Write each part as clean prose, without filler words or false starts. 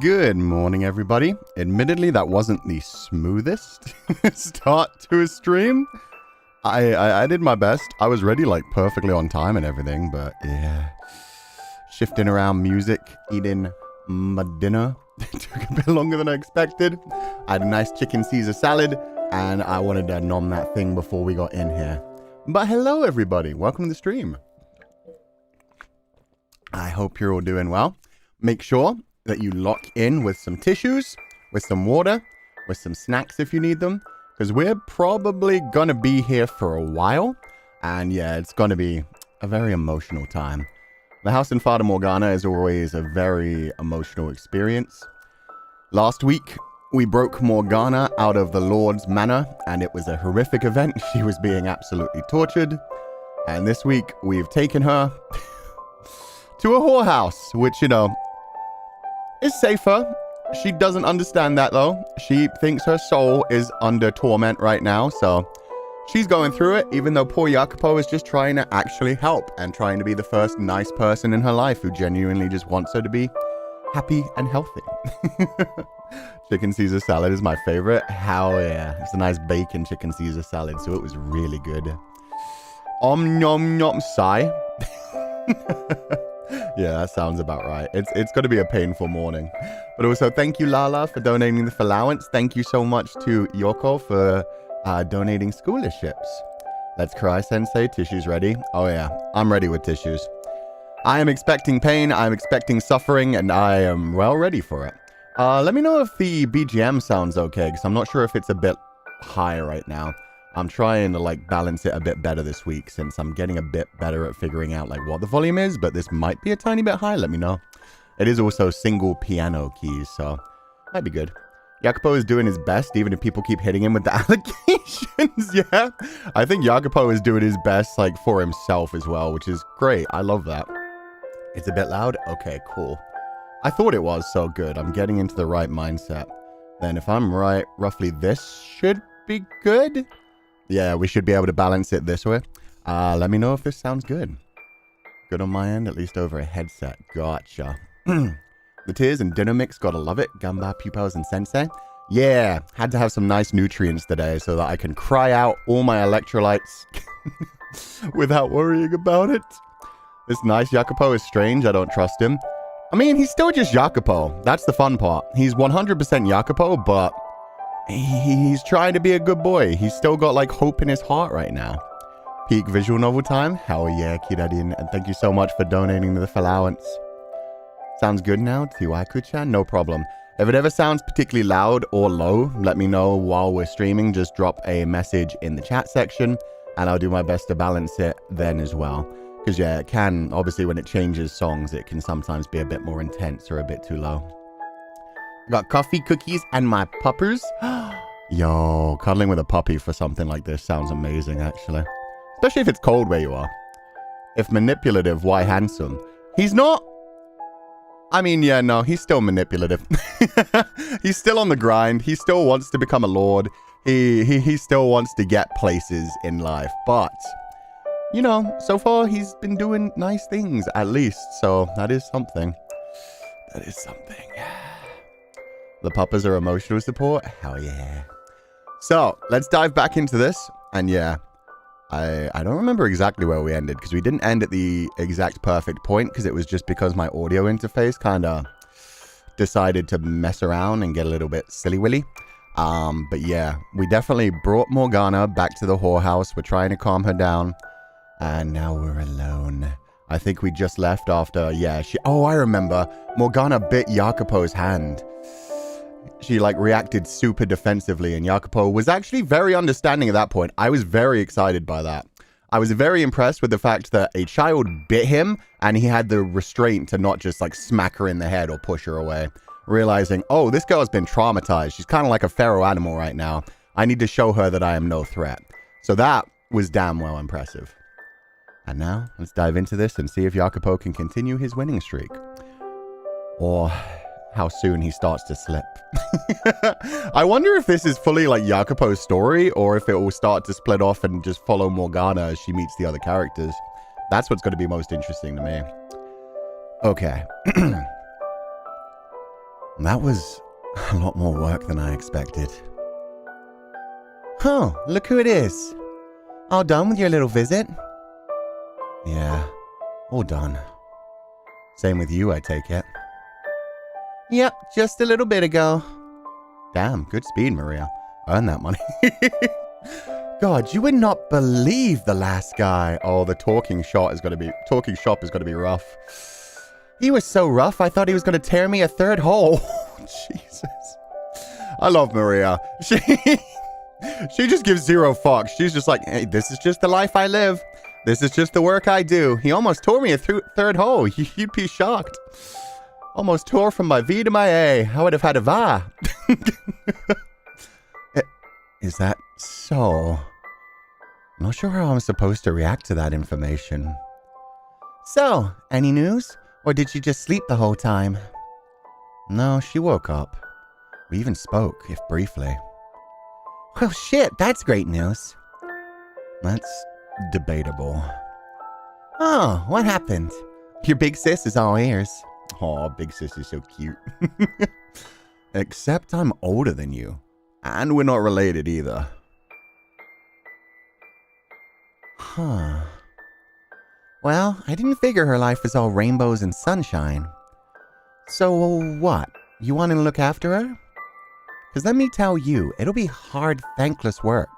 Good morning, everybody. Admittedly, that wasn't the smoothest start to a stream. I did my best. I was ready, like, perfectly on time and everything, but yeah. Shifting around music, eating my dinner. It took a bit longer than I expected. I had a nice chicken Caesar salad, and I wanted to nom that thing before we got in here. But hello, everybody. Welcome to the stream. I hope you're all doing well. Make sure that you lock in with some tissues, with some water, with some snacks if you need them, because we're probably gonna be here for a while, and yeah, it's gonna be a very emotional time. The house in Fata Morgana is always a very emotional experience. Last week, we broke Morgana out of the Lord's Manor, and it was a horrific event. She was being absolutely tortured. And this week, we've taken her to a whorehouse, which, you know, is safer. She doesn't understand that, though. She thinks her soul is under torment right now, so she's going through it, even though poor Jacopo is just trying to actually help and trying to be the first nice person in her life who genuinely just wants her to be happy and healthy. Chicken Caesar salad is my favorite. Hell yeah. It's a nice bacon chicken Caesar salad, so it was really good. Om nom nom sigh. Yeah, that sounds about right. It's going to be a painful morning. But also, thank you, Lala, for donating the Féileacán. Thank you so much to Yoko for donating scholarships. Let's cry, Sensei. Tissues ready? Oh, yeah. I'm ready with tissues. I am expecting pain. I'm expecting suffering, and I am well ready for it. Let me know if the BGM sounds okay, because I'm not sure if it's a bit high right now. I'm trying to, like, balance it a bit better this week since I'm getting a bit better at figuring out, like, what the volume is, but this might be a tiny bit high. Let me know. It is also single piano keys, so might be good. Jacopo is doing his best, even if people keep hitting him with the allegations, yeah. I think Jacopo is doing his best, like, for himself as well, which is great. I love that. It's a bit loud? Okay, cool. I thought it was, so good. I'm getting into the right mindset. Then if I'm right, roughly this should be good. Yeah, we should be able to balance it this way. Let me know if this sounds good. Good on my end, at least over a headset. Gotcha. The tears and dinner mix, gotta love it. Gamba, Pupals, and Sensei. Yeah, had to have some nice nutrients today so that I can cry out all my electrolytes without worrying about it. This nice Jacopo is strange, I don't trust him. I mean, he's still just Jacopo. That's the fun part. He's 100% Jacopo, but he's trying to be a good boy. He's still got, like, hope in his heart right now. Peak visual novel time? Hell yeah, Kiradin. And thank you so much for donating to the Féileacán. Sounds good now? Tiwaiku-chan? No problem. If it ever sounds particularly loud or low, let me know while we're streaming. Just drop a message in the chat section, and I'll do my best to balance it then as well. Because, yeah, it can, obviously, when it changes songs, it can sometimes be a bit more intense or a bit too low. Got coffee, cookies, and my puppers. Yo, cuddling with a puppy for something like this sounds amazing, actually. Especially if it's cold where you are. If manipulative, why handsome? He's not I mean, yeah, no, he's still manipulative. He's still on the grind. He still wants to become a lord. He still wants to get places in life. But, you know, so far he's been doing nice things, at least. So that is something. That is something. The puppas are emotional support? Hell yeah. So, let's dive back into this. And yeah, I don't remember exactly where we ended, because we didn't end at the exact perfect point, because it was just because my audio interface kind of decided to mess around and get a little bit silly-willy. But yeah, we definitely brought Morgana back to the whorehouse. We're trying to calm her down. And now we're alone. I think we just left after, yeah, oh, I remember. Morgana bit Jacopo's hand. She, like, reacted super defensively, and Jacopo was actually very understanding at that point. I was very excited by that. I was very impressed with the fact that a child bit him, and he had the restraint to not just, like, smack her in the head or push her away. Realizing, oh, this girl's been traumatized. She's kind of like a feral animal right now. I need to show her that I am no threat. So that was damn well impressive. And now, let's dive into this and see if Jacopo can continue his winning streak. Or how soon he starts to slip. I wonder if this is fully like Jacopo's story, or if it will start to split off and just follow Morgana as she meets the other characters. That's what's going to be most interesting to me. Okay. That was a lot more work than I expected. Oh, look who it is. All done with your little visit? Yeah, all done. Same with you, I take it. Yep, just a little bit ago. Damn, good speed, Maria. Earn that money. God, you would not believe the last guy. Oh, the talking shop is going to be rough. He was so rough, I thought he was going to tear me a third hole. Jesus. I love Maria. She just gives zero fucks. She's just like, hey, this is just the life I live. This is just the work I do. He almost tore me a third hole. You'd be shocked. Almost tore from my V to my A. I would have had a VA. Is that so? I'm not sure how I'm supposed to react to that information. So, any news? Or did she just sleep the whole time? No, she woke up. We even spoke, if briefly. Well, shit, that's great news. That's debatable. Oh, what happened? Your big sis is all ears. Aw, big sis is so cute. Except I'm older than you. And we're not related either. Huh. Well, I didn't figure her life was all rainbows and sunshine. So what? You want to look after her? Because let me tell you, it'll be hard, thankless work.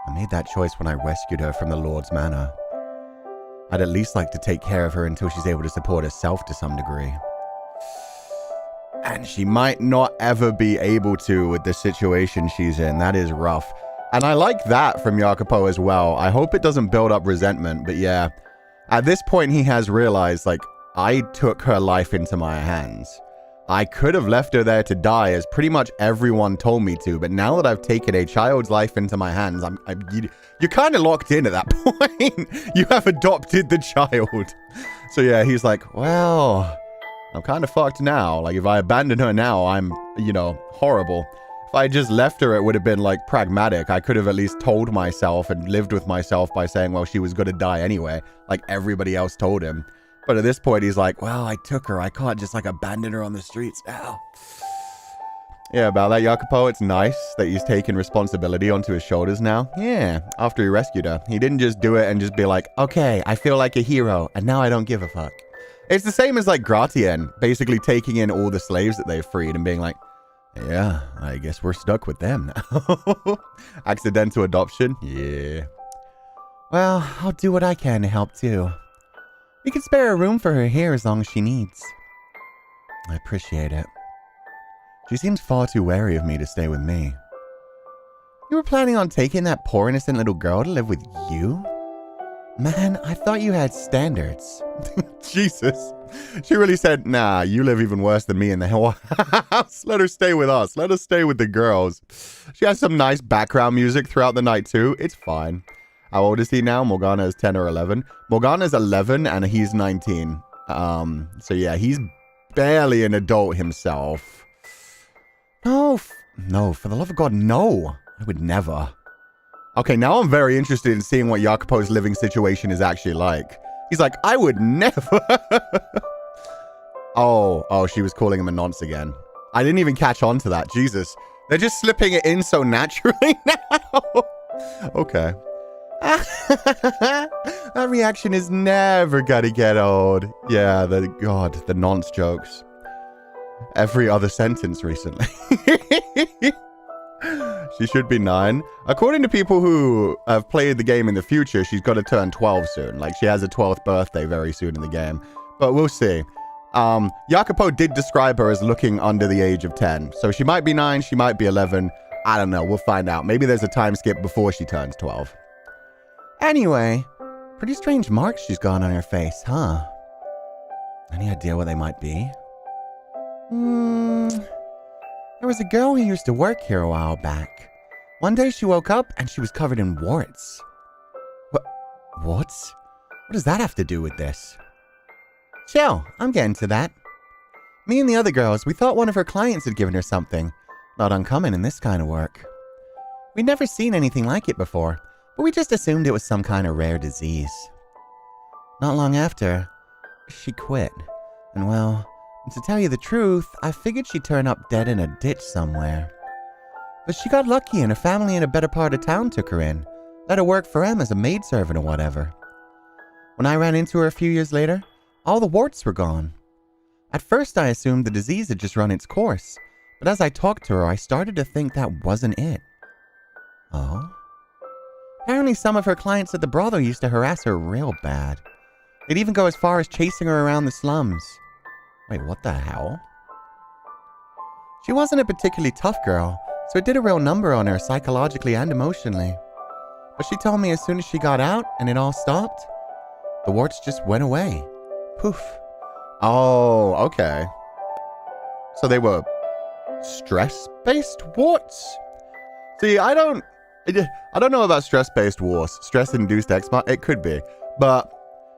I made that choice when I rescued her from the Lord's Manor. I'd at least like to take care of her until she's able to support herself to some degree. And she might not ever be able to with the situation she's in. That is rough. And I like that from Jacopo as well. I hope it doesn't build up resentment, but yeah. At this point, he has realized, like, I took her life into my hands. I could have left her there to die, as pretty much everyone told me to, but now that I've taken a child's life into my hands, you're kind of locked in at that point. You have adopted the child. So yeah, he's like, well, I'm kind of fucked now. Like, if I abandon her now, I'm, you know, horrible. If I just left her, it would have been, like, pragmatic. I could have at least told myself and lived with myself by saying, well, she was going to die anyway, like everybody else told him. But at this point, he's like, well, I took her. I can't just, like, abandon her on the streets now. Yeah, about that, Jacopo, it's nice that he's taking responsibility onto his shoulders now. Yeah, after he rescued her. He didn't just do it and just be like, okay, I feel like a hero, and now I don't give a fuck. It's the same as, like, Gratian, basically taking in all the slaves that they've freed and being like, yeah, I guess we're stuck with them now. Accidental adoption? Yeah. Well, I'll do what I can to help, too. We can spare a room for her here as long as she needs. I appreciate it. She seems far too wary of me to stay with me. You were planning on taking that poor innocent little girl to live with you? Man, I thought you had standards. Jesus. She really said, nah, you live even worse than me in the house. Let her stay with us. Let us stay with the girls. She has some nice background music throughout the night too. It's fine. How old is he now? Morgana is 10 or 11. Morgana's 11 and he's 19. So yeah, he's barely an adult himself. No, no, for the love of God, no. I would never. Okay, now I'm very interested in seeing what Jacopo's living situation is actually like. He's like, I would never. Oh, she was calling him a nonce again. I didn't even catch on to that. Jesus. They're just slipping it in so naturally now. Okay. That reaction is never gonna get old. Yeah, the nonce jokes. Every other sentence recently. She should be 9. According to people who have played the game in the future, she's got to turn 12 soon. Like, she has a 12th birthday very soon in the game. But we'll see. Jacopo did describe her as looking under the age of 10. So she might be 9, she might be 11. I don't know, we'll find out. Maybe there's a time skip before she turns 12. Anyway, pretty strange marks she's got on her face, huh? Any idea what they might be? There was a girl who used to work here a while back. One day she woke up and she was covered in warts. What? What does that have to do with this? Chill, I'm getting to that. Me and the other girls, we thought one of her clients had given her something. Not uncommon in this kind of work. We'd never seen anything like it before, but we just assumed it was some kind of rare disease. Not long after, she quit. And well, to tell you the truth, I figured she'd turn up dead in a ditch somewhere. But she got lucky and a family in a better part of town took her in. Let her work for them as a maidservant or whatever. When I ran into her a few years later, all the warts were gone. At first I assumed the disease had just run its course, but as I talked to her, I started to think that wasn't it. Oh? Apparently some of her clients at the brothel used to harass her real bad. They'd even go as far as chasing her around the slums. Wait, what the hell? She wasn't a particularly tough girl, so it did a real number on her psychologically and emotionally. But she told me as soon as she got out and it all stopped, the warts just went away. Poof. Oh, okay. So they were stress-based warts? See, I don't know about stress-based warts. Stress-induced eczema? It could be. But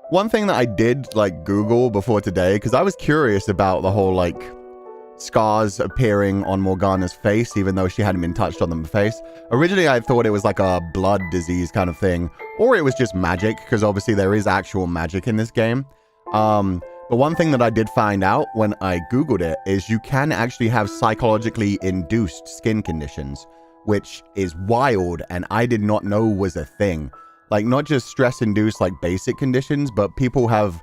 one thing that I did, Google before today, because I was curious about the whole, scars appearing on Morgana's face, even though she hadn't been touched on the face. Originally, I thought it was like a blood disease kind of thing, or it was just magic, because obviously there is actual magic in this game. But one thing that I did find out when I Googled it is you can actually have psychologically induced skin conditions, which is wild, and I did not know was a thing. Not just stress-induced, basic conditions, but people have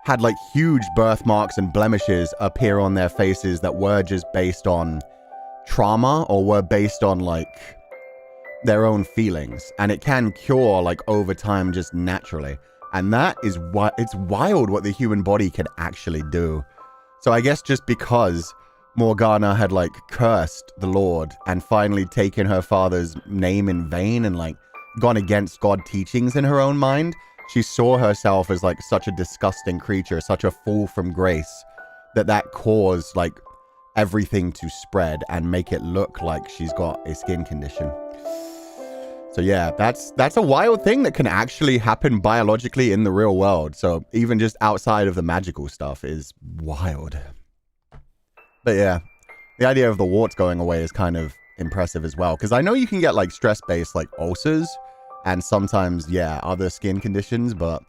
had, huge birthmarks and blemishes appear on their faces that were just based on trauma or were based on, their own feelings. And it can cure, over time just naturally. And that is what, it's wild what the human body can actually do. So I guess just because Morgana had, cursed the Lord and finally taken her father's name in vain and, gone against God teachings in her own mind, she saw herself as such a disgusting creature, such a fool from grace, that caused everything to spread and make it look like she's got a skin condition. So yeah, that's a wild thing that can actually happen biologically in the real world. So even just outside of the magical stuff is wild. But yeah, the idea of the warts going away is kind of impressive as well, because I know you can get stress-based ulcers and sometimes other skin conditions, but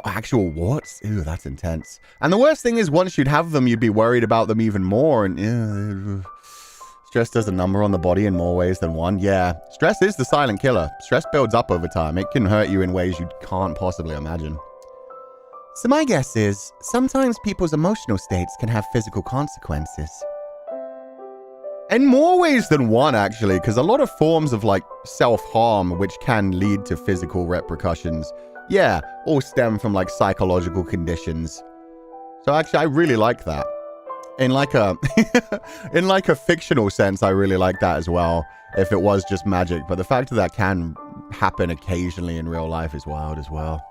actual warts, ew, that's intense. And the worst thing is once you'd have them, you'd be worried about them even more, and stress does a number on the body in more ways than one. Yeah, stress is the silent killer. Stress builds up over time. It can hurt you in ways you can't possibly imagine. So my guess is sometimes people's emotional states can have physical consequences. In more ways than one, actually, because a lot of forms of, self-harm, which can lead to physical repercussions, all stem from, psychological conditions. So, actually, I really like that. In, in, a fictional sense, I really like that as well, if it was just magic. But the fact that can happen occasionally in real life is wild as well.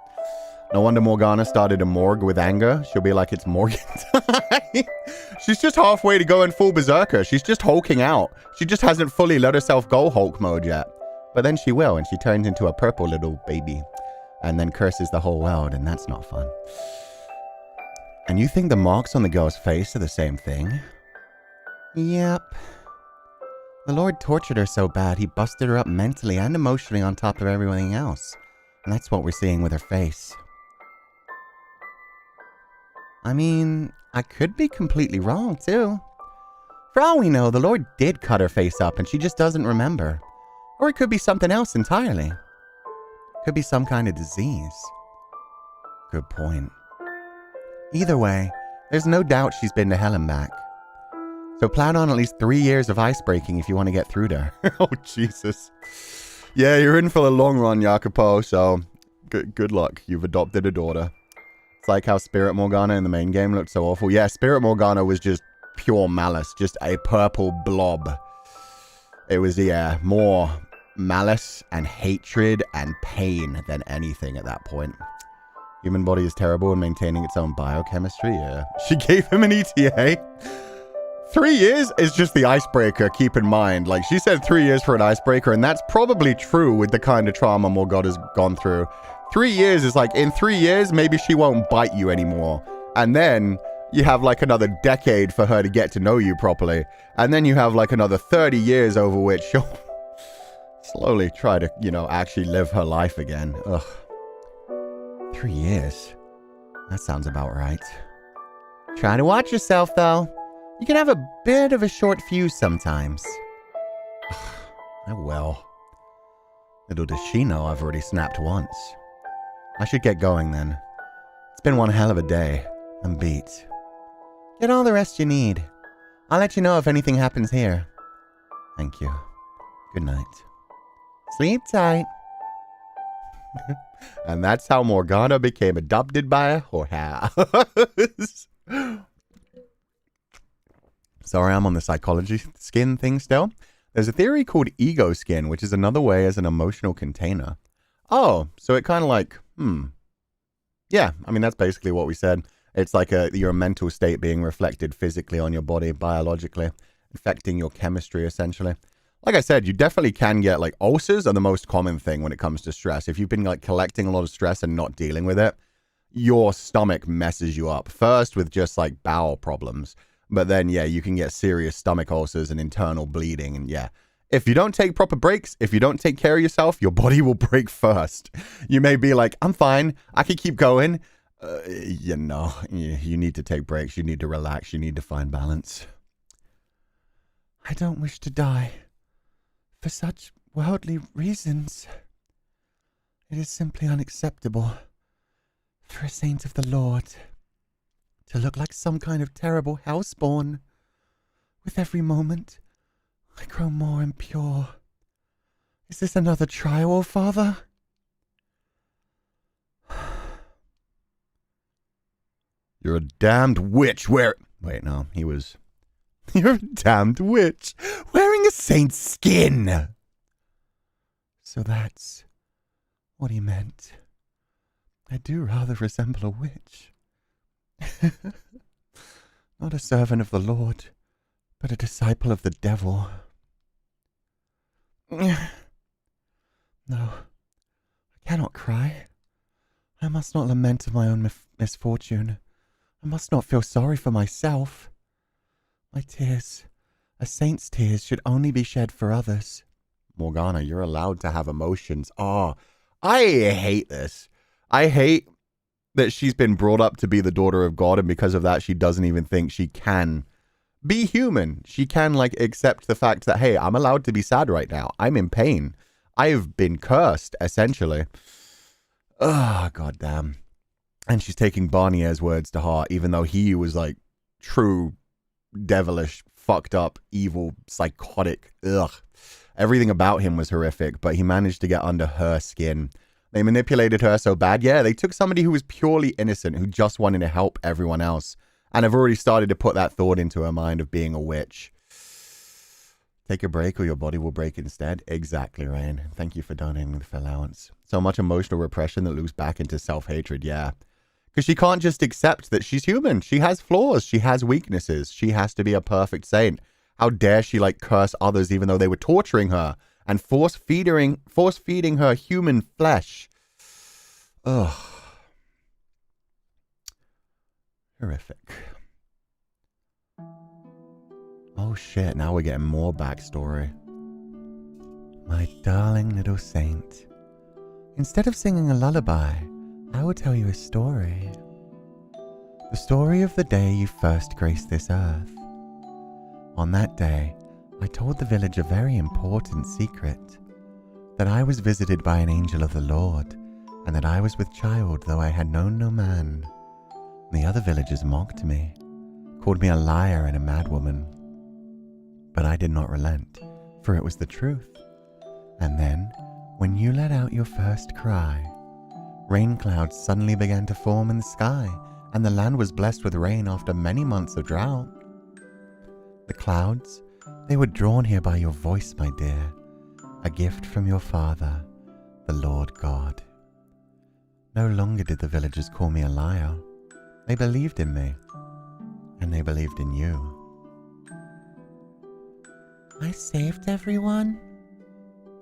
No wonder Morgana started a morgue with anger. She'll be like, it's Morgan time. She's just halfway to going full berserker. She's just hulking out. She just hasn't fully let herself go Hulk mode yet. But then she will, and she turns into a purple little baby. And then curses the whole world, and that's not fun. And you think the marks on the girl's face are the same thing? Yep. The Lord tortured her so bad he busted her up mentally and emotionally on top of everything else. And that's what we're seeing with her face. I mean, I could be completely wrong, too. For all we know, the Lord did cut her face up and she just doesn't remember. Or it could be something else entirely. Could be some kind of disease. Good point. Either way, there's no doubt she's been to hell and back. So plan on at least 3 years of ice breaking if you want to get through to her. Oh, Jesus. Yeah, you're in for the long run, Jacopo, so good luck. You've adopted a daughter. It's like how Spirit Morgana in the main game looked so awful. Yeah, Spirit Morgana was just pure malice, just a purple blob. It was, yeah, more malice and hatred and pain than anything at that point. Human body is terrible in maintaining its own biochemistry, yeah. She gave him an ETA. 3 years is just the icebreaker, keep in mind. Like, she said 3 years for an icebreaker, and that's probably true with the kind of trauma Morgana's gone through. 3 years is like, in 3 years, maybe she won't bite you anymore. And then you have like another decade for her to get to know you properly. And then you have like another 30 years over which she'll slowly try to, you know, actually live her life again. Ugh. 3 years. That sounds about right. Try to watch yourself, though. You can have a bit of a short fuse sometimes. Oh well. Little does she know I've already snapped once. I should get going then. It's been one hell of a day. I'm beat. Get all the rest you need. I'll let you know if anything happens here. Thank you. Good night. Sleep tight. And that's how Morgana became adopted by a whorehouse. Sorry, I'm on the psychology skin thing still. There's a theory called ego skin, which is another way as an emotional container. Oh, so it kind of like, Yeah, I mean, that's basically what we said. It's like your mental state being reflected physically on your body, biologically, affecting your chemistry, essentially. Like I said, you definitely can get, like, ulcers are the most common thing when it comes to stress. If you've been, like, collecting a lot of stress and not dealing with it, your stomach messes you up. First with just, like, bowel problems. But then, yeah, you can get serious stomach ulcers and internal bleeding. And, yeah, if you don't take proper breaks, if you don't take care of yourself, your body will break first. You may be like, I'm fine. I can keep going. You know, you need to take breaks. You need to relax. You need to find balance. I don't wish to die. For such worldly reasons, it is simply unacceptable for a saint of the Lord to look like some kind of terrible hellspawn. With every moment, I grow more impure. Is this another trial, O Father? You're a damned witch. Wait, no, he was... You're a damned witch, wearing a saint's skin. So that's what he meant. I do rather resemble a witch. Not a servant of the Lord, but a disciple of the devil. No, I cannot cry. I must not lament of my own misfortune. I must not feel sorry for myself. My tears, a saint's tears, should only be shed for others. Morgana, you're allowed to have emotions. Oh, I hate this. I hate that she's been brought up to be the daughter of God, and because of that, she doesn't even think she can be human. She can, like, accept the fact that, hey, I'm allowed to be sad right now. I'm in pain. I've been cursed, essentially. Oh, goddamn. And she's taking Barnier's words to heart, even though he was, like, true devilish, fucked up, evil, psychotic. Ugh. Everything about him was horrific, but he managed to get under her skin. They manipulated her so bad. Yeah, they took somebody who was purely innocent, who just wanted to help everyone else, and have already started to put that thought into her mind of being a witch. Take a break or your body will break instead. Exactly, Rain. Thank you for donating the allowance. So much emotional repression that loops back into self-hatred, yeah. Because she can't just accept that she's human. She has flaws. She has weaknesses. She has to be a perfect saint. How dare she, like, curse others even though they were torturing her and force feeding her human flesh. Ugh. Horrific. Oh shit, now we're getting more backstory. My darling little saint. Instead of singing a lullaby, I will tell you a story. The story of the day you first graced this earth. On that day, I told the village a very important secret. That I was visited by an angel of the Lord, and that I was with child though I had known no man. The other villagers mocked me, called me a liar and a madwoman. But I did not relent, for it was the truth. And then, when you let out your first cry, rain clouds suddenly began to form in the sky, and the land was blessed with rain after many months of drought. The clouds, they were drawn here by your voice, my dear, a gift from your father, the Lord God. No longer did the villagers call me a liar. They believed in me, and they believed in you. I saved everyone?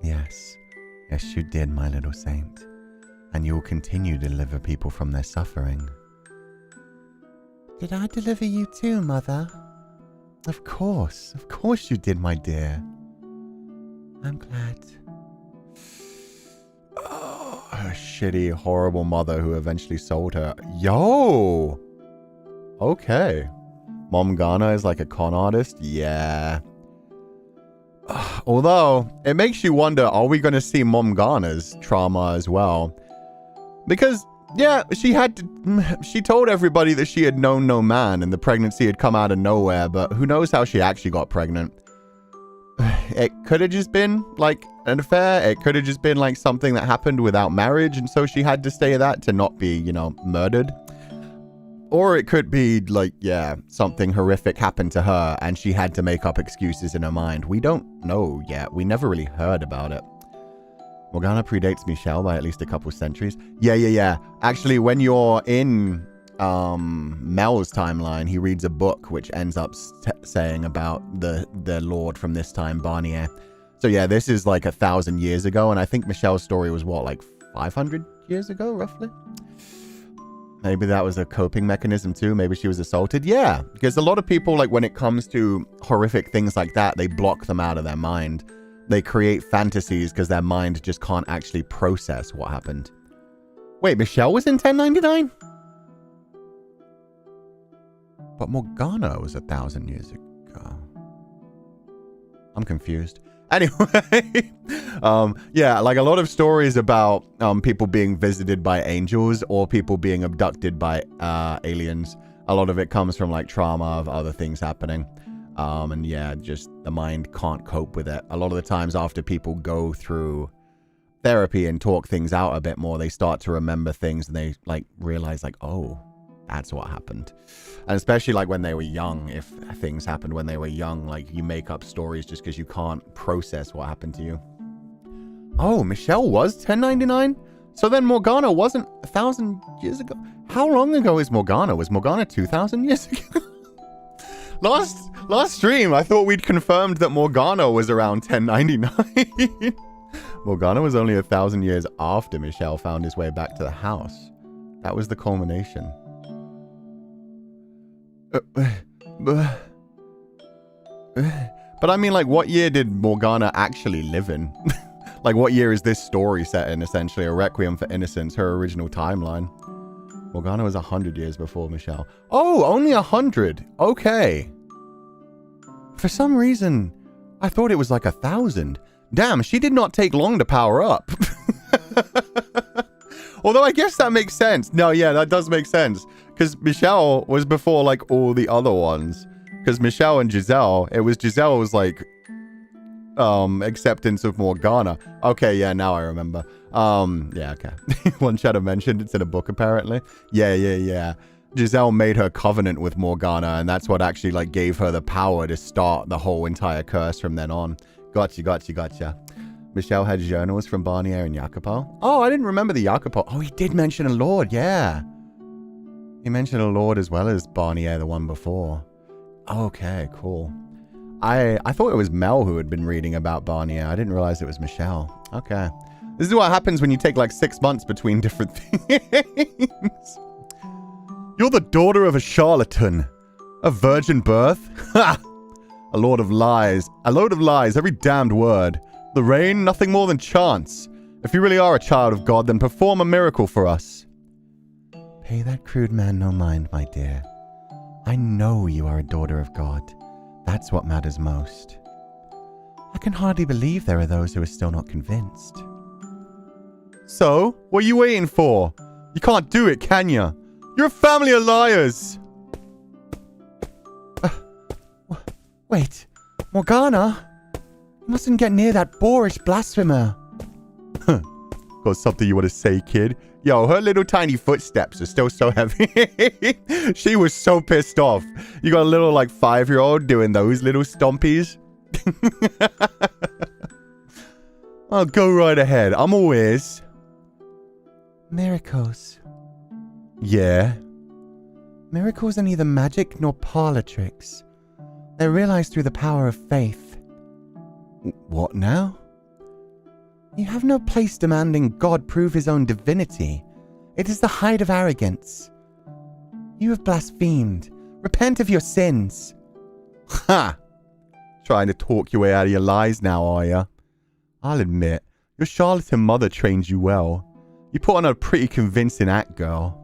Yes, yes you did, my little saint, and you will continue to deliver people from their suffering. Did I deliver you too, Mother? Of course you did, my dear. I'm glad. Oh, her shitty, horrible mother who eventually sold her. Yo! Okay. Morgana is like a con artist? Yeah. Although, it makes you wonder, are we going to see Morgana's trauma as well? Because, yeah, she told everybody that she had known no man and the pregnancy had come out of nowhere, but who knows how she actually got pregnant. It could have just been, like, an affair. It could have just been, like, something that happened without marriage, and so she had to stay that to not be, you know, murdered. Or it could be, like, yeah, something horrific happened to her, and she had to make up excuses in her mind. We don't know yet. We never really heard about it. Morgana predates Michelle by at least a couple centuries. Yeah. Actually, when you're in Mel's timeline, he reads a book which ends up saying about the Lord from this time, Barnier. So yeah, this is like 1,000 years ago, and I think Michelle's story was what, like 500 years ago, roughly? Maybe that was a coping mechanism too. Maybe she was assaulted. Yeah, because a lot of people, like when it comes to horrific things like that, they block them out of their mind. They create fantasies because their mind just can't actually process what happened. Wait, Michelle was in 1099? But Morgana was 1,000 years ago. I'm confused. Anyway, yeah, like a lot of stories about people being visited by angels or people being abducted by aliens. A lot of it comes from like trauma of other things happening. And yeah, just the mind can't cope with it. A lot of the times after people go through therapy and talk things out a bit more, they start to remember things and they like realize like, oh, that's what happened. And especially like when they were young, if things happened when they were young, like you make up stories just because you can't process what happened to you. Oh, Michelle was 1099? So then Morgana wasn't 1,000 years ago? How long ago is Morgana? Was Morgana 2,000 years ago? Last stream, I thought we'd confirmed that Morgana was around 1099. Morgana was only 1,000 years after Michelle found his way back to the house. That was the culmination. But I mean, like, what year did Morgana actually live in? Like, what year is this story set in, essentially? A Requiem for Innocence, her original timeline. Morgana was 100 years before Michelle. Oh, only 100. Okay. For some reason, I thought it was like 1,000. Damn, she did not take long to power up. Although I guess that makes sense. No, yeah, that does make sense. Because Michelle was before, like, all the other ones. Because Michelle and Giselle, Giselle was, like, acceptance of Morgana. Okay, yeah, now I remember. Yeah, okay. One shadow mentioned, it's in a book, apparently. Yeah. Giselle made her covenant with Morgana, and that's what actually, like, gave her the power to start the whole entire curse from then on. Gotcha. Michelle had journals from Barnier and Jacopo. Oh, I didn't remember the Jacopo. Oh, he did mention a lord, yeah. He mentioned a lord as well as Barnier, the one before. Okay, cool. I thought it was Mel who had been reading about Barnier. I didn't realize it was Michelle. Okay. This is what happens when you take like 6 months between different things. You're the daughter of a charlatan. A virgin birth? Ha! A lord of lies. A load of lies, every damned word. The rain, nothing more than chance. If you really are a child of God, then perform a miracle for us. Pay that crude man no mind, my dear. I know you are a daughter of God. That's what matters most. I can hardly believe there are those who are still not convinced. So, what are you waiting for? You can't do it, can you? You're a family of liars! Wait, Morgana? You mustn't get near that boorish blasphemer. Got something you want to say, kid? Yo, her little tiny footsteps are still so heavy. She was so pissed off. You got a little, like, 5-year-old doing those little stompies. Oh, go right ahead. I'm all ears. Miracles. Yeah? Miracles are neither magic nor parlor tricks. They're realized through the power of faith. What now? You have no place demanding God prove his own divinity. It is the height of arrogance. You have blasphemed. Repent of your sins. Ha! Trying to talk your way out of your lies now, are ya? I'll admit, your charlatan mother trained you well. You put on a pretty convincing act, girl.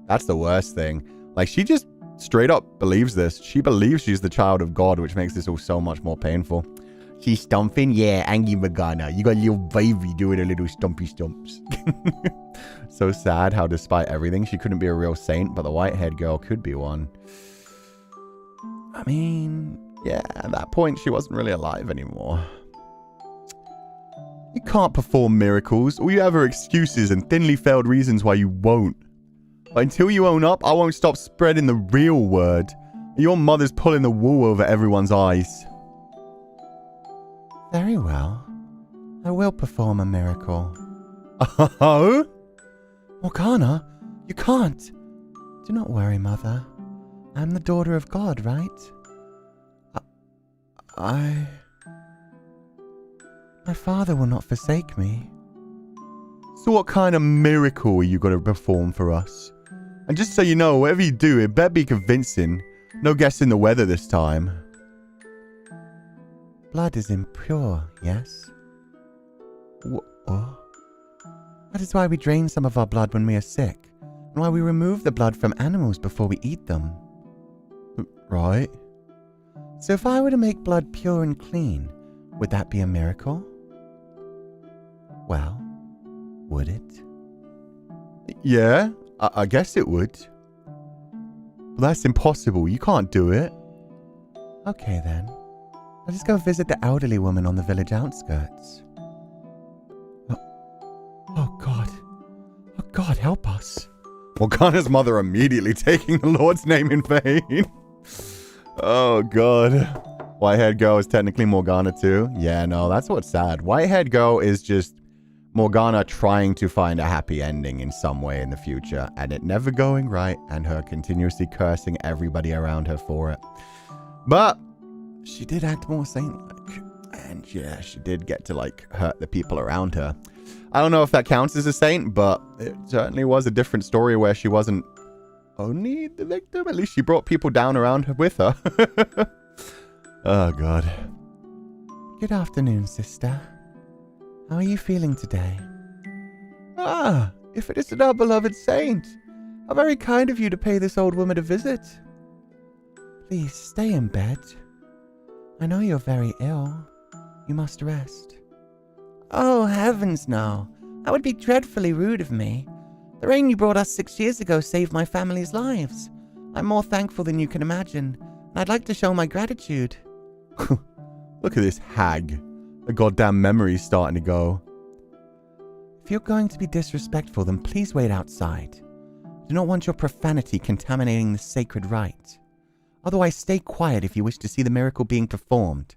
That's the worst thing. Like, she just straight up believes this. She believes she's the child of God, which makes this all so much more painful. She's stomping? Yeah, Angie Morgana. You got a little baby doing her little stumpy stumps. So sad how despite everything, she couldn't be a real saint, but the white-haired girl could be one. I mean, yeah, at that point, she wasn't really alive anymore. You can't perform miracles. All you have are excuses and thinly veiled reasons why you won't. But until you own up, I won't stop spreading the real word. Your mother's pulling the wool over everyone's eyes. Very well. I will perform a miracle. Oh? Morgana, you can't. Do not worry, Mother. I'm the daughter of God, right? My father will not forsake me. So what kind of miracle are you going to perform for us? And just so you know, whatever you do, it better be convincing. No guessing the weather this time. Blood is impure, yes? What? That is why we drain some of our blood when we are sick, and why we remove the blood from animals before we eat them. Right. So if I were to make blood pure and clean, would that be a miracle? Well, would it? Yeah, I guess it would. But that's impossible. You can't do it. Okay then. Let us go visit the elderly woman on the village outskirts. Oh God. Oh God, help us. Morgana's mother immediately taking the Lord's name in vain. Oh God. White-haired girl is technically Morgana too. Yeah, no, that's what's sad. White-haired girl is just Morgana trying to find a happy ending in some way in the future, and it never going right, and her continuously cursing everybody around her for it. But she did act more saint-like, and yeah, she did get to, like, hurt the people around her. I don't know if that counts as a saint, but it certainly was a different story where she wasn't only the victim. At least she brought people down around her with her. Oh, God. Good afternoon, sister. How are you feeling today? Ah, if it isn't our beloved saint. How very kind of you to pay this old woman a visit. Please stay in bed. I know you're very ill. You must rest. Oh, heavens no. That would be dreadfully rude of me. The rain you brought us 6 years ago saved my family's lives. I'm more thankful than you can imagine, and I'd like to show my gratitude. Look at this hag. The goddamn memory's starting to go. If you're going to be disrespectful, then please wait outside. I do not want your profanity contaminating the sacred rite. Otherwise, stay quiet if you wish to see the miracle being performed.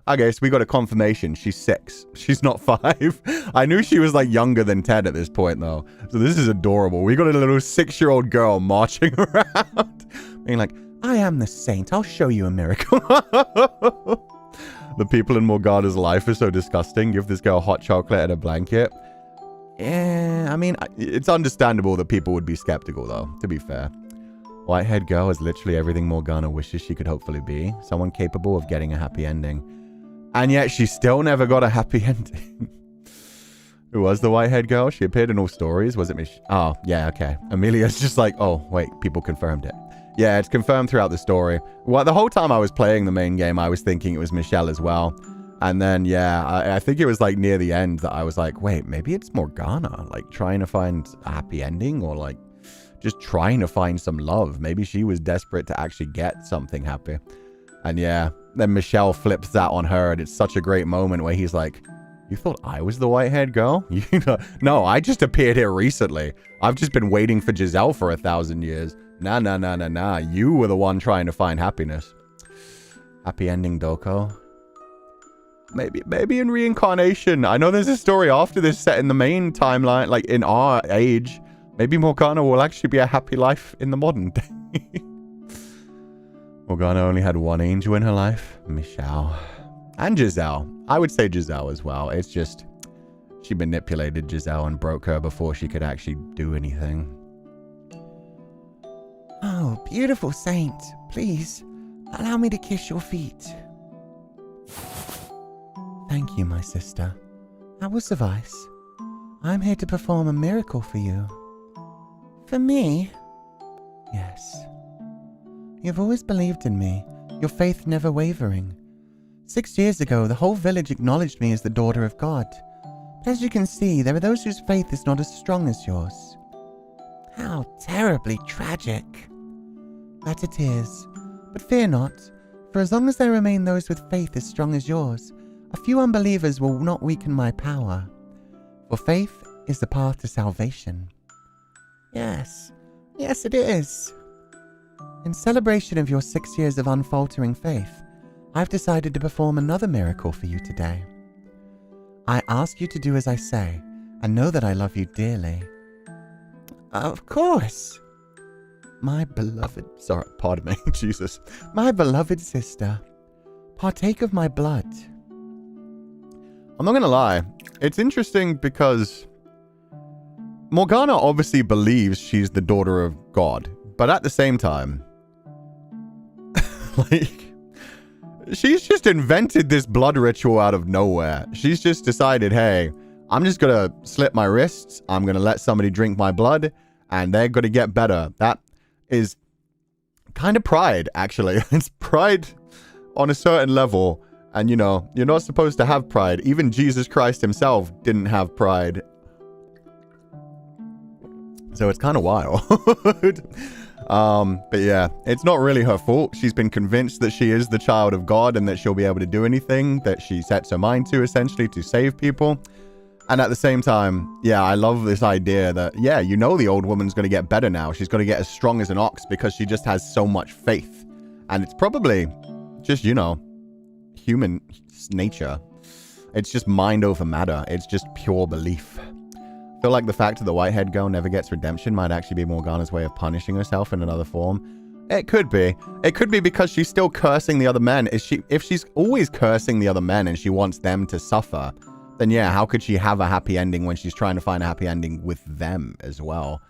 Okay, so we got a confirmation. She's 6. She's not 5. I knew she was like younger than 10 at this point, though. So this is adorable. We got a little 6-year-old girl marching around. Being like, I am the saint. I'll show you a miracle. The people in Morgana's life are so disgusting. Give this girl hot chocolate and a blanket. Yeah, I mean, it's understandable that people would be skeptical, though, to be fair. White-haired girl is literally everything Morgana wishes she could hopefully be. Someone capable of getting a happy ending. And yet she still never got a happy ending. Who was the white-haired girl? She appeared in all stories. Was it Oh, yeah, okay. Amelia's just like, oh, wait, people confirmed it. Yeah, it's confirmed throughout the story. Well, the whole time I was playing the main game, I was thinking it was Michelle as well. And then, yeah, I think it was like near the end that I was like, wait, maybe it's Morgana, like trying to find a happy ending or like just trying to find some love. Maybe she was desperate to actually get something happy. And yeah, then Michelle flips that on her, and it's such a great moment where he's like, you thought I was the white-haired girl? No, I just appeared here recently. I've just been waiting for Giselle for 1,000 years. Nah. You were the one trying to find happiness. Happy ending, Doko. Maybe in reincarnation. I know there's a story after this set in the main timeline, like in our age. Maybe Morgana will actually be a happy life in the modern day. Morgana only had one angel in her life, Michelle. And Giselle. I would say Giselle as well. It's just, she manipulated Giselle and broke her before she could actually do anything. Oh, beautiful saint. Please, allow me to kiss your feet. Thank you, my sister. That will suffice. I'm here to perform a miracle for you. For me? Yes. You've always believed in me, your faith never wavering. 6 years ago, the whole village acknowledged me as the daughter of God. But as you can see, there are those whose faith is not as strong as yours. How terribly tragic. That it is. But fear not, for as long as there remain those with faith as strong as yours, a few unbelievers will not weaken my power. For faith is the path to salvation. Yes, it is. In celebration of your 6 years of unfaltering faith, I've decided to perform another miracle for you today. I ask you to do as I say, and know that I love you dearly. Of course. My beloved... Sorry, pardon me, Jesus. My beloved sister, partake of my blood. I'm not going to lie. It's interesting because Morgana obviously believes she's the daughter of God, but at the same time, like, she's just invented this blood ritual out of nowhere. She's just decided, hey, I'm just going to slit my wrists. I'm going to let somebody drink my blood, and they're going to get better. That is kind of pride, actually. It's pride on a certain level. And, you know, you're not supposed to have pride. Even Jesus Christ himself didn't have pride. So it's kind of wild. But yeah, it's not really her fault. She's been convinced that she is the child of God and that she'll be able to do anything that she sets her mind to, essentially, to save people. And at the same time, yeah, I love this idea that, yeah, you know the old woman's going to get better now. She's going to get as strong as an ox because she just has so much faith. And it's probably just, you know, human nature. It's just mind over matter. It's just pure belief. I feel like the fact that the white-haired girl never gets redemption might actually be Morgana's way of punishing herself in another form. It could be. It could be because she's still cursing the other men. If she's always cursing the other men and she wants them to suffer, then yeah, how could she have a happy ending when she's trying to find a happy ending with them as well?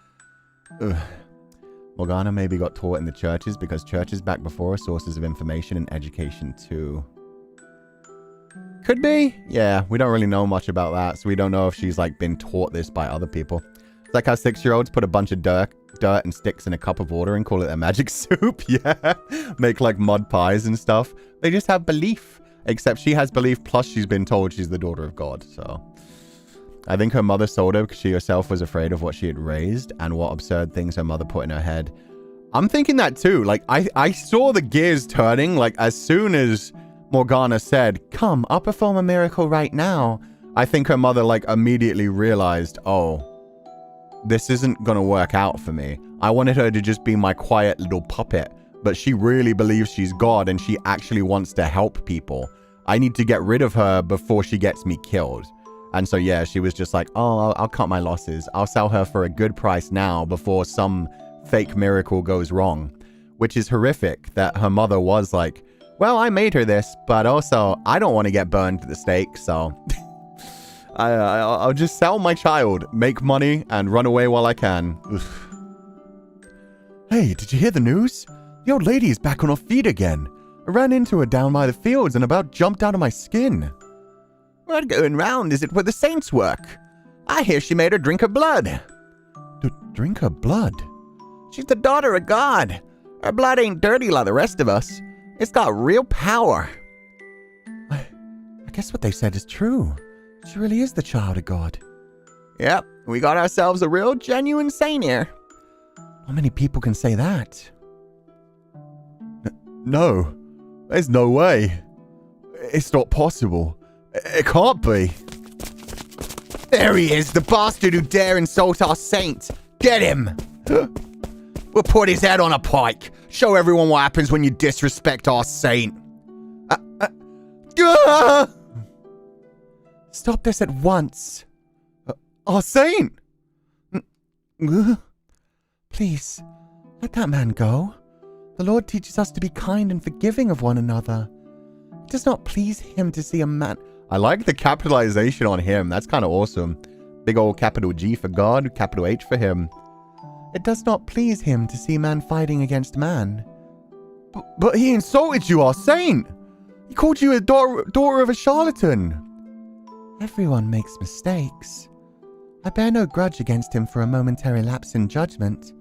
Ugh. Morgana maybe got taught in the churches because churches back before are sources of information and education too. Could be. Yeah, we don't really know much about that, so we don't know if she's like been taught this by other people. It's like how 6-year-olds put a bunch of dirt and sticks in a cup of water and call it their magic soup. Yeah, make like mud pies and stuff. They just have belief, except she has belief plus she's been told she's the daughter of God. So I think her mother sold her because she herself was afraid of what she had raised and what absurd things her mother put in her head. I'm thinking that too. Like I saw the gears turning, like as soon as Morgana said, come, I'll perform a miracle right now. I think her mother like immediately realized, oh, this isn't gonna work out for me. I wanted her to just be my quiet little puppet, but she really believes she's God and she actually wants to help people. I need to get rid of her before she gets me killed. And so yeah, she was just like, oh, I'll cut my losses. I'll sell her for a good price now before some fake miracle goes wrong. Which is horrific that her mother was like, well, I made her this, but also I don't want to get burned to the stake, so I'll just sell my child, make money, and run away while I can. Hey, did you hear the news? The old lady is back on her feet again. I ran into her down by the fields and about jumped out of my skin. What going round is it where the saints work? I hear she made her drink her blood. Drink her blood? She's the daughter of God. Her blood ain't dirty like the rest of us. It's got real power. I guess what they said is true. She really is the child of God. Yep, we got ourselves a real genuine saint here. How many people can say that? No, there's no way. It's not possible. It can't be. There he is, the bastard who dare insult our saint. Get him! We'll put his head on a pike. Show everyone what happens when you disrespect our saint. Stop this at once. Our saint! Please, let that man go. The Lord teaches us to be kind and forgiving of one another. It does not please him to see a man... I like the capitalization on him. That's kind of awesome. Big old capital G for God, capital H for him. It does not please him to see man fighting against man. But he insulted you, our saint. He called you a daughter of a charlatan. Everyone makes mistakes. I bear no grudge against him for a momentary lapse in judgment.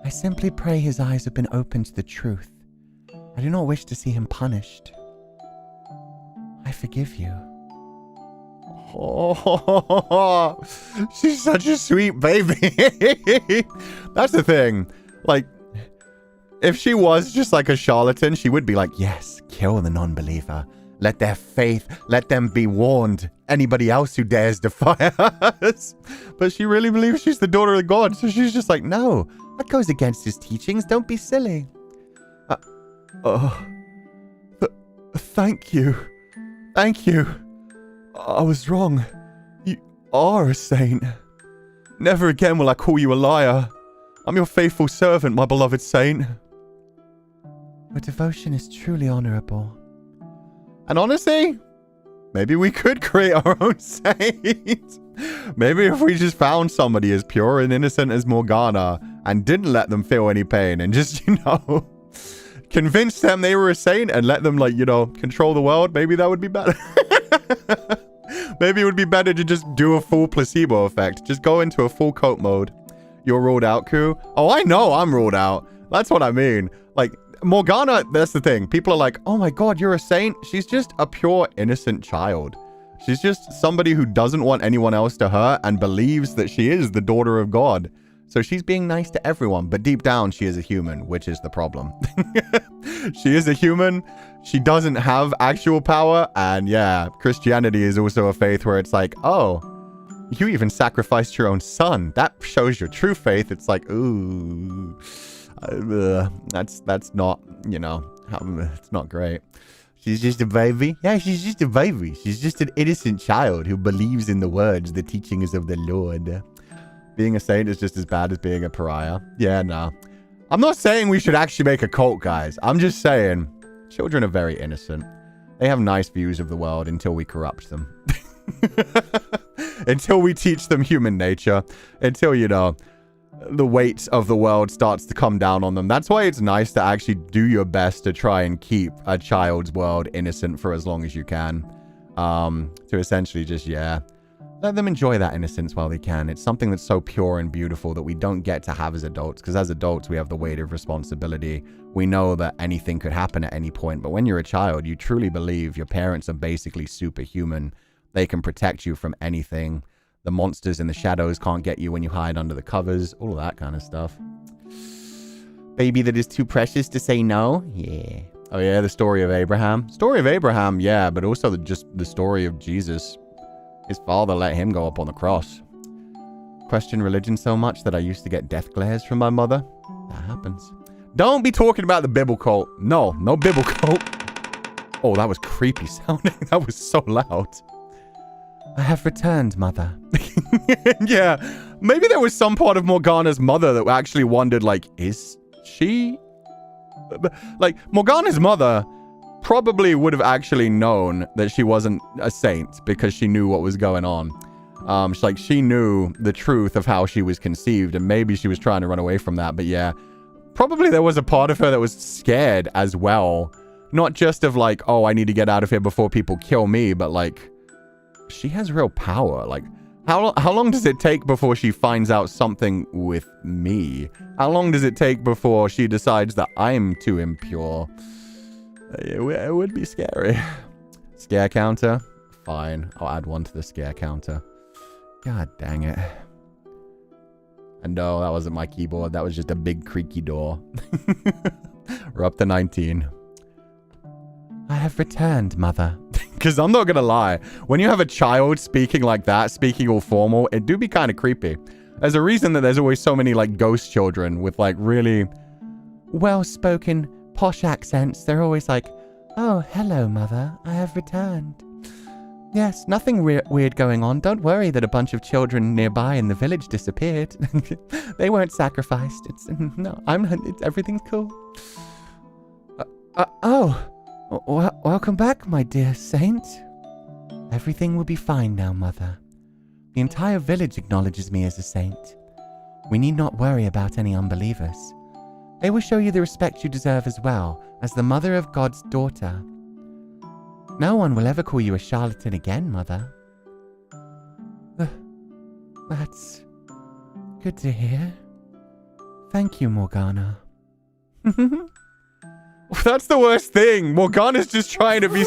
I simply pray his eyes have been opened to the truth. I do not wish to see him punished. I forgive you. Oh, she's such a sweet baby. That's the thing. Like, if she was just like a charlatan, she would be like, yes, kill the non-believer. Let their faith, let them be warned. Anybody else who dares defy us. But she really believes she's the daughter of God. So she's just like, no, that goes against his teachings. Don't be silly. Thank you. Thank you. I was wrong. You are a saint. Never again will I call you a liar. I'm your faithful servant, my beloved saint. Your devotion is truly honorable. And honestly, maybe we could create our own saint. Maybe if we just found somebody as pure and innocent as Morgana and didn't let them feel any pain and just, convince them they were a saint and let them, control the world, maybe that would be better. Maybe it would be better to just do a full placebo effect. Just go into a full coat mode. You're ruled out, Ku. Oh, I know I'm ruled out. That's what I mean. Morgana, that's the thing. People are like, oh my god, you're a saint. She's just a pure, innocent child. She's just somebody who doesn't want anyone else to hurt and believes that she is the daughter of God. So she's being nice to everyone, but deep down, she is a human, which is the problem. She is a human. She doesn't have actual power. And yeah, Christianity is also a faith where it's like, oh, you even sacrificed your own son. That shows your true faith. It's like, ooh, that's not, it's not great. She's just a baby. Yeah, she's just a baby. She's just an innocent child who believes in the words, the teachings of the Lord. Being a saint is just as bad as being a pariah. Yeah, no. I'm not saying we should actually make a cult, guys. I'm just saying children are very innocent. They have nice views of the world until we corrupt them. Until we teach them human nature. Until, the weight of the world starts to come down on them. That's why it's nice to actually do your best to try and keep a child's world innocent for as long as you can. To essentially just, let them enjoy that innocence while they can. It's something that's so pure and beautiful that we don't get to have as adults. Because as adults, we have the weight of responsibility. We know that anything could happen at any point. But when you're a child, you truly believe your parents are basically superhuman. They can protect you from anything. The monsters in the shadows can't get you when you hide under the covers. All of that kind of stuff. Baby that is too precious to say no? Yeah. Oh yeah, the story of Abraham. Story of Abraham, yeah. But also just the story of Jesus. His father let him go up on the cross. Question religion so much that I used to get death glares from my mother. That happens. Don't be talking about the Bible cult. No Bible cult. Oh, that was creepy sounding. That was so loud. I have returned, mother. Yeah. Maybe there was some part of Morgana's mother that actually wondered, is she? Morgana's mother probably would have actually known that she wasn't a saint because she knew what was going on. She knew the truth of how she was conceived, and maybe she was trying to run away from that. But yeah, probably there was a part of her that was scared as well. Not just of like, oh, I need to get out of here before people kill me, but like, she has real power. Like, how long does it take before she finds out something with me? How long does it take before she decides that I'm too impure? It would be scary. Scare counter? Fine. I'll add one to the scare counter. God dang it. And no, that wasn't my keyboard. That was just a big creaky door. We're up to 19. I have returned, mother. Because I'm not going to lie. When you have a child speaking like that, speaking all formal, it do be kind of creepy. There's a reason that there's always so many like ghost children with like really well-spoken posh accents. They're always like, oh, hello, mother. I have returned. Yes, nothing weird going on. Don't worry that a bunch of children nearby in the village disappeared. They weren't sacrificed. No, everything's cool. Welcome back, my dear saint. Everything will be fine now, mother. The entire village acknowledges me as a saint. We need not worry about any unbelievers. They will show you the respect you deserve as well, as the mother of God's daughter. No one will ever call you a charlatan again, mother. That's good to hear. Thank you, Morgana. That's the worst thing. Morgana's just trying to be...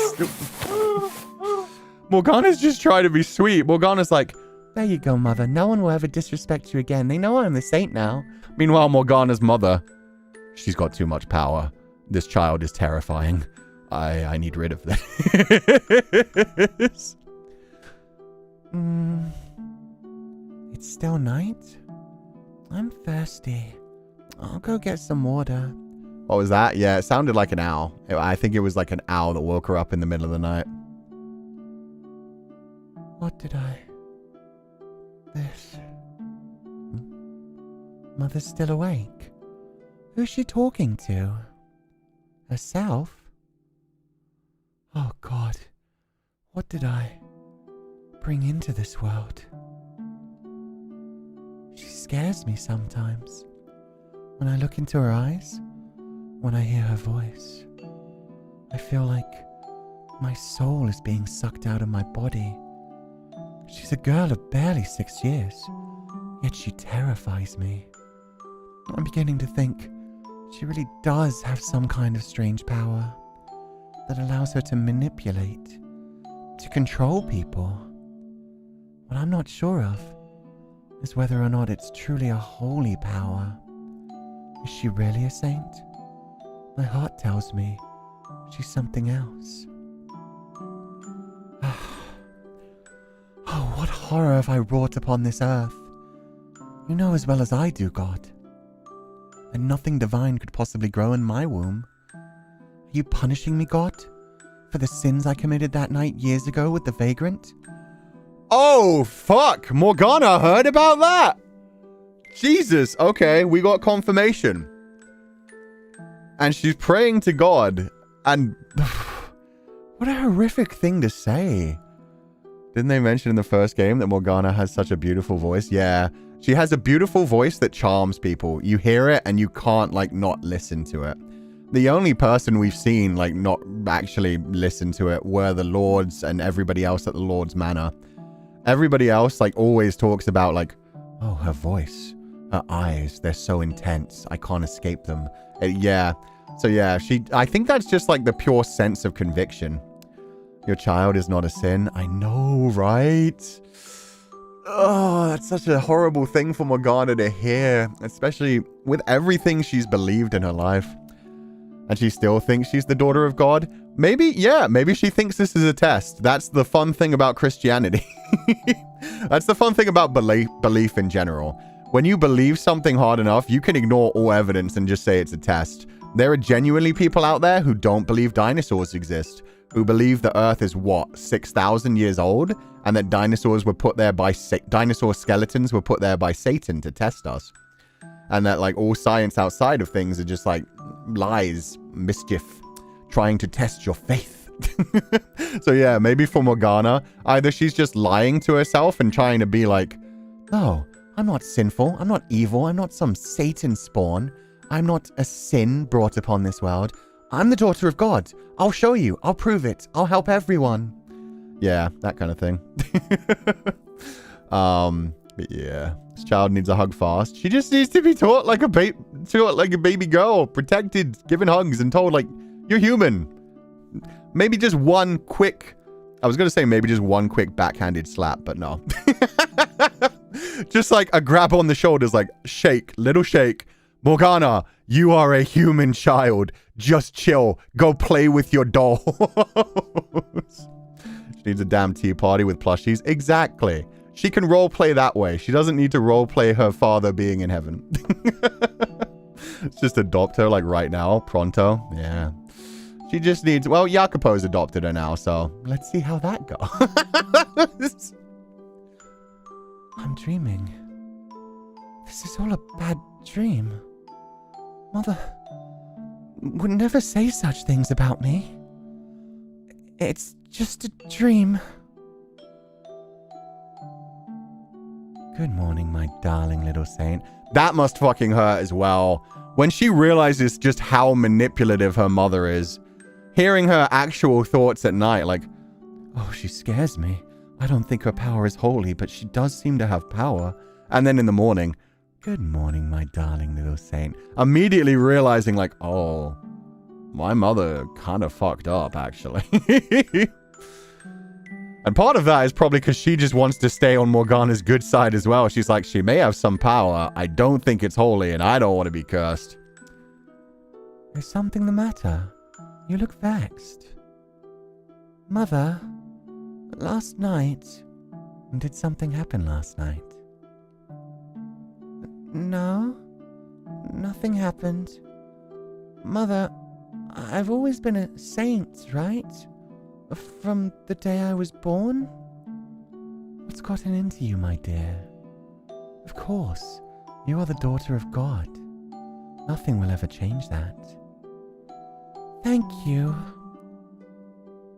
Morgana's just trying to be sweet. Morgana's like, there you go, mother. No one will ever disrespect you again. They know I'm the saint now. Meanwhile, Morgana's mother, she's got too much power. This child is terrifying. I need rid of this. It's still night? I'm thirsty. I'll go get some water. What was that? Yeah, it sounded like an owl. I think it was like an owl that woke her up in the middle of the night. What did I... This... Mother's still awake. Who's she talking to? Herself? Oh God, what did I bring into this world? She scares me sometimes. When I look into her eyes, when I hear her voice, I feel like my soul is being sucked out of my body. She's a girl of barely 6 years, yet she terrifies me. I'm beginning to think she really does have some kind of strange power that allows her to manipulate, to control people. What I'm not sure of is whether or not it's truly a holy power. Is she really a saint? My heart tells me she's something else. Oh, what horror have I wrought upon this earth? You know as well as I do, God, that nothing divine could possibly grow in my womb. Are you punishing me, God, for the sins I committed that night years ago with the vagrant? Oh, fuck! Morgana heard about that! Jesus, okay, we got confirmation. And she's praying to God, and... what a horrific thing to say. Didn't they mention in the first game that Morgana has such a beautiful voice? Yeah, she has a beautiful voice that charms people. You hear it, and you can't, like, not listen to it. The only person we've seen, like, not actually listen to it were the lords and everybody else at the Lord's Manor. Everybody else, like, always talks about, like, oh, her voice, her eyes, they're so intense, I can't escape them. Yeah. So, yeah, I think that's just, like, the pure sense of conviction. Your child is not a sin. I know, right? Oh, that's such a horrible thing for Morgana to hear, especially with everything she's believed in her life. And she still thinks she's the daughter of God. Maybe, yeah, maybe she thinks this is a test. That's the fun thing about Christianity. That's the fun thing about belief in general. When you believe something hard enough, you can ignore all evidence and just say it's a test. There are genuinely people out there who don't believe dinosaurs exist, who believe the Earth is, what, 6,000 years old? And that dinosaurs were put there by... dinosaur skeletons were put there by Satan to test us. And that, like, all science outside of things are just, like, lies, mischief, trying to test your faith. So, yeah, maybe for Morgana, either she's just lying to herself and trying to be like, no, I'm not sinful, I'm not evil, I'm not some Satan spawn. I'm not a sin brought upon this world. I'm the daughter of God. I'll show you. I'll prove it. I'll help everyone. Yeah, that kind of thing. But yeah, this child needs a hug fast. She just needs to be taught like a baby girl, protected, given hugs, and told like you're human. Maybe just one quick. I was gonna say maybe just one quick backhanded slap, but no. Just like a grab on the shoulders, like shake, little shake. Morgana, you are a human child. Just chill. Go play with your dolls. She needs a damn tea party with plushies. Exactly. She can role play that way. She doesn't need to role play her father being in heaven. Just adopt her like right now. Pronto. Yeah. She just needs... Well, Jacopo's adopted her now, so let's see how that goes. I'm dreaming. This is all a bad dream. Mother would never say such things about me. It's just a dream. Good morning, my darling little saint. That must fucking hurt as well. When she realizes just how manipulative her mother is, hearing her actual thoughts at night, like, oh, she scares me. I don't think her power is holy, but she does seem to have power. And then in the morning, good morning, my darling little saint. Immediately realizing like, oh, my mother kind of fucked up, actually. And part of that is probably because she just wants to stay on Morgana's good side as well. She's like, she may have some power. I don't think it's holy, and I don't want to be cursed. Is something the matter? You look vexed. Mother, last night... Did something happen last night? No, nothing happened. Mother, I've always been a saint, right? From the day I was born? What's gotten into you, my dear? Of course, you are the daughter of God. Nothing will ever change that. Thank you.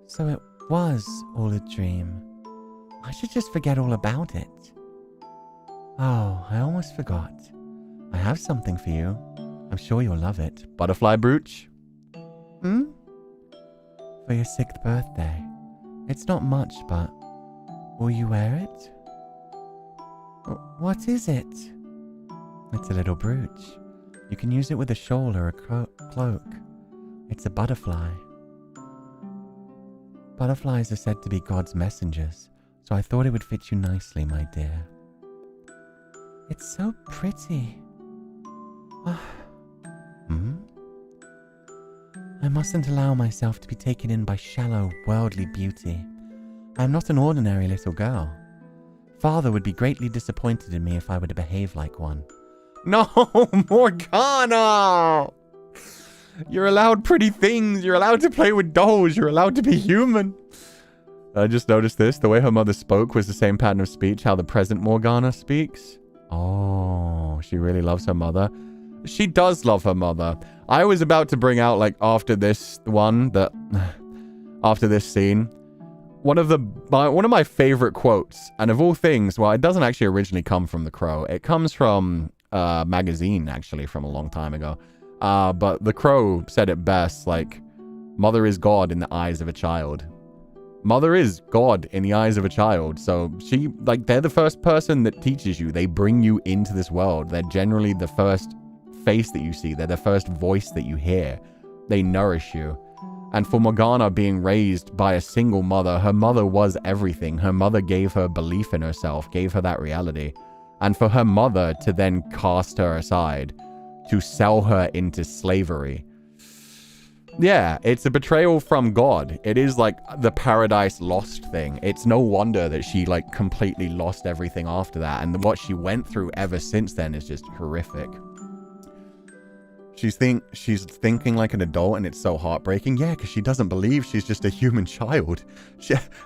So it was all a dream. I should just forget all about it. Oh, I almost forgot. I have something for you. I'm sure you'll love it. Butterfly brooch? For your 6th birthday. It's not much, but will you wear it? What is it? It's a little brooch. You can use it with a shawl or a cloak. It's a butterfly. Butterflies are said to be God's messengers, so I thought it would fit you nicely, my dear. It's so pretty. I mustn't allow myself to be taken in by shallow, worldly beauty. I am not an ordinary little girl. Father would be greatly disappointed in me if I were to behave like one. No, Morgana! You're allowed pretty things. You're allowed to play with dolls. You're allowed to be human. I just noticed this. The way her mother spoke was the same pattern of speech how the present Morgana speaks. Oh, she really loves her mother. She does love her mother. I was about to bring out, like, after this scene, one of my favorite quotes, and of all things, well, it doesn't actually originally come from The Crow. It comes from a magazine, actually, from a long time ago. But The Crow said it best, like, mother is God in the eyes of a child. Mother is God in the eyes of a child. So they're the first person that teaches you. They bring you into this world. They're generally the first face that you see. They're the first voice that you hear. They nourish you. And for Morgana being raised by a single mother, her mother was everything. Her mother gave her belief in herself, gave her that reality. And for her mother to then cast her aside, to sell her into slavery. Yeah, it's a betrayal from God. It is like the Paradise Lost thing. It's no wonder that she like completely lost everything after that. And what she went through ever since then is just horrific. She's thinking like an adult, and it's so heartbreaking. Yeah, because she doesn't believe she's just a human child.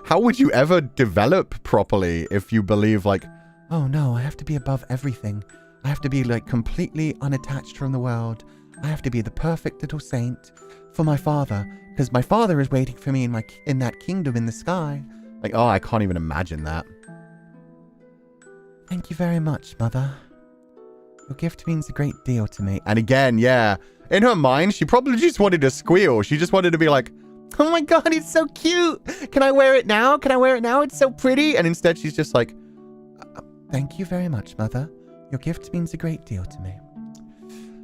How would you ever develop properly if you believe like, oh no, I have to be above everything. I have to be like completely unattached from the world. I have to be the perfect little saint for my father, because my father is waiting for me in that kingdom in the sky. Like, oh, I can't even imagine that. Thank you very much, Mother. Your gift means a great deal to me. And again, yeah, in her mind, she probably just wanted to squeal. She just wanted to be like, oh my God, it's so cute. Can I wear it now? Can I wear it now? It's so pretty. And instead, she's just like, thank you very much, Mother. Your gift means a great deal to me.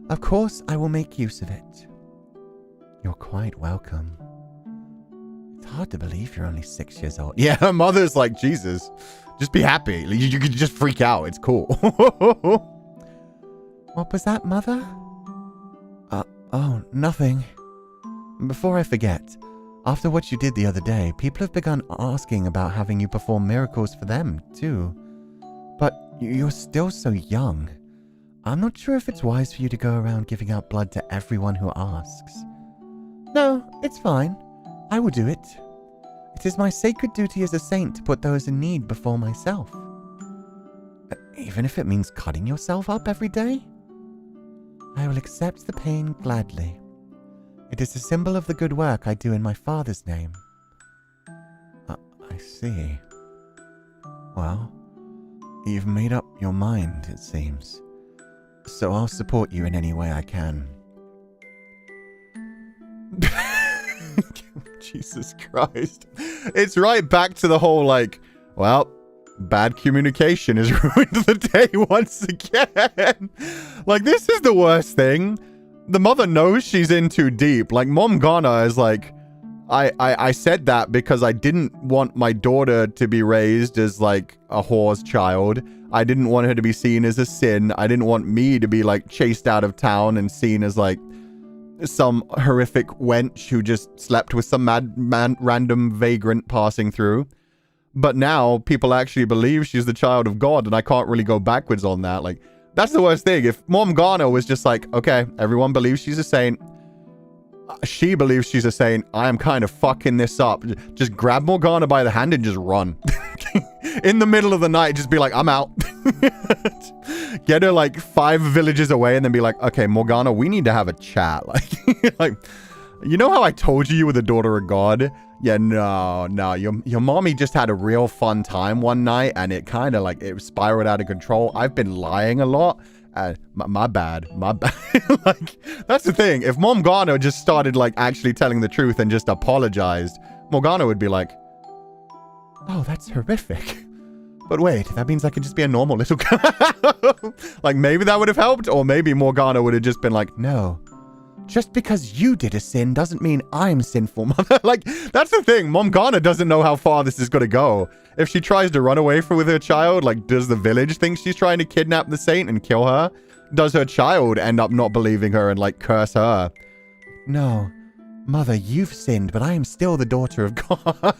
Of course, I will make use of it. You're quite welcome. It's hard to believe you're only 6 years old. yeah, her mother's like, Jesus, just be happy. You could just freak out. It's cool. What was that, Mother? Oh, nothing. Before I forget, after what you did the other day, people have begun asking about having you perform miracles for them, too. But you're still so young. I'm not sure if it's wise for you to go around giving out blood to everyone who asks. No, it's fine. I will do it. It is my sacred duty as a saint to put those in need before myself. Even if it means cutting yourself up every day? I will accept the pain gladly. It is a symbol of the good work I do in my Father's name. I see. Well, you've made up your mind, it seems. So I'll support you in any way I can. Jesus Christ. It's right back to the whole like, well, bad communication has ruined the day once again. Like, this is the worst thing. The mother knows she's in too deep. Like, Mom Ghana is like, I said that because I didn't want my daughter to be raised as like a whore's child. I didn't want her to be seen as a sin. I didn't want me to be like chased out of town and seen as like some horrific wench who just slept with some random vagrant passing through. But now people actually believe she's the child of God, and I can't really go backwards on that. Like, that's the worst thing. If Mom Ghana was just like, okay, everyone believes she's a saint. She believes she's a saint. I am kind of fucking this up. Just grab Morgana by the hand and just run. In the middle of the night, just be like, I'm out. Get her like 5 villages away and then be like, okay, Morgana, we need to have a chat. Like, you know how I told you were the daughter of God? Yeah, no. Your mommy just had a real fun time one night and it kind of like, it spiraled out of control. I've been lying a lot. My bad. Like, that's the thing. If Mom Ghana just started like actually telling the truth and just apologized, Morgana would be like, oh, that's horrific. But wait, that means I could just be a normal little girl. Like, maybe that would have helped, or maybe Morgana would have just been like, no. Just because you did a sin doesn't mean I'm sinful, mother. Like, that's the thing. Mom Ghana doesn't know how far this is going to go. If she tries to run away with her child, like, does the village think she's trying to kidnap the saint and kill her? Does her child end up not believing her and, like, curse her? No. Mother, you've sinned, but I am still the daughter of God.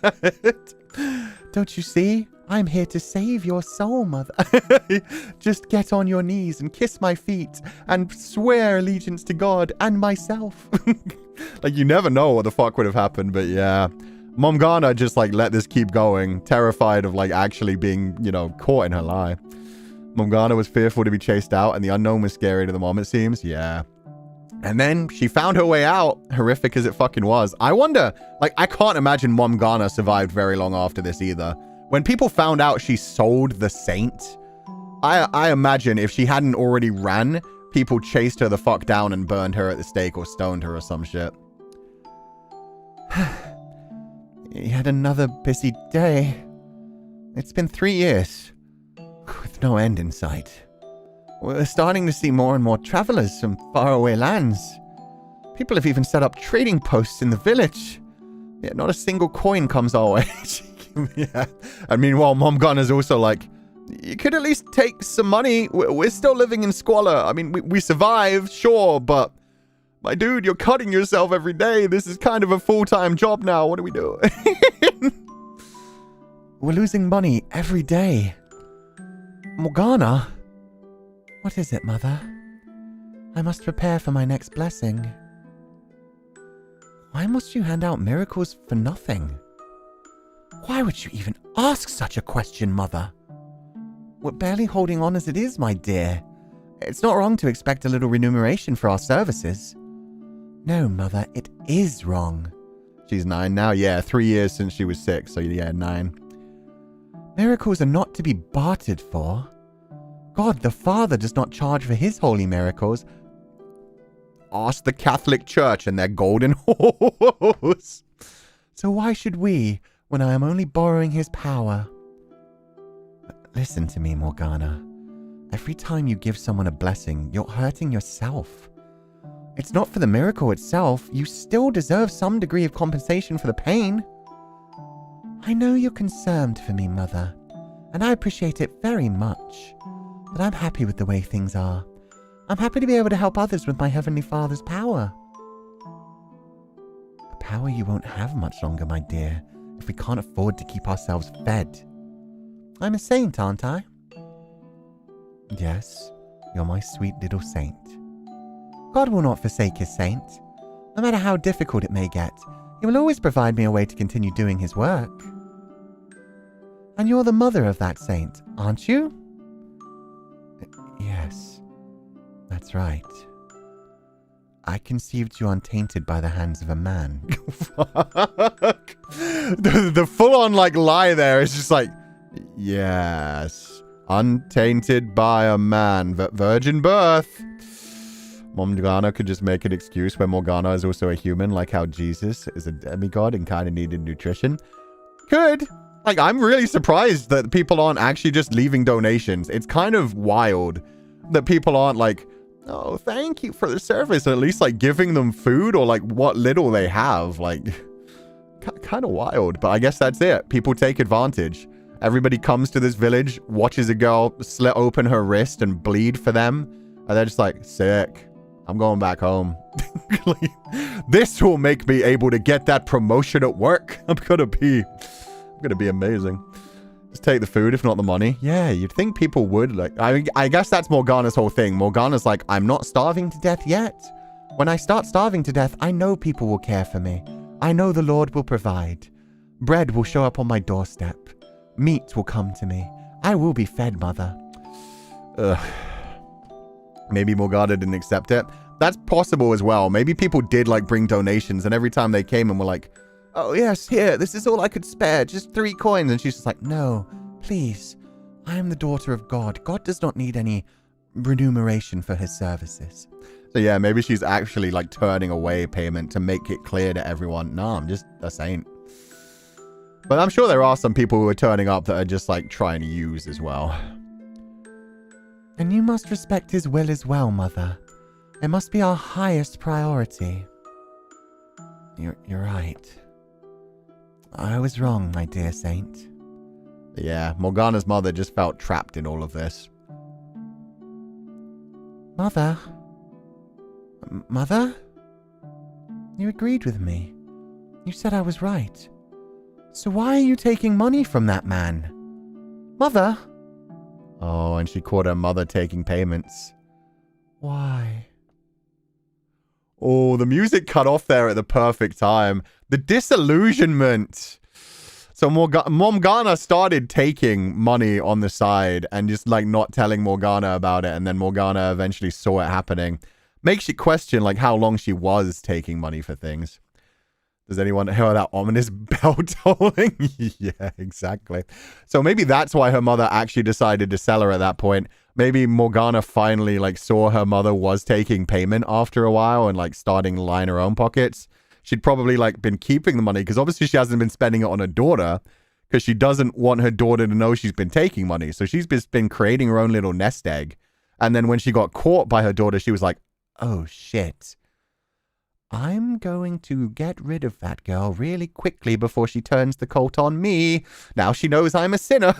Don't you see? I'm here to save your soul, mother. Just get on your knees and kiss my feet and swear allegiance to God and myself. Like, you never know what the fuck would have happened, but yeah. Mom Ghana just, like, let this keep going, terrified of, like, actually being, you know, caught in her lie. Mom Ghana was fearful to be chased out, and the unknown was scary to the mom, it seems. Yeah. And then she found her way out, horrific as it fucking was. I wonder, like, I can't imagine Mom Ghana survived very long after this either. When people found out she sold the saint, I imagine if she hadn't already ran, people chased her the fuck down and burned her at the stake or stoned her or some shit. Yet another busy day. It's been 3 years, with no end in sight. We're starting to see more and more travelers from faraway lands. People have even set up trading posts in the village. Yet not a single coin comes our way. Yeah. And meanwhile, Mom Ghana's also like, you could at least take some money. We're still living in squalor. I mean, we survived, sure, but my dude, you're cutting yourself every day. This is kind of a full-time job now. What do we do? We're losing money every day. Morgana? What is it, Mother? I must prepare for my next blessing. Why must you hand out miracles for nothing? Why would you even ask such a question, Mother? We're barely holding on as it is, my dear. It's not wrong to expect a little remuneration for our services. No, Mother, it is wrong. She's 9 now? Yeah, 3 years since she was 6, so yeah, 9. Miracles are not to be bartered for. God the Father does not charge for his holy miracles. Ask the Catholic Church and their golden horse. So why should we, when I am only borrowing his power? Listen to me, Morgana. Every time you give someone a blessing, you're hurting yourself. It's not for the miracle itself. You still deserve some degree of compensation for the pain. I know you're concerned for me, Mother, and I appreciate it very much. But I'm happy with the way things are. I'm happy to be able to help others with my Heavenly Father's power. A power you won't have much longer, my dear, if we can't afford to keep ourselves fed. I'm a saint, aren't I? Yes, you're my sweet little saint. God will not forsake his saint. No matter how difficult it may get, he will always provide me a way to continue doing his work. And you're the mother of that saint, aren't you? Yes, that's right. I conceived you untainted by the hands of a man. Fuck. The full-on like lie there is just like, yes, untainted by a man, virgin birth. Morgana could just make an excuse when Morgana is also a human, like how Jesus is a demigod and kind of needed nutrition. Could. Like, I'm really surprised that people aren't actually just leaving donations. It's kind of wild that people aren't like, oh, thank you for the service, or at least like giving them food or like what little they have. Like, kind of wild, but I guess that's it. People take advantage. Everybody comes to this village, watches a girl slit open her wrist and bleed for them, and they're just like, sick. I'm going back home. Like, this will make me able to get that promotion at work. I'm gonna be amazing. Just take the food, if not the money. Yeah, you'd think people would. Like, I guess that's Morgana's whole thing. Morgana's like, I'm not starving to death yet. When I start starving to death, I know people will care for me. I know the Lord will provide. Bread will show up on my doorstep. Meat will come to me. I will be fed, Mother. Ugh. Maybe Morgana didn't accept it. That's possible as well. Maybe people did like bring donations, and every time they came and were like, oh yes, here, this is all I could spare, just 3 coins. And she's just like, no, please. I am the daughter of God. God does not need any remuneration for his services. So yeah, maybe she's actually like turning away payment to make it clear to everyone, no, I'm just a saint. But I'm sure there are some people who are turning up that are just like trying to use as well. And you must respect his will as well, Mother. It must be our highest priority. You're right. I was wrong, my dear saint. Yeah, Morgana's mother just felt trapped in all of this. Mother? Mother? You agreed with me. You said I was right. So why are you taking money from that man? Mother? Oh, and she caught her mother taking payments. Why? Oh, the music cut off there at the perfect time. The disillusionment. So Morgana started taking money on the side and just like not telling Morgana about it. And then Morgana eventually saw it happening. Makes you question like how long she was taking money for things. Does anyone hear that ominous bell tolling? Yeah, exactly. So maybe that's why her mother actually decided to sell her at that point. Maybe Morgana finally like saw her mother was taking payment after a while and like starting to line her own pockets. She'd probably like been keeping the money because obviously she hasn't been spending it on her daughter because she doesn't want her daughter to know she's been taking money. So she's just been creating her own little nest egg. And then when she got caught by her daughter, she was like, oh shit. I'm going to get rid of that girl really quickly before she turns the cult on me. Now she knows I'm a sinner.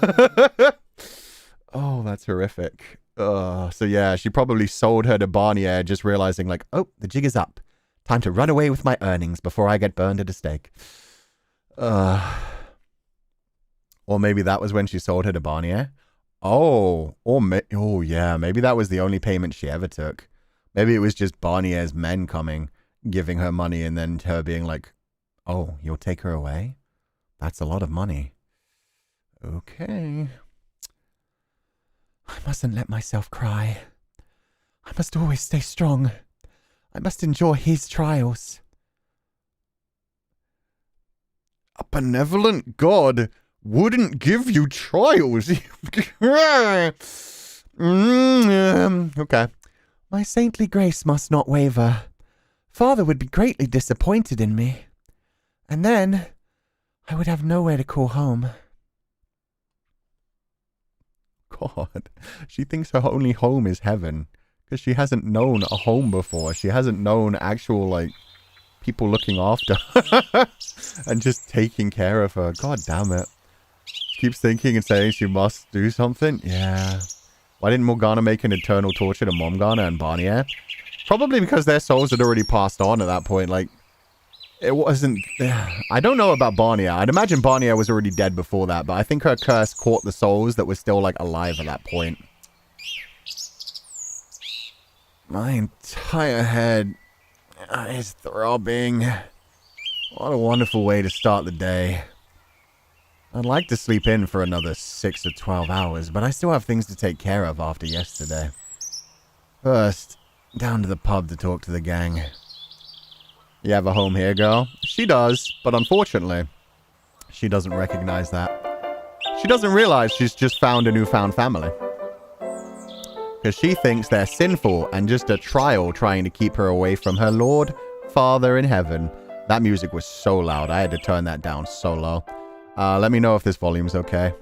Oh, that's horrific. So yeah, she probably sold her to Barnier, just realizing like, oh, the jig is up. Time to run away with my earnings before I get burned at a stake. Or maybe that was when she sold her to Barnier. Oh, oh yeah, maybe that was the only payment she ever took. Maybe it was just Barnier's men coming, giving her money, and then her being like, oh, you'll take her away? That's a lot of money. Okay. I mustn't let myself cry. I must always stay strong. I must endure his trials. A benevolent God wouldn't give you trials. Okay. My saintly grace must not waver. Father would be greatly disappointed in me. And then I would have nowhere to call home. God. She thinks her only home is heaven. Because she hasn't known a home before. She hasn't known actual, like, people looking after her. And just taking care of her. God damn it. Keeps thinking and saying she must do something. Yeah. Why didn't Morgana make an eternal torture to Morgana and Barnier? Probably because their souls had already passed on at that point. Like, it wasn't... I don't know about Barnier. I'd imagine Barnier was already dead before that, but I think her curse caught the souls that were still, like, alive at that point. My entire head is throbbing. What a wonderful way to start the day. I'd like to sleep in for another 6 or 12 hours, but I still have things to take care of after yesterday. First, down to the pub to talk to the gang. You have a home here, girl? She does, but unfortunately, she doesn't recognize that. She doesn't realize she's just found a newfound family. Because she thinks they're sinful and just a trial trying to keep her away from her Lord, Father in heaven. That music was so loud, I had to turn that down so low. Let me know if this volume's okay.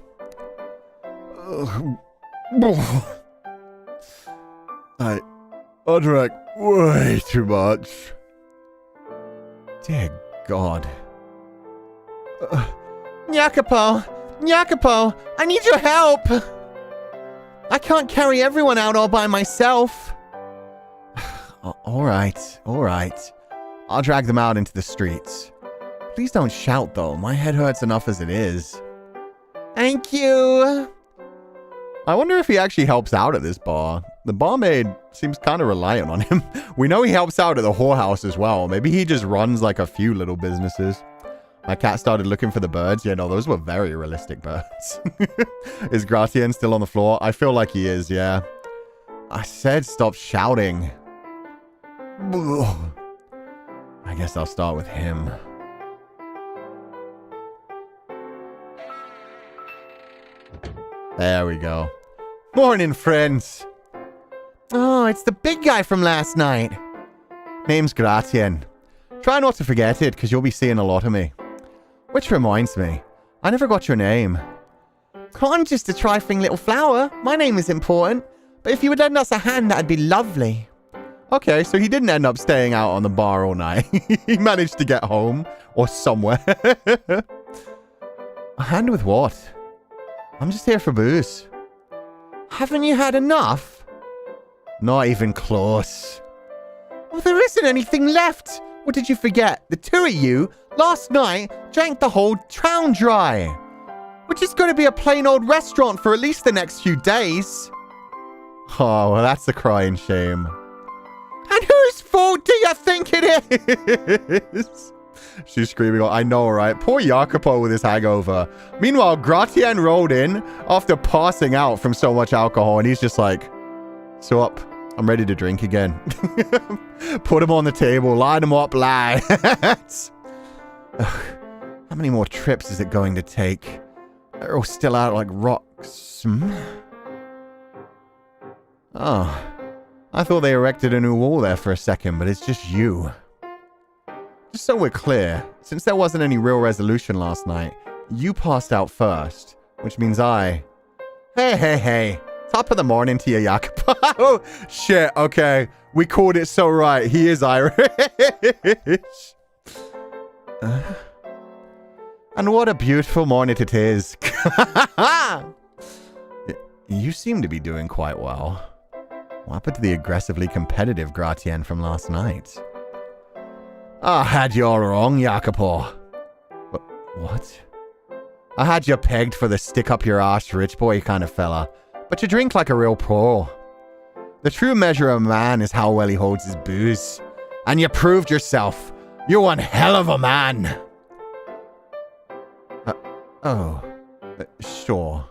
I drank way too much. Dear God. Jacopo! Jacopo! I need your help! I can't carry everyone out all by myself. Alright. I'll drag them out into the streets. Please don't shout, though. My head hurts enough as it is. Thank you. I wonder if he actually helps out at this bar. The barmaid seems kind of reliant on him. We know he helps out at the whorehouse as well. Maybe he just runs like a few little businesses. My cat started looking for the birds. Yeah, no, those were very realistic birds. Is Gratian still on the floor? I feel like he is, yeah. I said stop shouting. I guess I'll start with him. There we go. Morning, friends. Oh, it's the big guy from last night. Name's Gratian. Try not to forget it, because you'll be seeing a lot of me. Which reminds me, I never got your name. I'm just a trifling little flower. My name is important. But if you would lend us a hand, that'd be lovely. Okay, so he didn't end up staying out on the bar all night. He managed to get home. Or somewhere. A hand with what? I'm just here for booze. Haven't you had enough? Not even close. Well, there isn't anything left. What did you forget? The two of you, last night, drank the whole town dry. Which is going to be a plain old restaurant for at least the next few days. Oh, well, that's a crying shame. And whose fault do you think it is? She's screaming, I know, right? Poor Jacopo with his hangover. Meanwhile, Gratian rolled in after passing out from so much alcohol, and he's just like, so up. I'm ready to drink again. Put him on the table, line him up, lads. How many more trips is it going to take? They're all still out like rocks. Oh, I thought they erected a new wall there for a second, but it's just you. Just so we're clear, since there wasn't any real resolution last night, you passed out first, which means I... Hey. Top of the morning to you, Jacopo. Oh, shit, okay. We called it so right. He is Irish. And what a beautiful morning it is. You seem to be doing quite well. What happened to the aggressively competitive Gratian from last night? I had you all wrong, Jacopo. What? I had you pegged for the stick-up-your-arse rich boy kind of fella, but you drink like a real pro. The true measure of a man is how well he holds his booze. And you proved yourself. You're one hell of a man. Sure.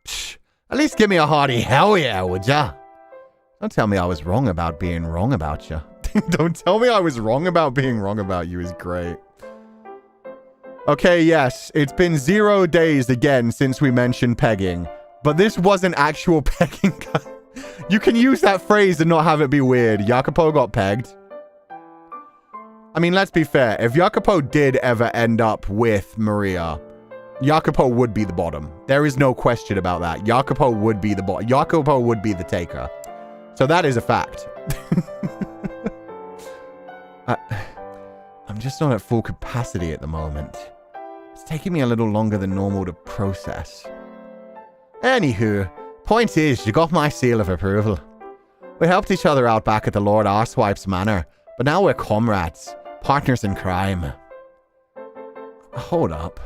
Psh, at least give me a hearty hell yeah, would ya? Don't tell me I was wrong about being wrong about you. Don't tell me I was wrong about being wrong about you is great. Okay, yes, it's been 0 days again since we mentioned pegging. But this wasn't actual pegging. You can use that phrase and not have it be weird. Jacopo got pegged. I mean, let's be fair. If Jacopo did ever end up with Maria, Jacopo would be the bottom. There is no question about that. Jacopo would be the bottom. Jacopo would be the taker. So that is a fact. I'm just not at full capacity at the moment. It's taking me a little longer than normal to process. Anywho, point is, you got my seal of approval. We helped each other out back at the Lord Arsewipe's Manor, but now we're comrades, partners in crime. Hold up.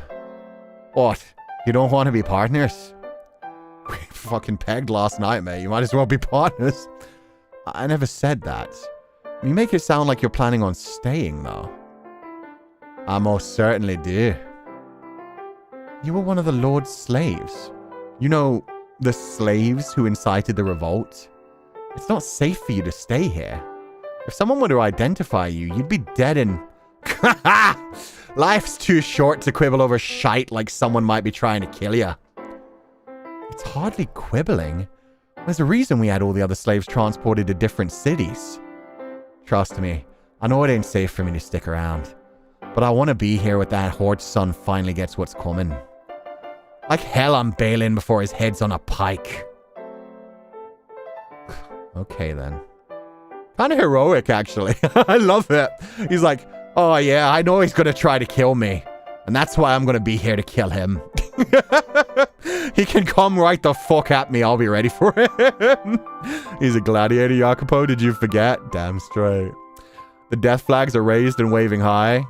What? You don't want to be partners? We fucking pegged last night, mate. You might as well be partners. I never said that. You make it sound like you're planning on staying, though. I most certainly do. You were one of the Lord's slaves. You know, the slaves who incited the revolt. It's not safe for you to stay here. If someone were to identify you, you'd be dead in... Life's too short to quibble over shite like someone might be trying to kill you. It's hardly quibbling. There's a reason we had all the other slaves transported to different cities. Trust me, I know it ain't safe for me to stick around. But I want to be here when that Horde's son finally gets what's coming. Like hell I'm bailing before his head's on a pike. Okay then. Kind of heroic, actually. I love it. He's like, oh yeah, I know he's going to try to kill me. And that's why I'm going to be here to kill him. He can come right the fuck at me. I'll be ready for him. He's a gladiator, Jacopo. Did you forget? Damn straight. The death flags are raised and waving high.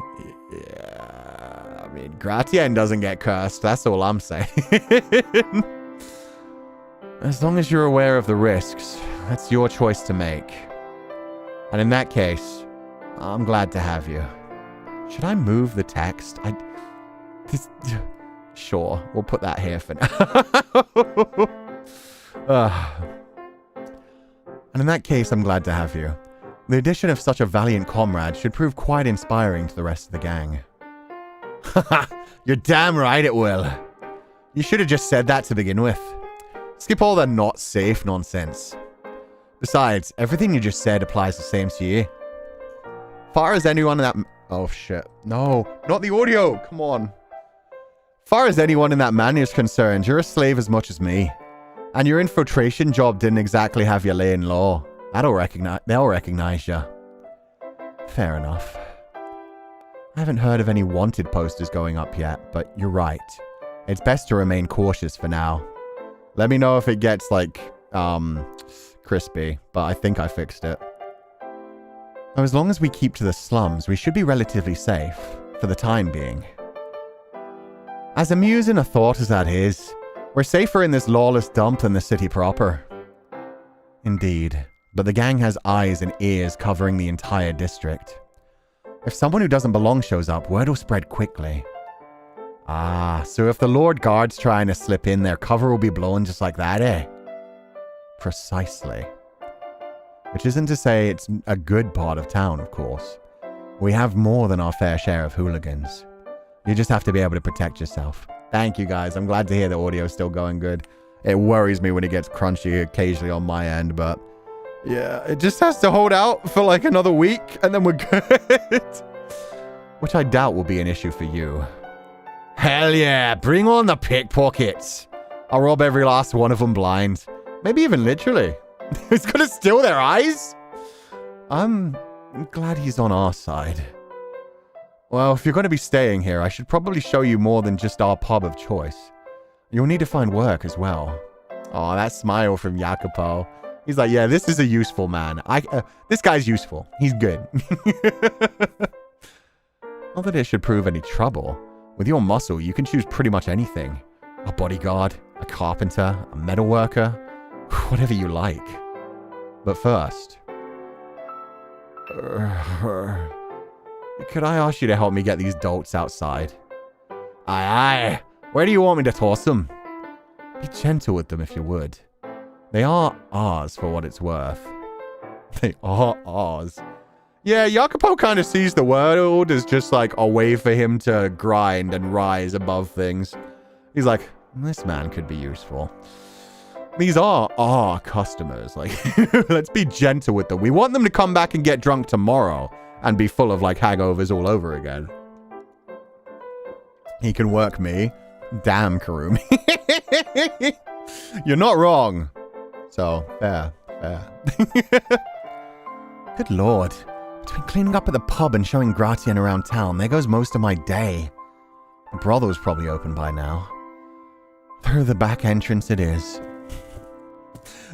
Yeah, I mean, Gratian doesn't get cursed. That's all I'm saying. As long as you're aware of the risks, that's your choice to make. And in that case, I'm glad to have you. Should I move the text? Sure, we'll put that here for now. And in that case, I'm glad to have you. The addition of such a valiant comrade should prove quite inspiring to the rest of the gang. You're damn right it will. You should have just said that to begin with. Skip all the not safe nonsense. Besides, everything you just said applies the same to you. Far as anyone in that... Oh shit. No, not the audio. Come on. Far as anyone in that manor is concerned, you're a slave as much as me. And your infiltration job didn't exactly have you laying low. They'll recognize you. Fair enough. I haven't heard of any wanted posters going up yet, but you're right. It's best to remain cautious for now. Let me know if it gets, like, crispy, but I think I fixed it. Now, as long as we keep to the slums, we should be relatively safe, for the time being. As amusing a thought as that is, we're safer in this lawless dump than the city proper. Indeed, but the gang has eyes and ears covering the entire district. If someone who doesn't belong shows up, word will spread quickly. Ah, so if the Lord Guard's trying to slip in, their cover will be blown just like that, eh? Precisely. Which isn't to say it's a good part of town, of course. We have more than our fair share of hooligans. You just have to be able to protect yourself. Thank you, guys. I'm glad to hear the audio's still going good. It worries me when it gets crunchy occasionally on my end, but... yeah, it just has to hold out for like another week, and then we're good. Which I doubt will be an issue for you. Hell yeah, bring on the pickpockets. I'll rob every last one of them blind. Maybe even literally. He's gonna steal their eyes? I'm glad he's on our side. Well, if you're going to be staying here, I should probably show you more than just our pub of choice. You'll need to find work as well. Oh, that smile from Jacopo. He's like, yeah, this is a useful man. This guy's useful. He's good. Not that it should prove any trouble. With your muscle, you can choose pretty much anything. A bodyguard, a carpenter, a metal worker, whatever you like. But first... could I ask you to help me get these dolts outside? Aye, aye. Where do you want me to toss them? Be gentle with them if you would. They are ours for what it's worth. They are ours. Yeah, Jacopo kind of sees the world as just like a way for him to grind and rise above things. He's like, this man could be useful. These are our customers. Like, let's be gentle with them. We want them to come back and get drunk tomorrow and be full of, like, hangovers all over again. He can work me. Damn, Karumi. You're not wrong. So, fair. Good lord. Between cleaning up at the pub and showing Gratian around town, there goes most of my day. The brothel's probably open by now. Through the back entrance it is.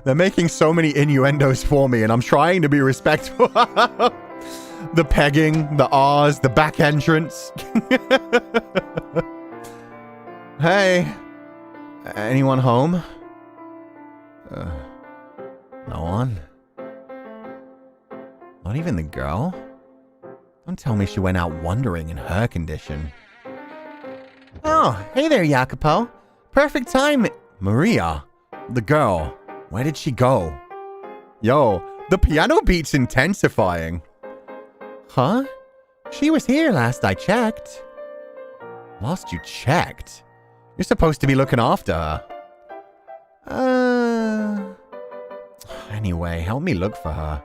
They're making so many innuendos for me, and I'm trying to be respectful. The pegging, the R's, the back entrance. Hey, anyone home? No one. Not even the girl? Don't tell me she went out wandering in her condition. Oh, hey there, Jacopo. Perfect time. Maria, the girl. Where did she go? Yo, the piano beat's intensifying. Huh? She was here last I checked. Last you checked? You're supposed to be looking after her. Anyway, help me look for her.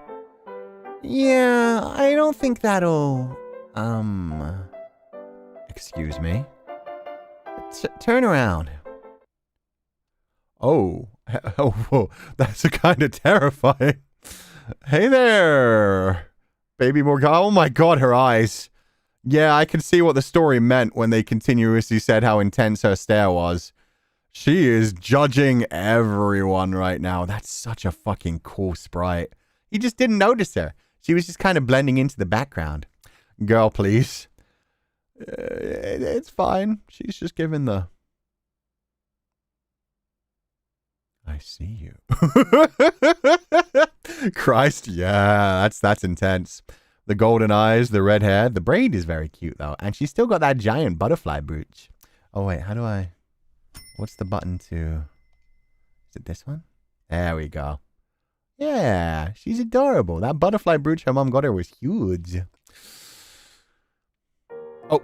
Yeah, I don't think that'll... Excuse me? Turn around. Oh, whoa, that's kind of terrifying. Hey there, baby Morgana. Oh my god, her eyes. Yeah, I can see what the story meant when they continuously said how intense her stare was. She is judging everyone right now. That's such a fucking cool sprite. He just didn't notice her. She was just kind of blending into the background. Girl, please. It's fine. She's just giving the... I see you. Christ, yeah, that's intense. The golden eyes, the red hair. The braid is very cute, though. And she's still got that giant butterfly brooch. Oh, wait, how do I... What's the button to... Is it this one? There we go. Yeah, she's adorable. That butterfly brooch her mom got her was huge. Oh.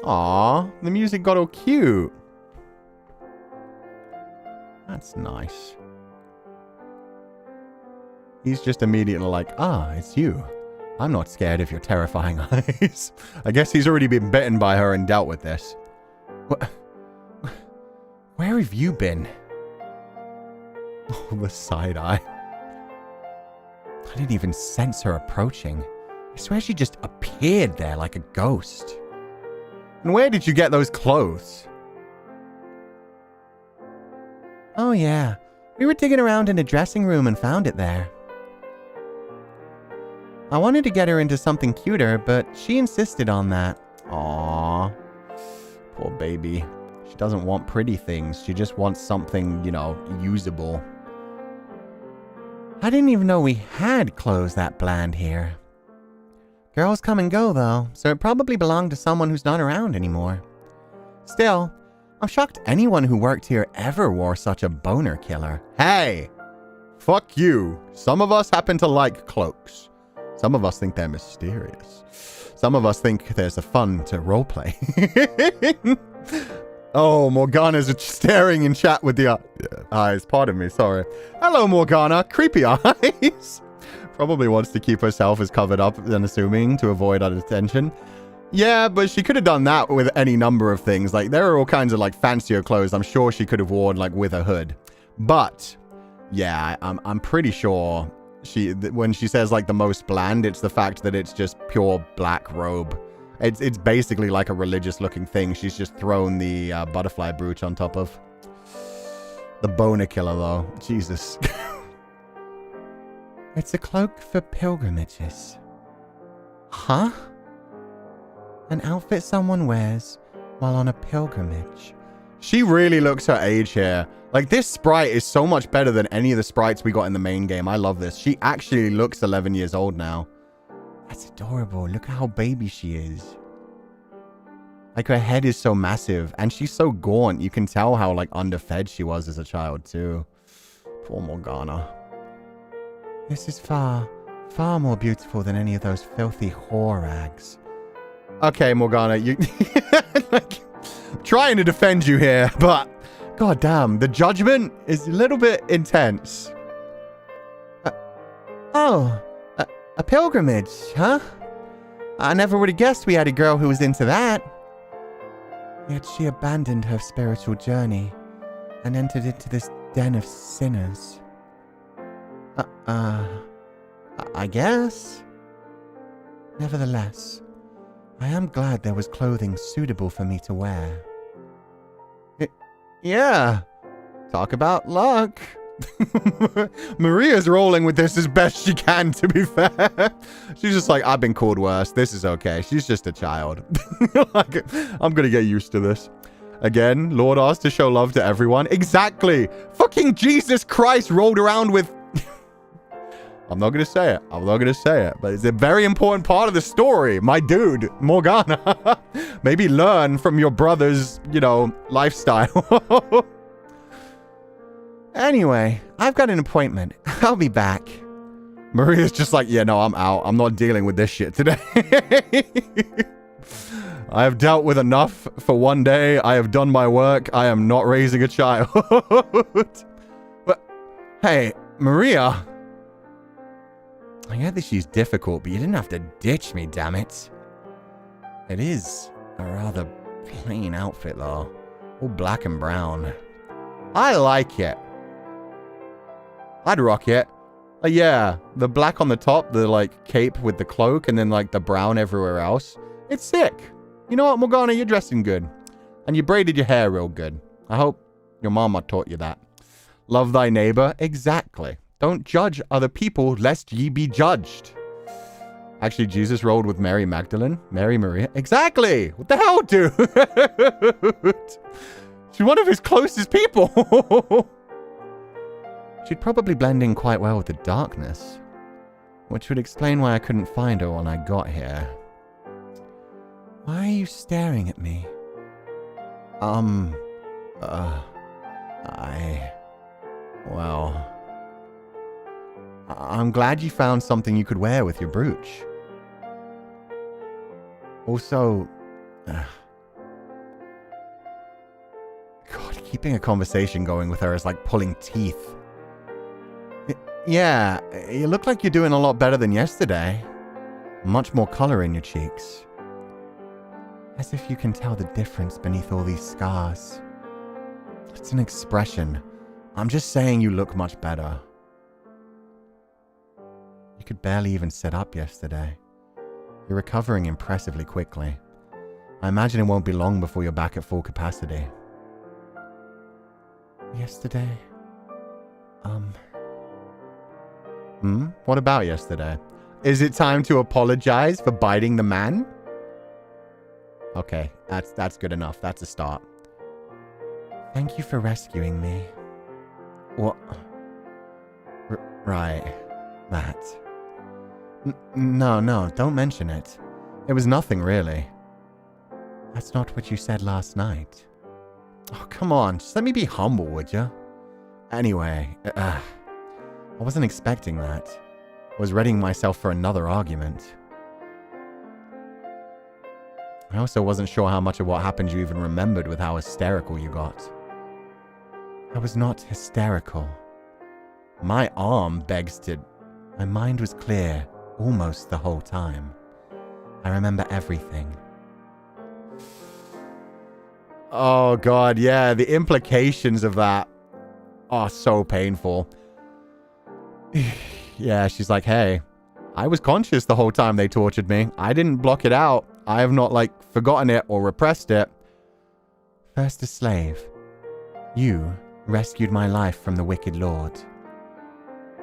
Aw, the music got all cute. That's nice. He's just immediately like, it's you. I'm not scared of your terrifying eyes. I guess he's already been bitten by her and dealt with this. What? Where have you been? Oh, the side eye. I didn't even sense her approaching. I swear she just appeared there like a ghost. And where did you get those clothes? Oh yeah, we were digging around in a dressing room and found it there. I wanted to get her into something cuter, but she insisted on that. Aww. Poor baby. She doesn't want pretty things. She just wants something, usable. I didn't even know we had clothes that bland here. Girls come and go, though, so it probably belonged to someone who's not around anymore. Still, I'm shocked anyone who worked here ever wore such a boner killer. Hey! Fuck you. Some of us happen to like cloaks. Some of us think they're mysterious. Some of us think there's a fun to roleplay. Oh, Morgana's staring in chat with the eyes. Pardon me, sorry. Hello, Morgana. Creepy eyes. Probably wants to keep herself as covered up, than assuming, to avoid attention. Yeah, but she could have done that with any number of things. Like, there are all kinds of, like, fancier clothes I'm sure she could have worn, like, with a hood. But, yeah, I'm pretty sure when she says, like, the most bland, it's the fact that it's just pure black robe. It's basically like a religious-looking thing. She's just thrown the butterfly brooch on top of. The boner killer, though. Jesus. It's a cloak for pilgrimages. Huh? An outfit someone wears while on a pilgrimage. She really looks her age here. Like, this sprite is so much better than any of the sprites we got in the main game. I love this. She actually looks 11 years old now. That's adorable. Look at how baby she is. Like, her head is so massive, and she's so gaunt. You can tell how, like, underfed she was as a child, too. Poor Morgana. This is far, far more beautiful than any of those filthy whore rags. Okay, Morgana, you... like, trying to defend you here, but... God damn, the judgment is a little bit intense. A pilgrimage, huh? I never would have guessed we had a girl who was into that. Yet she abandoned her spiritual journey and entered into this den of sinners. I guess. Nevertheless, I am glad there was clothing suitable for me to wear. Yeah. Talk about luck. Maria's rolling with this as best she can, to be fair. She's just like, I've been called worse. This is okay. She's just a child. Like, I'm gonna get used to this. Again, Lord asked to show love to everyone. Exactly. Fucking Jesus Christ rolled around with... I'm not gonna say it. I'm not gonna say it. But it's a very important part of the story. My dude, Morgana. Maybe learn from your brother's, lifestyle. Anyway, I've got an appointment. I'll be back. Maria's just like, yeah, no, I'm out. I'm not dealing with this shit today. I have dealt with enough for one day. I have done my work. I am not raising a child. But, hey, Maria. I get that she's difficult, but you didn't have to ditch me, damn it. It is a rather plain outfit, though. All black and brown. I like it. I'd rock it. Yeah, the black on the top, the, cape with the cloak, and then, the brown everywhere else. It's sick. You know what, Morgana, you're dressing good. And you braided your hair real good. I hope your mama taught you that. Love thy neighbor. Exactly. Don't judge other people, lest ye be judged. Actually, Jesus rolled with Mary Magdalene. Mary Maria. Exactly. What the hell, dude? She's one of his closest people. She'd probably blend in quite well with the darkness, which would explain why I couldn't find her when I got here. Why are you staring at me? I'm glad you found something you could wear with your brooch. Also, God, keeping a conversation going with her is like pulling teeth. Yeah, you look like you're doing a lot better than yesterday. Much more color in your cheeks. As if you can tell the difference beneath all these scars. It's an expression. I'm just saying you look much better. You could barely even sit up yesterday. You're recovering impressively quickly. I imagine it won't be long before you're back at full capacity. Yesterday? What about yesterday? Is it time to apologize for biting the man? Okay, that's good enough. That's a start. Thank you for rescuing me. What? Right. That. No, don't mention it. It was nothing, really. That's not what you said last night. Oh, come on. Just let me be humble, would you? Anyway, I wasn't expecting that. I was readying myself for another argument. I also wasn't sure how much of what happened you even remembered with how hysterical you got. I was not hysterical. My arm begs to... My mind was clear almost the whole time. I remember everything. Oh, God, yeah. The implications of that are so painful. Yeah, she's like, hey, I was conscious the whole time they tortured me. I didn't block it out. I have not, forgotten it or repressed it. First a slave. You rescued my life from the wicked lord.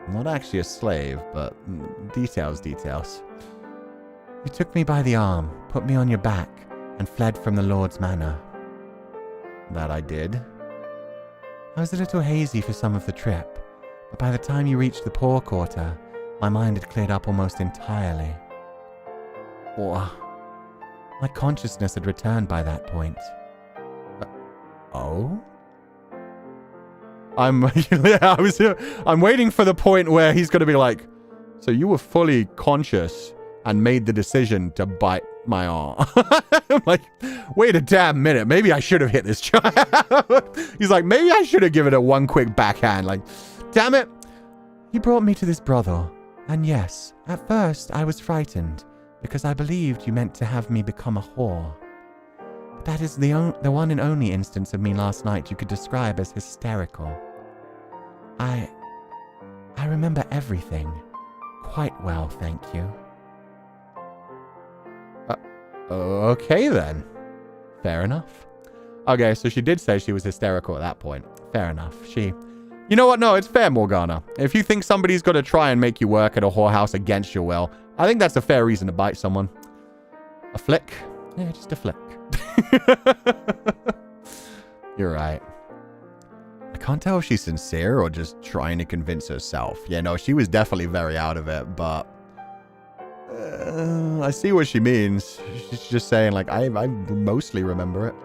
Not actually a slave, but details. You took me by the arm, put me on your back, and fled from the Lord's manor. That I did. I was a little hazy for some of the trip, but by the time you reached the poor quarter, my mind had cleared up almost entirely. My consciousness had returned by that point. Oh? I'm waiting for the point where he's going to be like, so you were fully conscious and made the decision to bite my aunt. I'm like, wait a damn minute. Maybe I should have hit this child. He's like, maybe I should have given it one quick backhand. Like, damn it. You brought me to this brothel. And yes, at first I was frightened because I believed you meant to have me become a whore. But that is the one and only instance of me last night you could describe as hysterical. I remember everything quite well, thank you. Okay then. Fair enough. Okay, so she did say she was hysterical at that point. Fair enough. You know what? No, it's fair, Morgana. If you think somebody's going to try and make you work at a whorehouse against your will, I think that's a fair reason to bite someone. A flick? Yeah, just a flick. You're right. I can't tell if she's sincere or just trying to convince herself. Yeah, no, she was definitely very out of it, but I see what she means. She's just saying, like, I mostly remember it.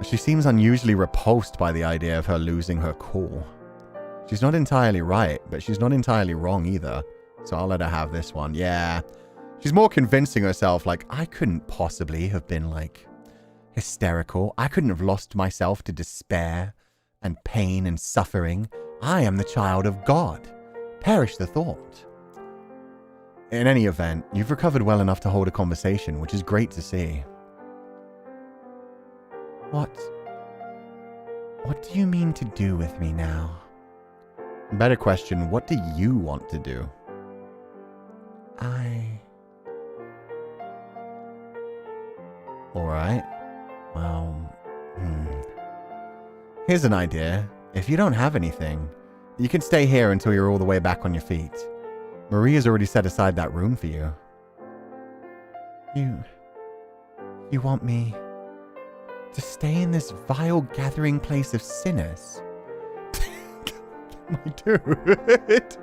She seems unusually repulsed by the idea of her losing her cool. She's not entirely right, but she's not entirely wrong either. So I'll let her have this one. Yeah. She's more convincing herself, like, I couldn't possibly have been, like, hysterical. I couldn't have lost myself to despair and pain and suffering. I am the child of God. Perish the thought. In any event, you've recovered well enough to hold a conversation, which is great to see. What do you mean to do with me now? Better question, what do you want to do? Alright. Well, Here's an idea. If you don't have anything, you can stay here until you're all the way back on your feet. Maria's already set aside that room for you. You want me to stay in this vile gathering place of sinners? My dude.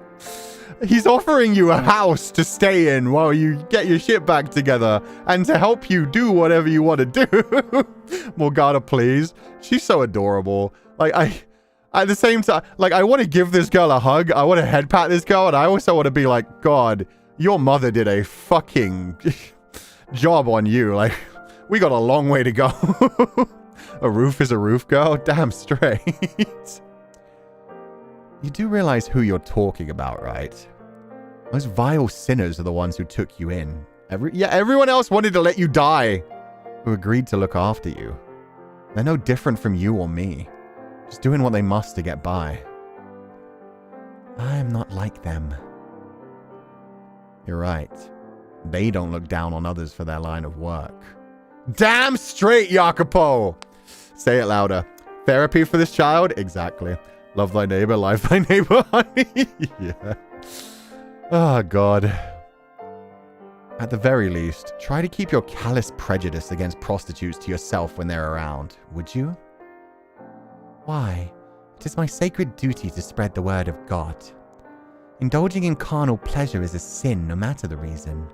He's offering you a house to stay in while you get your shit back together and to help you do whatever you want to do. Morgana, please. She's so adorable. Like, at the same time, like, I want to give this girl a hug. I want to head pat this girl, and I also want to be like, God, your mother did a fucking job on you. Like, we got a long way to go. A roof is a roof, girl. Damn straight. You do realize who you're talking about, right? Those vile sinners are the ones who took you in. Everyone else wanted to let you die, who agreed to look after you. They're no different from you or me, just doing what they must to get by. I'm not like them. You're right. They don't look down on others for their line of work. Damn straight, Jacopo! Say it louder. Therapy for this child? Exactly. Love thy neighbor, life thy neighbor, honey. Yeah. Oh, God. At the very least, try to keep your callous prejudice against prostitutes to yourself when they're around, would you? Why? It is my sacred duty to spread the word of God. Indulging in carnal pleasure is a sin, no matter the reason.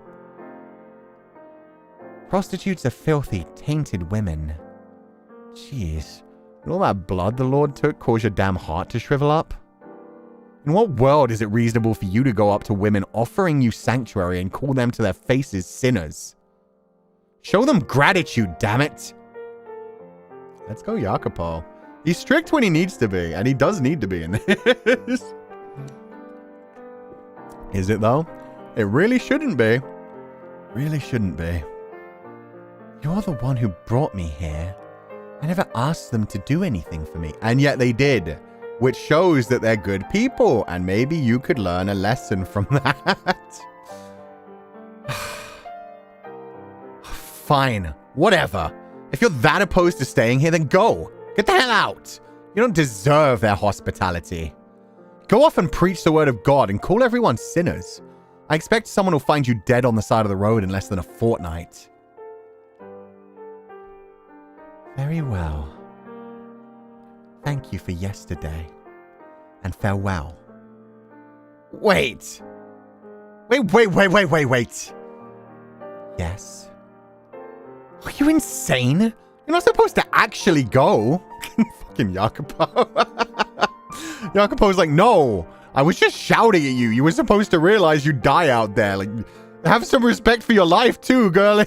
Prostitutes are filthy, tainted women. Jeez. And all that blood the Lord took caused your damn heart to shrivel up? In what world is it reasonable for you to go up to women offering you sanctuary and call them to their faces sinners? Show them gratitude, damn it! Let's go, Jacopo. He's strict when he needs to be, and he does need to be in this. Is it, though? It really shouldn't be. Really shouldn't be. You're the one who brought me here. I never asked them to do anything for me. And yet they did, which shows that they're good people, and maybe you could learn a lesson from that. Fine, whatever. If you're that opposed to staying here, then go. Get the hell out. You don't deserve their hospitality. Go off and preach the word of God and call everyone sinners. I expect someone will find you dead on the side of the road in less than a fortnight. Very well. Thank you for yesterday. And farewell. Wait. Yes. Are you insane? You're not supposed to actually go. Fucking Jacopo. Jacopo's like, no. I was just shouting at you. You were supposed to realize you'd die out there. Like, Have some respect for your life too, girlie.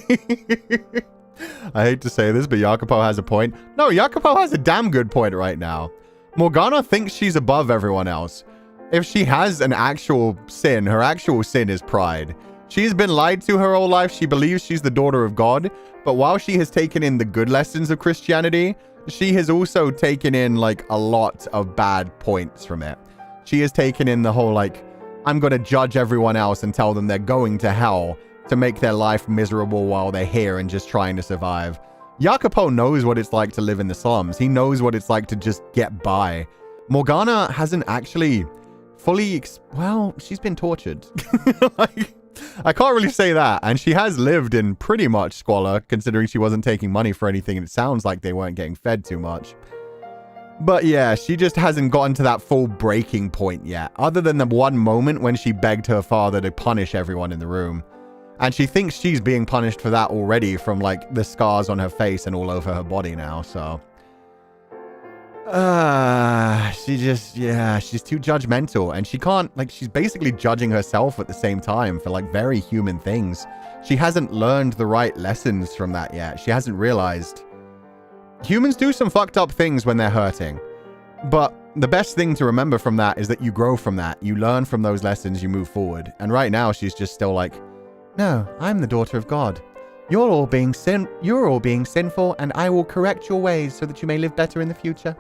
I hate to say this, but Jacopo has a point. No, Jacopo has a damn good point right now. Morgana thinks she's above everyone else. If she has an actual sin, her actual sin is pride. She's been lied to her whole life. She believes she's the daughter of God. But while she has taken in the good lessons of Christianity, she has also taken in like a lot of bad points from it. She has taken in the whole like, I'm going to judge everyone else and tell them they're going to hell to make their life miserable while they're here and just trying to survive. Jacopo knows what it's like to live in the slums. He knows what it's like to just get by. Morgana hasn't actually fully, well, she's been tortured. Like, I can't really say that. And she has lived in pretty much squalor, considering she wasn't taking money for anything. And it sounds like they weren't getting fed too much. But yeah, she just hasn't gotten to that full breaking point yet. Other than the one moment when she begged her father to punish everyone in the room. And she thinks she's being punished for that already from like the scars on her face and all over her body now, so. She's too judgmental, and she can't, like, she's basically judging herself at the same time for like very human things. She hasn't learned the right lessons from that yet. She hasn't realized humans do some fucked up things when they're hurting. But the best thing to remember from that is that you grow from that. You learn from those lessons, you move forward. And right now she's just still like, no, I'm the daughter of God. You're all being sinful, and I will correct your ways so that you may live better in the future.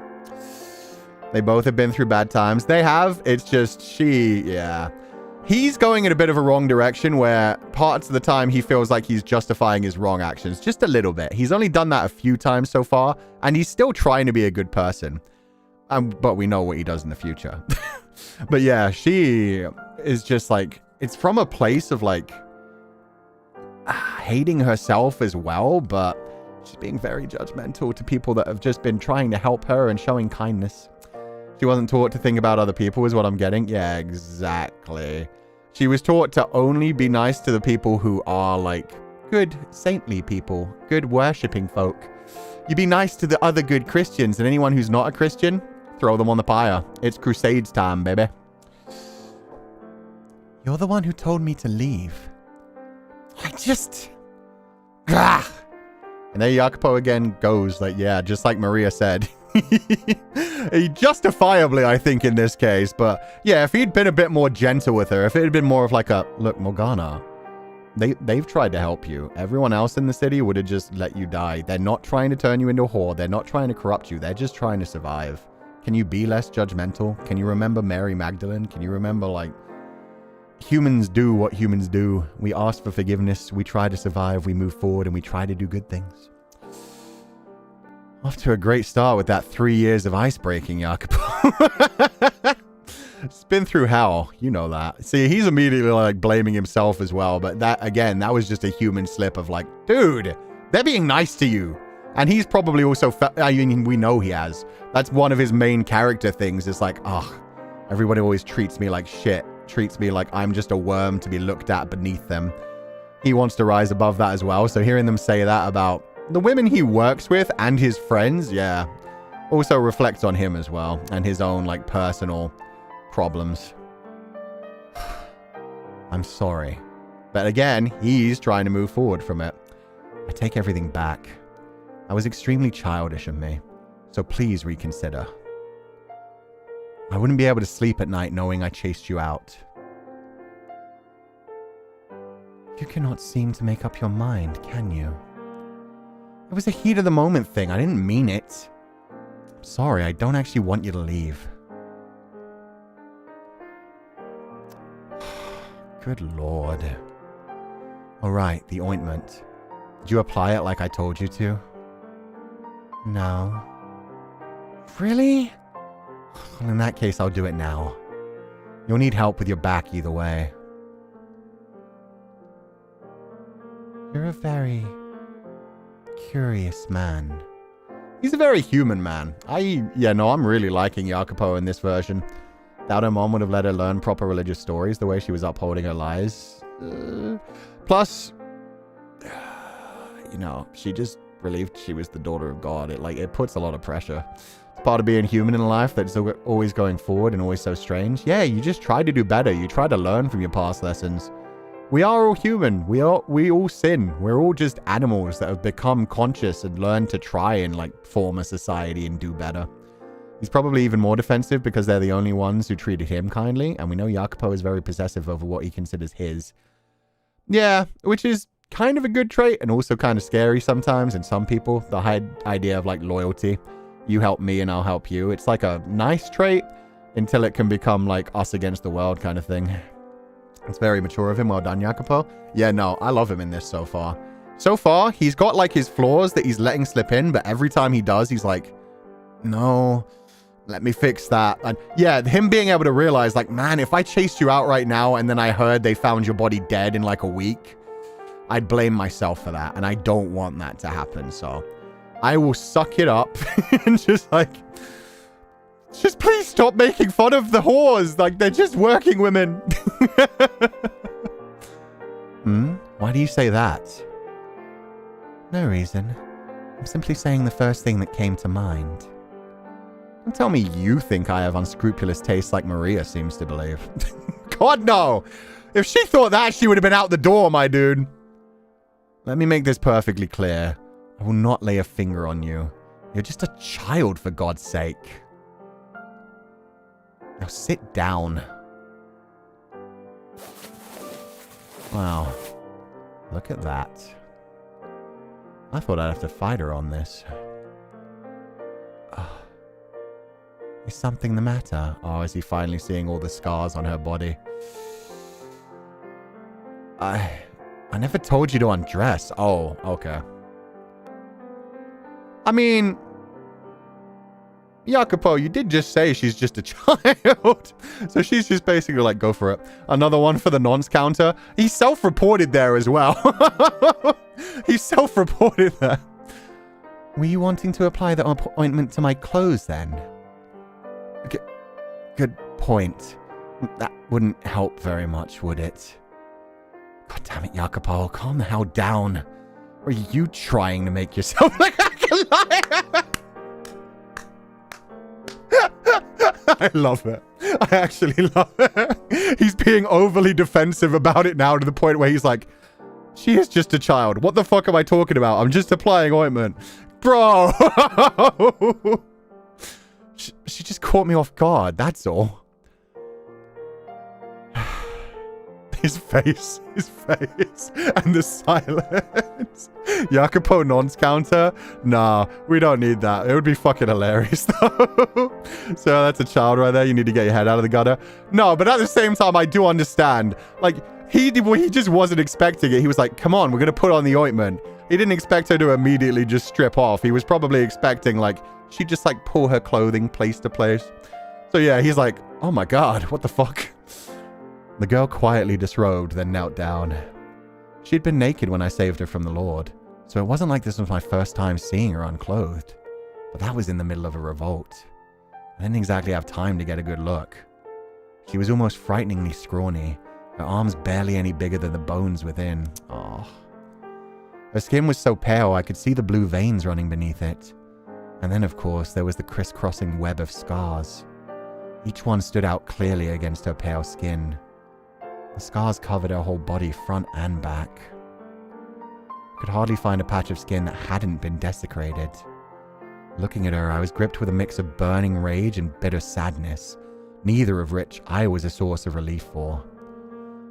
They both have been through bad times. They have. It's just he's going in a bit of a wrong direction where parts of the time he feels like he's justifying his wrong actions. Just a little bit. He's only done that a few times so far, and he's still trying to be a good person. But we know what he does in the future. But yeah, she is just like, it's from a place of like hating herself as well, but she's being very judgmental to people that have just been trying to help her and showing kindness. She wasn't taught to think about other people is what I'm getting. Yeah, exactly. She was taught to only be nice to the people who are like good saintly people, good worshipping folk. You be nice to the other good Christians, and anyone who's not a Christian, throw them on the pyre. It's Crusades time, baby. You're the one who told me to leave. And there Jacopo again goes, like, yeah, just like Maria said. Justifiably, I think, in this case. But yeah, if he'd been a bit more gentle with her, if it had been more of like a, look, Morgana, they've tried to help you. Everyone else in the city would have just let you die. They're not trying to turn you into a whore. They're not trying to corrupt you. They're just trying to survive. Can you be less judgmental? Can you remember Mary Magdalene? Can you remember, like, humans do what humans do. We ask for forgiveness. We try to survive. We move forward, and we try to do good things. Off to a great start with that 3 years of ice breaking, Jacopo. It's been through hell. You know that. See, he's immediately like blaming himself as well. But that, again, that was just a human slip of like, dude, they're being nice to you. And he's probably also, I mean, we know he has. That's one of his main character things. It's like, oh, everybody always treats me like shit. Treats me like I'm just a worm to be looked at beneath them. He wants to rise above that as well. So hearing them say that about the women he works with and his friends, yeah, also reflects on him as well and his own like personal problems. I'm sorry. But again, he's trying to move forward from it. I take everything back. I was extremely childish of me, so please reconsider. I wouldn't be able to sleep at night knowing I chased you out. You cannot seem to make up your mind, can you? It was a heat of the moment thing. I didn't mean it. I'm sorry, I don't actually want you to leave. Good Lord. Alright, the ointment. Did you apply it like I told you to? No. Really? Well, in that case, I'll do it now. You'll need help with your back either way. You're a very curious man. He's a very human man. I'm really liking Jacopo in this version. Doubt her mom would have let her learn proper religious stories the way she was upholding her lies. Plus, she just believed she was the daughter of God. It puts a lot of pressure. It's part of being human in life that's always going forward and always so strange. Yeah, you just try to do better. You try to learn from your past lessons. we are all human. We all sin. We're all just animals that have become conscious and learned to try and like form a society and do better. He's probably even more defensive because they're the only ones who treated him kindly, and we know Jacopo is very possessive over what he considers his. Yeah, which is kind of a good trait and also kind of scary sometimes in some people. The idea of like loyalty. You help me and I'll help you. It's like a nice trait until it can become like us against the world kind of thing. It's very mature of him. Well done, Jacopo. Yeah, no, I love him in this so far. So far, he's got like his flaws that he's letting slip in, but every time he does, he's like, no, let me fix that. And yeah, him being able to realize like, man, if I chased you out right now and then I heard they found your body dead in like a week, I'd blame myself for that. And I don't want that to happen. So I will suck it up and just please stop making fun of the whores. Like, they're just working women. Why do you say that? No reason. I'm simply saying the first thing that came to mind. Don't tell me you think I have unscrupulous taste like Maria seems to believe. God, no. If she thought that, she would have been out the door, my dude. Let me make this perfectly clear. I will not lay a finger on you. You're just a child, for God's sake. Now sit down. Wow. Look at that. I thought I'd have to fight her on this. Is something the matter? Oh, is he finally seeing all the scars on her body? I never told you to undress. Oh, okay. I mean, Jacopo, you did just say she's just a child. So she's just basically like, go for it. Another one for the nonce counter. He self-reported there as well. He self-reported there. Were you wanting to apply the ointment to my clothes then? Good point. That wouldn't help very much, would it? God damn it, Jacopo, calm the hell down. Or are you trying to make yourself like a liar? I love it. I actually love it. He's being overly defensive about it now to the point where he's like, she is just a child. What the fuck am I talking about? I'm just applying ointment. Bro! She just caught me off guard, that's all. His face, and the silence. Jacopo nonce counter? Nah, we don't need that. It would be fucking hilarious, though. So that's a child right there. You need to get your head out of the gutter. No, but at the same time, I do understand. Like, he just wasn't expecting it. He was like, come on, we're going to put on the ointment. He didn't expect her to immediately just strip off. He was probably expecting, like, she'd just, like, pull her clothing place to place. So, yeah, he's like, oh my God, what the fuck? The girl quietly disrobed, then knelt down. She'd been naked when I saved her from the Lord, so it wasn't like this was my first time seeing her unclothed. But that was in the middle of a revolt. I didn't exactly have time to get a good look. She was almost frighteningly scrawny, her arms barely any bigger than the bones within. Oh. Her skin was so pale I could see the blue veins running beneath it. And then, of course, there was the crisscrossing web of scars. Each one stood out clearly against her pale skin. The scars covered her whole body, front and back. I could hardly find a patch of skin that hadn't been desecrated. Looking at her, I was gripped with a mix of burning rage and bitter sadness, neither of which I was a source of relief for.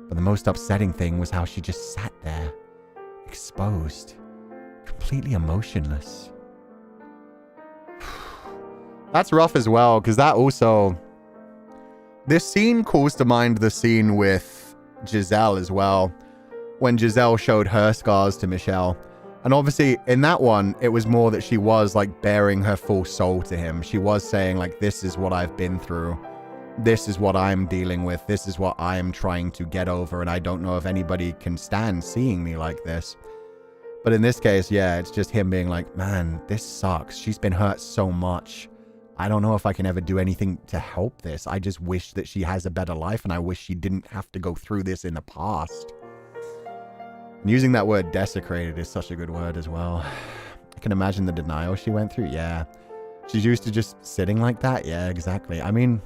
But the most upsetting thing was how she just sat there, exposed, completely emotionless. That's rough as well, because that also... This scene calls to mind the scene with Giselle as well, when Giselle showed her scars to Michelle. And obviously, in that one, it was more that she was, like, bearing her full soul to him. She was saying, like, this is what I've been through. This is what I'm dealing with. This is what I am trying to get over, and I don't know if anybody can stand seeing me like this. But in this case, yeah, it's just him being like, man, this sucks. She's been hurt so much. I don't know if I can ever do anything to help this. I just wish that she has a better life, and I wish she didn't have to go through this in the past. And using that word desecrated is such a good word as well. I can imagine the denial she went through. Yeah. She's used to just sitting like that. Yeah, exactly. I mean,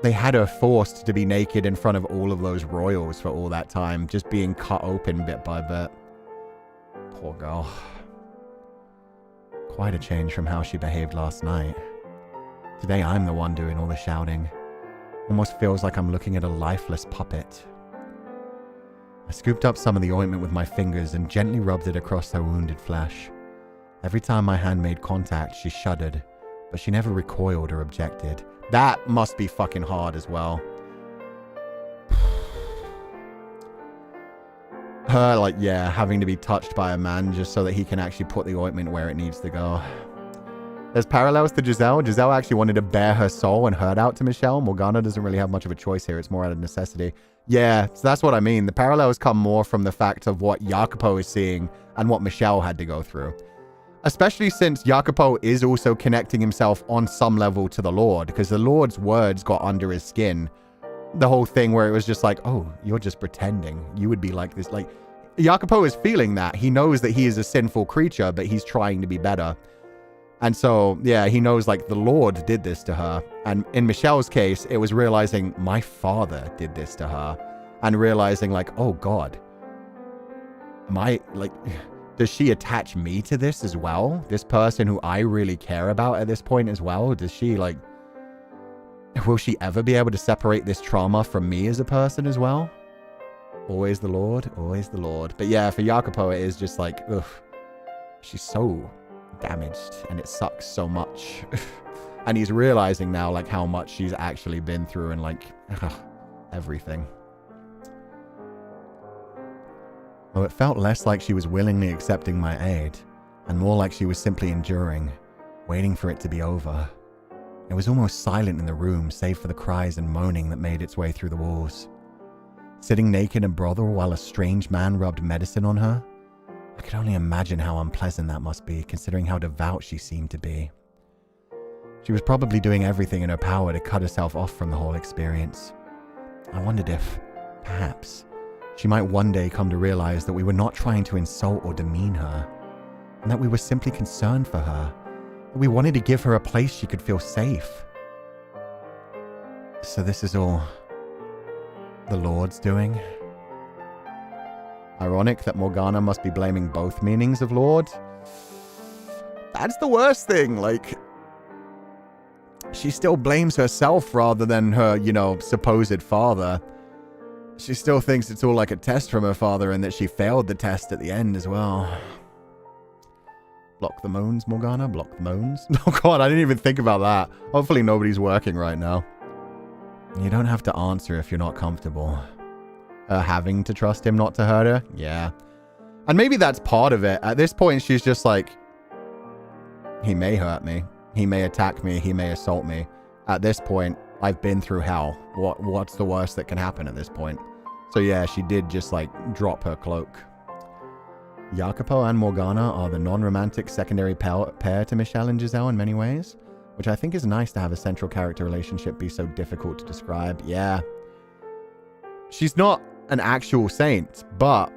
they had her forced to be naked in front of all of those royals for all that time, just being cut open bit by bit. Poor girl. Quite a change from how she behaved last night. Today I'm the one doing all the shouting. Almost feels like I'm looking at a lifeless puppet. I scooped up some of the ointment with my fingers and gently rubbed it across her wounded flesh. Every time my hand made contact, she shuddered, but she never recoiled or objected. That must be fucking hard as well. Her, like, yeah, having to be touched by a man just so that he can actually put the ointment where it needs to go. There's parallels to Giselle. Giselle actually wanted to bare her soul and hurt out to Michelle. Morgana doesn't really have much of a choice here. It's more out of necessity. Yeah, so that's what I mean. The parallels come more from the fact of what Jacopo is seeing and what Michelle had to go through. Especially since Jacopo is also connecting himself on some level to the Lord, because the Lord's words got under his skin. The whole thing where it was just like, oh, you're just pretending. You would be like this. Like, Jacopo is feeling that. He knows that he is a sinful creature, but he's trying to be better. And so, yeah, he knows, like, the Lord did this to her. And in Michelle's case, it was realizing my father did this to her. And realizing, like, oh, God. Am I, like, does she attach me to this as well? This person who I really care about at this point as well? Does she, like, will she ever be able to separate this trauma from me as a person as well? Always the Lord, always the Lord. But yeah, for Jacopo, it is just like, ugh, she's so damaged and it sucks so much. And he's realizing now, like, how much she's actually been through and, like, ugh, everything. Though it felt less like she was willingly accepting my aid and more like she was simply enduring, waiting for it to be over. It was almost silent in the room, save for the cries and moaning that made its way through the walls. Sitting naked in brothel while a strange man rubbed medicine on her, I could only imagine how unpleasant that must be, considering how devout she seemed to be. She was probably doing everything in her power to cut herself off from the whole experience. I wondered if, perhaps, she might one day come to realize that we were not trying to insult or demean her, and that we were simply concerned for her, that we wanted to give her a place she could feel safe. So this is all the Lord's doing? Ironic that Morgana must be blaming both meanings of Lord. That's the worst thing, like, she still blames herself rather than her, you know, supposed father. She still thinks it's all like a test from her father and that she failed the test at the end as well. Block the moans, Morgana, block the moans. Oh god, I didn't even think about that. Hopefully nobody's working right now. You don't have to answer if you're not comfortable. Having to trust him not to hurt her? Yeah. And maybe that's part of it. At this point, she's just like, he may hurt me. He may attack me. He may assault me. At this point, I've been through hell. What's the worst that can happen at this point? So yeah, she did just like drop her cloak. Jacopo and Morgana are the non-romantic secondary pair to Michelle and Giselle in many ways, which I think is nice to have a central character relationship be so difficult to describe. Yeah. She's not an actual saint, but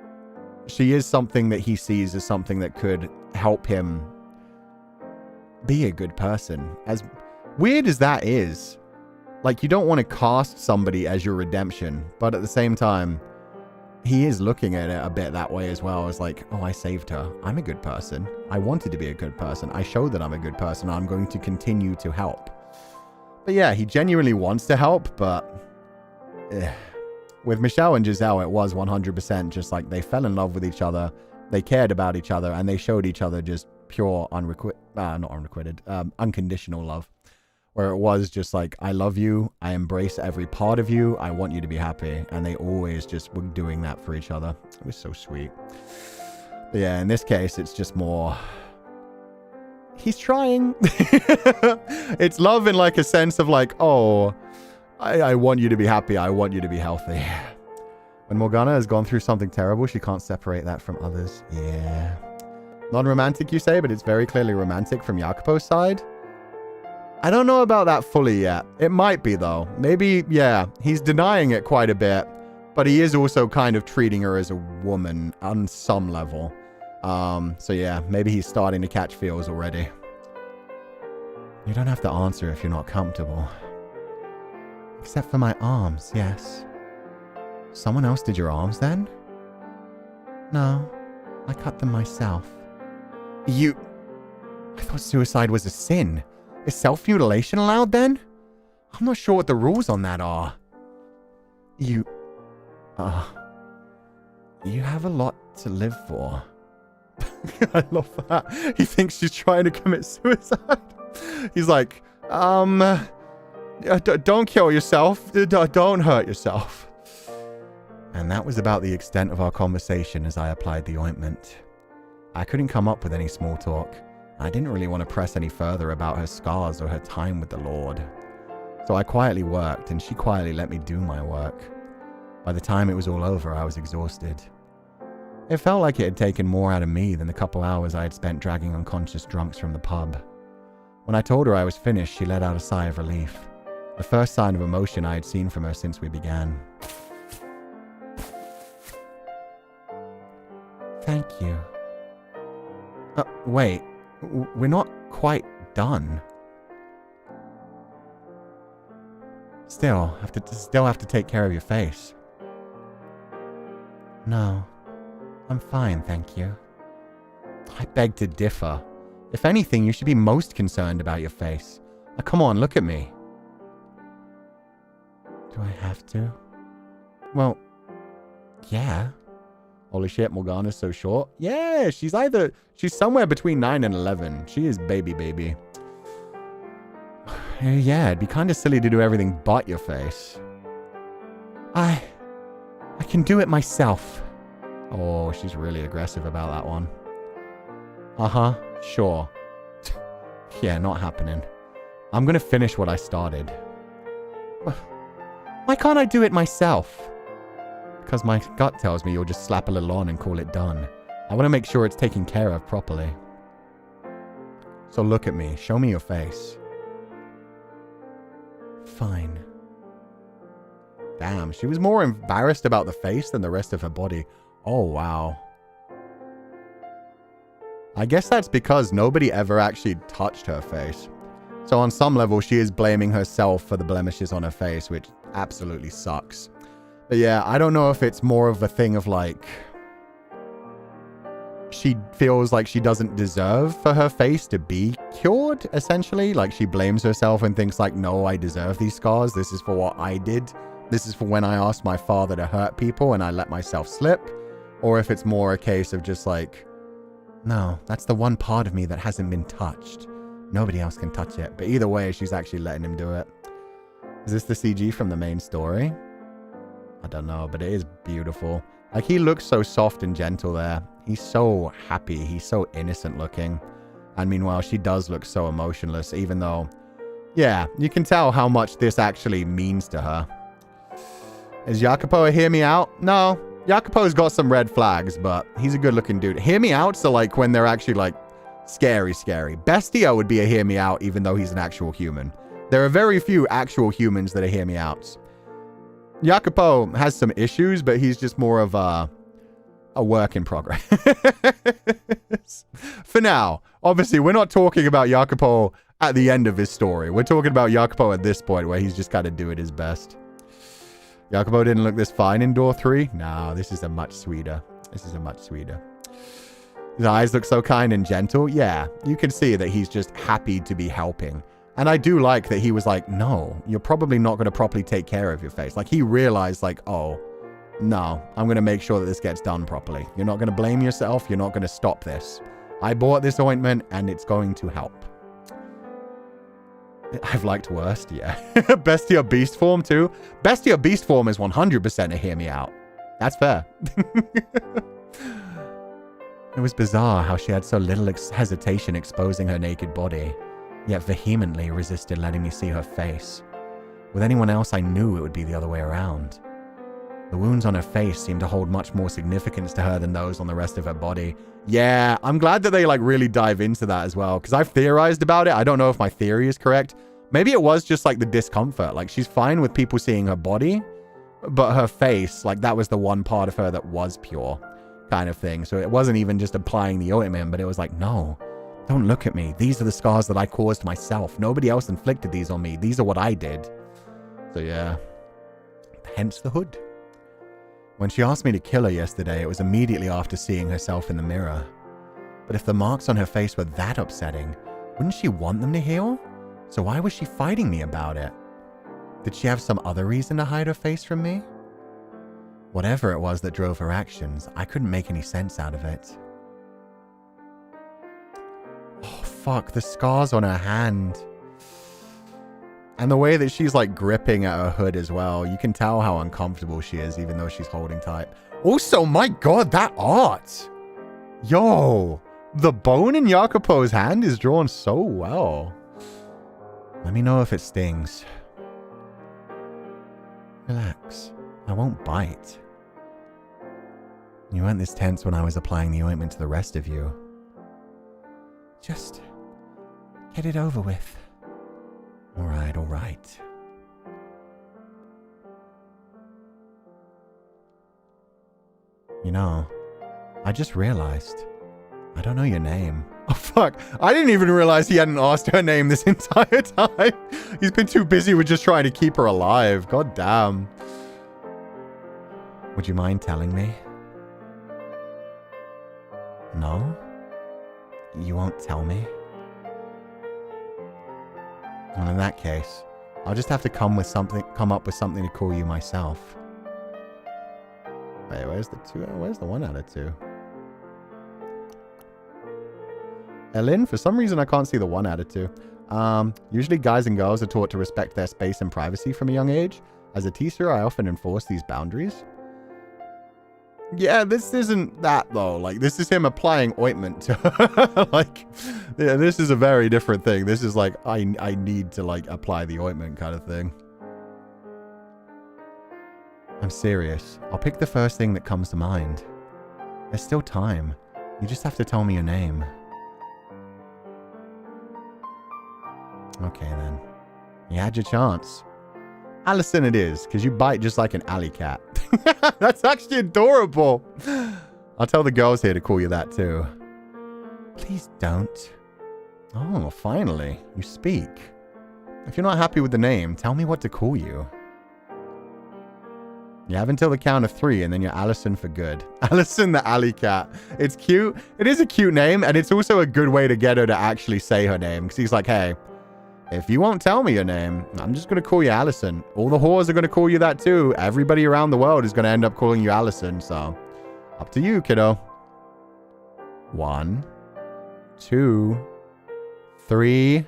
she is something that he sees as something that could help him be a good person. As weird as that is, like, you don't want to cast somebody as your redemption, but at the same time, he is looking at it a bit that way as well. As like, oh, I saved her. I'm a good person. I wanted to be a good person. I showed that I'm a good person. I'm going to continue to help. But yeah, he genuinely wants to help, but with Michelle and Giselle, it was 100% just like they fell in love with each other. They cared about each other and they showed each other just pure unconditional love. Where it was just like, I love you, I embrace every part of you, I want you to be happy. And they always just were doing that for each other. It was so sweet. But yeah, in this case, it's just more, he's trying. It's love in like a sense of like, oh, I want you to be happy, I want you to be healthy. When Morgana has gone through something terrible, she can't separate that from others. Yeah. Non-romantic, you say, but it's very clearly romantic from Jacopo's side. I don't know about that fully yet. It might be, though. Maybe, yeah, he's denying it quite a bit, but he is also kind of treating her as a woman on some level. So yeah, maybe he's starting to catch feels already. You don't have to answer if you're not comfortable. Except for my arms, yes. Someone else did your arms then? No, I cut them myself. You... I thought suicide was a sin. Is self-mutilation allowed then? I'm not sure what the rules on that are. You have a lot to live for. I love that. He thinks she's trying to commit suicide. He's like, don't kill yourself. Don't hurt yourself. And that was about the extent of our conversation as I applied the ointment. I couldn't come up with any small talk. I didn't really want to press any further about her scars or her time with the Lord. So I quietly worked, and she quietly let me do my work. By the time it was all over, I was exhausted. It felt like it had taken more out of me than the couple hours I had spent dragging unconscious drunks from the pub. When I told her I was finished, she let out a sigh of relief. The first sign of emotion I had seen from her since we began. Thank you. Wait. We're not quite done. Still have to take care of your face. No. I'm fine, thank you. I beg to differ. If anything, you should be most concerned about your face. Now, come on, look at me. Do I have to? Well, yeah. Holy shit, Morgana's so short. Yeah, she's somewhere between 9 and 11. She is baby. Yeah, it'd be kind of silly to do everything but your face. I can do it myself. Oh, she's really aggressive about that one. Uh-huh, sure. Yeah, not happening. I'm gonna finish what I started. Why can't I do it myself? Because my gut tells me you'll just slap a little on and call it done. I want to make sure it's taken care of properly. So look at me. Show me your face. Fine. Damn, she was more embarrassed about the face than the rest of her body. Oh, wow. I guess that's because nobody ever actually touched her face. So on some level, she is blaming herself for the blemishes on her face, which absolutely sucks. But yeah, I don't know if it's more of a thing of like, she feels like she doesn't deserve for her face to be cured, essentially. Like she blames herself and thinks like, no, I deserve these scars. This is for what I did. This is for when I asked my father to hurt people and I let myself slip. Or if it's more a case of just like, no, that's the one part of me that hasn't been touched. Nobody else can touch it. But either way, she's actually letting him do it. Is this the CG from the main story? I don't know, but it is beautiful. Like, he looks so soft and gentle there. He's so happy. He's so innocent looking. And meanwhile, she does look so emotionless, even though, yeah, you can tell how much this actually means to her. Is Jacopo a hear me out? No. Jacopo's got some red flags, but he's a good looking dude. Hear me out, so like when they're actually like scary. Bestia would be a hear me out, even though he's an actual human. There are very few actual humans that are hear me outs. Jacopo has some issues, but he's just more of a work in progress. For now. Obviously, we're not talking about Jacopo at the end of his story. We're talking about Jacopo at this point, where he's just got to do it his best. Jacopo didn't look this fine in door 3. No, this is a much sweeter. His eyes look so kind and gentle. Yeah, you can see that he's just happy to be helping. And I do like that he was like, no, you're probably not going to properly take care of your face. Like, he realized, like, oh, no, I'm going to make sure that this gets done properly. You're not going to blame yourself. You're not going to stop this. I bought this ointment, and it's going to help. I've liked worst, yeah. Bestia Beast Form, too. Bestia Beast Form is 100% a hear me out. That's fair. It was bizarre how she had so little hesitation exposing her naked body, yet vehemently resisted letting me see her face. With anyone else, I knew it would be the other way around. The wounds on her face seemed to hold much more significance to her than those on the rest of her body. Yeah, I'm glad that they like really dive into that as well, because I've theorized about it. I don't know if my theory is correct. Maybe it was just like the discomfort. Like, she's fine with people seeing her body, but her face, like, that was the one part of her that was pure, kind of thing. So it wasn't even just applying the ointment, but it was like, no, don't look at me. These are the scars that I caused myself. Nobody else inflicted these on me. These are what I did. So yeah, hence the hood. When she asked me to kill her yesterday, it was immediately after seeing herself in the mirror. But if the marks on her face were that upsetting, wouldn't she want them to heal? So why was she fighting me about it? Did she have some other reason to hide her face from me? Whatever it was that drove her actions, I couldn't make any sense out of it. Oh, fuck, the scars on her hand. And the way that she's like gripping at her hood as well. You can tell how uncomfortable she is, even though she's holding tight. Also, my god, that art! Yo! The bone in Jacopo's hand is drawn so well. Let me know if it stings. Relax. I won't bite. You weren't this tense when I was applying the ointment to the rest of you. Just get it over with. Alright, alright. You know, I just realized I don't know your name. Oh, fuck. I didn't even realize he hadn't asked her name this entire time. He's been too busy with just trying to keep her alive. God damn. Would you mind telling me? No? You won't tell me? Well, in that case, I'll just have to come up with something to call you myself. Wait, where's the 1 out of 2? Ellen, for some reason I can't see the 1 out of 2. Usually guys and girls are taught to respect their space and privacy from a young age. As a teacher, I often enforce these boundaries. Yeah, this isn't that though. Like, this is him applying ointment to her. Like, yeah, this is a very different thing. This is like, I need to like apply the ointment kind of thing. I'm serious. I'll pick the first thing that comes to mind. There's still time. You just have to tell me your name. Okay then. You had your chance. Allison it is, because you bite just like an alley cat. That's actually adorable. I'll tell the girls here to call you that too. Please don't. Oh, finally. You speak. If you're not happy with the name, tell me what to call you. You have until the count of 3 and then you're Allison for good. Allison the alley cat. It's cute. It is a cute name and it's also a good way to get her to actually say her name. Because he's like, hey, if you won't tell me your name, I'm just going to call you Allison. All the whores are going to call you that too. Everybody around the world is going to end up calling you Allison. So, up to you, kiddo. 1, 2, 3.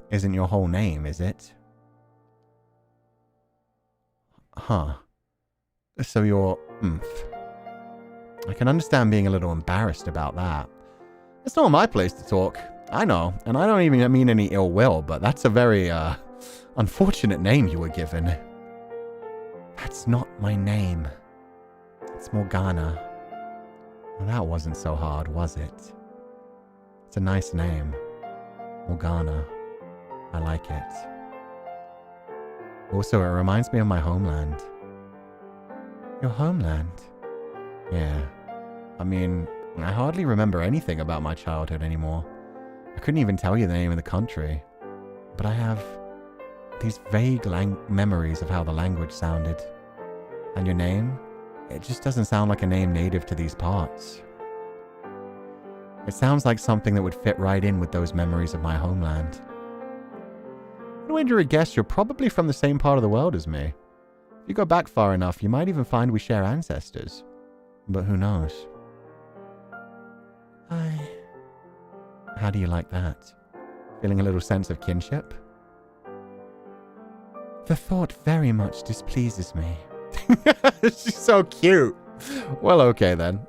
Isn't your whole name, is it? Huh. So you're I can understand being a little embarrassed about that. It's not my place to talk. I know, and I don't even mean any ill will, but that's a very, unfortunate name you were given. That's not my name. It's Morgana. Well, that wasn't so hard, was it? It's a nice name. Morgana. I like it. Also, it reminds me of my homeland. Your homeland? Yeah. I mean, I hardly remember anything about my childhood anymore. I couldn't even tell you the name of the country. But I have these vague memories of how the language sounded. And your name? It just doesn't sound like a name native to these parts. It sounds like something that would fit right in with those memories of my homeland. I'd wager a guess you're probably from the same part of the world as me. If you go back far enough, you might even find we share ancestors. But who knows? How do you like that? Feeling a little sense of kinship? The thought very much displeases me. She's so cute. Well, okay then.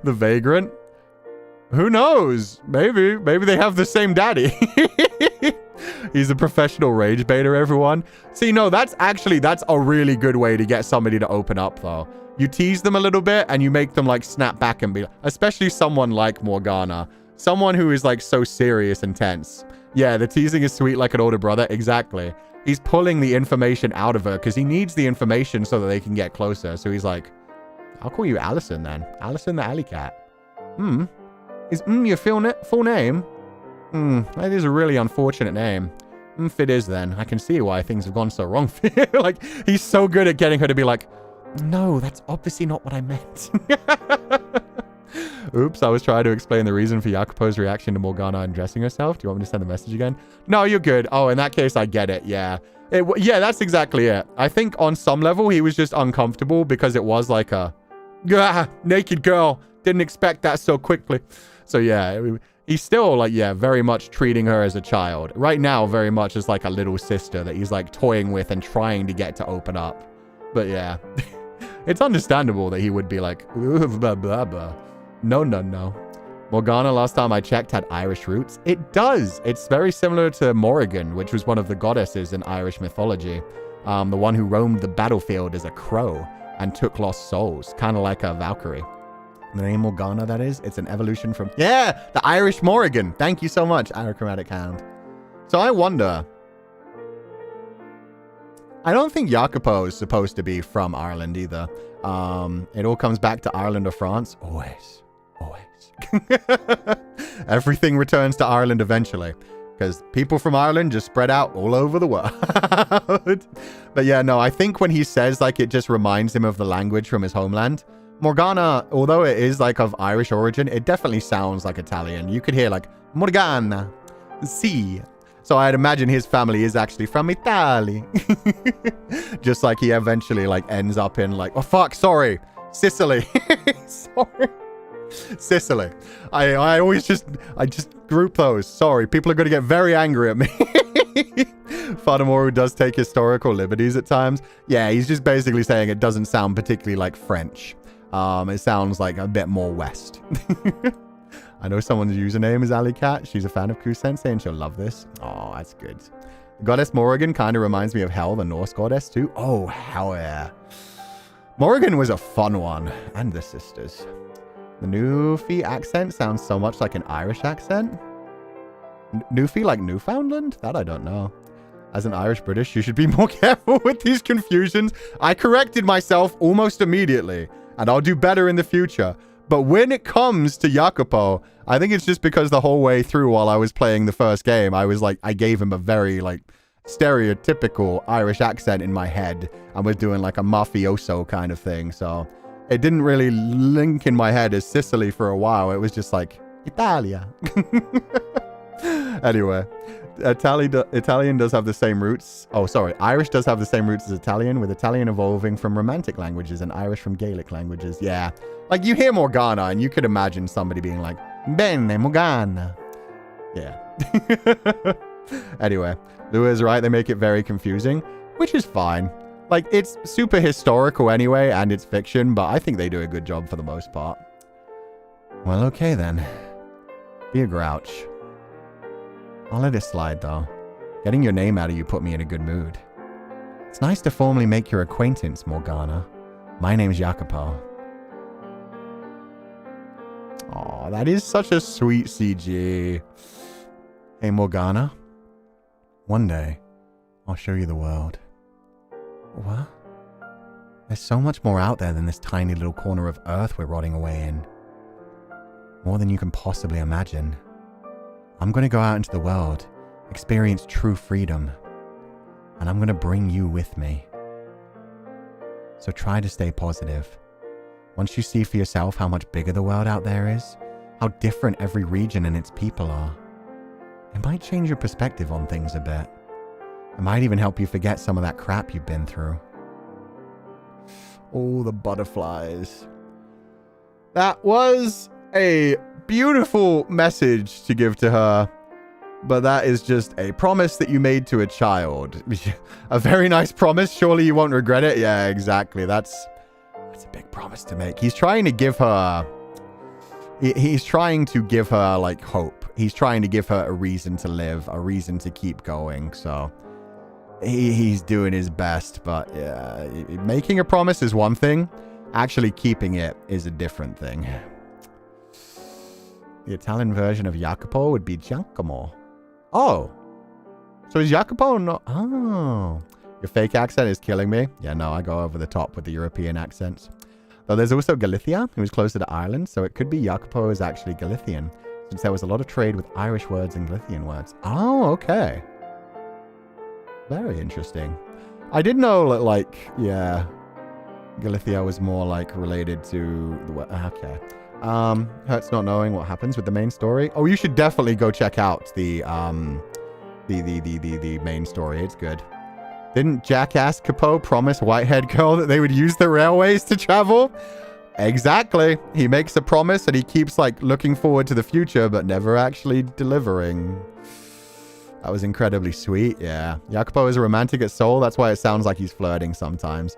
The vagrant? Who knows? Maybe they have the same daddy. He's a professional rage baiter, everyone. See, no, that's a really good way to get somebody to open up, though. You tease them a little bit and you make them like snap back and be, especially someone like Morgana, someone who is like so serious and tense. Yeah, the teasing is sweet like an older brother. Exactly. He's pulling the information out of her because he needs the information so that they can get closer. So he's like, I'll call you Allison then. Allison the alley cat. Is your full name? That is a really unfortunate name. If it is, then I can see why things have gone so wrong for you. Like, he's so good at getting her to be like, no, that's obviously not what I meant. Oops, I was trying to explain the reason for Jacopo's reaction to Morgana undressing herself. Do you want me to send the message again? No, you're good. Oh, in that case, I get it. Yeah. Yeah, that's exactly it. I think on some level, he was just uncomfortable because it was like a naked girl. Didn't expect that so quickly. So yeah, he's still like, yeah, very much treating her as a child. Right now, very much as like a little sister that he's like toying with and trying to get to open up. But yeah, it's understandable that he would be like, blah, blah, blah. No. Morgana, last time I checked, had Irish roots. It does. It's very similar to Morrigan, which was one of the goddesses in Irish mythology. The one who roamed the battlefield as a crow and took lost souls, kind of like a Valkyrie. The name Morgana, that is. It's an evolution from... Yeah, the Irish Morrigan. Thank you so much, Aerochromatic Hound. So I wonder... I don't think Jacopo is supposed to be from Ireland either. It all comes back to Ireland or France. Always. Everything returns to Ireland eventually. Because people from Ireland just spread out all over the world. But yeah, no, I think when he says like it just reminds him of the language from his homeland... Morgana, although it is like of Irish origin, it definitely sounds like Italian. You could hear like Morgana, si. So I'd imagine his family is actually from Italy. Just like he eventually like ends up in like, oh fuck, sorry, Sicily. Sorry. Sicily. I just group those. Sorry, people are going to get very angry at me. Fata Morgana does take historical liberties at times. Yeah, he's just basically saying it doesn't sound particularly like French. It sounds like a bit more West. I know someone's username is Alley Cat. She's a fan of Ku-sensei and she'll love this. Oh, that's good. The goddess Morrigan kind of reminds me of Hel, the Norse goddess too. Oh, hell yeah. Morrigan was a fun one. And the sisters. The Newfie accent sounds so much like an Irish accent. Newfie like Newfoundland? That I don't know. As an Irish British, you should be more careful with these confusions. I corrected myself almost immediately. And I'll do better in the future. But when it comes to Jacopo, I think it's just because the whole way through while I was playing the first game, I was like, I gave him a very like stereotypical Irish accent in my head. And was doing like a mafioso kind of thing. So it didn't really link in my head as Sicily for a while. It was just like, Italia. Anyway. Italian does have the same roots. Oh, sorry. Irish does have the same roots as Italian, with Italian evolving from Romantic languages and Irish from Gaelic languages. Yeah. Like, you hear Morgana, and you could imagine somebody being like, Bene Morgana. Yeah. Anyway, Lua is right. They make it very confusing, which is fine. Like, it's super historical anyway, and it's fiction, but I think they do a good job for the most part. Well, okay then. Be a grouch. I'll let it slide, though. Getting your name out of you put me in a good mood. It's nice to formally make your acquaintance, Morgana. My name's Jacopo. Aw, that is such a sweet CG. Hey, Morgana. One day, I'll show you the world. What? There's so much more out there than this tiny little corner of Earth we're rotting away in. More than you can possibly imagine. I'm going to go out into the world, experience true freedom, and I'm going to bring you with me. So try to stay positive. Once you see for yourself how much bigger the world out there is, how different every region and its people are, it might change your perspective on things a bit. It might even help you forget some of that crap you've been through. Oh, the butterflies. That was a beautiful message to give to her, but that is just a promise that you made to a child. A very nice promise. Surely you won't regret it. Yeah, exactly. That's a big promise to make. He's trying to give her like hope. He's trying to give her a reason to live, a reason to keep going. So he's doing his best, but yeah, making a promise is one thing. Actually keeping it is a different thing. The Italian version of Jacopo would be Giacomo. Oh. So is Jacopo not? Oh. Your fake accent is killing me. Yeah, no, I go over the top with the European accents. Though there's also Galicia, who is closer to Ireland, so it could be Jacopo is actually Galician, since there was a lot of trade with Irish words and Galician words. Oh, okay. Very interesting. I did know that, like, yeah, Galicia was more, like, related to the... Okay. Hurts not knowing what happens with the main story. Oh, you should definitely go check out the main story. It's good. Didn't Jackass Capo promise Whitehead Girl that they would use the railways to travel? Exactly. He makes a promise and he keeps, like, looking forward to the future, but never actually delivering. That was incredibly sweet, yeah. Jacopo is a romantic at soul. That's why it sounds like he's flirting sometimes.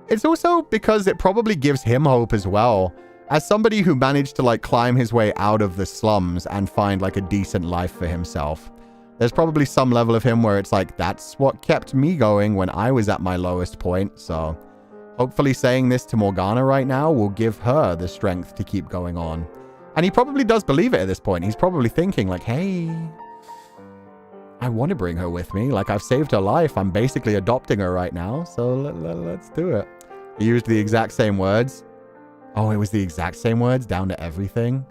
It's also because it probably gives him hope as well. As somebody who managed to, like, climb his way out of the slums and find, like, a decent life for himself, there's probably some level of him where it's like, that's what kept me going when I was at my lowest point. So hopefully saying this to Morgana right now will give her the strength to keep going on. And he probably does believe it at this point. He's probably thinking like, hey, I want to bring her with me. Like, I've saved her life. I'm basically adopting her right now. So let's do it. He used the exact same words. Oh, it was the exact same words down to everything.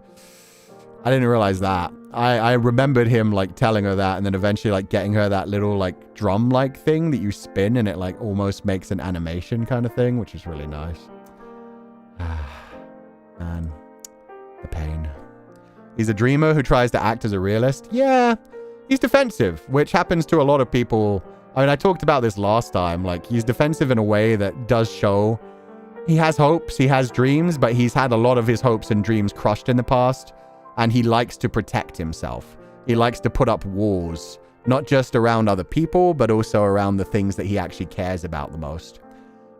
I didn't realize that. I remembered him, like, telling her that and then eventually, like, getting her that little, like, drum-like thing that you spin and it, like, almost makes an animation kind of thing, which is really nice. Man, the pain. He's a dreamer who tries to act as a realist. Yeah, he's defensive, which happens to a lot of people. I mean, I talked about this last time. Like, he's defensive in a way that does show he has hopes, he has dreams, but he's had a lot of his hopes and dreams crushed in the past. And he likes to protect himself. He likes to put up walls, not just around other people, but also around the things that he actually cares about the most.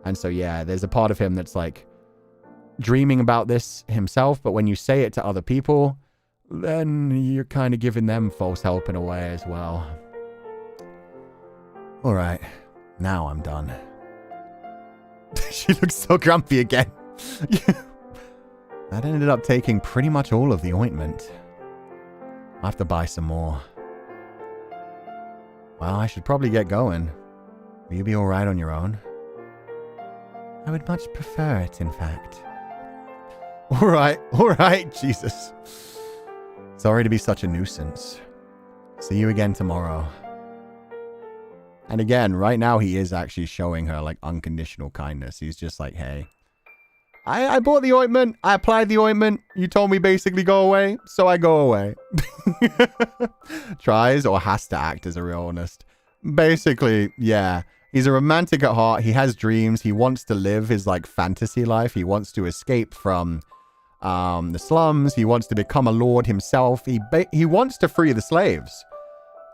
And so, yeah, there's a part of him that's like dreaming about this himself, but when you say it to other people, then you're kind of giving them false hope in a way as well. All right, now I'm done. She looks so grumpy again. That ended up taking pretty much all of the ointment. I'll have to buy some more. Well, I should probably get going. Will you be alright on your own? I would much prefer it, in fact. Alright, Jesus. Sorry to be such a nuisance. See you again tomorrow. And again, right now he is actually showing her, like, unconditional kindness. He's just like, hey, I bought the ointment. I applied the ointment. You told me basically go away, so I go away. Tries or has to act as a real honest. Basically, yeah. He's a romantic at heart. He has dreams. He wants to live his, like, fantasy life. He wants to escape from the slums. He wants to become a lord himself. He wants to free the slaves.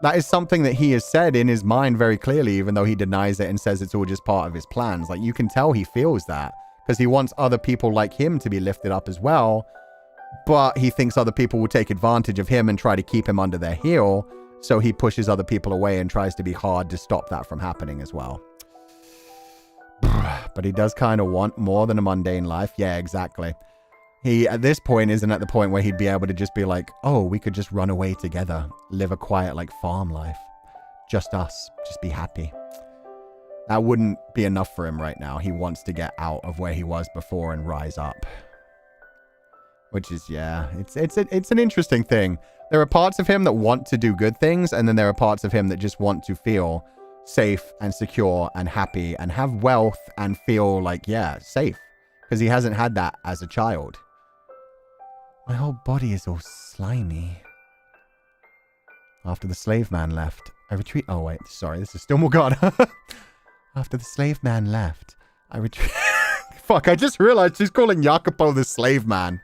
That is something that he has said in his mind very clearly, even though he denies it and says it's all just part of his plans. Like, you can tell he feels that. Because he wants other people like him to be lifted up as well. But he thinks other people will take advantage of him and try to keep him under their heel. So he pushes other people away and tries to be hard to stop that from happening as well. But he does kind of want more than a mundane life. Yeah, exactly. He, at this point, isn't at the point where he'd be able to just be like, oh, we could just run away together. Live a quiet, like, farm life. Just us. Just be happy. That wouldn't be enough for him right now. He wants to get out of where he was before and rise up. Which is, yeah, it's an interesting thing. There are parts of him that want to do good things, and then there are parts of him that just want to feel safe and secure and happy and have wealth and feel like, yeah, safe. Because he hasn't had that as a child. My whole body is all slimy. After the slave man left, I retreat. Oh, wait, sorry, this is still Morgana. After the slave man left, I retreat. Fuck, I just realized she's calling Jacopo the slave man.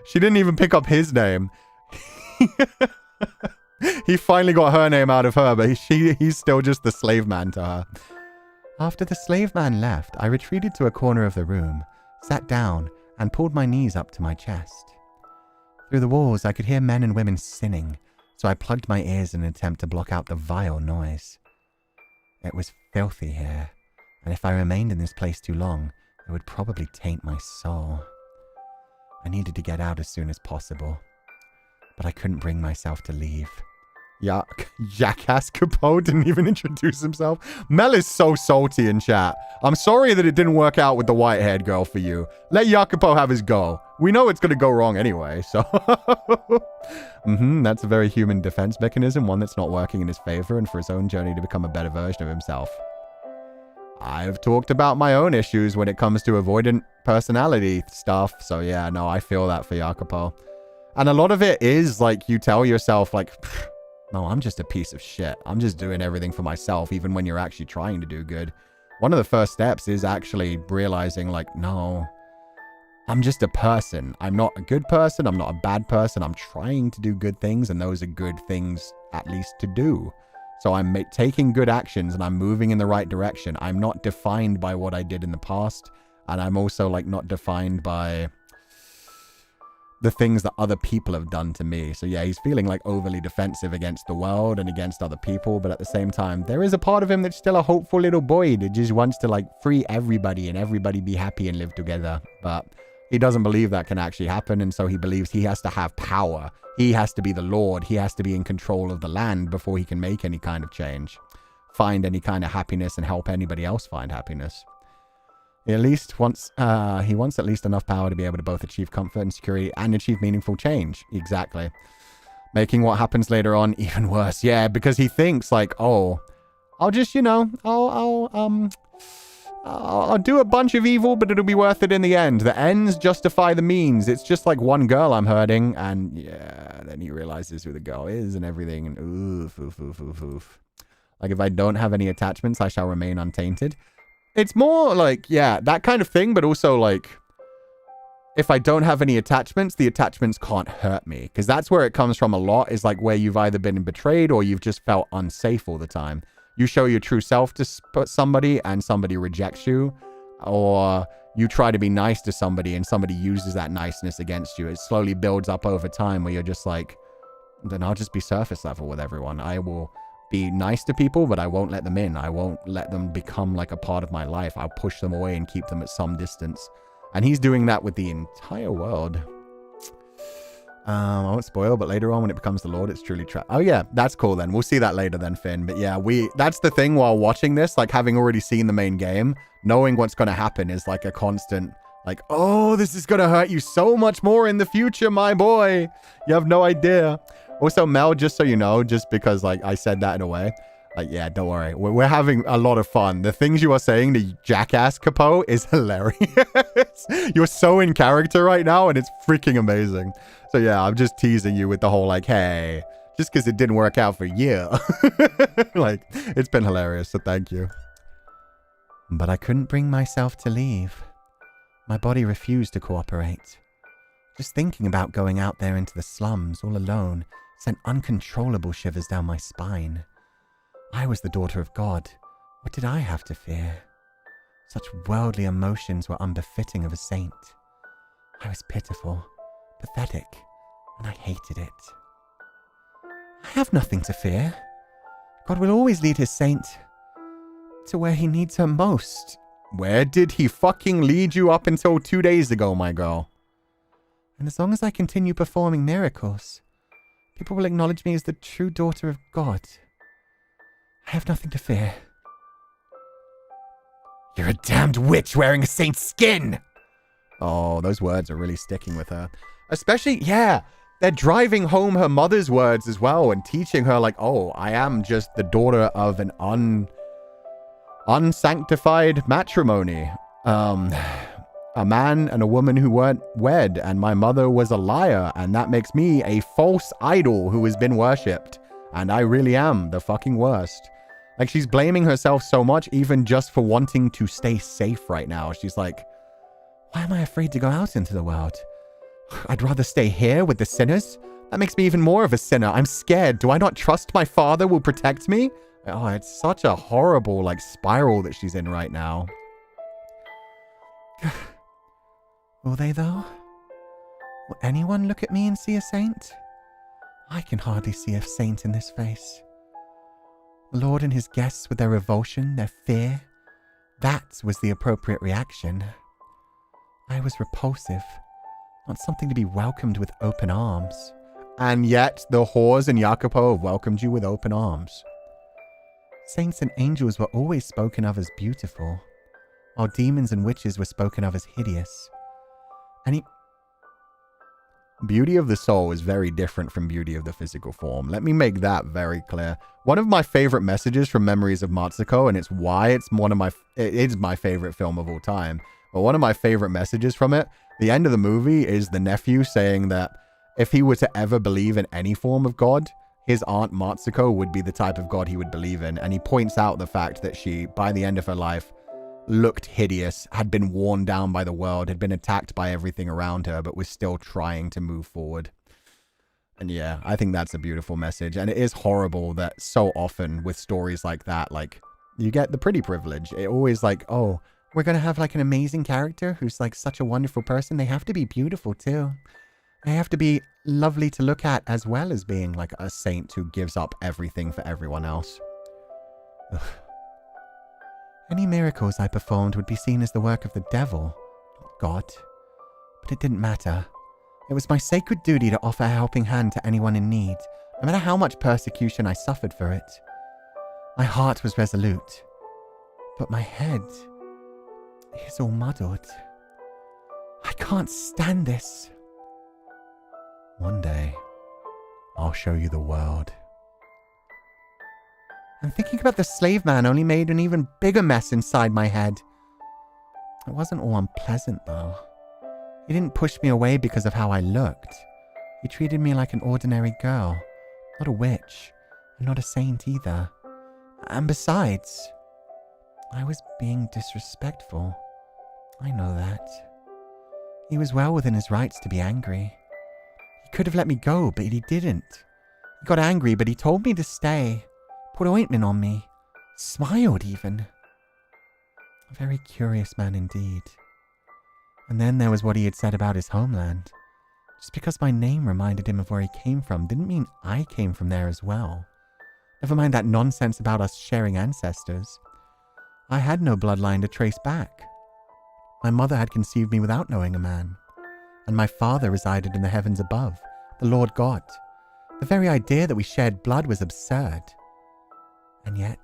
She didn't even pick up his name. He finally got her name out of her, but he's still just the slave man to her. After the slave man left, I retreated to a corner of the room, sat down, and pulled my knees up to my chest. Through the walls, I could hear men and women sinning, so I plugged my ears in an attempt to block out the vile noise. It was filthy here, and if I remained in this place too long, it would probably taint my soul. I needed to get out as soon as possible, but I couldn't bring myself to leave. Yeah, jackass Capo didn't even introduce himself. Mel is so salty in chat. I'm sorry that it didn't work out with the white-haired girl for you. Let Jacopo have his go. We know it's going to go wrong anyway, so... That's a very human defense mechanism, one that's not working in his favor and for his own journey to become a better version of himself. I've talked about my own issues when it comes to avoidant personality stuff, so yeah, no, I feel that for Jacopo. And a lot of it is, like, you tell yourself, like... No, I'm just a piece of shit. I'm just doing everything for myself, even when you're actually trying to do good. One of the first steps is actually realizing, like, no, I'm just a person. I'm not a good person. I'm not a bad person. I'm trying to do good things, and those are good things, at least, to do. So I'm taking good actions, and I'm moving in the right direction. I'm not defined by what I did in the past, and I'm also, like, not defined by... the things that other people have done to me. So yeah, he's feeling like overly defensive against the world and against other people, but at the same time, there is a part of him that's still a hopeful little boy that just wants to like free everybody and everybody be happy and live together. But he doesn't believe that can actually happen, and so he believes he has to have power. He has to be the Lord. He has to be in control of the land before he can make any kind of change, find any kind of happiness, and help anybody else find happiness. He wants at least enough power to be able to both achieve comfort and security and achieve meaningful change. Exactly. Making what happens later on even worse. Yeah, because he thinks like, oh, I'll just, I'll do a bunch of evil, but it'll be worth it in the end. The ends justify the means. It's just like one girl I'm hurting, and yeah, then he realizes who the girl is and everything, and oof. Like, if I don't have any attachments, I shall remain untainted. It's more like, yeah, that kind of thing, but also like, if I don't have any attachments, the attachments can't hurt me. Because that's where it comes from a lot, is like where you've either been betrayed or you've just felt unsafe all the time. You show your true self to somebody and somebody rejects you, or you try to be nice to somebody and somebody uses that niceness against you. It slowly builds up over time where you're just like, then I'll just be surface level with everyone. I will be nice to people, but I won't let them in. I won't let them become like a part of my life. I'll push them away and keep them at some distance. And he's doing that with the entire world. I won't spoil, but later on when it becomes the Lord, it's truly oh yeah, that's cool then. We'll see that later then, Finn. But yeah, that's the thing while watching this, like having already seen the main game, knowing what's going to happen is like a constant, like, oh, this is going to hurt you so much more in the future, my boy. You have no idea. Also, Mel, just so you know, just because like I said that in a way, like, yeah, don't worry. We're having a lot of fun. The things you are saying to jackass Capo is hilarious. You're so in character right now, and it's freaking amazing. So yeah, I'm just teasing you with the whole like, hey, just because it didn't work out for you. Like, it's been hilarious, so thank you. But I couldn't bring myself to leave. My body refused to cooperate. Just thinking about going out there into the slums all alone sent uncontrollable shivers down my spine. I was the daughter of God. What did I have to fear? Such worldly emotions were unbefitting of a saint. I was pitiful, pathetic, and I hated it. I have nothing to fear. God will always lead his saint to where he needs her most. Where did he fucking lead you up until 2 days ago, my girl? And as long as I continue performing miracles, people will acknowledge me as the true daughter of God. I have nothing to fear. You're a damned witch wearing a saint's skin! Oh, those words are really sticking with her. Especially, yeah, they're driving home her mother's words as well and teaching her like, oh, I am just the daughter of an unsanctified matrimony. A man and a woman who weren't wed, and my mother was a liar, and that makes me a false idol who has been worshipped. And I really am the fucking worst. Like, she's blaming herself so much, even just for wanting to stay safe right now. She's like, why am I afraid to go out into the world? I'd rather stay here with the sinners. That makes me even more of a sinner. I'm scared. Do I not trust my father will protect me? Oh, it's such a horrible, like, spiral that she's in right now. Will they, though? Will anyone look at me and see a saint? I can hardly see a saint in this face. The Lord and his guests with their revulsion, their fear, that was the appropriate reaction. I was repulsive, not something to be welcomed with open arms. And yet the whores and Jacopo have welcomed you with open arms. Saints and angels were always spoken of as beautiful, while demons and witches were spoken of as hideous. And beauty of the soul is very different from beauty of the physical form. Let me make that very clear. One of my favorite messages from Memories of Matsuko, and it's why it's my favorite film of all time, but one of my favorite messages from it, the end of the movie is the nephew saying that if he were to ever believe in any form of God, his aunt Matsuko would be the type of God he would believe in. And he points out the fact that she, by the end of her life, looked hideous, had been worn down by the world, had been attacked by everything around her, but was still trying to move forward. And yeah, I think that's a beautiful message. And it is horrible that so often with stories like that, like, you get the pretty privilege. It always like, oh, we're going to have like an amazing character who's like such a wonderful person. They have to be beautiful too. They have to be lovely to look at as well as being like a saint who gives up everything for everyone else. Ugh. Any miracles I performed would be seen as the work of the devil, not God. But it didn't matter. It was my sacred duty to offer a helping hand to anyone in need, no matter how much persecution I suffered for it. My heart was resolute, but my head is all muddled. I can't stand this. One day, I'll show you the world. And thinking about the slave man only made an even bigger mess inside my head. It wasn't all unpleasant, though. He didn't push me away because of how I looked. He treated me like an ordinary girl, not a witch, and not a saint either. And besides, I was being disrespectful. I know that. He was well within his rights to be angry. He could have let me go, but he didn't. He got angry, but he told me to stay. Put ointment on me. Smiled even. A very curious man indeed. And then there was what he had said about his homeland. Just because my name reminded him of where he came from didn't mean I came from there as well. Never mind that nonsense about us sharing ancestors. I had no bloodline to trace back. My mother had conceived me without knowing a man. And my father resided in the heavens above, the Lord God. The very idea that we shared blood was absurd. And yet,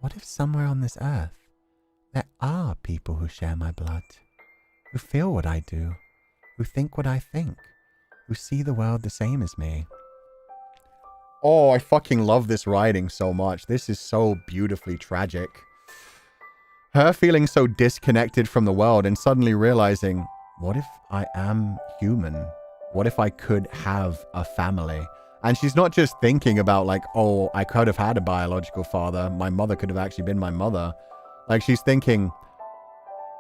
what if somewhere on this earth, there are people who share my blood, who feel what I do, who think what I think, who see the world the same as me? Oh, I fucking love this writing so much. This is so beautifully tragic. Her feeling so disconnected from the world and suddenly realizing, what if I am human? What if I could have a family? And she's not just thinking about like, oh, I could have had a biological father. My mother could have actually been my mother. Like she's thinking,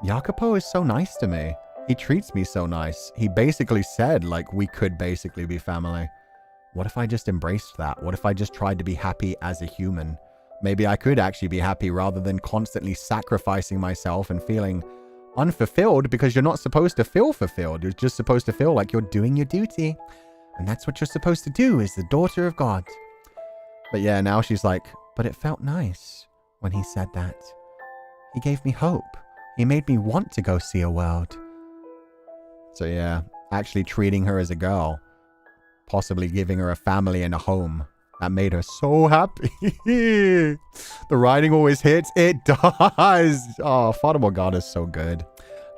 Jacopo is so nice to me. He treats me so nice. He basically said like we could basically be family. What if I just embraced that? What if I just tried to be happy as a human? Maybe I could actually be happy rather than constantly sacrificing myself and feeling unfulfilled, because you're not supposed to feel fulfilled. You're just supposed to feel like you're doing your duty. And that's what you're supposed to do as the daughter of God. But yeah, now she's like, but it felt nice when he said that. He gave me hope. He made me want to go see a world. So yeah, actually treating her as a girl, possibly giving her a family and a home, that made her so happy. The writing always hits. It does. Oh, Fata Morgana is so good.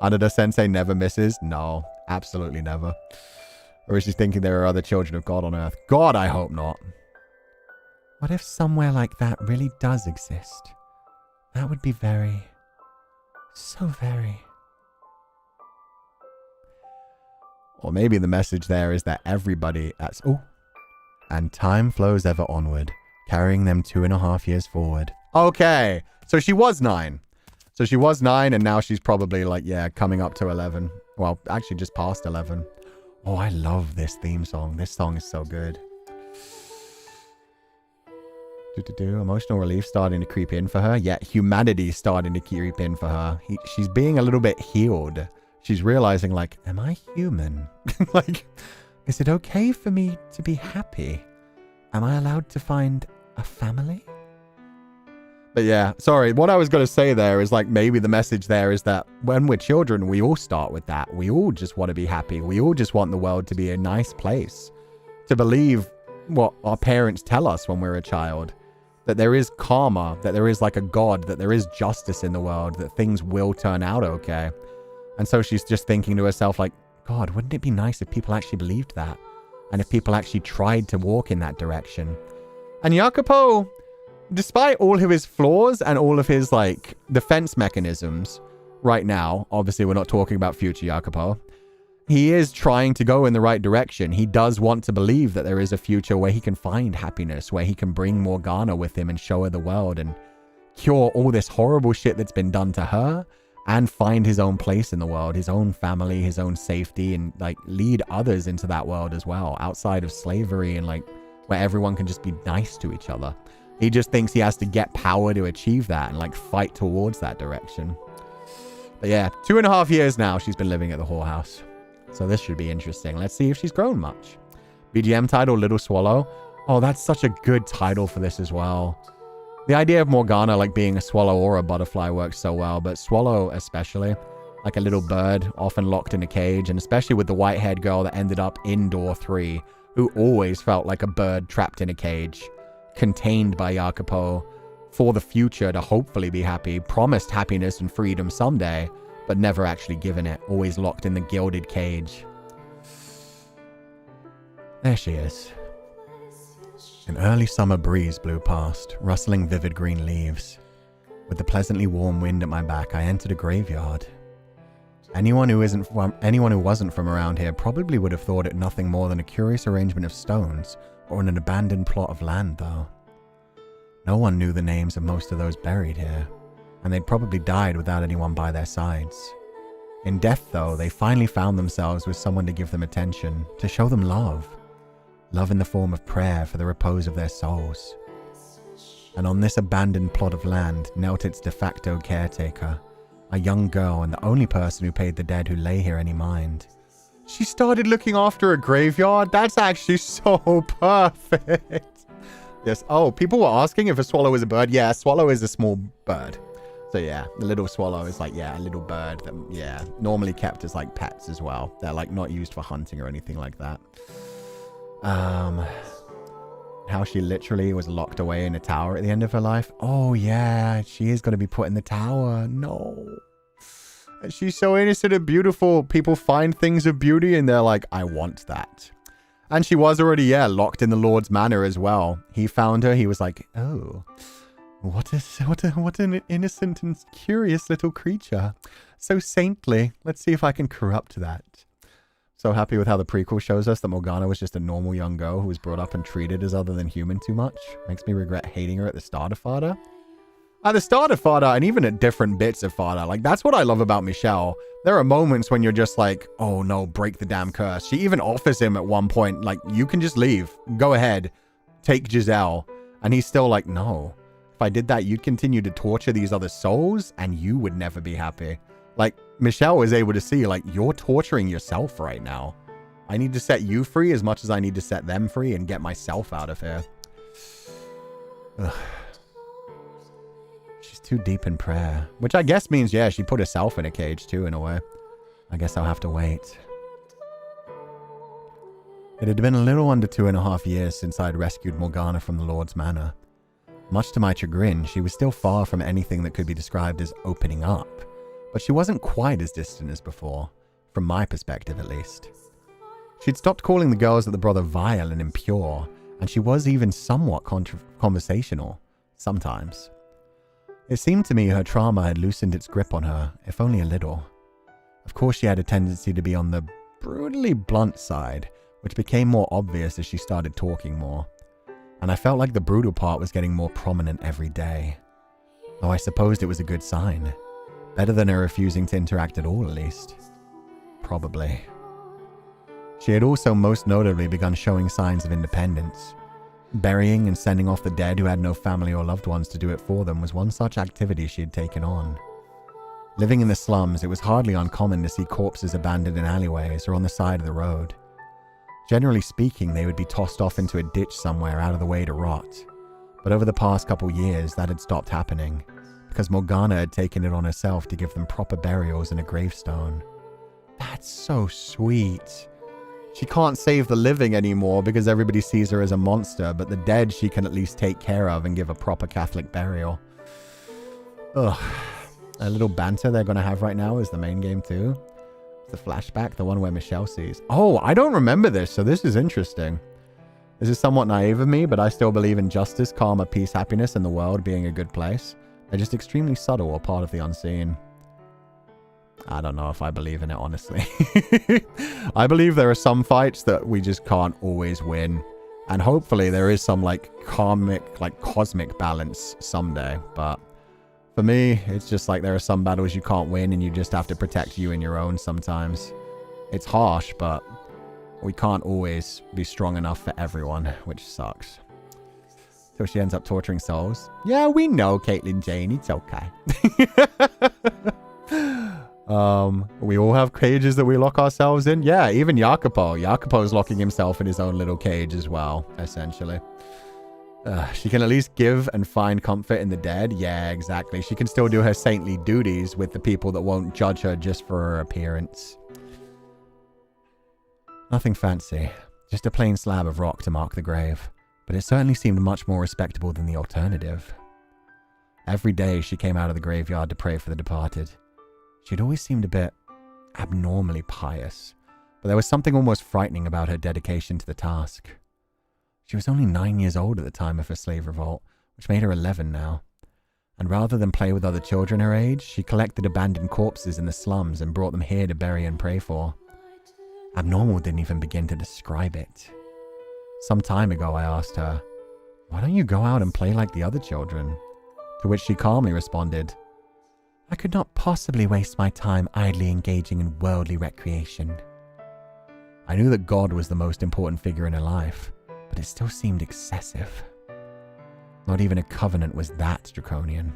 Hanada Sensei never misses. No, absolutely never. Or is she thinking there are other children of God on Earth? God, I hope not. What if somewhere like that really does exist? That would be very, so very. Or maybe the message there is that everybody that's... Oh. And time flows ever onward, carrying them 2.5 years forward. Okay. So she was 9. So she was 9 and now she's probably like, yeah, coming up to 11. Well, actually just past 11. Oh, I love this theme song. This song is so good. Emotional relief starting to creep in for her, yet humanity starting to creep in for her. She's being a little bit healed. She's realizing, like, am I human? Like, is it okay for me to be happy? Am I allowed to find a family? But yeah, sorry. What I was going to say there is like maybe the message there is that when we're children, we all start with that. We all just want to be happy. We all just want the world to be a nice place. To believe what our parents tell us when we're a child. That there is karma, that there is like a God, that there is justice in the world, that things will turn out okay. And so she's just thinking to herself like, God, wouldn't it be nice if people actually believed that? And if people actually tried to walk in that direction? And Jacopo, despite all of his flaws and all of his like defense mechanisms right now, obviously we're not talking about future Jacopo, he is trying to go in the right direction. He does want to believe that there is a future where he can find happiness, where he can bring Morgana with him and show her the world and cure all this horrible shit that's been done to her and find his own place in the world, his own family, his own safety, and like lead others into that world as well, outside of slavery and like where everyone can just be nice to each other. He just thinks he has to get power to achieve that and like fight towards that direction. But yeah, 2.5 years now she's been living at the whorehouse. So this should be interesting. Let's see if she's grown much. BGM title, Little Swallow. Oh, that's such a good title for this as well. The idea of Morgana like being a swallow or a butterfly works so well, but swallow especially. Like a little bird, often locked in a cage, and especially with the white-haired girl that ended up in door 3, who always felt like a bird trapped in a cage, contained by Jacopo for the future to hopefully be happy, promised happiness and freedom someday, but never actually given it, always locked in the gilded cage. There she is. An early summer breeze blew past, rustling vivid green leaves. With the pleasantly warm wind at my back, I entered a graveyard. Anyone who wasn't from around here probably would have thought it nothing more than a curious arrangement of stones or an abandoned plot of land, though. No one knew the names of most of those buried here, and they'd probably died without anyone by their sides. In death, though, they finally found themselves with someone to give them attention, to show them love. Love in the form of prayer for the repose of their souls. And on this abandoned plot of land knelt its de facto caretaker, a young girl and the only person who paid the dead who lay here any mind. She started looking after a graveyard? That's actually so perfect. Yes. Oh, people were asking if a swallow is a bird. Yeah, a swallow is a small bird. So yeah, the little swallow is like, yeah, a little bird that, yeah, normally kept as like pets as well. They're like not used for hunting or anything like that. How she literally was locked away in a tower at the end of her life. Oh yeah, she is going to be put in the tower. No. She's so innocent and beautiful. People find things of beauty and they're like, I want that. And she was already, yeah, locked in the Lord's Manor as well. He found her. He was like, oh, what an innocent and curious little creature. So saintly. Let's see if I can corrupt that. So happy with how the prequel shows us that Morgana was just a normal young girl who was brought up and treated as other than human too much. Makes me regret hating her at the start of Fata. At the start of Fata, and even at different bits of Fata, like that's what I love about Michelle. There are moments when you're just like, oh no, break the damn curse. She even offers him at one point, like, you can just leave. Go ahead. Take Giselle. And he's still like, no. If I did that, you'd continue to torture these other souls and you would never be happy. Like, Michelle was able to see, like, you're torturing yourself right now. I need to set you free as much as I need to set them free and get myself out of here. Ugh. She's too deep in prayer. Which I guess means, yeah, she put herself in a cage too, in a way. I guess I'll have to wait. It had been a little under 2.5 years since I'd rescued Morgana from the Lord's Manor. Much to my chagrin, she was still far from anything that could be described as opening up. But she wasn't quite as distant as before, from my perspective at least. She'd stopped calling the girls at the brother vile and impure, and she was even somewhat conversational, sometimes. It seemed to me her trauma had loosened its grip on her, if only a little. Of course she had a tendency to be on the brutally blunt side, which became more obvious as she started talking more. And I felt like the brutal part was getting more prominent every day. Though I supposed it was a good sign. Better than her refusing to interact at all, at least. Probably. She had also most notably begun showing signs of independence. Burying and sending off the dead who had no family or loved ones to do it for them was one such activity she had taken on. Living in the slums, it was hardly uncommon to see corpses abandoned in alleyways or on the side of the road. Generally speaking, they would be tossed off into a ditch somewhere out of the way to rot. But over the past couple years, that had stopped happening because Morgana had taken it on herself to give them proper burials and a gravestone. That's so sweet. She can't save the living anymore because everybody sees her as a monster, but the dead she can at least take care of and give a proper Catholic burial. Ugh. A little banter they're going to have right now is the main game too. It's the flashback, the one where Michelle sees. Oh, I don't remember this, so this is interesting. This is somewhat naive of me, but I still believe in justice, karma, peace, happiness, and the world being a good place. They're just extremely subtle or part of the unseen. I don't know if I believe in it, honestly. I believe there are some fights that we just can't always win. And hopefully there is some cosmic balance someday. But for me, it's just like there are some battles you can't win and you just have to protect you and your own sometimes. It's harsh, but we can't always be strong enough for everyone, which sucks. So she ends up torturing souls. Yeah, we know, Caitlin Jane. It's okay. We all have cages that we lock ourselves in. Yeah, even Jacopo. Jacopo's locking himself in his own little cage as well, essentially. She can at least give and find comfort in the dead. Yeah, exactly. She can still do her saintly duties with the people that won't judge her just for her appearance. Nothing fancy. Just a plain slab of rock to mark the grave. But it certainly seemed much more respectable than the alternative. Every day she came out of the graveyard to pray for the departed. She'd always seemed a bit abnormally pious, but there was something almost frightening about her dedication to the task. She was only 9 years old at the time of her slave revolt, which made her 11 now. And rather than play with other children her age, she collected abandoned corpses in the slums and brought them here to bury and pray for. Abnormal didn't even begin to describe it. Some time ago I asked her, "Why don't you go out and play like the other children?" To which she calmly responded, "I could not possibly waste my time idly engaging in worldly recreation." I knew that God was the most important figure in her life, but it still seemed excessive. Not even a covenant was that draconian.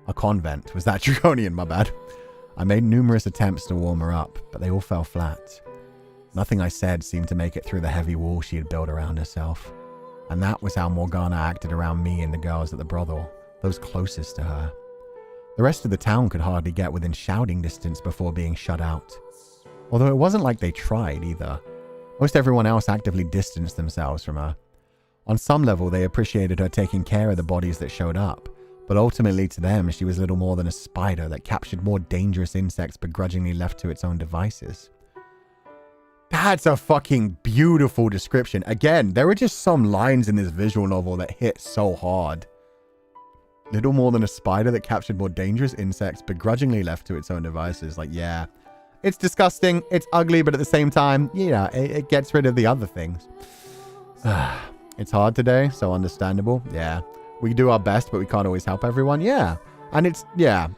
A convent was that draconian, my bad. I made numerous attempts to warm her up, but they all fell flat. Nothing I said seemed to make it through the heavy wall she had built around herself. And that was how Morgana acted around me and the girls at the brothel, those closest to her. The rest of the town could hardly get within shouting distance before being shut out. Although it wasn't like they tried either. Most everyone else actively distanced themselves from her. On some level, they appreciated her taking care of the bodies that showed up, but ultimately to them, she was little more than a spider that captured more dangerous insects begrudgingly left to its own devices. That's a fucking beautiful description. Again, there are just some lines in this visual novel that hit so hard. Little more than a spider that captured more dangerous insects begrudgingly left to its own devices. Like, yeah, it's disgusting, it's ugly, but at the same time, yeah, it gets rid of the other things. It's hard today, so understandable. Yeah, we do our best, but we can't always help everyone. Yeah, and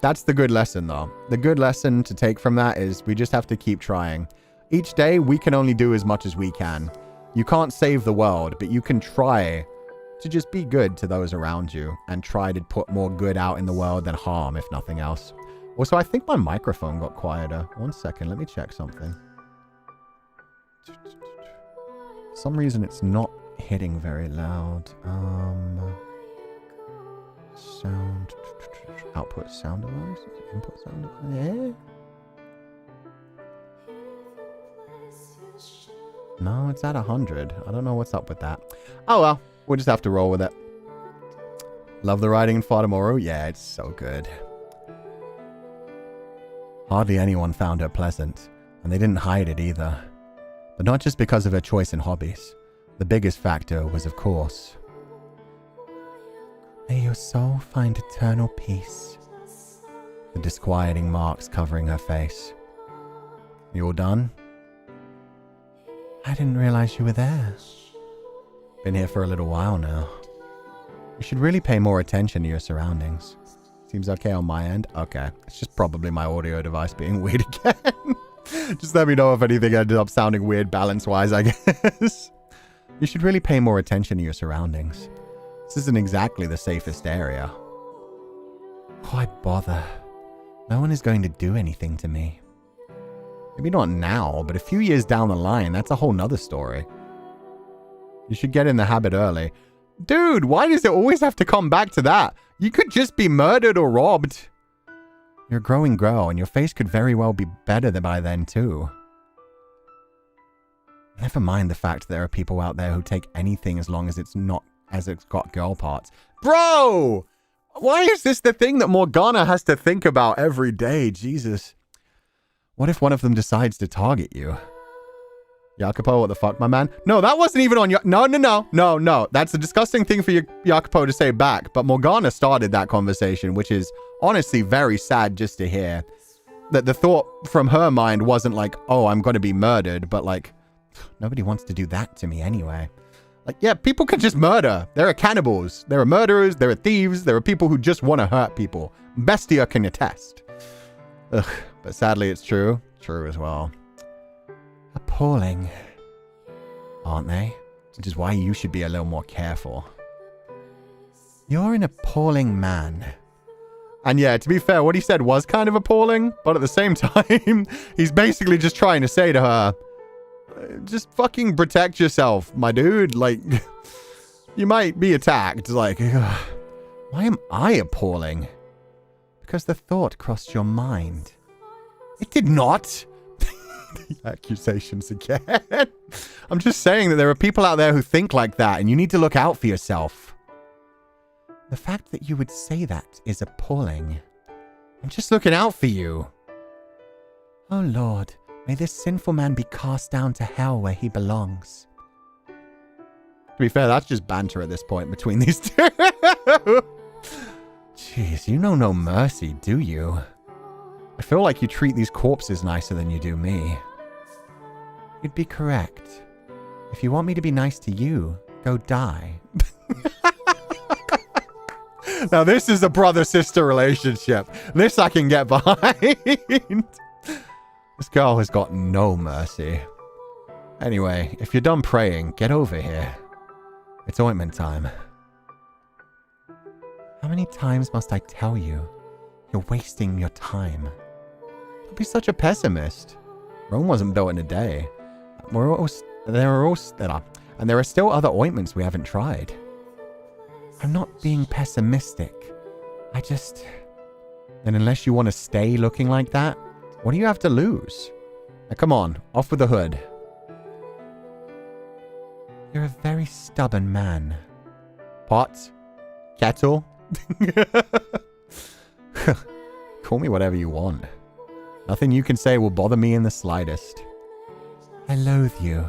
that's the good lesson though. The good lesson to take from that is we just have to keep trying. Each day, we can only do as much as we can. You can't save the world, but you can try to just be good to those around you and try to put more good out in the world than harm, if nothing else. Also, I think my microphone got quieter. 1 second, let me check something. For some reason, it's not hitting very loud. Sound. Output sound device? Input sound device? No, it's at 100. I don't know what's up with that. Oh well, we'll just have to roll with it. Love the writing in Fata Morgana. Yeah, it's so good. Hardly anyone found her pleasant, and they didn't hide it either. But not just because of her choice in hobbies. The biggest factor was, of course, "May your soul find eternal peace." The disquieting marks covering her face. You all done? I didn't realize you were there. Been here for a little while now. You should really pay more attention to your surroundings. Seems okay on my end? Okay. It's just probably my audio device being weird again. Just let me know if anything ended up sounding weird balance-wise, I guess. You should really pay more attention to your surroundings. This isn't exactly the safest area. Why bother? No one is going to do anything to me. Maybe not now, but a few years down the line, that's a whole nother story. You should get in the habit early. Dude, why does it always have to come back to that? You could just be murdered or robbed. You're a growing girl, and your face could very well be better than by then, too. Never mind the fact that there are people out there who take anything as long as it's got girl parts. Bro! Why is this the thing that Morgana has to think about every day? Jesus. What if one of them decides to target you? Jacopo, what the fuck, my man? No, that wasn't even on your... No. That's a disgusting thing for Jacopo to say back. But Morgana started that conversation, which is honestly very sad just to hear. That the thought from her mind wasn't like, oh, I'm going to be murdered. But like, nobody wants to do that to me anyway. Like, yeah, people can just murder. There are cannibals. There are murderers. There are thieves. There are people who just want to hurt people. Bestia can attest. Ugh, but sadly it's true. True as well. Appalling, aren't they? Which is why you should be a little more careful. You're an appalling man. And yeah, to be fair, what he said was kind of appalling, but at the same time, he's basically just trying to say to her, just fucking protect yourself, my dude. Like, you might be attacked. Like, why am I appalling? Because the thought crossed your mind. It did not. The accusations again. I'm just saying that there are people out there who think like that, and you need to look out for yourself. The fact that you would say that is appalling. I'm just looking out for you. Oh Lord, may this sinful man be cast down to hell where he belongs. To be fair, that's just banter at this point between these two. Jeez, you know no mercy, do you? I feel like you treat these corpses nicer than you do me. You'd be correct. If you want me to be nice to you, go die. Now this is a brother-sister relationship. This I can get behind. This girl has got no mercy. Anyway, if you're done praying, get over here. It's ointment time. How many times must I tell you? You're wasting your time. Don't be such a pessimist. Rome wasn't built in a day. There are still other ointments we haven't tried. I'm not being pessimistic. And unless you want to stay looking like that, what do you have to lose? Now come on, off with the hood. You're a very stubborn man. Pot? Kettle? Call me whatever you want. Nothing you can say will bother me in the slightest. I loathe you.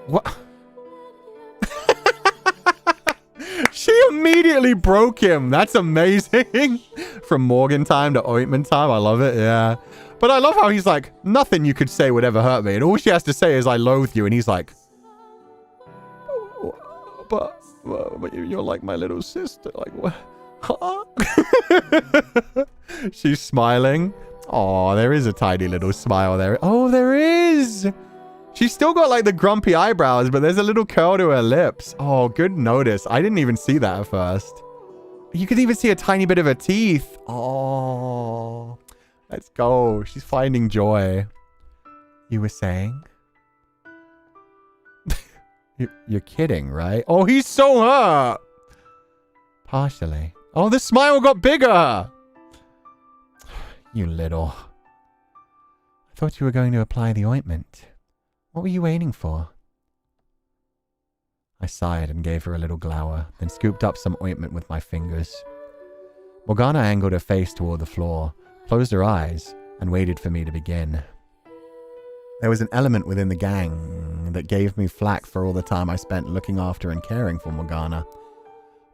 What? She immediately broke him. That's amazing. From Morgan time to Ointment time. I love it, yeah. But I love how he's like, nothing you could say would ever hurt me. And all she has to say is, I loathe you. And he's like, but you're like my little sister. Like, what? Huh? She's smiling. Oh, there is a tiny little smile there. Oh, there is. She's still got like the grumpy eyebrows, but there's a little curl to her lips. Oh, good notice. I didn't even see that at first. You could even see a tiny bit of her teeth. Oh, let's go. She's finding joy. You were saying? You're kidding, right? Oh, he's so hurt. Partially. Oh, the smile got bigger. You little. I thought you were going to apply the ointment. What were you waiting for? I sighed and gave her a little glower, then scooped up some ointment with my fingers. Morgana angled her face toward the floor, closed her eyes, and waited for me to begin. There was an element within the gang that gave me flack for all the time I spent looking after and caring for Morgana.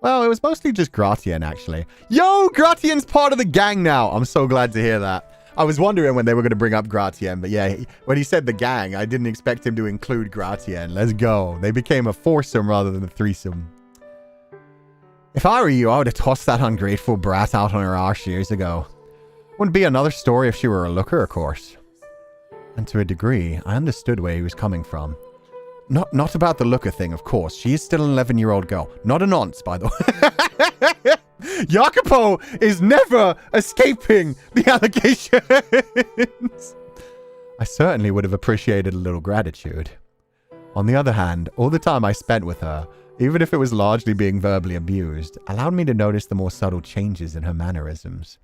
Well, it was mostly just Gratian, actually. Yo, Gratian's part of the gang now! I'm so glad to hear that. I was wondering when they were going to bring up Gratian, but yeah, when he said the gang, I didn't expect him to include Gratian. Let's go. They became a foursome rather than a threesome. If I were you, I would have tossed that ungrateful brat out on her arse years ago. Wouldn't be another story if she were a looker, of course. And to a degree, I understood where he was coming from. Not about the looker thing, of course. She is still an 11-year-old girl. Not a nonce, by the way. Jacopo is never escaping the allegations. I certainly would have appreciated a little gratitude. On the other hand, all the time I spent with her, even if it was largely being verbally abused, allowed me to notice the more subtle changes in her mannerisms.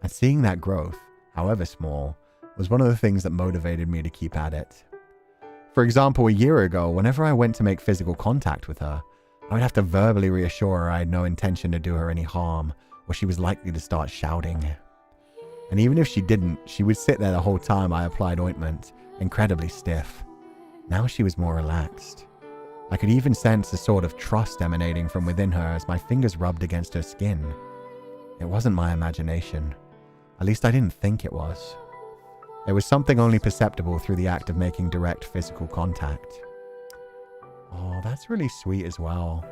And seeing that growth, however small, was one of the things that motivated me to keep at it. For example, a year ago, whenever I went to make physical contact with her, I would have to verbally reassure her I had no intention to do her any harm, or she was likely to start shouting. And even if she didn't, she would sit there the whole time I applied ointment, incredibly stiff. Now she was more relaxed. I could even sense a sort of trust emanating from within her as my fingers rubbed against her skin. It wasn't my imagination. At least I didn't think it was. It was something only perceptible through the act of making direct physical contact. Oh, that's really sweet as well.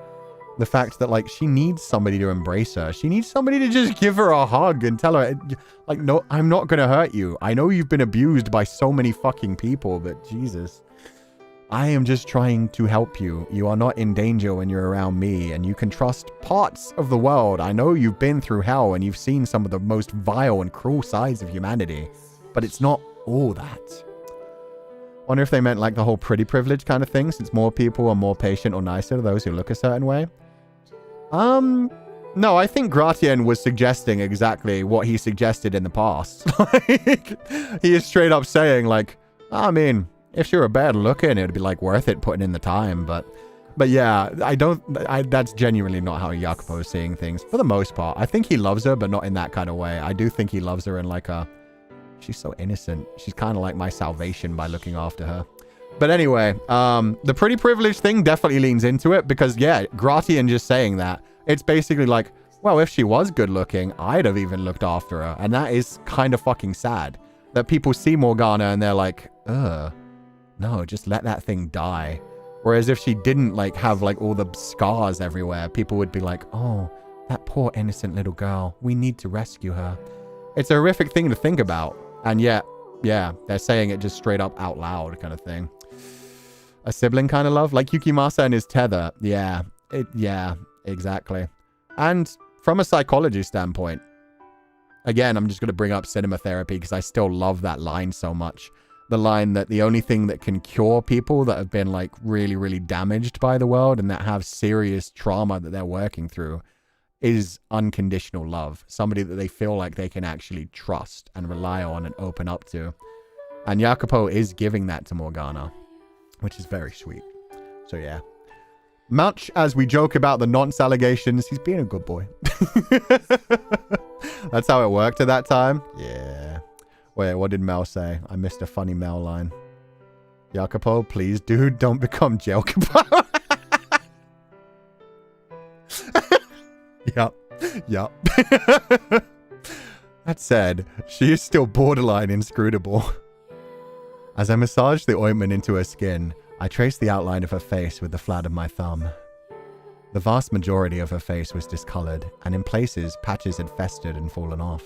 The fact that, like, she needs somebody to embrace her. She needs somebody to just give her a hug and tell her, like, no, I'm not going to hurt you. I know you've been abused by so many fucking people, but Jesus, I am just trying to help you. You are not in danger when you're around me, and you can trust parts of the world. I know you've been through hell and you've seen some of the most vile and cruel sides of humanity, but it's not all that. Wonder if they meant like the whole pretty privilege kind of thing, since more people are more patient or nicer to those who look a certain way. No, I think Gratian was suggesting exactly what he suggested in the past. Like, he is straight up saying, like, I mean, if she were bad looking, it'd be like worth it putting in the time. But yeah, that's genuinely not how Jacopo is seeing things for the most part. I think he loves her, but not in that kind of way. I do think he loves her in like a, she's so innocent. She's kind of like my salvation by looking after her. But anyway, the pretty privilege thing definitely leans into it because, yeah, Gratian just saying that, it's basically like, well, if she was good looking, I'd have even looked after her. And that is kind of fucking sad that people see Morgana and they're like, no, just let that thing die. Whereas if she didn't like have like all the scars everywhere, people would be like, oh, that poor innocent little girl, we need to rescue her. It's a horrific thing to think about. And yet, yeah, they're saying it just straight up out loud kind of thing. A sibling kind of love, like Yukimasa and his tether. Yeah, exactly. And from a psychology standpoint, again, I'm just going to bring up cinema therapy because I still love that line so much. The line that the only thing that can cure people that have been like really, really damaged by the world and that have serious trauma that they're working through is unconditional love. Somebody that they feel like they can actually trust and rely on and open up to. And Jacopo is giving that to Morgana, which is very sweet. So yeah. Much as we joke about the nonce allegations, he's being a good boy. That's how it worked at that time. Yeah. Wait, what did Mel say? I missed a funny Mel line. Jacopo, please, dude, don't become Jacopo. Yup. That said, she is still borderline inscrutable. As I massaged the ointment into her skin, I traced the outline of her face with the flat of my thumb. The vast majority of her face was discolored, and in places, patches had festered and fallen off.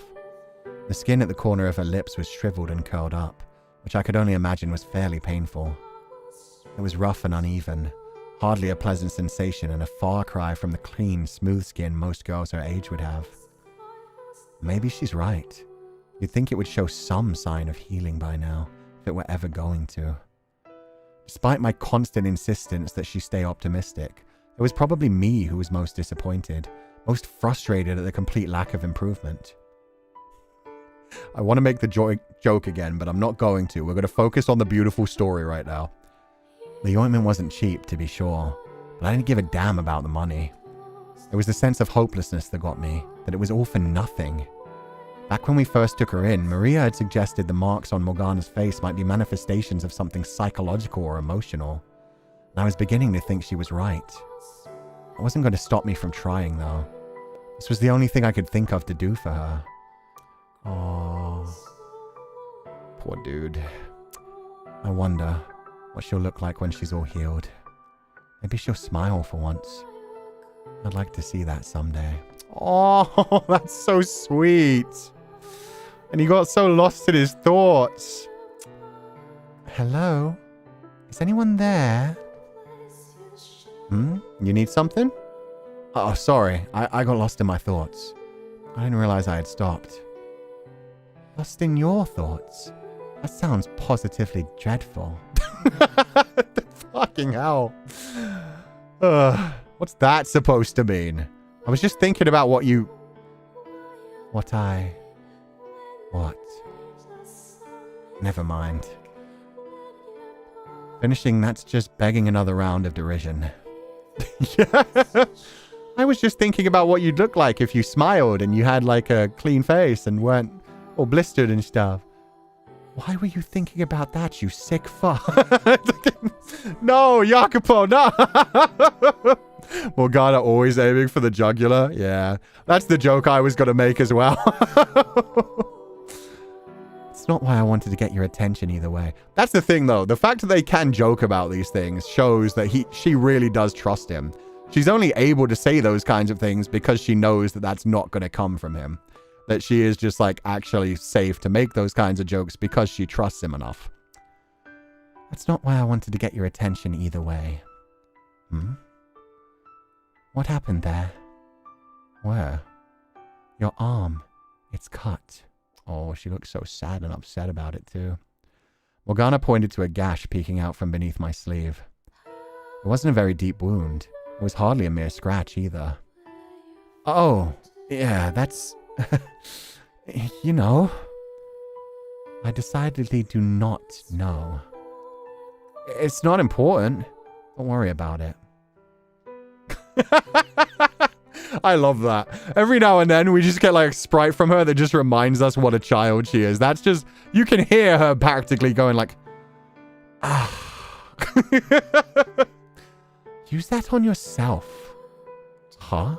The skin at the corner of her lips was shriveled and curled up, which I could only imagine was fairly painful. It was rough and uneven, hardly a pleasant sensation and a far cry from the clean, smooth skin most girls her age would have. Maybe she's right. You'd think it would show some sign of healing by now, if it were ever going to. Despite my constant insistence that she stay optimistic, it was probably me who was most disappointed, most frustrated at the complete lack of improvement. I want to make the joke again, but I'm not going to. We're going to focus on the beautiful story right now. The ointment wasn't cheap, to be sure, but I didn't give a damn about the money. It was the sense of hopelessness that got me, that it was all for nothing. Back when we first took her in, Maria had suggested the marks on Morgana's face might be manifestations of something psychological or emotional, and I was beginning to think she was right. It wasn't going to stop me from trying, though. This was the only thing I could think of to do for her. Oh, poor dude. I wonder what she'll look like when she's all healed. Maybe she'll smile for once. I'd like to see that someday. Oh, that's so sweet. And he got so lost in his thoughts. Hello? Is anyone there? You need something? Oh, sorry. I got lost in my thoughts. I didn't realize I had stopped. Lost in your thoughts? That sounds positively dreadful. The fucking hell. What's that supposed to mean? I was just thinking about what you... What? Never mind. Finishing, that's just begging another round of derision. Yeah. I was just thinking about what you'd look like if you smiled and you had like a clean face and weren't all blistered and stuff. Why were you thinking about that, you sick fuck? No, Jacopo, no! Morgana always aiming for the jugular. Yeah, that's the joke I was going to make as well. It's not why I wanted to get your attention either way. That's the thing, though. The fact that they can joke about these things shows that she really does trust him. She's only able to say those kinds of things because she knows that that's not going to come from him. That she is just, like, actually safe to make those kinds of jokes because she trusts him enough. That's not why I wanted to get your attention either way. What happened there? Where? Your arm. It's cut. Oh, she looks so sad and upset about it, too. Morgana pointed to a gash peeking out from beneath my sleeve. It wasn't a very deep wound. It was hardly a mere scratch, either. Oh, yeah, that's... you know... I decidedly do not know. It's not important. Don't worry about it. I love that. Every now and then we just get like a sprite from her that just reminds us what a child she is. That's just, you can hear her practically going like, Use that on yourself. Huh?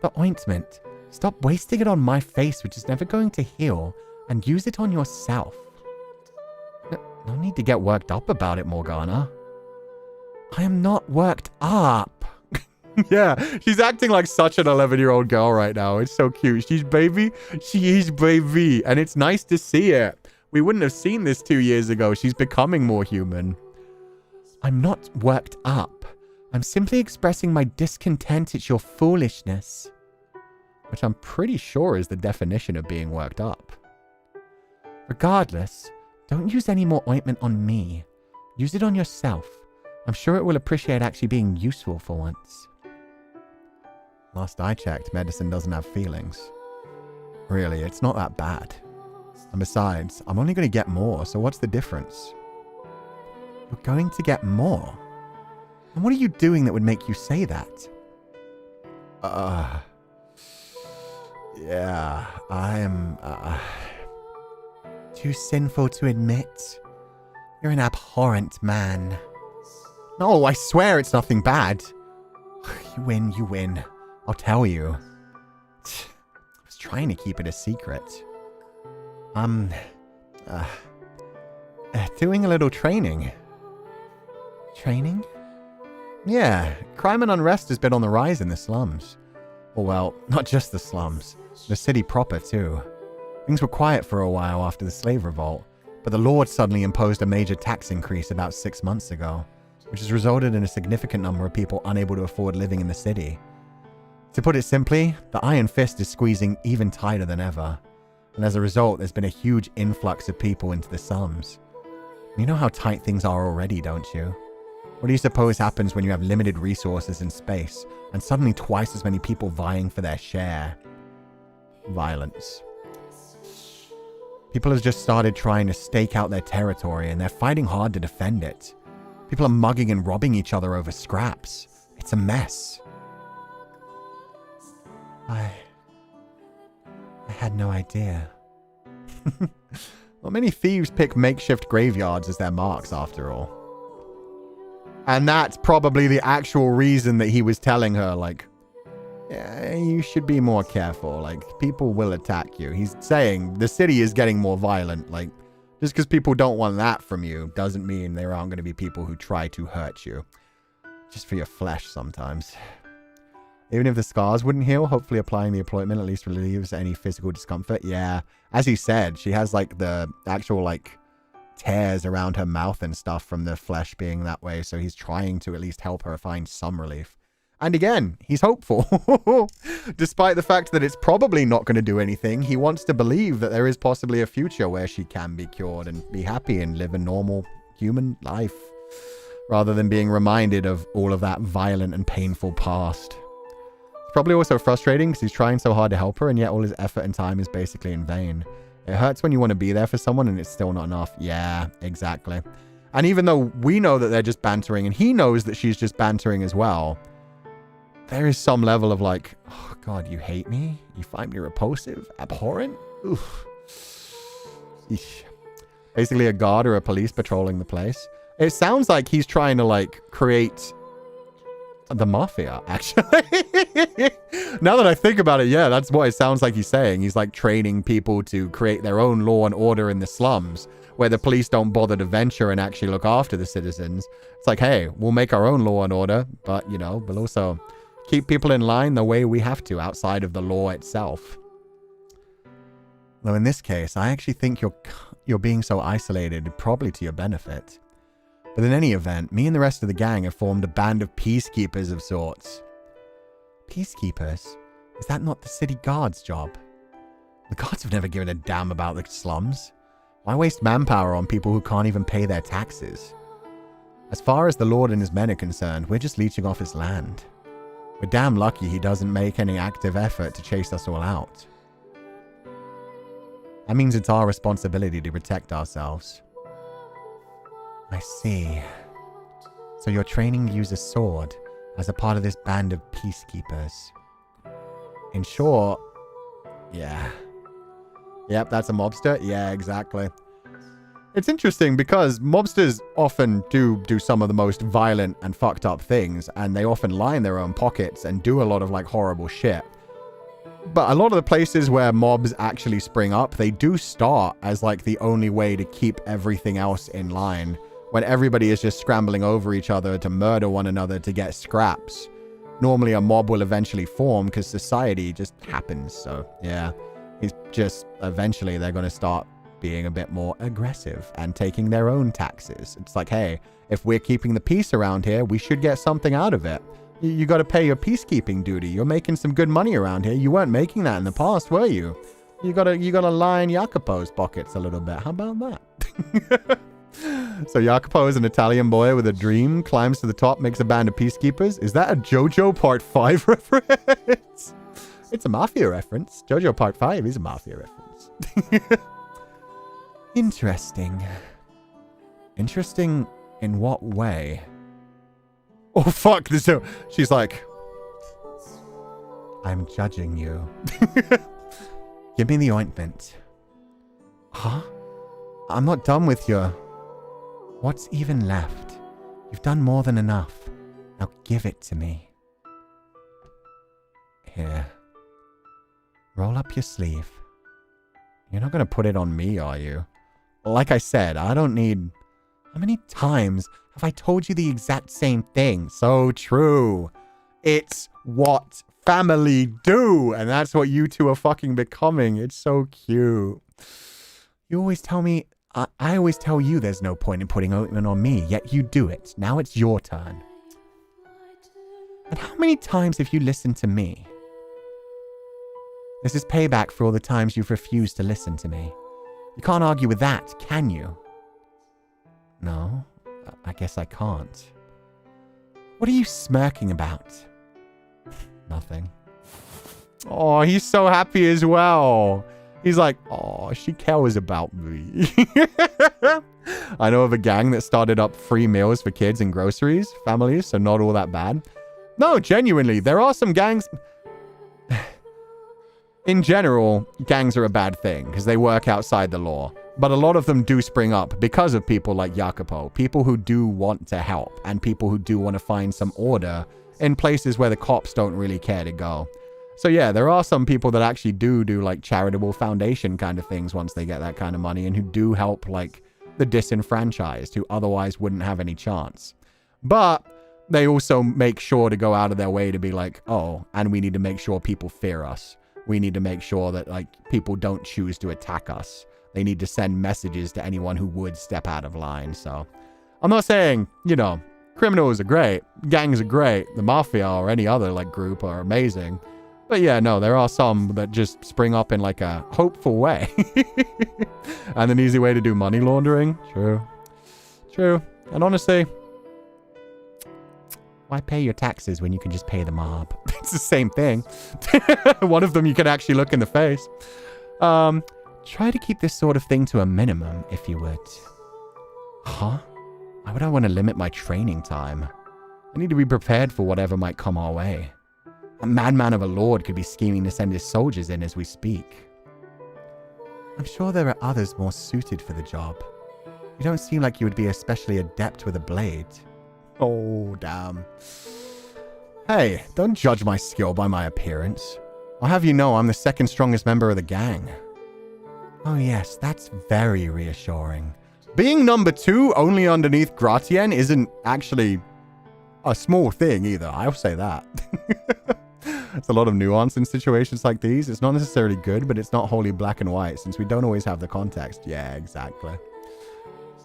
The ointment. Stop wasting it on my face, which is never going to heal, and use it on yourself. No need to get worked up about it, Morgana. I am not worked up. Yeah, she's acting like such an 11-year-old girl right now. It's so cute. She's baby. She is baby. And it's nice to see it. We wouldn't have seen this 2 years ago. She's becoming more human. I'm not worked up. I'm simply expressing my discontent at your foolishness. Which I'm pretty sure is the definition of being worked up. Regardless, don't use any more ointment on me. Use it on yourself. I'm sure it will appreciate actually being useful for once. Last I checked, medicine doesn't have feelings. Really, it's not that bad. And besides, I'm only going to get more, so what's the difference? You're going to get more? And what are you doing that would make you say that? Yeah, I am, Too sinful to admit? You're an abhorrent man. No, I swear it's nothing bad. You win. I'll tell you. I was trying to keep it a secret. I'm, doing a little training. Training? Yeah, crime and unrest has been on the rise in the slums. Or well, not just the slums. The city proper, too. Things were quiet for a while after the slave revolt, but the Lord suddenly imposed a major tax increase about 6 months ago, which has resulted in a significant number of people unable to afford living in the city. To put it simply, the Iron Fist is squeezing even tighter than ever, and as a result, there's been a huge influx of people into the slums. You know how tight things are already, don't you? What do you suppose happens when you have limited resources and space, and suddenly twice as many people vying for their share? Violence. People have just started trying to stake out their territory, and they're fighting hard to defend it. People are mugging and robbing each other over scraps. It's a mess. I had no idea. Well, many thieves pick makeshift graveyards as their marks, after all. And that's probably the actual reason that he was telling her, like, yeah, you should be more careful. Like, people will attack you. He's saying the city is getting more violent. Like, just because people don't want that from you doesn't mean there aren't going to be people who try to hurt you. Just for your flesh sometimes. Even if the scars wouldn't heal, hopefully applying the appointment at least relieves any physical discomfort. Yeah, as he said, she has like the actual like tears around her mouth and stuff from the flesh being that way. So he's trying to at least help her find some relief. And again, he's hopeful. Despite the fact that it's probably not going to do anything, he wants to believe that there is possibly a future where she can be cured and be happy and live a normal human life. rather than being reminded of all of that violent and painful past. It's probably also frustrating because he's trying so hard to help her, and yet all his effort and time is basically in vain. It hurts when you want to be there for someone and it's still not enough. Yeah, exactly. And even though we know that they're just bantering, and he knows that she's just bantering as well, there is some level of like, oh God, you hate me? You find me repulsive? Abhorrent? Oof. Eesh. Basically a guard or a police patrolling the place. It sounds like he's trying to like create the mafia, actually. Now that I think about it, yeah, that's what it sounds like he's saying. He's like training people to create their own law and order in the slums, where the police don't bother to venture and actually look after the citizens. It's like, hey, we'll make our own law and order, but, you know, we'll also keep people in line the way we have to outside of the law itself. Though in this case, I actually think you're being so isolated, probably to your benefit. But in any event, me and the rest of the gang have formed a band of peacekeepers of sorts. Peacekeepers? Is that not the city guard's job? The guards have never given a damn about the slums. Why waste manpower on people who can't even pay their taxes? As far as the Lord and his men are concerned, we're just leeching off his land. We're damn lucky he doesn't make any active effort to chase us all out. That means it's our responsibility to protect ourselves. I see. So you're training to use a sword as a part of this band of peacekeepers. In short, yeah. Yep, that's a mobster. Yeah, exactly. It's interesting because mobsters often do some of the most violent and fucked up things, and they often line their own pockets and do a lot of like horrible shit. But a lot of the places where mobs actually spring up, they do start as like the only way to keep everything else in line, when everybody is just scrambling over each other to murder one another to get scraps. Normally a mob will eventually form because society just happens. So yeah, it's just eventually they're going to start being a bit more aggressive and taking their own taxes. It's like, hey, if we're keeping the peace around here, we should get something out of it. You got to pay your peacekeeping duty. You're making some good money around here. You weren't making that in the past, were you? You gotta line Jacopo's pockets a little bit. How about that? So Jacopo is an Italian boy with a dream, climbs to the top, makes a band of peacekeepers. Is that a JoJo Part 5 reference? It's a Mafia reference. JoJo Part 5 is a Mafia reference. Interesting. Interesting in what way? Oh, fuck. She's like, I'm judging you. Give me the ointment. Huh? I'm not done with your... What's even left? You've done more than enough. Now give it to me. Here. Roll up your sleeve. You're not going to put it on me, are you? Like I said, I don't need... How many times have I told you the exact same thing? So true. It's what family do. And that's what you two are fucking becoming. It's so cute. You always tell me... I always tell you there's no point in putting ointment on me, yet you do it. Now it's your turn. And how many times have you listened to me? This is payback for all the times you've refused to listen to me. You can't argue with that, can you? No, I guess I can't. What are you smirking about? Nothing. Oh, he's so happy as well. He's like, oh, she cares about me. I know of a gang that started up free meals for kids and groceries, families, so not all that bad. No, genuinely, there are some gangs... In general, gangs are a bad thing because they work outside the law. But a lot of them do spring up because of people like Jacopo, people who do want to help and people who do want to find some order in places where the cops don't really care to go. So yeah, there are some people that actually do like charitable foundation kind of things once they get that kind of money and who do help like the disenfranchised who otherwise wouldn't have any chance. But they also make sure to go out of their way to be like, oh, and we need to make sure people fear us. We need to make sure that like people don't choose to attack us. They need to send messages to anyone who would step out of line. So I'm not saying, you know, criminals are great. Gangs are great. The mafia or any other like group are amazing. But yeah, no, there are some that just spring up in like a hopeful way. And an easy way to do money laundering. True. True. And honestly, Why pay your taxes when you can just pay the mob? It's the same thing. One of them you can actually look in the face. Try to keep this sort of thing to a minimum, if you would. Huh? Why would I want to limit my training time? I need to be prepared for whatever might come our way. A madman of a lord could be scheming to send his soldiers in as we speak. I'm sure there are others more suited for the job. You don't seem like you would be especially adept with a blade. Oh, damn. Hey, don't judge my skill by my appearance. I'll have you know I'm the second strongest member of the gang. Oh yes, that's very reassuring. Being number 2 only underneath Gratian isn't actually a small thing either, I'll say that. It's a lot of nuance in situations like these. It's not necessarily good, but it's not wholly black and white since we don't always have the context. Yeah, exactly.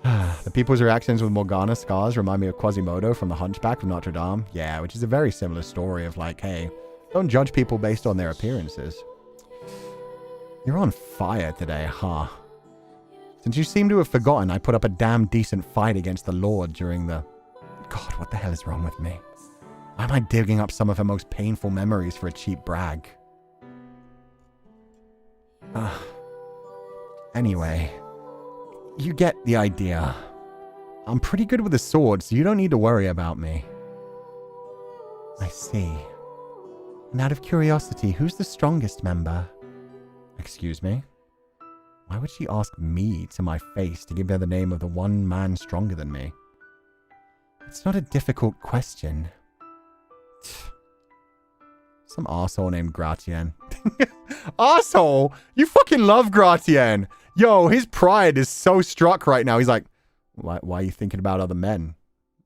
The people's reactions with Morgana scars remind me of Quasimodo from The Hunchback of Notre Dame. Yeah, which is a very similar story of like, hey, don't judge people based on their appearances. You're on fire today, huh? Since you seem to have forgotten, I put up a damn decent fight against the Lord during the... God, what the hell is wrong with me? Why am I digging up some of her most painful memories for a cheap brag? Anyway... You get the idea. I'm pretty good with a sword, so you don't need to worry about me. I see. And out of curiosity, who's the strongest member? Excuse me? Why would she ask me to my face to give her the name of the one man stronger than me? It's not a difficult question. Some arsehole named Gratian. Arsehole? You fucking love Gratian! Yo, his pride is so struck right now. He's like, why are you thinking about other men?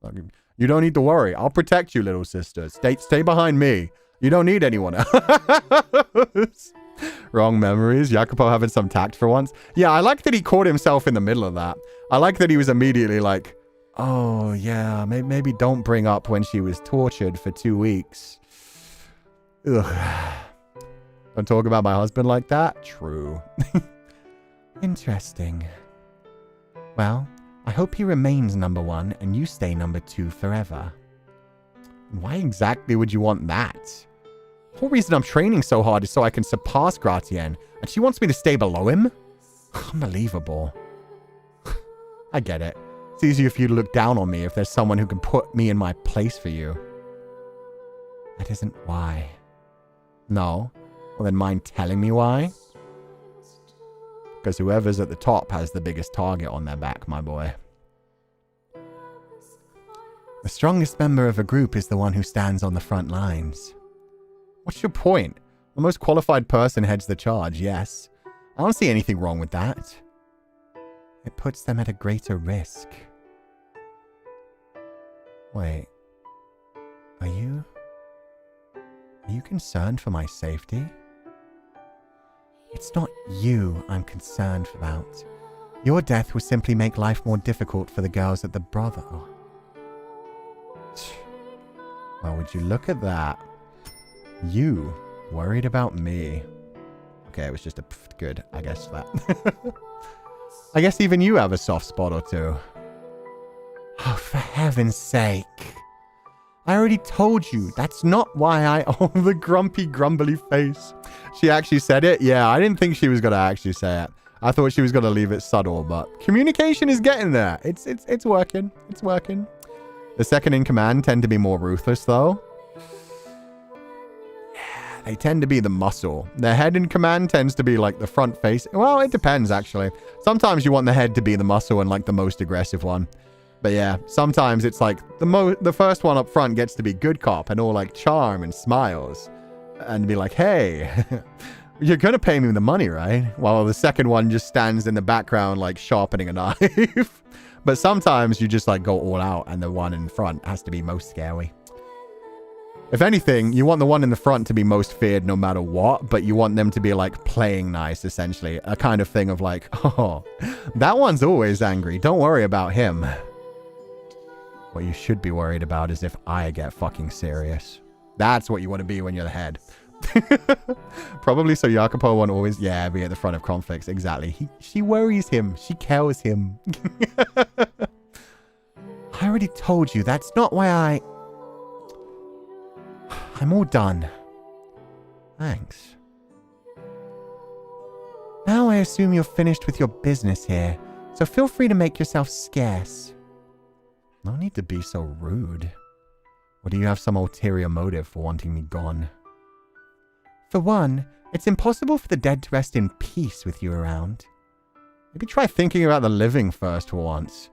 Like, you don't need to worry. I'll protect you, little sister. Stay behind me. You don't need anyone else. Wrong memories. Jacopo having some tact for once. Yeah, I like that he caught himself in the middle of that. I like that he was immediately like, oh, yeah, maybe don't bring up when she was tortured for 2 weeks. Ugh. Don't talk about my husband like that? True. Interesting. Well, I hope he remains number 1 and you stay number 2 forever. Why exactly would you want that? The whole reason I'm training so hard is so I can surpass Gratian, and she wants me to stay below him? Unbelievable. I get it. It's easier for you to look down on me if there's someone who can put me in my place for you. That isn't why. No? Well, then mind telling me why? Because whoever's at the top has the biggest target on their back, my boy. The strongest member of a group is the one who stands on the front lines. What's your point? The most qualified person heads the charge, yes. I don't see anything wrong with that. It puts them at a greater risk. Wait. Are you concerned for my safety? It's not you I'm concerned about. Your death would simply make life more difficult for the girls at the brothel. Well, would you look at that? You worried about me. Okay, it was just a good, I guess, that. I guess even you have a soft spot or two. Oh, for heaven's sake. I already told you, that's not why I own the grumpy, grumbly face. She actually said it? Yeah, I didn't think she was going to actually say it. I thought she was going to leave it subtle, but communication is getting there. It's working. It's working. The second in command tend to be more ruthless, though. Yeah, they tend to be the muscle. The head in command tends to be like the front face. Well, it depends, actually. Sometimes you want the head to be the muscle and like the most aggressive one. But yeah, sometimes it's like the first one up front gets to be good cop and all like charm and smiles and be like, hey, you're going to pay me the money, right? While the second one just stands in the background like sharpening a knife. But sometimes you just like go all out and the one in front has to be most scary. If anything, you want the one in the front to be most feared no matter what, but you want them to be like playing nice, essentially. A kind of thing of like, oh, that one's always angry. Don't worry about him. What you should be worried about is if I get fucking serious. That's what you want to be when you're the head. Probably so Jacopo won't always, be at the front of conflicts. Exactly. She worries him. She cares him. I already told you, that's not why I'm all done. Thanks. Now I assume you're finished with your business here, so feel free to make yourself scarce. No need to be so rude. Or do you have some ulterior motive for wanting me gone? For one, it's impossible for the dead to rest in peace with you around. Maybe try thinking about the living first for once.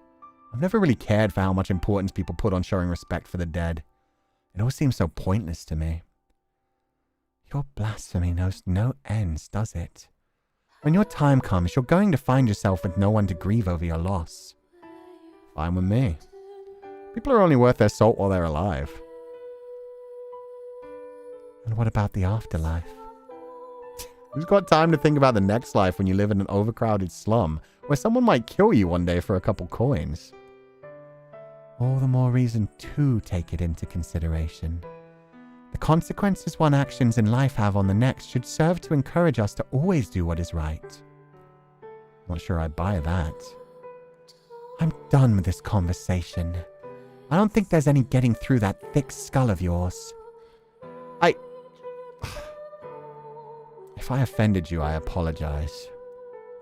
I've never really cared for how much importance people put on showing respect for the dead. It all seems so pointless to me. Your blasphemy knows no ends, does it? When your time comes, you're going to find yourself with no one to grieve over your loss. Fine with me. People are only worth their salt while they're alive. And what about the afterlife? Who's got time to think about the next life when you live in an overcrowded slum where someone might kill you one day for a couple coins? All the more reason to take it into consideration. The consequences one's actions in life have on the next should serve to encourage us to always do what is right. Not sure I buy that. I'm done with this conversation. I don't think there's any getting through that thick skull of yours. If I offended you, I apologize.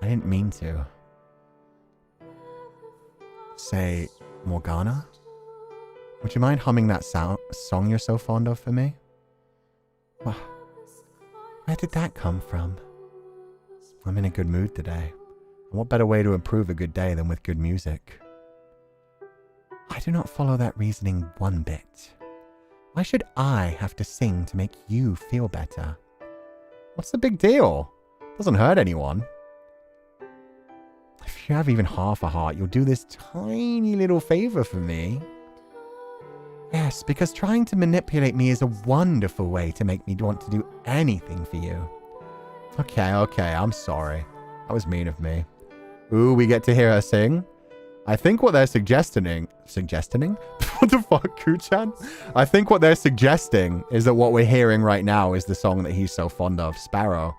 I didn't mean to. Say, Morgana? Would you mind humming that song you're so fond of for me? Where did that come from? I'm in a good mood today. And what better way to improve a good day than with good music? I do not follow that reasoning one bit. Why should I have to sing to make you feel better? What's the big deal? Doesn't hurt anyone. If you have even half a heart, you'll do this tiny little favor for me. Yes, because trying to manipulate me is a wonderful way to make me want to do anything for you. Okay, I'm sorry. That was mean of me. Ooh, we get to hear her sing? I think what they're suggesting? What the fuck, Kuchan? I think what they're suggesting is that what we're hearing right now is the song that he's so fond of, Sparrow.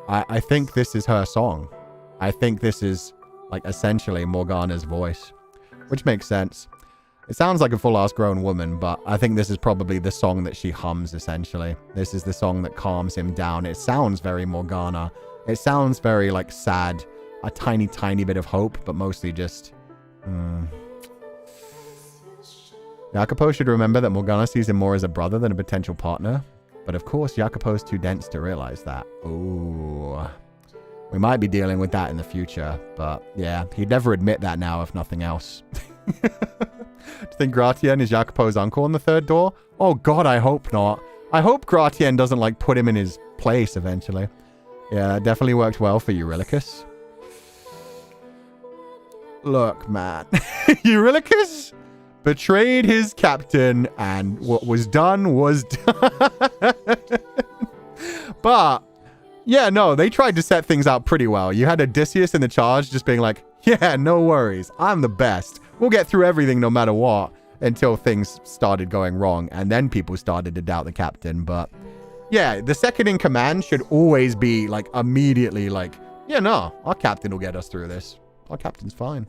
I think this is her song. I think this is, like, essentially Morgana's voice, which makes sense. It sounds like a full-ass grown woman, but I think this is probably the song that she hums, essentially. This is the song that calms him down. It sounds very Morgana. It sounds very, like, sad. A tiny, tiny bit of hope, but mostly just... Jacopo should remember that Morgana sees him more as a brother than a potential partner. But of course, Jacopo's too dense to realize that. Ooh. We might be dealing with that in the future, but yeah, he'd never admit that now, if nothing else. Do you think Gratian is Jacopo's uncle on the third door? Oh god, I hope not. I hope Gratian doesn't, like, put him in his place eventually. Yeah, that definitely worked well for Eurylochus. Look, man. Eurylochus betrayed his captain, and what was done was done. But, yeah, no, they tried to set things out pretty well. You had Odysseus in the charge just being like, yeah, no worries. I'm the best. We'll get through everything no matter what, until things started going wrong. And then people started to doubt the captain. But, yeah, the second in command should always be, like, immediately like, yeah, no, our captain will get us through this. Our captain's fine.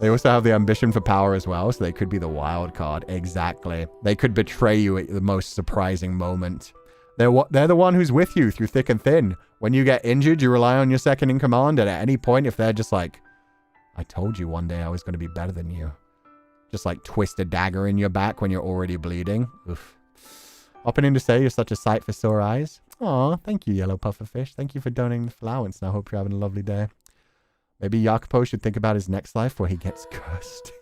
They also have the ambition for power as well, so they could be the wild card. Exactly. They could betray you at the most surprising moment. They're the one who's with you through thick and thin. When you get injured, you rely on your second in command, and at any point, if they're just like, I told you one day I was going to be better than you. Just like twist a dagger in your back when you're already bleeding. Oof. Hopping in to say you're such a sight for sore eyes. Aw, thank you, Yellow Pufferfish. Thank you for donating the allowance, and I hope you're having a lovely day. Maybe Jacopo should think about his next life where he gets cursed.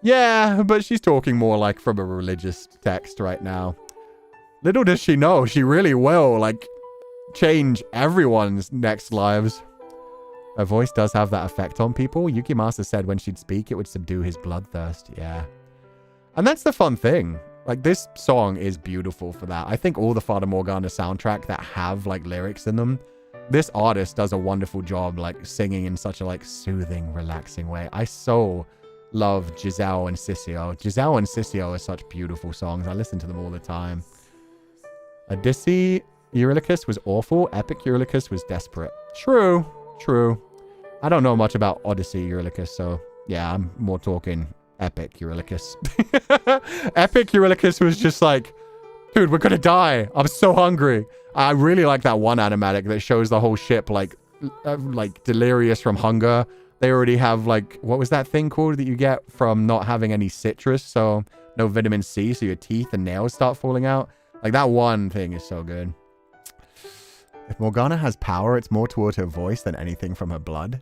Yeah, but she's talking more like from a religious text right now. Little does she know, she really will, like, change everyone's next lives. Her voice does have that effect on people. Yukimasa said when she'd speak, it would subdue his bloodthirst. Yeah. And that's the fun thing. Like, this song is beautiful for that. I think all the Fata Morgana soundtrack that have, like, lyrics in them, this artist does a wonderful job, like, singing in such a, like, soothing, relaxing way. I so love Giselle and Sissio. Giselle and Sissio are such beautiful songs. I listen to them all the time. Odyssey Eurylochus was awful. Epic Eurylochus was desperate. True. I don't know much about Odyssey Eurylochus, so yeah, I'm more talking Epic Eurylochus. Epic Eurylochus was just like, dude, we're gonna die. I'm so hungry. I really like that one animatic that shows the whole ship like delirious from hunger. They already have like, what was that thing called that you get from not having any citrus? So no vitamin C, so your teeth and nails start falling out. Like that one thing is so good. If Morgana has power, it's more toward her voice than anything from her blood.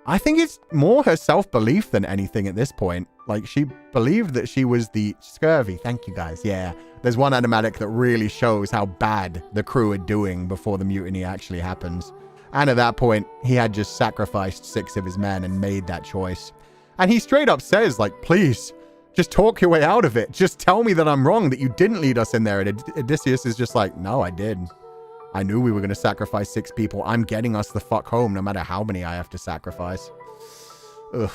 I think it's more her self-belief than anything at this point. Like, she believed that she was the scurvy. Thank you, guys. Yeah. There's one animatic that really shows how bad the crew are doing before the mutiny actually happens. And at that point, he had just sacrificed 6 of his men and made that choice. And he straight up says, like, please, just talk your way out of it. Just tell me that I'm wrong, that you didn't lead us in there. And Odysseus is just like, no, I did. I knew we were going to sacrifice 6 people. I'm getting us the fuck home, no matter how many I have to sacrifice. Ugh.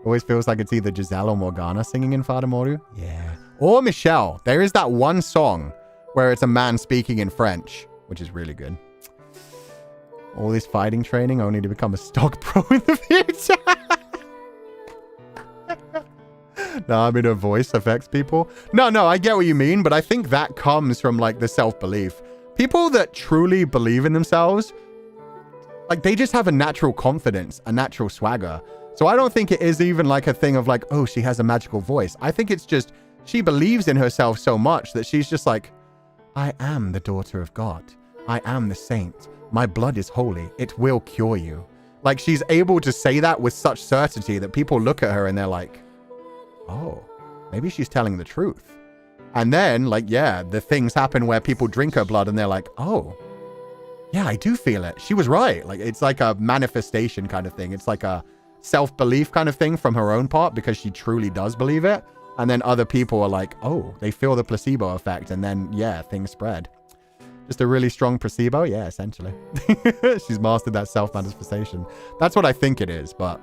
Always feels like it's either Giselle or Morgana singing in Fata Morgana. Yeah. Or Michelle. There is that one song where it's a man speaking in French, which is really good. All this fighting training only to become a stock pro in the future. No, I mean, her voice affects people. No, I get what you mean, but I think that comes from like the self-belief. People that truly believe in themselves, like they just have a natural confidence, a natural swagger. So I don't think it is even like a thing of like, oh, she has a magical voice. I think it's just she believes in herself so much that she's just like, I am the daughter of God. I am the saint. My blood is holy. It will cure you. Like she's able to say that with such certainty that people look at her and they're like, oh, maybe she's telling the truth. And then, like, yeah, the things happen where people drink her blood and they're like, oh, yeah, I do feel it. She was right. Like, it's like a manifestation kind of thing. It's like a self-belief kind of thing from her own part because she truly does believe it. And then other people are like, oh, they feel the placebo effect. And then, yeah, things spread. Just a really strong placebo? Yeah, essentially. She's mastered that self-manifestation. That's what I think it is. But,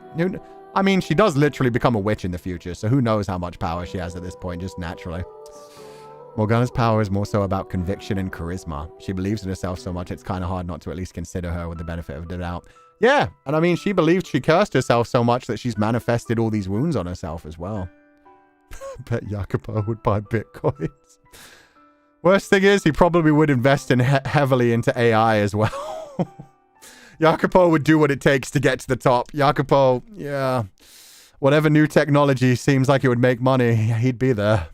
I mean, she does literally become a witch in the future. So who knows how much power she has at this point, just naturally. Morgana's power is more so about conviction and charisma. She believes in herself so much, it's kind of hard not to at least consider her with the benefit of the doubt. Yeah, and I mean, she believed she cursed herself so much that she's manifested all these wounds on herself as well. Bet Jacopo would buy bitcoins. Worst thing is, he probably would invest in heavily into AI as well. Jacopo would do what it takes to get to the top. Jacopo, yeah, whatever new technology seems like it would make money, he'd be there.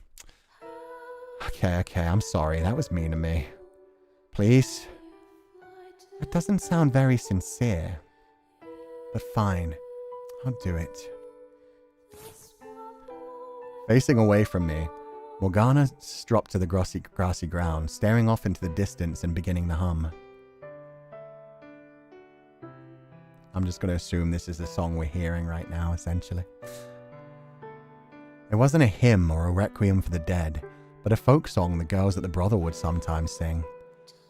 Okay, I'm sorry. That was mean of me. Please? It doesn't sound very sincere. But fine. I'll do it. Facing away from me, Morgana dropped to the grassy ground, staring off into the distance and beginning to hum. I'm just going to assume this is the song we're hearing right now, essentially. It wasn't a hymn or a requiem for the dead, but a folk song the girls at the brothel would sometimes sing.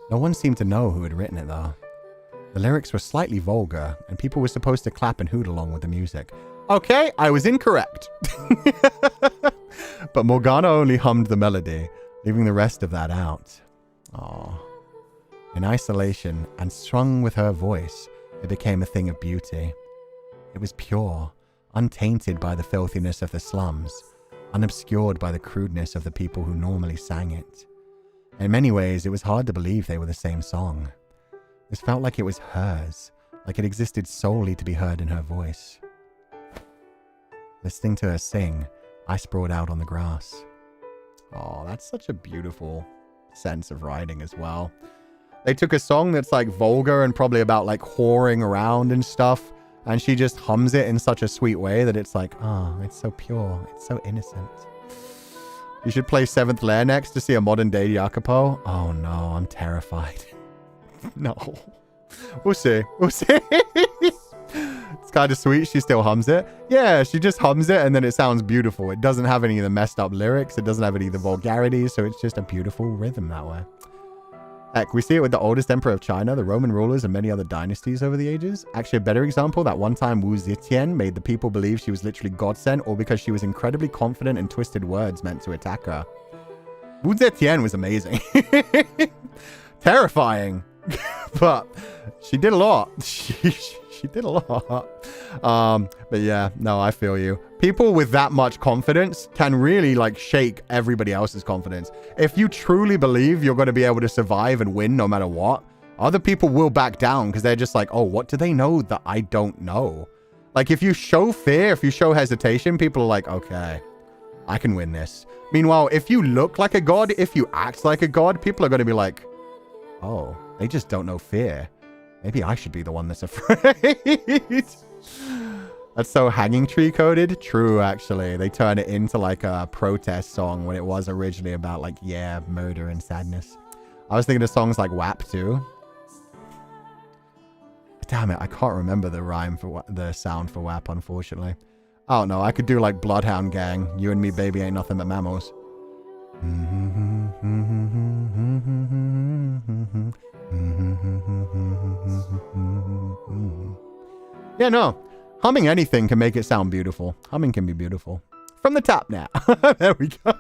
No one seemed to know who had written it, though. The lyrics were slightly vulgar, and people were supposed to clap and hoot along with the music. Okay, I was incorrect. But Morgana only hummed the melody, leaving the rest of that out. Aww. In isolation, and strung with her voice, it became a thing of beauty. It was pure, untainted by the filthiness of the slums, unobscured by the crudeness of the people who normally sang it. In many ways, it was hard to believe they were the same song. This felt like it was hers, like it existed solely to be heard in her voice. Listening to her sing, I sprawled out on the grass. Oh, that's such a beautiful sense of writing as well. They took a song that's like vulgar and probably about like whoring around and stuff, and she just hums it in such a sweet way that it's like, oh, it's so pure, it's so innocent. You should play 7th Lair next to see a modern day Jacopo. Oh no, I'm terrified. No. We'll see. It's kind of sweet. She still hums it. Yeah, she just hums it and then it sounds beautiful. It doesn't have any of the messed up lyrics. It doesn't have any of the vulgarities. So it's just a beautiful rhythm that way. Heck, we see it with the oldest emperor of China, the Roman rulers, and many other dynasties over the ages. Actually, a better example, that one time Wu Zetian made the people believe she was literally God-sent, or because she was incredibly confident and twisted words meant to attack her. Wu Zetian was amazing. Terrifying. but she did a lot. She did a lot. But yeah, no, I feel you. People with that much confidence can really like shake everybody else's confidence. If you truly believe you're going to be able to survive and win no matter what, other people will back down because they're just like, oh, what do they know that I don't know? Like if you show fear, if you show hesitation, people are like, okay, I can win this. Meanwhile, if you look like a god, if you act like a god, people are going to be like, oh, they just don't know fear. Maybe I should be the one that's afraid. That's so Hanging Tree coded. True, actually. They turn it into like a protest song when it was originally about like, yeah, murder and sadness. I was thinking of songs like WAP too. Damn it, I can't remember the rhyme for the sound for WAP, unfortunately. Oh no, I could do like Bloodhound Gang. You and me, baby, ain't nothing but mammals. Yeah, no. Humming anything can make it sound beautiful. Humming can be beautiful. From the top now. There we go.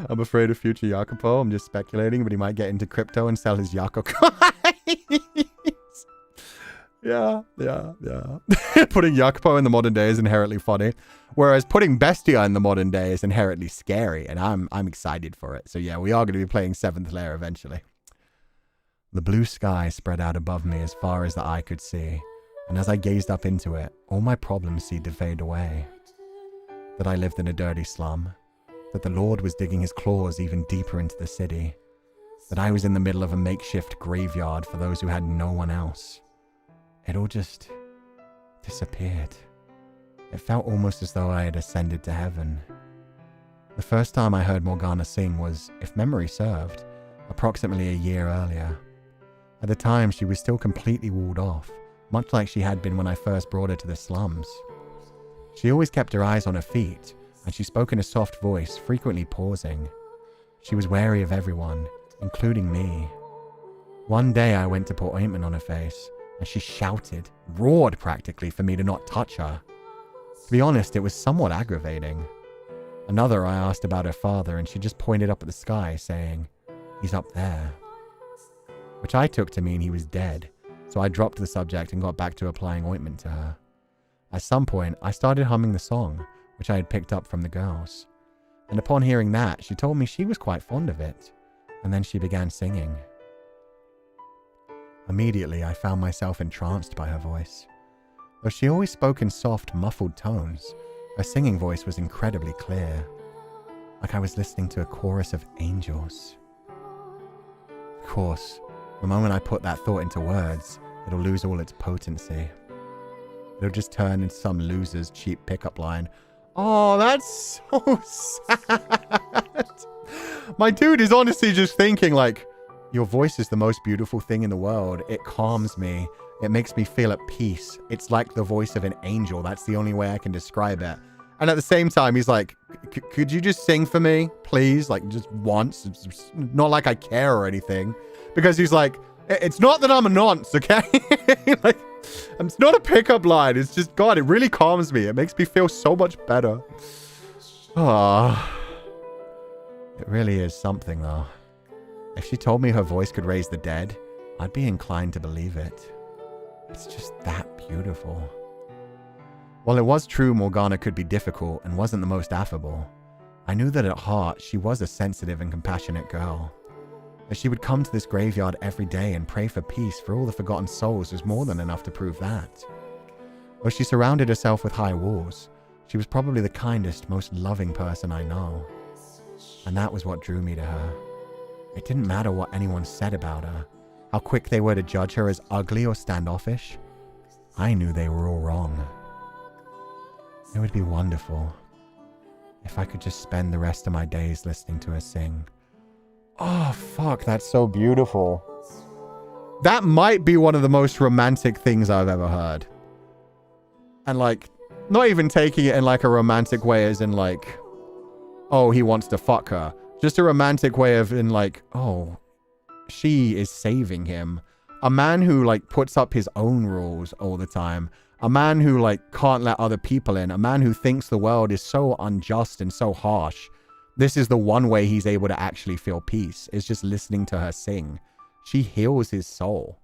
I'm afraid of future Jacopo. I'm just speculating, but he might get into crypto and sell his Jaco coins. Yeah. Putting Jacopo in the modern day is inherently funny, whereas putting Bestia in the modern day is inherently scary, and I'm excited for it. So yeah, we are going to be playing 7th Layer eventually. The blue sky spread out above me as far as the eye could see, and as I gazed up into it, all my problems seemed to fade away. That I lived in a dirty slum, that the Lord was digging his claws even deeper into the city, that I was in the middle of a makeshift graveyard for those who had no one else. It all just disappeared. It felt almost as though I had ascended to heaven. The first time I heard Morgana sing was, if memory served, approximately a year earlier. At the time, she was still completely walled off, much like she had been when I first brought her to the slums. She always kept her eyes on her feet, and she spoke in a soft voice, frequently pausing. She was wary of everyone, including me. One day I went to put ointment on her face, and she shouted, roared practically, for me to not touch her. To be honest, it was somewhat aggravating. Another, I asked about her father, and she just pointed up at the sky, saying, he's up there. Which I took to mean he was dead, so I dropped the subject and got back to applying ointment to her. At some point, I started humming the song, which I had picked up from the girls. And upon hearing that, she told me she was quite fond of it, and then she began singing. Immediately, I found myself entranced by her voice. Though she always spoke in soft, muffled tones, her singing voice was incredibly clear, like I was listening to a chorus of angels. Of course, the moment I put that thought into words, it'll lose all its potency. It'll just turn into some loser's cheap pickup line. Oh, that's so sad. My dude is honestly just thinking like, your voice is the most beautiful thing in the world. It calms me. It makes me feel at peace. It's like the voice of an angel. That's the only way I can describe it. And at the same time, he's like, could you just sing for me, please? Like, just once. It's not like I care or anything. Because he's like, it's not that I'm a nonce, okay? Like, it's not a pickup line. It's just, God, it really calms me. It makes me feel so much better. Ah, it really is something, though. If she told me her voice could raise the dead, I'd be inclined to believe it. It's just that beautiful. While it was true Morgana could be difficult and wasn't the most affable, I knew that at heart she was a sensitive and compassionate girl. That she would come to this graveyard every day and pray for peace for all the forgotten souls was more than enough to prove that. Though she surrounded herself with high walls, she was probably the kindest, most loving person I know. And that was what drew me to her. It didn't matter what anyone said about her, how quick they were to judge her as ugly or standoffish. I knew they were all wrong. It would be wonderful if I could just spend the rest of my days listening to her sing. Oh, fuck, that's so beautiful. That might be one of the most romantic things I've ever heard. And like, not even taking it in like a romantic way as in like, oh, he wants to fuck her. Just a romantic way of in like, oh, she is saving him. A man who like puts up his own rules all the time. A man who like can't let other people in. A man who thinks the world is so unjust and so harsh. This is the one way he's able to actually feel peace, is just listening to her sing. She heals his soul.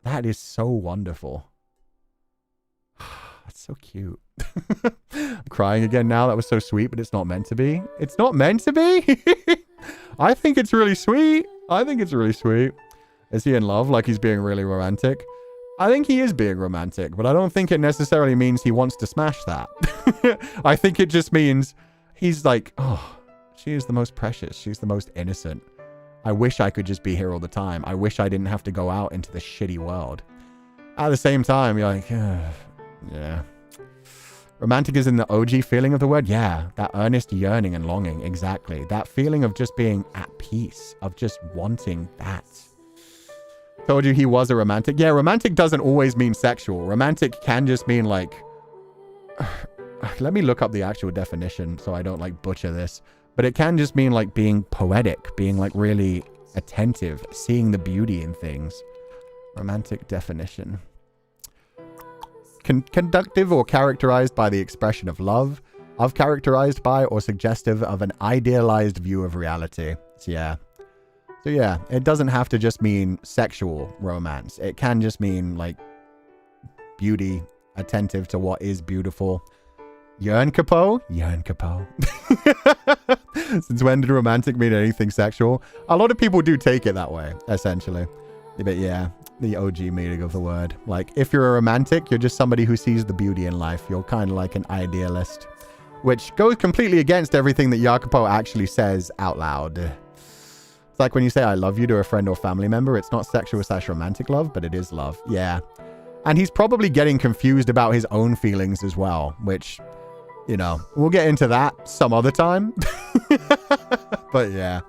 That is so wonderful. That's so cute. I'm crying again now. That was so sweet, but it's not meant to be. It's not meant to be? I think it's really sweet. I think it's really sweet. Is he in love? Like he's being really romantic? I think he is being romantic, but I don't think it necessarily means he wants to smash that. I think it just means he's like, oh, she is the most precious. She's the most innocent. I wish I could just be here all the time. I wish I didn't have to go out into the shitty world. At the same time, you're like, yeah. Romantic is in the OG feeling of the word. Yeah, that earnest yearning and longing. Exactly. That feeling of just being at peace, of just wanting that. Told you he was a romantic. Yeah, romantic doesn't always mean sexual. Romantic can just mean like... Let me look up the actual definition so I don't like butcher this. But it can just mean like being poetic, being like really attentive, seeing the beauty in things. Romantic definition. Conductive or characterized by the expression of love, of characterized by or suggestive of an idealized view of reality. So yeah, it doesn't have to just mean sexual romance. It can just mean like beauty, attentive to what is beautiful. Yearn Capo? Yearn Capo. Since when did romantic mean anything sexual? A lot of people do take it that way, essentially. But yeah, the OG meaning of the word. Like, if you're a romantic, you're just somebody who sees the beauty in life. You're kind of like an idealist. Which goes completely against everything that Jacopo actually says out loud. It's like when you say I love you to a friend or family member, it's not sexual/romantic love, but it is love. Yeah. And he's probably getting confused about his own feelings as well, which, you know, we'll get into that some other time. But yeah.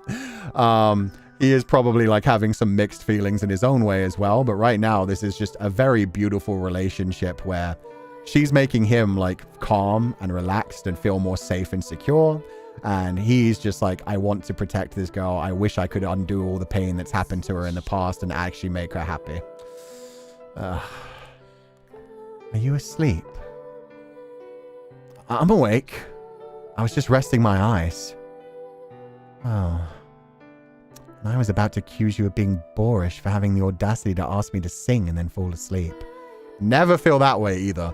He is probably like having some mixed feelings in his own way as well. But right now, this is just a very beautiful relationship where she's making him like calm and relaxed and feel more safe and secure. And he's just like, I want to protect this girl. I wish I could undo all the pain that's happened to her in the past and actually make her happy. Are you asleep? I'm awake. I was just resting my eyes. Oh. And I was about to accuse you of being boorish for having the audacity to ask me to sing and then fall asleep. Never feel that way either.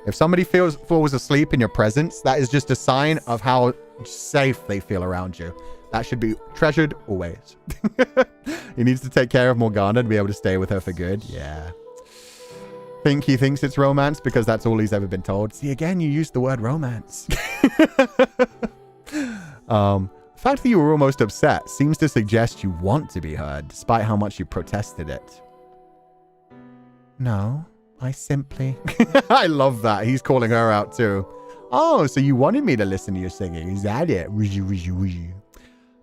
If somebody falls asleep in your presence, that is just a sign of how safe they feel around you. That should be treasured always. He needs to take care of Morgana to be able to stay with her for good. Yeah. Think he thinks it's romance because that's all he's ever been told. See, again, you used the word romance. The fact that you were almost upset seems to suggest you want to be heard, despite how much you protested it. No, I simply... I love that. He's calling her out too. Oh, so you wanted me to listen to your singing. Is that it?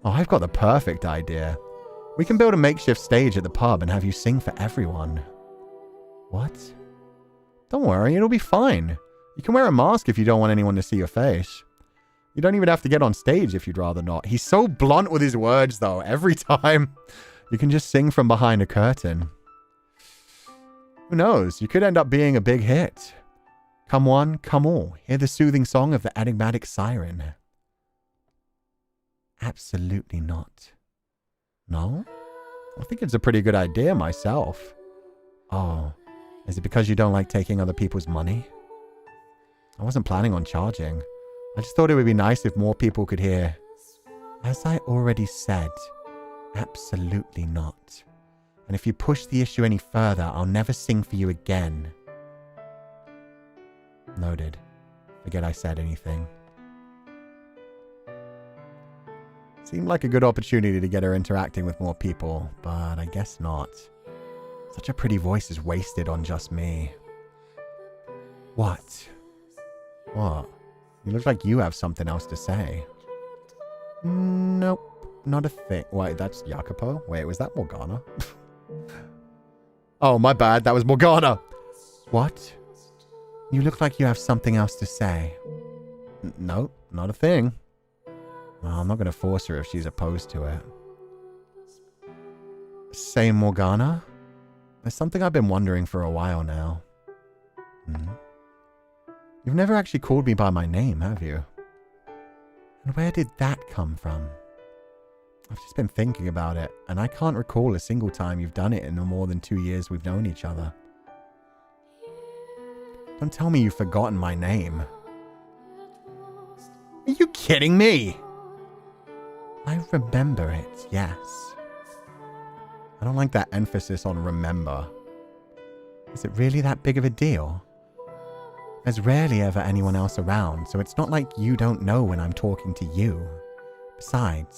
Oh, I've got the perfect idea. We can build a makeshift stage at the pub and have you sing for everyone. What? Don't worry, it'll be fine. You can wear a mask if you don't want anyone to see your face. You don't even have to get on stage if you'd rather not. He's so blunt with his words, though. Every time. You can just sing from behind a curtain. Who knows? You could end up being a big hit. Come one, come all. Hear the soothing song of the enigmatic siren. Absolutely not. No? I think it's a pretty good idea myself. Oh, is it because you don't like taking other people's money? I wasn't planning on charging. I just thought it would be nice if more people could hear. As I already said, absolutely not. And if you push the issue any further, I'll never sing for you again. Noted. Forget I said anything. Seemed like a good opportunity to get her interacting with more people, but I guess not. Such a pretty voice is wasted on just me. What? What? You look like you have something else to say. Nope, not a thing. Wait, that's Jacopo? Wait, was that Morgana? Oh, my bad, that was Morgana. What? You look like you have something else to say. Nope, not a thing. Well, I'm not going to force her if she's opposed to it. Say Morgana? There's something I've been wondering for a while now. You've never actually called me by my name, have you? And where did that come from? I've just been thinking about it, and I can't recall a single time you've done it in the more than 2 years we've known each other. Don't tell me you've forgotten my name. Are you kidding me? I remember it, yes. I don't like that emphasis on remember. Is it really that big of a deal? There's rarely ever anyone else around, so it's not like you don't know when I'm talking to you. Besides,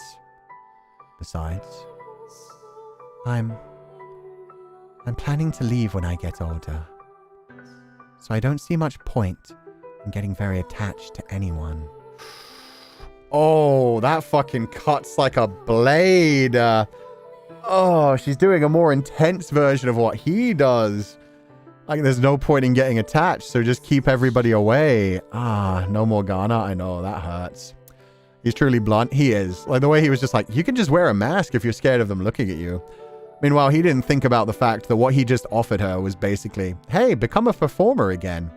I'm planning to leave when I get older. So I don't see much point in getting very attached to anyone. Oh, that fucking cuts like a blade. Oh, she's doing a more intense version of what he does. Like, there's no point in getting attached, so just keep everybody away. Ah, no Morgana. I know, that hurts. He's truly blunt. He is. Like, the way he was just like, you can just wear a mask if you're scared of them looking at you. Meanwhile, he didn't think about the fact that what he just offered her was basically, hey, become a performer again.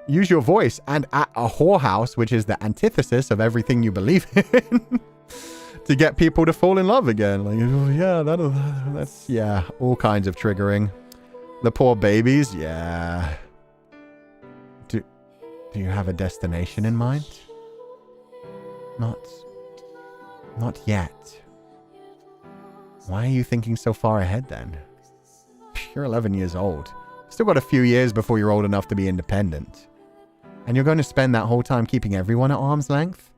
Use your voice and at a whorehouse, which is the antithesis of everything you believe in, to get people to fall in love again. Like, oh, yeah, that's, yeah, all kinds of triggering. The poor babies, yeah. Do you have a destination in mind? Not yet. Why are you thinking so far ahead then? You're 11 years old. Still got a few years before you're old enough to be independent. And you're going to spend that whole time keeping everyone at arm's length?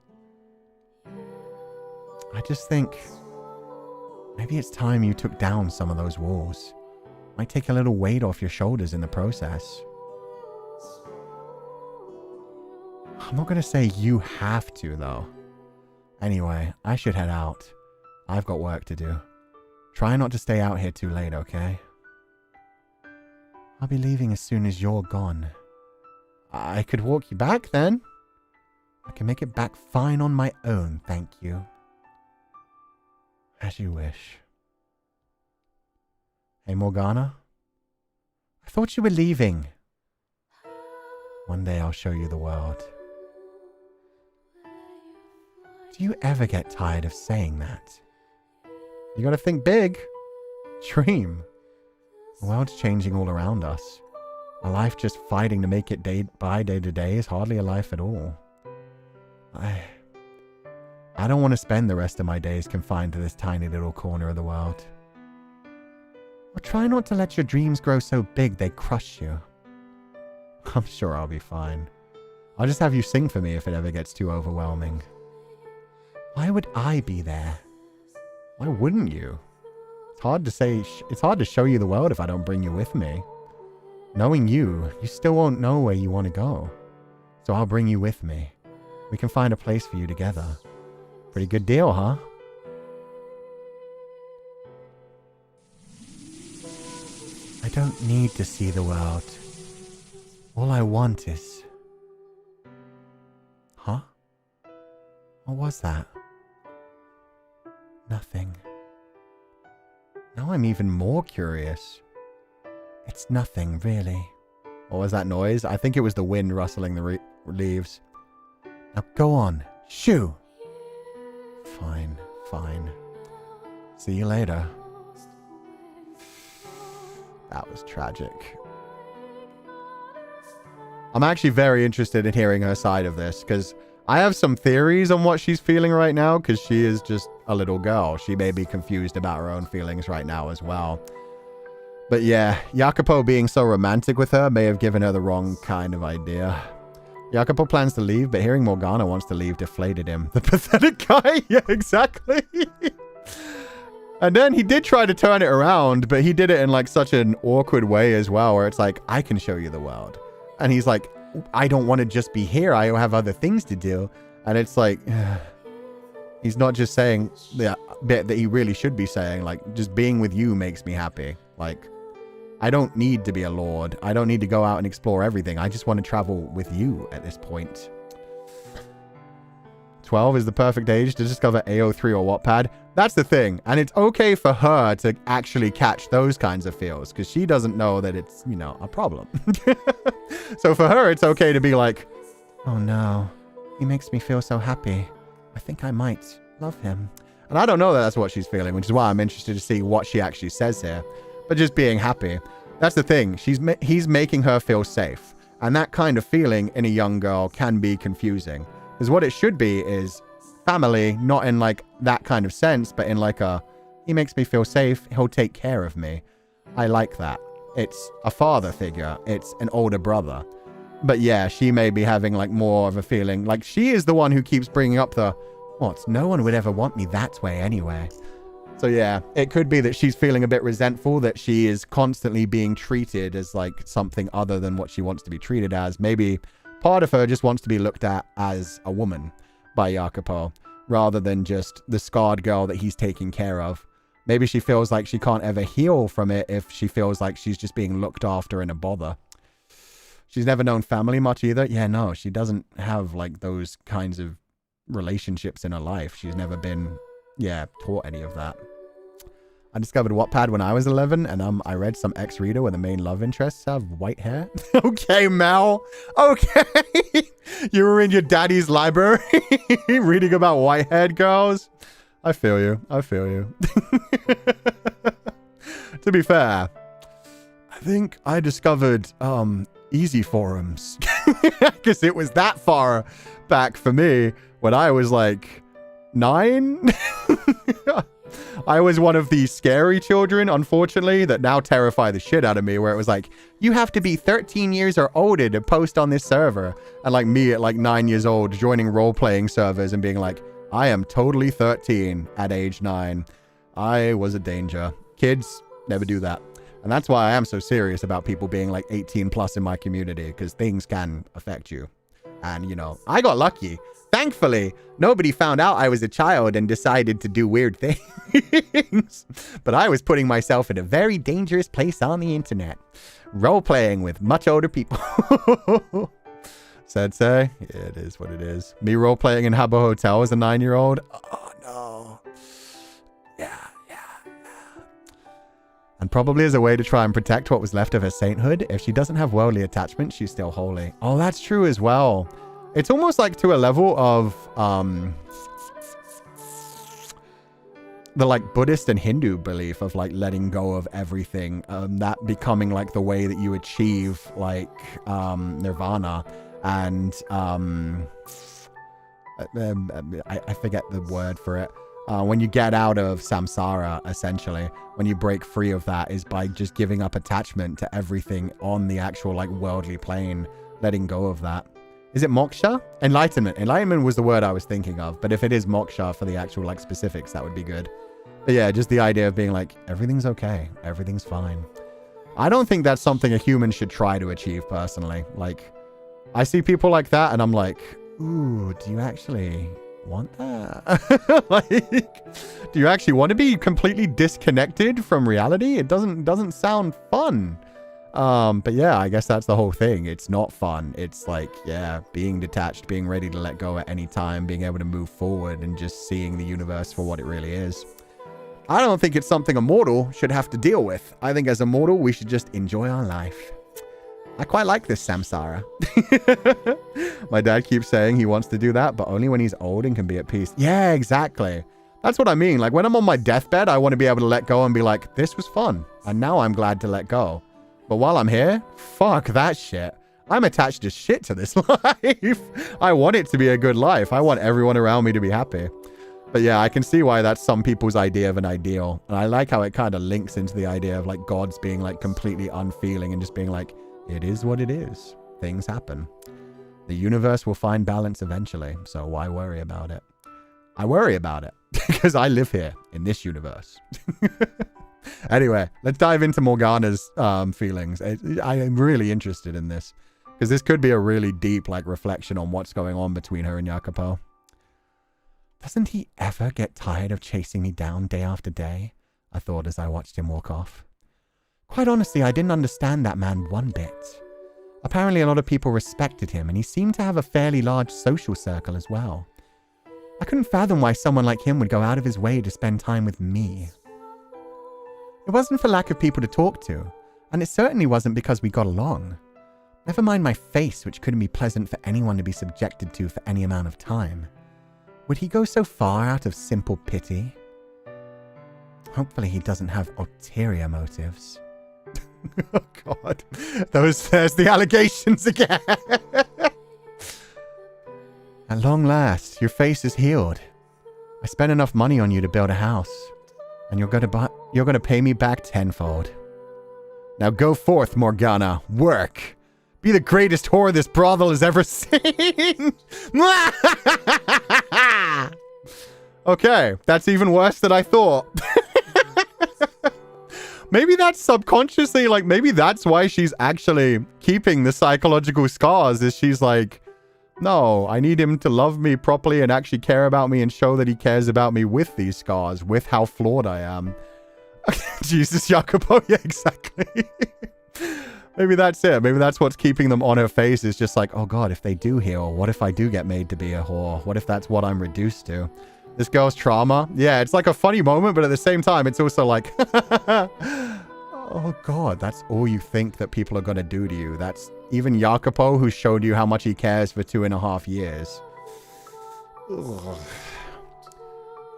I just think maybe it's time you took down some of those walls. Might take a little weight off your shoulders in the process. I'm not going to say you have to, though. Anyway, I should head out. I've got work to do. Try not to stay out here too late, okay? I'll be leaving as soon as you're gone. I could walk you back then. I can make it back fine on my own, thank you. As you wish. Hey, Morgana? I thought you were leaving. One day I'll show you the world. Do you ever get tired of saying that? You gotta think big. Dream. The world's changing all around us. A life just fighting to make it day to day is hardly a life at all. I don't want to spend the rest of my days confined to this tiny little corner of the world. Or try not to let your dreams grow so big they crush you. I'm sure I'll be fine. I'll just have you sing for me if it ever gets too overwhelming. Why would I be there? Why wouldn't you? It's hard to show you the world if I don't bring you with me. Knowing you still won't know where you want to go. So I'll bring you with me. We can find a place for you together. Pretty good deal, huh? I don't need to see the world. All I want is... Huh? What was that? Nothing. Now I'm even more curious. It's nothing, really. What was that noise? I think it was the wind rustling the leaves. Now go on. Shoo! Fine, fine. See you later. That was tragic. I'm actually very interested in hearing her side of this, because I have some theories on what she's feeling right now, because she is just a little girl. She may be confused about her own feelings right now as well. But yeah, Jacopo being so romantic with her may have given her the wrong kind of idea. Jacopo plans to leave, but hearing Morgana wants to leave deflated him. The pathetic guy? Yeah, exactly. And then he did try to turn it around, but he did it in like such an awkward way as well, where it's like, I can show you the world. And he's like, I don't want to just be here. I have other things to do. And it's like, he's not just saying the bit that he really should be saying, like, just being with you makes me happy. Like, I don't need to be a lord. I don't need to go out and explore everything. I just want to travel with you at this point. 12 is the perfect age to discover AO3 or Wattpad. That's the thing. And it's okay for her to actually catch those kinds of feels, because she doesn't know that it's, you know, a problem. So for her, it's okay to be like, oh no, he makes me feel so happy. I think I might love him. And I don't know that that's what she's feeling, which is why I'm interested to see what she actually says here. But just being happy. That's the thing. He's making her feel safe. And that kind of feeling in a young girl can be confusing. Because what it should be is family, not in like that kind of sense, but in like he makes me feel safe. He'll take care of me. I like that. It's a father figure. It's an older brother. But yeah, she may be having like more of a feeling. Like she is the one who keeps bringing up what? No one would ever want me that way anyway. So yeah, it could be that she's feeling a bit resentful that she is constantly being treated as like something other than what she wants to be treated as. Maybe part of her just wants to be looked at as a woman by Jacopo rather than just the scarred girl that he's taking care of. Maybe she feels like she can't ever heal from it if she feels like she's just being looked after in a bother. She's never known family much either. Yeah, no, she doesn't have like those kinds of relationships in her life. She's never been, taught any of that. I discovered Wattpad when I was 11, and I read some X-Reader where the main love interests have white hair. Okay, Mel. Okay. You were in your daddy's library reading about white-haired girls. I feel you. To be fair, I think I discovered easy forums because it was that far back for me when I was like 9. I was one of the scary children, unfortunately, that now terrify the shit out of me, where it was like, you have to be 13 years or older to post on this server. And like me at like 9 years old, joining role-playing servers and being like, I am totally 13 at age 9. I was a danger. Kids, never do that. And that's why I am so serious about people being like 18 plus in my community, because things can affect you. And, I got lucky. Thankfully, nobody found out I was a child and decided to do weird things. But I was putting myself in a very dangerous place on the internet. Role-playing with much older people. Sensei, it is what it is. Me role-playing in Habbo Hotel as a 9-year-old. Oh, no. Yeah. And probably as a way to try and protect what was left of her sainthood. If she doesn't have worldly attachment, she's still holy. Oh, that's true as well. It's almost like to a level of the like Buddhist and Hindu belief of like letting go of everything, that becoming like the way that you achieve like nirvana. And I forget the word for it. When you get out of samsara, essentially, when you break free of that, is by just giving up attachment to everything on the actual like worldly plane, letting go of that. Is it moksha? Enlightenment. Enlightenment was the word I was thinking of, but if it is moksha for the actual like specifics, that would be good. But yeah, just the idea of being like, everything's okay, everything's fine. I don't think that's something a human should try to achieve personally. Like, I see people like that and I'm like, ooh, do you actually want that? Like, do you actually want to be completely disconnected from reality? It doesn't sound fun. But yeah, I guess that's the whole thing. It's not fun. It's like, being detached, being ready to let go at any time, being able to move forward and just seeing the universe for what it really is. I don't think it's something a mortal should have to deal with. I think as a mortal, we should just enjoy our life. I quite like this samsara. My dad keeps saying he wants to do that, but only when he's old and can be at peace. Yeah, exactly. That's what I mean. Like when I'm on my deathbed, I want to be able to let go and be like, this was fun. And now I'm glad to let go. But while I'm here, fuck that shit. I'm attached to shit to this life. I want it to be a good life. I want everyone around me to be happy. But yeah, I can see why that's some people's idea of an ideal. And I like how it kind of links into the idea of like gods being like completely unfeeling and just being like, it is what it is. Things happen. The universe will find balance eventually. So why worry about it? I worry about it because I live here in this universe. Anyway, let's dive into Morgana's feelings. I am really interested in this because this could be a really deep like reflection on what's going on between her and Jacopo. Doesn't he ever get tired of chasing me down day after day? I thought as I watched him walk off. Quite honestly, I didn't understand that man one bit. Apparently a lot of people respected him and he seemed to have a fairly large social circle as well. I couldn't fathom why someone like him would go out of his way to spend time with me. It wasn't for lack of people to talk to, and it certainly wasn't because we got along. Never mind my face, which couldn't be pleasant for anyone to be subjected to for any amount of time. Would he go so far out of simple pity? Hopefully he doesn't have ulterior motives. Oh, God. There's the allegations again. At long last, your face is healed. I spent enough money on you to build a house, and you're going to pay me back tenfold. Now go forth, Morgana. Work. Be the greatest whore this brothel has ever seen. Okay, that's even worse than I thought. Maybe that's subconsciously, like, maybe that's why she's actually keeping the psychological scars, is she's like, no, I need him to love me properly and actually care about me and show that he cares about me with these scars, with how flawed I am. Jesus, Jacopo, yeah, exactly. Maybe that's it. Maybe that's what's keeping them on her face, is just like, oh God, if they do heal, what if I do get made to be a whore? What if that's what I'm reduced to? This girl's trauma. Yeah, it's like a funny moment, but at the same time, it's also like, oh God, that's all you think that people are going to do to you. That's even Jacopo, who showed you how much he cares for 2.5 years. Ugh.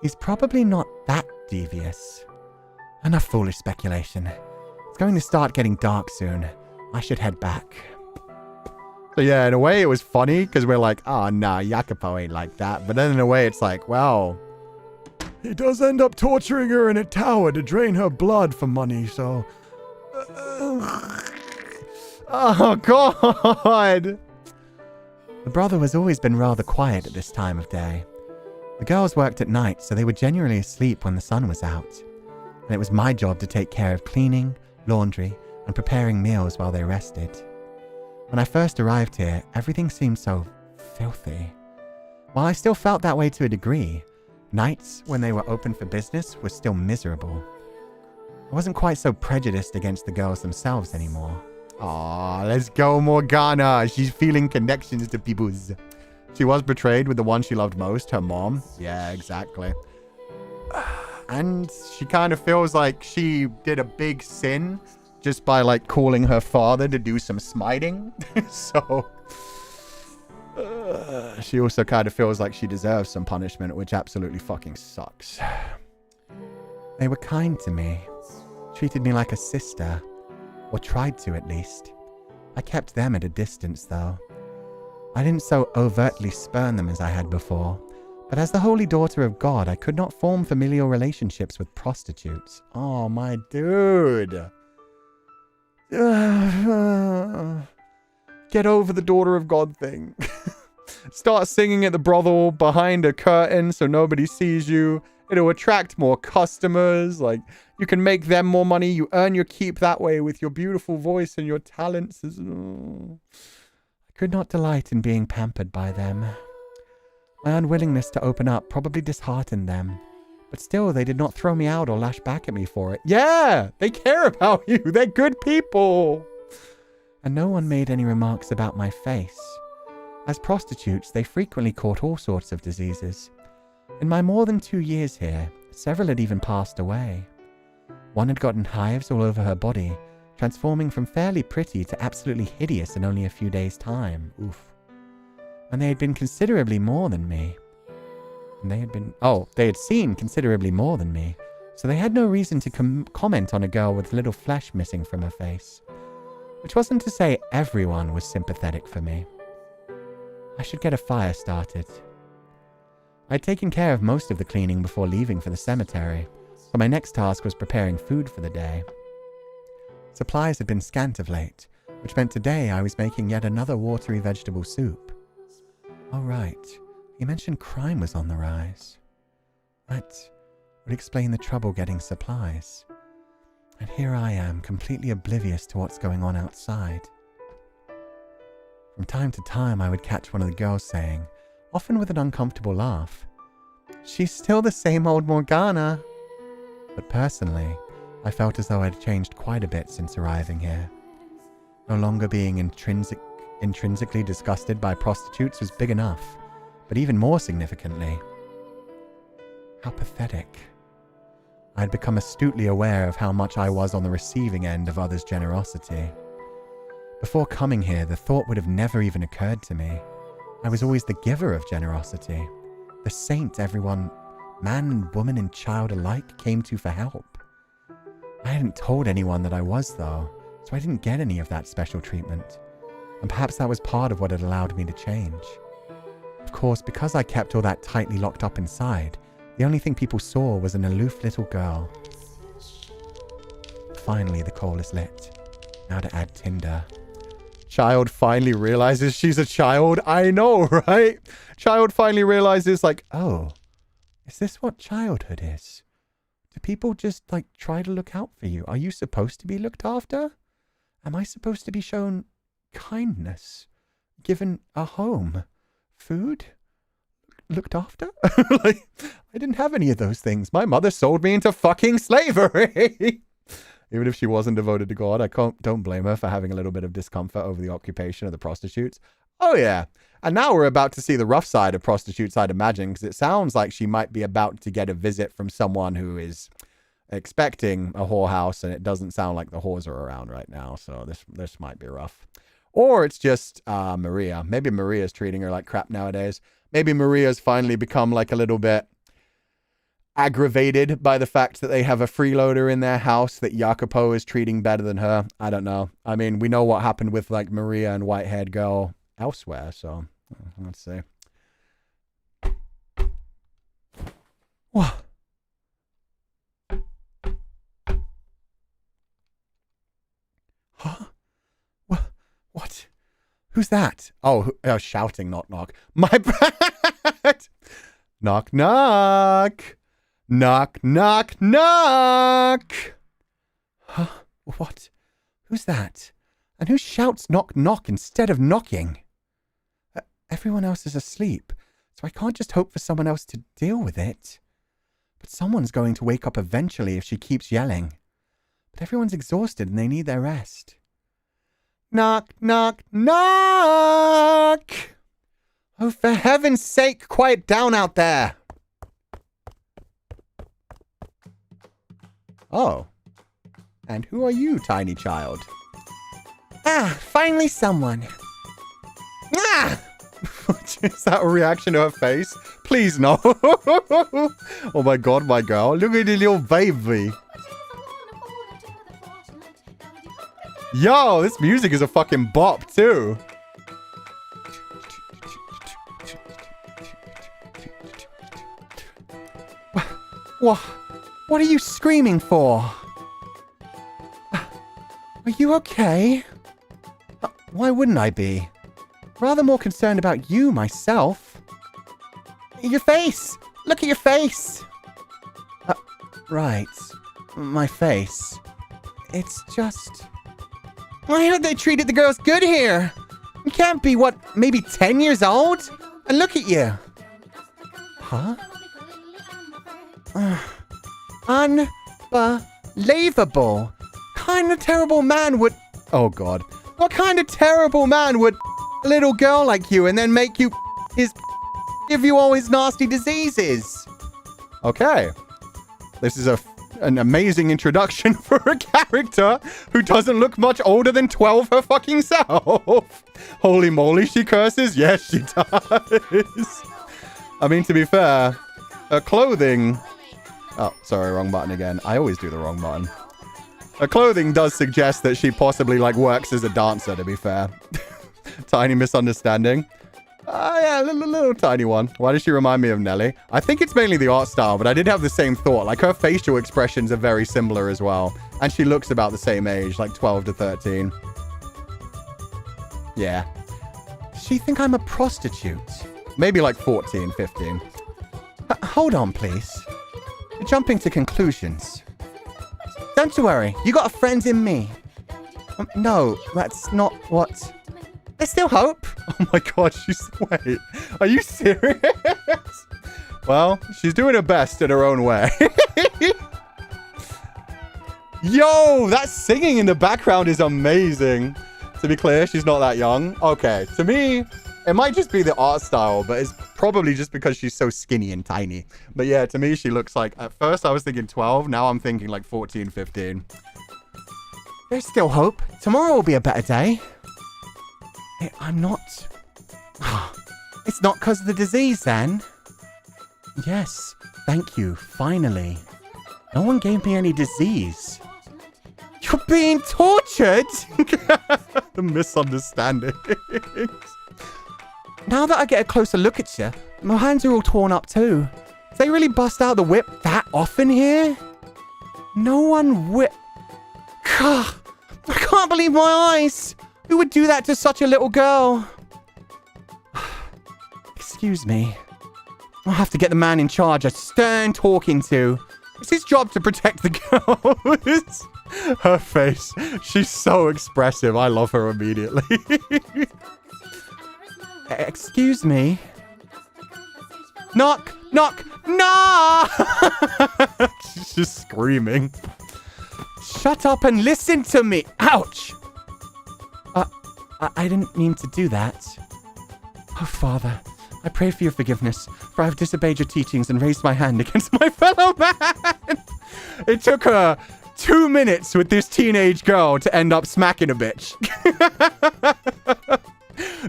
He's probably not that devious. Enough foolish speculation. It's going to start getting dark soon. I should head back. So yeah, in a way it was funny because we're like, oh nah, Jacopo ain't like that. But then in a way it's like, well, he does end up torturing her in a tower to drain her blood for money, so... Oh God! The brother has always been rather quiet at this time of day. The girls worked at night, so they were generally asleep when the sun was out. And it was my job to take care of cleaning, laundry, and preparing meals while they rested. When I first arrived here, everything seemed so filthy. While I still felt that way to a degree, nights when they were open for business were still miserable. I wasn't quite so prejudiced against the girls themselves anymore. Aw, let's go, Morgana. She's feeling connections to peoples. She was betrayed with the one she loved most, her mom. Yeah, exactly. And she kind of feels like she did a big sin just by, like, calling her father to do some smiting. So, she also kind of feels like she deserves some punishment, which absolutely fucking sucks. They were kind to me, treated me like a sister, or tried to at least. I kept them at a distance, though. I didn't so overtly spurn them as I had before, but as the holy daughter of God, I could not form familial relationships with prostitutes. Oh, my dude. Get over the daughter of God thing. Start singing at the brothel behind a curtain so nobody sees you. It'll attract more customers. Like, you can make them more money. You earn your keep that way with your beautiful voice and your talents. I could not delight in being pampered by them. My unwillingness to open up probably disheartened them. But still, they did not throw me out or lash back at me for it. Yeah, they care about you. They're good people. And no one made any remarks about my face. As prostitutes, they frequently caught all sorts of diseases. In my more than 2 years here, several had even passed away. One had gotten hives all over her body, transforming from fairly pretty to absolutely hideous in only a few days' time. Oof. And they had been considerably more than me. They had seen considerably more than me, so they had no reason to comment on a girl with little flesh missing from her face. Which wasn't to say everyone was sympathetic for me. I should get a fire started. I had taken care of most of the cleaning before leaving for the cemetery, so my next task was preparing food for the day. Supplies had been scant of late, which meant today I was making yet another watery vegetable soup. Oh right. You mentioned crime was on the rise. That would explain the trouble getting supplies. And here I am, completely oblivious to what's going on outside. From time to time, I would catch one of the girls saying, often with an uncomfortable laugh, "She's still the same old Morgana." But personally, I felt as though I had changed quite a bit since arriving here. No longer being intrinsically disgusted by prostitutes was big enough. But even more significantly, how pathetic. I had become astutely aware of how much I was on the receiving end of others' generosity. Before coming here, the thought would have never even occurred to me. I was always the giver of generosity, the saint everyone man and woman and child alike came to for help. I hadn't told anyone that I was, though, so I didn't get any of that special treatment. And perhaps that was part of what had allowed me to change. Of course, because I kept all that tightly locked up inside, the only thing people saw was an aloof little girl. Finally, the coal is lit. Now to add tinder. Child finally realizes she's a child. I know, right? Child finally realizes, like, oh, is this what childhood is? Do people just, like, try to look out for you? Are you supposed to be looked after? Am I supposed to be shown kindness? Given a home? Food? Looked after? Like, I didn't have any of those things. My mother sold me into fucking slavery. Even if she wasn't devoted to God, don't blame her for having a little bit of discomfort over the occupation of the prostitutes. Oh yeah. And now we're about to see the rough side of prostitutes, I'd imagine, because it sounds like she might be about to get a visit from someone who is expecting a whorehouse, and it doesn't sound like the whores are around right now, so this might be rough. Or it's just Maria. Maybe Maria's treating her like crap nowadays. Maybe Maria's finally become like a little bit aggravated by the fact that they have a freeloader in their house that Jacopo is treating better than her. I don't know. I mean, we know what happened with like Maria and white-haired girl elsewhere, so let's see. What? Huh? What? Who's that? Oh, shouting, knock, knock. My bad. Knock, knock. Knock, knock, knock. Huh? What? Who's that? And who shouts knock, knock instead of knocking? Everyone else is asleep, so I can't just hope for someone else to deal with it. But someone's going to wake up eventually if she keeps yelling. But everyone's exhausted and they need their rest. Knock, knock, knock! Oh, for heaven's sake, quiet down out there! Oh. And who are you, tiny child? Ah, finally someone. Ah! Is that a reaction to her face? Please, no. Oh my god, my girl. Look at the little baby. Yo, this music is a fucking bop, too. What are you screaming for? Are you okay? Why wouldn't I be? Rather more concerned about you myself. Your face! Look at your face! Right. My face. It's just... I heard they treated the girls good here. You can't be, what, maybe 10 years old? And look at you. Huh? Unbelievable. Kind of terrible man would... Oh, God. What kind of terrible man would a little girl like you and then make you give you all his nasty diseases? Okay. This is an amazing introduction for a character who doesn't look much older than 12 her fucking self. Holy moly, she curses? Yes, she does. I mean, to be fair, her clothing... Oh, sorry, wrong button again. I always do the wrong button. Her clothing does suggest that she possibly, like, works as a dancer, to be fair. Tiny misunderstanding. Yeah, a little tiny one. Why does she remind me of Nelly? I think it's mainly the art style, but I did have the same thought. Like, her facial expressions are very similar as well. And she looks about the same age, like 12 to 13. Yeah. Does she think I'm a prostitute? Maybe like 14, 15. Hold on, please. You're jumping to conclusions. Don't you worry. You got a friend in me. No, that's not what... There's still hope. Oh my god, wait. Are you serious? Well, she's doing her best in her own way. Yo, that singing in the background is amazing. To be clear, she's not that young. Okay, to me, it might just be the art style, but it's probably just because she's so skinny and tiny. But yeah, to me, she looks like... At first, I was thinking 12. Now I'm thinking like 14, 15. There's still hope. Tomorrow will be a better day. I'm not... It's not because of the disease, then? Yes, thank you, finally. No one gave me any disease. You're being tortured? The misunderstanding. Now that I get a closer look at you, my hands are all torn up too. Do they really bust out the whip that often here? No one God, I can't believe my eyes. Who would do that to such a little girl? Excuse me. I'll have to get the man in charge a stern talking to. It's his job to protect the girls. Her face. She's so expressive. I love her immediately. Excuse me. Knock, knock, no! She's just screaming. Shut up and listen to me. Ouch. I didn't mean to do that. Oh, Father, I pray for your forgiveness, for I have disobeyed your teachings and raised my hand against my fellow man. It took her 2 minutes with this teenage girl to end up smacking a bitch.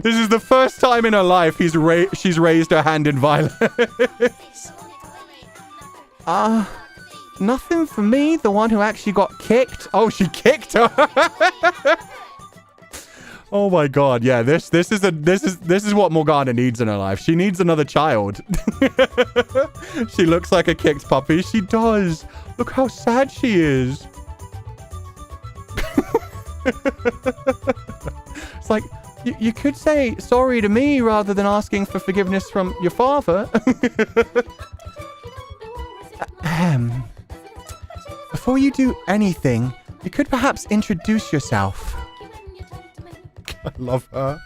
This is the first time in her life she's raised her hand in violence. Nothing for me, the one who actually got kicked. Oh, she kicked her. Oh my god, yeah, this is what Morgana needs in her life. She needs another child. She looks like a kicked puppy. She does. Look how sad she is. It's like, you could say sorry to me rather than asking for forgiveness from your father. Before you do anything, you could perhaps introduce yourself. I love her.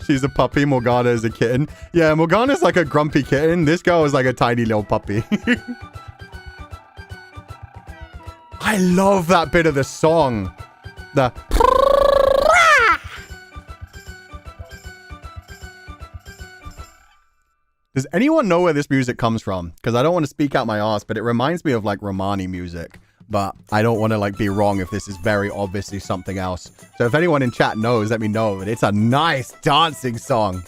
She's a puppy. Morgana is a kitten. Yeah, Morgana's like a grumpy kitten. This girl is like a tiny little puppy. I love that bit of the song. The... Does anyone know where this music comes from? Because I don't want to speak out my ass, but it reminds me of like Romani music. But I don't want to like be wrong if this is very obviously something else. So if anyone in chat knows, let me know. But it's a nice dancing song.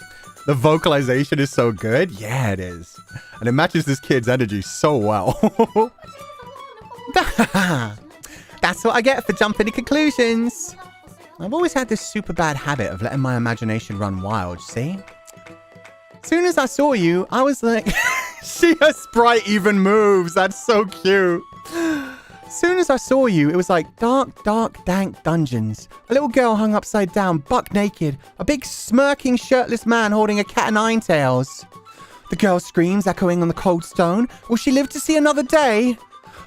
The vocalization is so good. Yeah, it is. And it matches this kid's energy so well. That's what I get for jumping to conclusions. I've always had this super bad habit of letting my imagination run wild, see? As soon as I saw you, I was like... Her sprite even moves. That's so cute. As soon as I saw you, it was like dark, dank dungeons. A little girl hung upside down, buck naked. A big smirking shirtless man holding a cat o' nine tails. The girl screams, echoing on the cold stone. Will she live to see another day?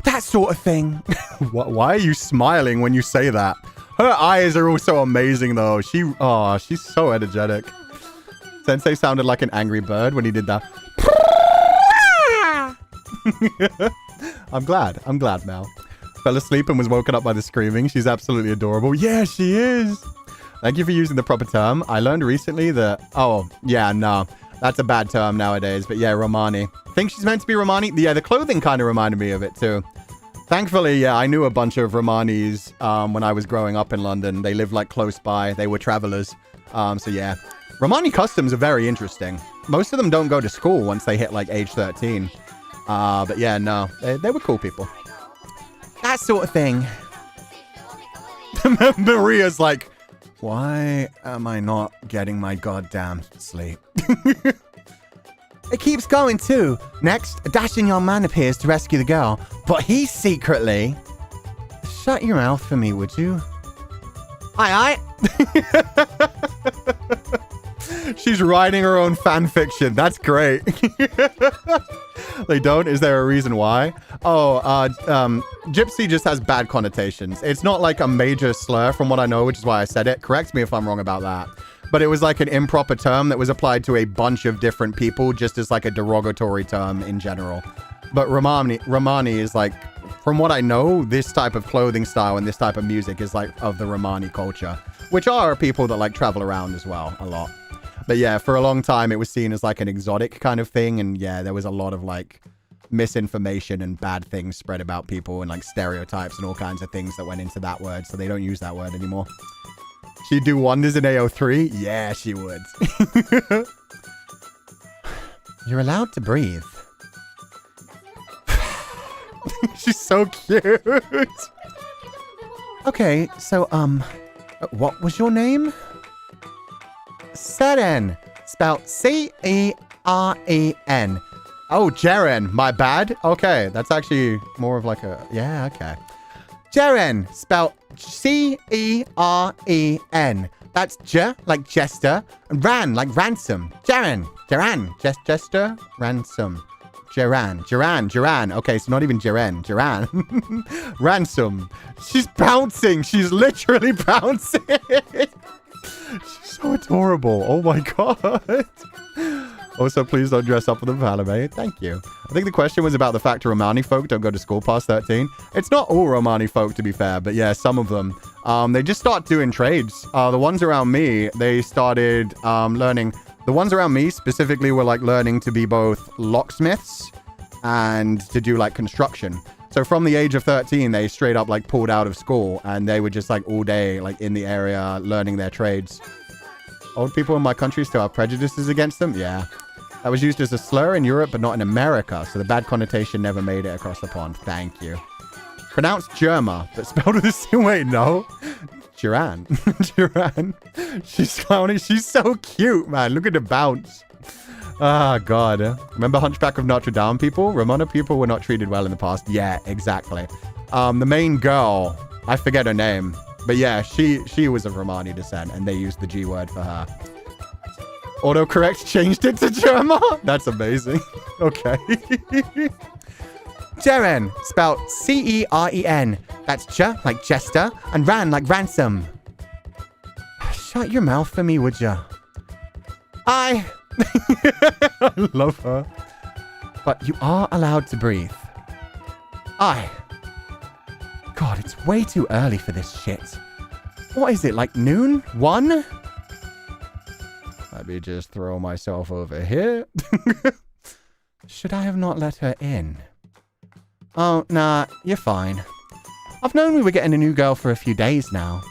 That sort of thing. Why are you smiling when you say that? Her eyes are also amazing though. She's so energetic. Sensei sounded like an angry bird when he did that. I'm glad, Mel. Fell asleep and was woken up by the screaming. She's absolutely adorable. Yeah, she is. Thank you for using the proper term. I learned recently that... Oh, yeah, no. That's a bad term nowadays. But yeah, Romani. I think she's meant to be Romani. Yeah, the clothing kind of reminded me of it too. Thankfully, yeah, I knew a bunch of Romanis when I was growing up in London. They lived like close by. They were travelers. So yeah. Romani customs are very interesting. Most of them don't go to school once they hit like age 13. But yeah, no. They were cool people. That sort of thing. Maria's like, why am I not getting my goddamn sleep? It keeps going too. Next, a dashing young man appears to rescue the girl, but he secretly... Shut your mouth for me, would you? Aye. She's writing her own fan fiction. That's great. They don't? Is there a reason why? Oh, gypsy just has bad connotations. It's not like a major slur from what I know, which is why I said it. Correct me if I'm wrong about that. But it was like an improper term that was applied to a bunch of different people just as like a derogatory term in general. But Romani is like, from what I know, this type of clothing style and this type of music is like of the Romani culture, which are people that like travel around as well a lot. But yeah, for a long time, it was seen as like an exotic kind of thing. And yeah, there was a lot of like misinformation and bad things spread about people and like stereotypes and all kinds of things that went into that word. So they don't use that word anymore. She'd do wonders in AO3? Yeah, she would. You're allowed to breathe. She's so cute. Okay, so, what was your name? Seren, spelled C-E-R-E-N. Oh, Jiren. My bad. Okay, that's actually more of like a... Yeah, okay. Jiren, spelled C-E-R-E-N. That's J, like jester, and Ran, like ransom. Jiren, jester, ransom. Jiren. Okay, so not even Jiren. Ransom. She's bouncing. She's literally bouncing. She's so adorable. Oh my god. Also, please don't dress up for the anime. Thank you. I think the question was about the fact that Romani folk don't go to school past 13. It's not all Romani folk, to be fair, but yeah, some of them. They just start doing trades. The ones around me, they started learning. The ones around me specifically were like learning to be both locksmiths and to do like construction. So from the age of 13, they straight up like pulled out of school and they were just like all day like in the area learning their trades. Old people in my country still have prejudices against them? Yeah. That was used as a slur in Europe, but not in America, so the bad connotation never made it across the pond. Thank you. Pronounced Germa, but spelled with a C. Wait, no. Jiren. Jiren. She's clowning. She's so cute, man. Look at the bounce. Ah, God. Remember Hunchback of Notre Dame people? Ramona people were not treated well in the past. Yeah, exactly. The main girl, I forget her name, but yeah, she was of Romani descent, and they used the G word for her. Autocorrect changed it to Germa? That's amazing. Okay. Jiren, spelled C-E-R-E-N. That's J, like jester, and Ran, like ransom. Shut your mouth for me, would ya? I love her. But you are allowed to breathe. God, it's way too early for this shit. What is it, like noon? 1? Let me just throw myself over here. Should I have not let her in? Oh, nah, you're fine. I've known we were getting a new girl for a few days now.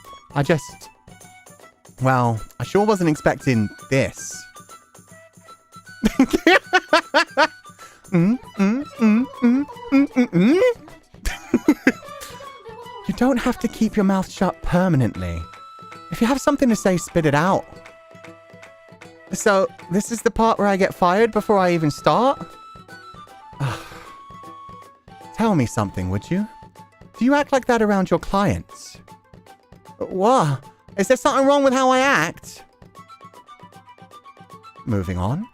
Well, I sure wasn't expecting this. You don't have to keep your mouth shut permanently. If you have something to say, spit it out. So, this is the part where I get fired before I even start? Tell me something, would you? Do you act like that around your clients? What? Is there something wrong with how I act? Moving on.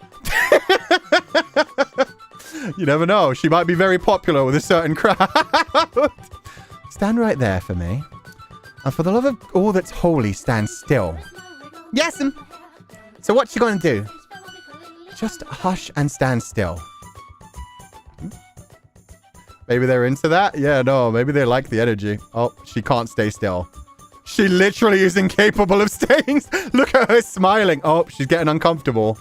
You never know. She might be very popular with a certain crowd. Stand right there for me. And for the love of all that's holy, stand still. Yes'm. So what you gonna do? Just hush and stand still. Maybe they're into that? Yeah, no. Maybe they like the energy. Oh, she can't stay still. She literally is incapable of staying. Look at her smiling. Oh, she's getting uncomfortable.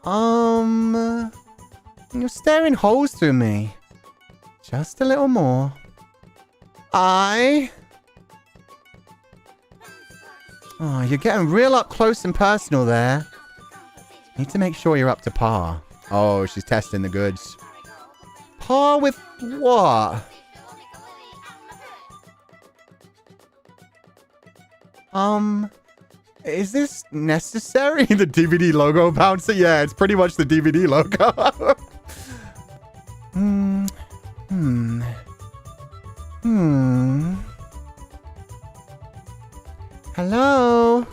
You're staring holes through me. Just a little more. Oh, you're getting real up close and personal there. Need to make sure you're up to par. Oh, she's testing the goods. Par with what? Is this necessary? The DVD logo bouncer? Yeah, it's pretty much the DVD logo. Hello?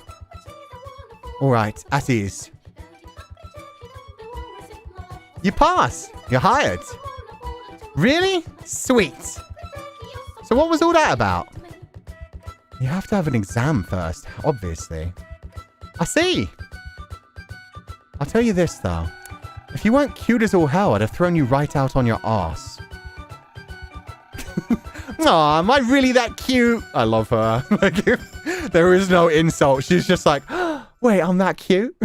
Alright, at ease. You pass. You're hired. Really? Sweet. So what was all that about? You have to have an exam first, obviously. I see. I'll tell you this, though. If you weren't cute as all hell, I'd have thrown you right out on your ass. Aw, am I really that cute? I love her. Like, there is no insult. She's just like, wait, I'm that cute?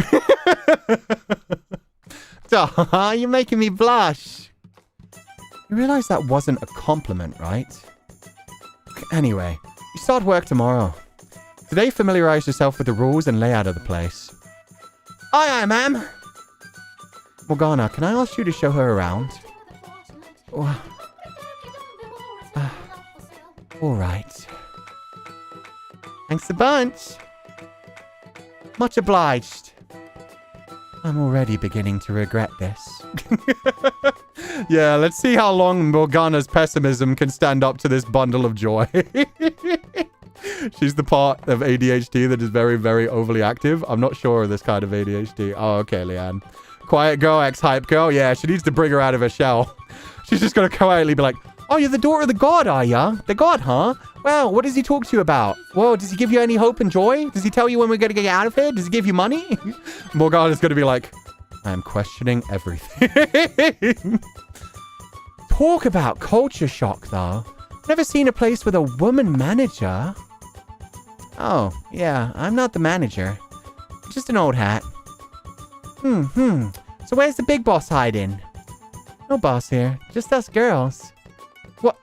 Aw, you're making me blush. You realize that wasn't a compliment, right? Anyway, you start work tomorrow. Today, familiarize yourself with the rules and layout of the place. Aye, aye, ma'am. Morgana, can I ask you to show her around? All right. Thanks a bunch. Much obliged. I'm already beginning to regret this. Yeah, let's see how long Morgana's pessimism can stand up to this bundle of joy. She's the part of ADHD that is very, very overly active. I'm not sure of this kind of ADHD. Oh, okay, Leanne. Quiet girl, ex-hype girl. Yeah, she needs to bring her out of her shell. She's just going to quietly be like, oh, you're the daughter of the god, are ya? The god, huh? Well, what does he talk to you about? Well, does he give you any hope and joy? Does he tell you when we're going to get out of here? Does he give you money? Morgana's going to be like, I am questioning everything. Talk about culture shock, though. Never seen a place with a woman manager. Oh, yeah, I'm not the manager. Just an old hat. So where's the big boss hiding? No boss here, just us girls. What?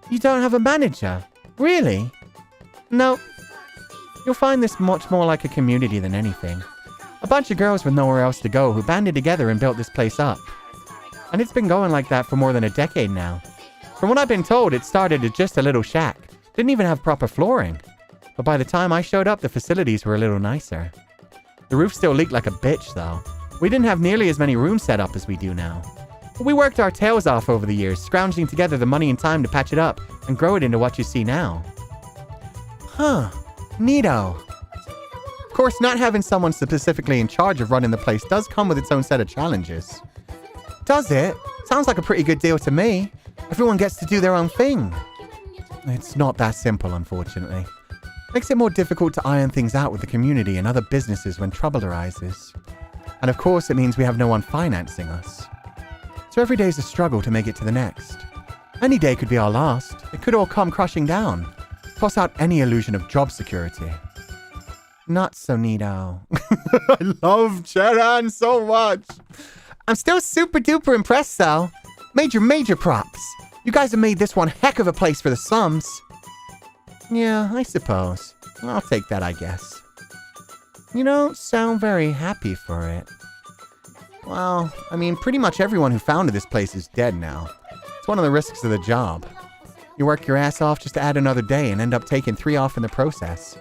You don't have a manager? Really? No. You'll find this much more like a community than anything. A bunch of girls with nowhere else to go who banded together and built this place up. And it's been going like that for more than a decade now. From what I've been told, it started as just a little shack. Didn't even have proper flooring. But by the time I showed up, the facilities were a little nicer. The roof still leaked like a bitch, though. We didn't have nearly as many rooms set up as we do now. But we worked our tails off over the years, scrounging together the money and time to patch it up and grow it into what you see now. Huh. Neato. Of course, not having someone specifically in charge of running the place does come with its own set of challenges. Does it? Sounds like a pretty good deal to me. Everyone gets to do their own thing. It's not that simple, unfortunately. Makes it more difficult to iron things out with the community and other businesses when trouble arises. And of course, it means we have no one financing us. So every day's a struggle to make it to the next. Any day could be our last. It could all come crushing down. Toss out any illusion of job security. Not so neato. I love Jiren so much. I'm still super duper impressed, though. Major props. You guys have made this one heck of a place for the slums. Yeah, I suppose. I'll take that, I guess. You don't sound very happy for it. Well, I mean, pretty much everyone who founded this place is dead now. It's one of the risks of the job. You work your ass off just to add another day and end up taking 3 off in the process.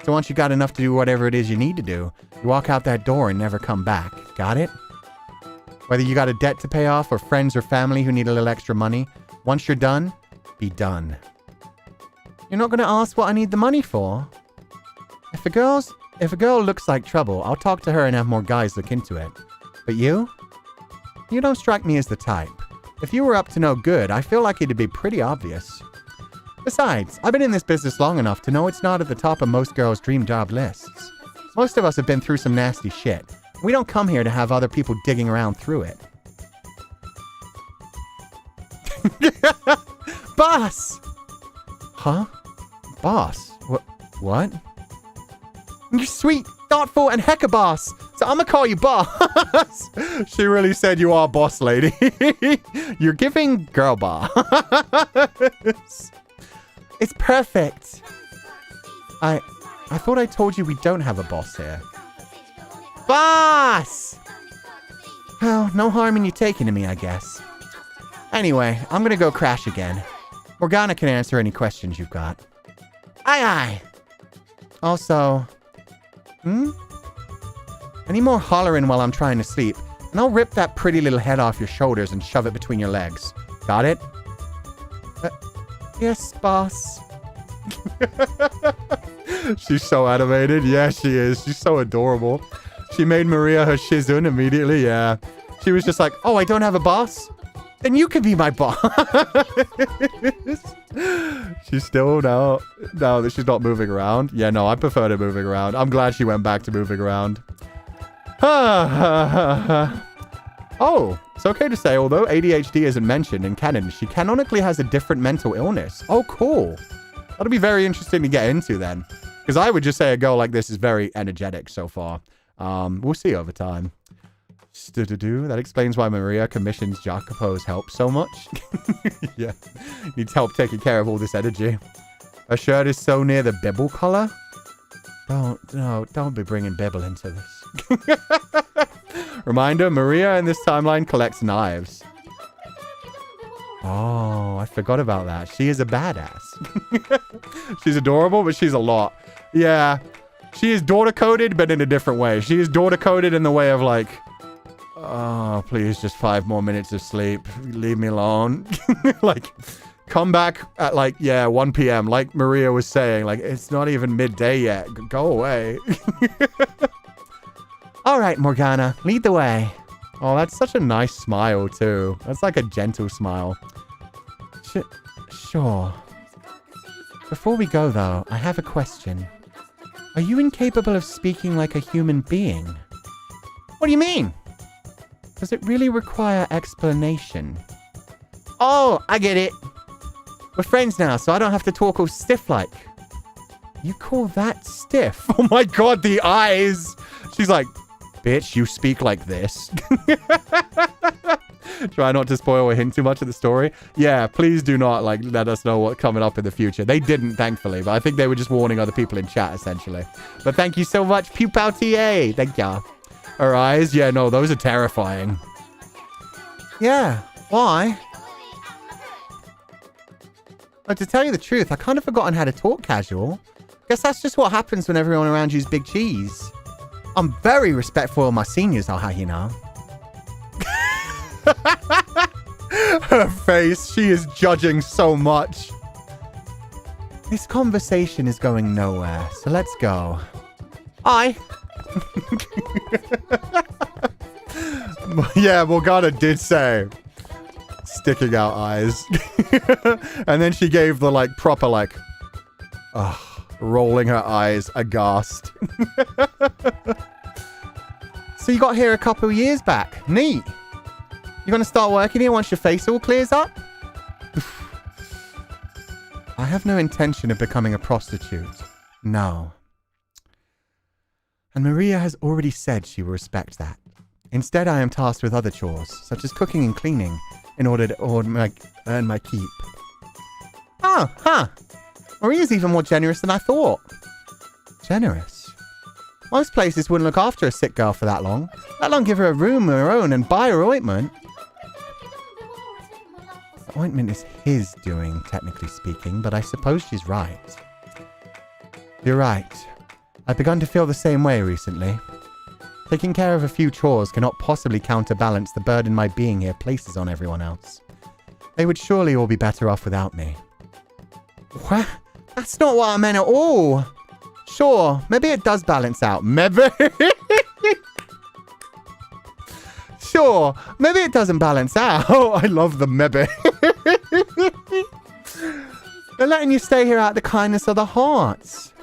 So once you got enough to do whatever it is you need to do, you walk out that door and never come back. Got it? Whether you got a debt to pay off or friends or family who need a little extra money, once you're done, be done. You're not going to ask what I need the money for? If a girl looks like trouble, I'll talk to her and have more guys look into it. But you? You don't strike me as the type. If you were up to no good, I feel like it'd be pretty obvious. Besides, I've been in this business long enough to know it's not at the top of most girls' dream job lists. Most of us have been through some nasty shit. We don't come here to have other people digging around through it. Boss! Huh? Boss? What? You're sweet, thoughtful, and hecka boss. So I'm gonna call you boss. She really said you are boss lady. You're giving girl boss. It's perfect. I thought I told you we don't have a boss here. Boss! Well, no harm in you taking to me, I guess. Anyway, I'm gonna go crash again. Morgana can answer any questions you've got. Aye aye. Also, any more hollering while I'm trying to sleep, and I'll rip that pretty little head off your shoulders and shove it between your legs. Got it? Yes, boss. She's so animated. Yeah, she is. She's so adorable. She made Maria her shizun immediately. Yeah. She was just like, oh, I don't have a boss? Then you can be my boss. She's still now that she's not moving around. Yeah, no, I prefer to moving around. I'm glad she went back to moving around. Oh, it's okay to say, although ADHD isn't mentioned in canon, she canonically has a different mental illness. Oh, cool. That'll be very interesting to get into then. Because I would just say a girl like this is very energetic so far. We'll see over time. That explains why Maria commissions Jacopo's help so much. Yeah, needs help taking care of all this energy. Her shirt is so near the Bibble color. Don't be bringing Bibble into this. Reminder, Maria in this timeline collects knives. Oh, I forgot about that. She is a badass. She's adorable, but she's a lot. Yeah. She is daughter-coded, but in a different way. She is daughter-coded in the way of like, oh, please, just 5 more minutes of sleep. Leave me alone. Like, come back at like, yeah, 1 p.m. Like Maria was saying, like, it's not even midday yet. Go away. All right, Morgana, lead the way. Oh, that's such a nice smile, too. That's like a gentle smile. Sure. Before we go, though, I have a question. Are you incapable of speaking like a human being? What do you mean? Does it really require explanation? Oh, I get it. We're friends now, so I don't have to talk all stiff-like. You call that stiff? Oh my god, the eyes! She's like, bitch, you speak like this. Try not to spoil or hint too much of the story. Yeah, please do not, like, let us know what's coming up in the future. They didn't, thankfully, but I think they were just warning other people in chat, essentially. But thank you so much, Pupal TA. Thank ya. Her eyes? Yeah, no, those are terrifying. Yeah, why? But to tell you the truth, I kind of forgotten how to talk casual. Guess that's just what happens when everyone around you's big cheese. I'm very respectful of my seniors, I'll have you know. Her face, she is judging so much. This conversation is going nowhere, so let's go. Aye. Yeah, Morgana did say sticking out eyes. And then she gave the like proper like rolling her eyes aghast. So you got here a couple of years back. Neat. You gonna start working here once your face all clears up? I have no intention of becoming a prostitute. No. And Maria has already said she will respect that. Instead, I am tasked with other chores, such as cooking and cleaning, in order to earn my keep. Oh, huh. Maria's even more generous than I thought. Generous? Most places wouldn't look after a sick girl for that long, let alone give her a room of her own and buy her ointment. The ointment is his doing, technically speaking, but I suppose she's right. You're right. I've begun to feel the same way recently. Taking care of a few chores cannot possibly counterbalance the burden my being here places on everyone else. They would surely all be better off without me. What? That's not what I meant at all. Sure, maybe it does balance out. Maybe. Sure, maybe it doesn't balance out. I love the maybe. They're letting you stay here out of the kindness of the hearts.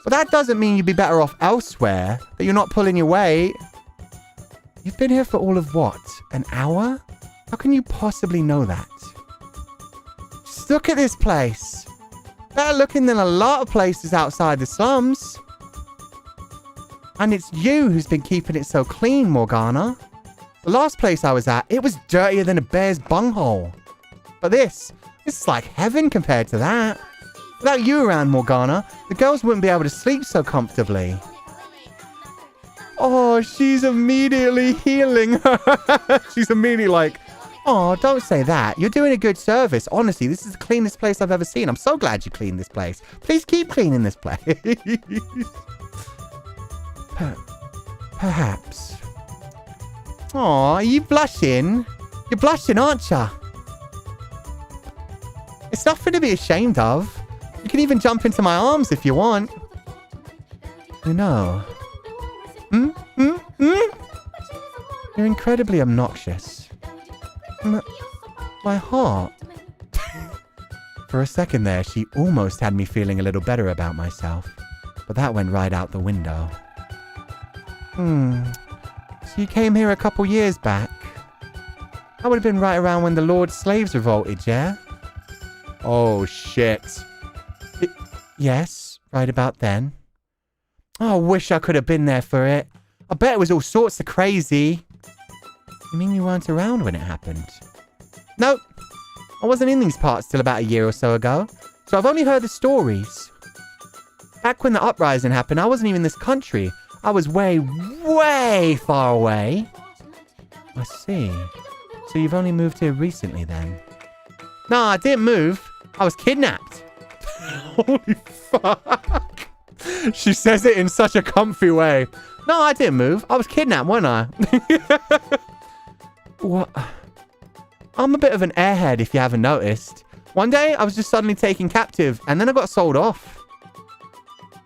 But that doesn't mean you'd be better off elsewhere, that you're not pulling your weight. You've been here for all of what? An hour? How can you possibly know that? Just look at this place. Better looking than a lot of places outside the slums. And it's you who's been keeping it so clean, Morgana. The last place I was at, it was dirtier than a bear's bunghole. But this is like heaven compared to that. Without you around, Morgana, the girls wouldn't be able to sleep so comfortably. Oh, she's immediately healing her. She's immediately like, oh, don't say that. You're doing a good service. Honestly, this is the cleanest place I've ever seen. I'm so glad you cleaned this place. Please keep cleaning this place. Perhaps. Oh, are you blushing? You're blushing, aren't you? It's nothing to be ashamed of. You can even jump into my arms if you want. You know. You're incredibly obnoxious. My heart. For a second there, she almost had me feeling a little better about myself. But that went right out the window. So you came here a couple years back. That would have been right around when the Lord's slaves revolted, yeah? Oh, shit. Yes, right about then. Oh, I wish I could have been there for it. I bet it was all sorts of crazy. You mean you weren't around when it happened? Nope. I wasn't in these parts till about a year or so ago, so I've only heard the stories. Back when the uprising happened, I wasn't even in this country. I was way, way far away. I see. So you've only moved here recently then? No, I didn't move. I was kidnapped. Holy fuck. She says it in such a comfy way. No, I didn't move. I was kidnapped, wasn't I? What? I'm a bit of an airhead, if you haven't noticed. One day, I was just suddenly taken captive, and then I got sold off.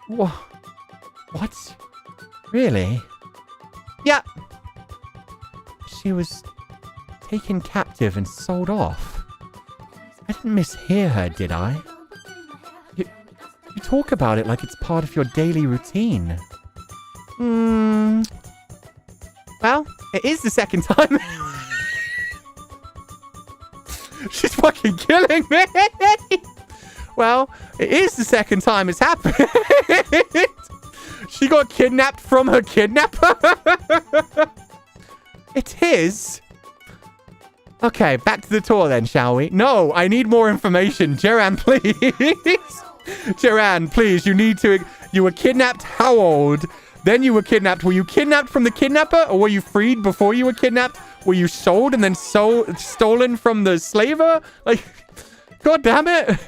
What? Really? Yeah. She was taken captive and sold off. I didn't mishear her, did I? You talk about it like it's part of your daily routine. Well, it is the second time. She's fucking killing me. Well, it is the second time it's happened. She got kidnapped from her kidnapper. It is. Okay, back to the tour then, shall we? No, I need more information. Jiren, please. Jiren, please, you were kidnapped. How old? Then you were kidnapped. Were you kidnapped from the kidnapper, or were you freed before you were kidnapped? Were you sold and then stolen from the slaver? Like, god damn it.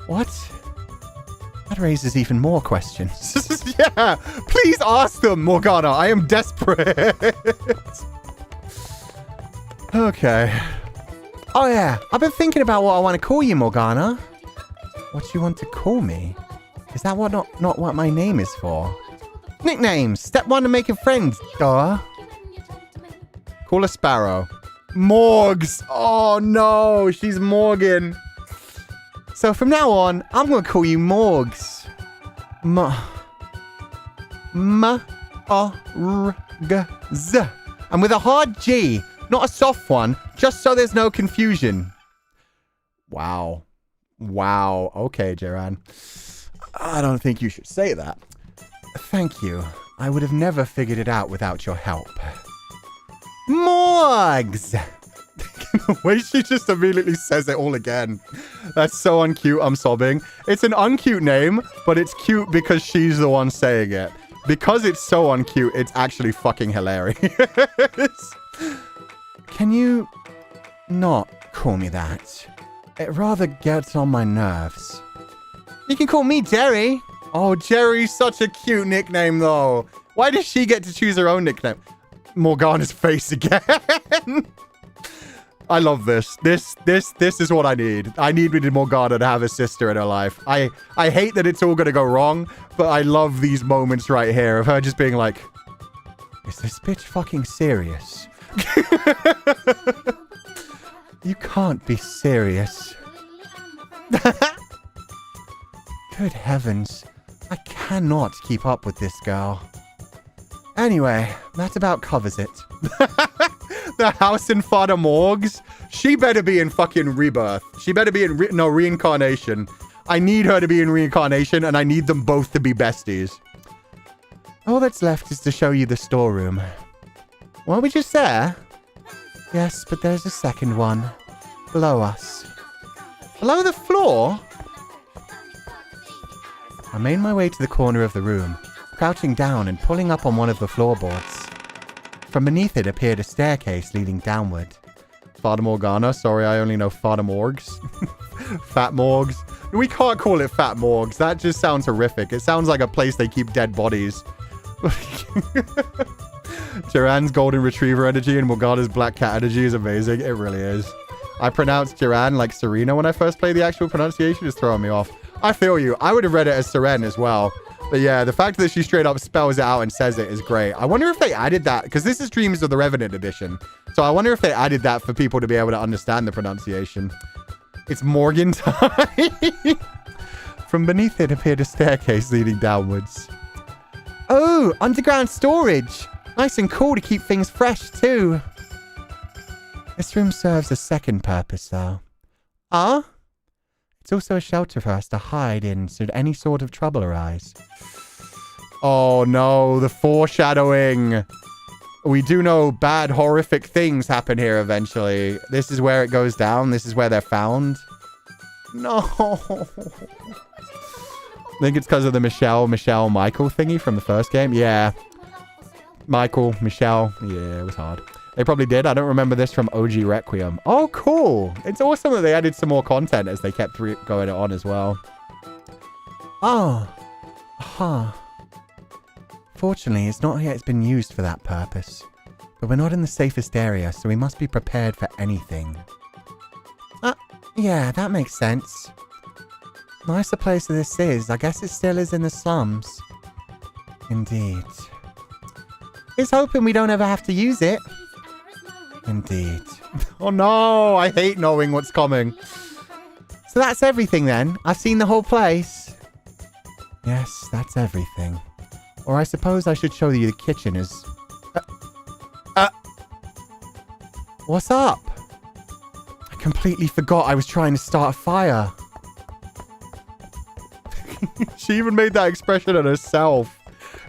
What? That raises even more questions. Yeah, please ask them, Morgana. I am desperate. Okay. Oh yeah, I've been thinking about what I want to call you, Morgana. What you want to call me? Is that not what my name is for? Nicknames. Step 1 to making friends. Duh. Call her Sparrow. Morgs. Oh no, she's Morgan. So from now on, I'm going to call you Morgs. Ma-o-r-g-z. And with a hard G, not a soft one, just so there's no confusion. Wow. Wow. Okay, Jiren. I don't think you should say that. Thank you. I would have never figured it out without your help. Morgs! The way she just immediately says it all again. That's so uncute, I'm sobbing. It's an uncute name, but it's cute because she's the one saying it. Because it's so uncute, it's actually fucking hilarious. Can you not call me that? It rather gets on my nerves. You can call me Jerry. Oh, Jerry's such a cute nickname, though. Why does she get to choose her own nickname? Morgana's face again. I love this. This is what I need. I needed Morgana to have a sister in her life. I hate that it's all going to go wrong, but I love these moments right here of her just being like, is this bitch fucking serious? You can't be serious. Good heavens. I cannot keep up with this girl. Anyway, that about covers it. The house in Fata Morgs. She better be in fucking Rebirth. She better be in Reincarnation. I need her to be in Reincarnation, and I need them both to be besties. All that's left is to show you the storeroom. Weren't we just there? Yes, but there's a second one. Below us. Below the floor? I made my way to the corner of the room, crouching down and pulling up on one of the floorboards. From beneath it appeared a staircase leading downward. Fata Morgana. Sorry, I only know Fata Morgs. Fat Morgs. We can't call it Fat Morgs. That just sounds horrific. It sounds like a place they keep dead bodies. Jiren's golden retriever energy and Morgana's black cat energy is amazing. It really is. I pronounced Jiren like Serena when I first played. The actual pronunciation is throwing me off. I feel you. I would have read it as Seren as well. But yeah, the fact that she straight up spells it out and says it is great. I wonder if they added that, because this is Dreams of the Revenant edition. So I wonder if they added that for people to be able to understand the pronunciation. It's Morgan time. From beneath it appeared a staircase leading downwards. Oh, underground storage. Nice and cool to keep things fresh too. This room serves a second purpose though. It's also a shelter for us to hide in should any sort of trouble arise. Oh no, the foreshadowing. We do know bad, horrific things happen here eventually. This is where it goes down. This is where they're found. No. I think it's because of the Michelle, Michael thingy from the first game. Yeah. Michael, Michelle. Yeah, it was hard. They probably did. I don't remember this from OG Requiem. Oh, cool. It's awesome that they added some more content as they kept going on as well. Oh. Huh. Fortunately, it's not yet been used for that purpose. But we're not in the safest area, so we must be prepared for anything. Yeah, that makes sense. Nicer place this is. I guess it still is in the slums. Indeed. Here's hoping we don't ever have to use it. Indeed. Oh no, I hate knowing what's coming. So that's everything then. I've seen the whole place. Yes, that's everything. Or I suppose I should show you the kitchen as... What's up? I completely forgot I was trying to start a fire. She even made that expression on herself.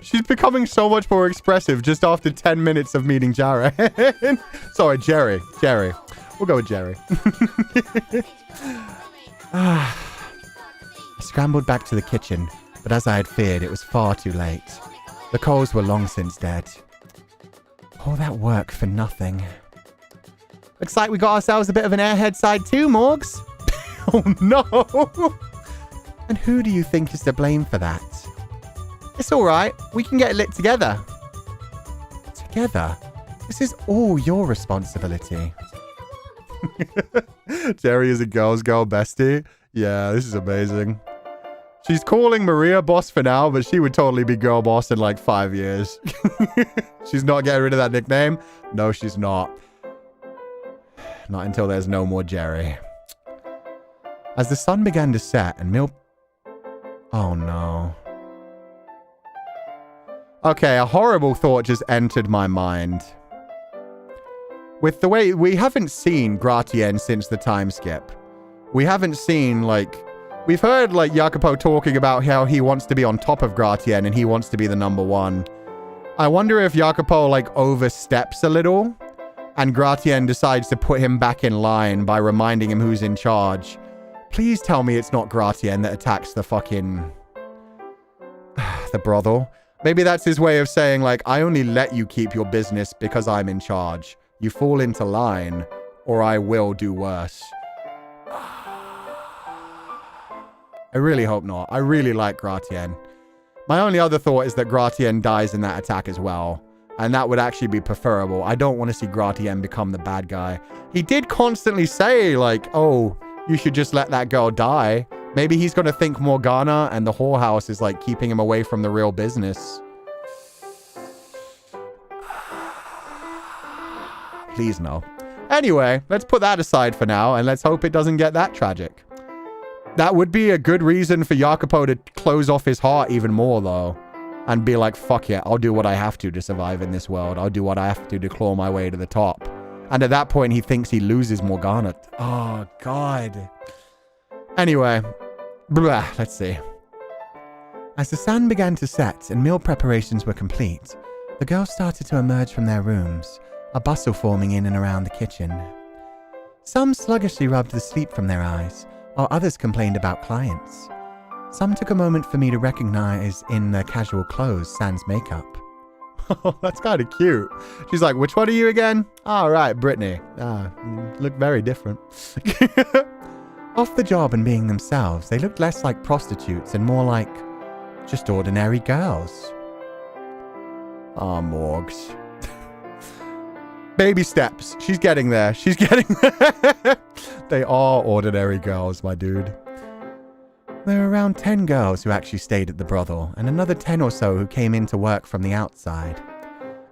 She's becoming so much more expressive just after 10 minutes of meeting Jiren. Sorry, Jerry. Jerry. We'll go with Jerry. I scrambled back to the kitchen, but as I had feared, it was far too late. The coals were long since dead. All that work for nothing. Looks like we got ourselves a bit of an airhead side too, Morgs. Oh no! And who do you think is to blame for that? It's alright, we can get it lit together. Together? This is all your responsibility. Jerry is a girl's girl bestie. Yeah, this is amazing. She's calling Maria boss for now, but she would totally be girl boss in like 5 years. She's not getting rid of that nickname. No, she's not. Not until there's no more Jerry. As the sun began to set and Oh no. Okay, a horrible thought just entered my mind. With the way... We haven't seen Gratian since the time skip. We haven't seen, like... We've heard, like, Jacopo talking about how he wants to be on top of Gratian and he wants to be the number one. I wonder if Jacopo, like, oversteps a little and Gratian decides to put him back in line by reminding him who's in charge. Please tell me it's not Gratian that attacks the fucking... the brothel. Maybe that's his way of saying, like, I only let you keep your business because I'm in charge. You fall into line, or I will do worse. I really hope not. I really like Gratian. My only other thought is that Gratian dies in that attack as well. And that would actually be preferable. I don't want to see Gratian become the bad guy. He did constantly say, like, oh, you should just let that girl die. Maybe he's going to think Morgana and the whorehouse is, like, keeping him away from the real business. Please no. Anyway, let's put that aside for now, and let's hope it doesn't get that tragic. That would be a good reason for Jacopo to close off his heart even more, though. And be like, fuck it, I'll do what I have to survive in this world. I'll do what I have to claw my way to the top. And at that point, he thinks he loses Morgana. Oh, God. Anyway, let's see. As the sun began to set and meal preparations were complete, the girls started to emerge from their rooms, a bustle forming in and around the kitchen. Some sluggishly rubbed the sleep from their eyes, while others complained about clients. Some took a moment for me to recognize in their casual clothes sans makeup. Oh, that's kind of cute. She's like, which one are you again? Oh, right, Brittany. Ah, you look very different. Off the job and being themselves, they looked less like prostitutes and more like just ordinary girls. Ah, Morgs. Baby steps. She's getting there. She's getting there. They are ordinary girls, my dude. There were around 10 girls who actually stayed at the brothel, and another 10 or so who came in to work from the outside.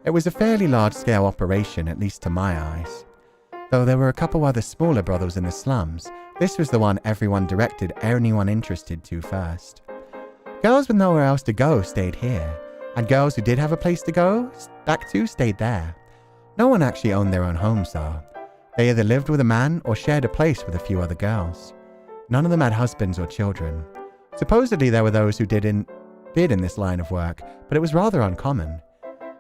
It was a fairly large-scale operation, at least to my eyes. Though there were a couple other smaller brothels in the slums, this was the one everyone directed anyone interested to first. Girls with nowhere else to go stayed here, and girls who did have a place to go back to stayed there. No one actually owned their own homes, though. They either lived with a man or shared a place with a few other girls. None of them had husbands or children. Supposedly there were those who did in this line of work, but it was rather uncommon.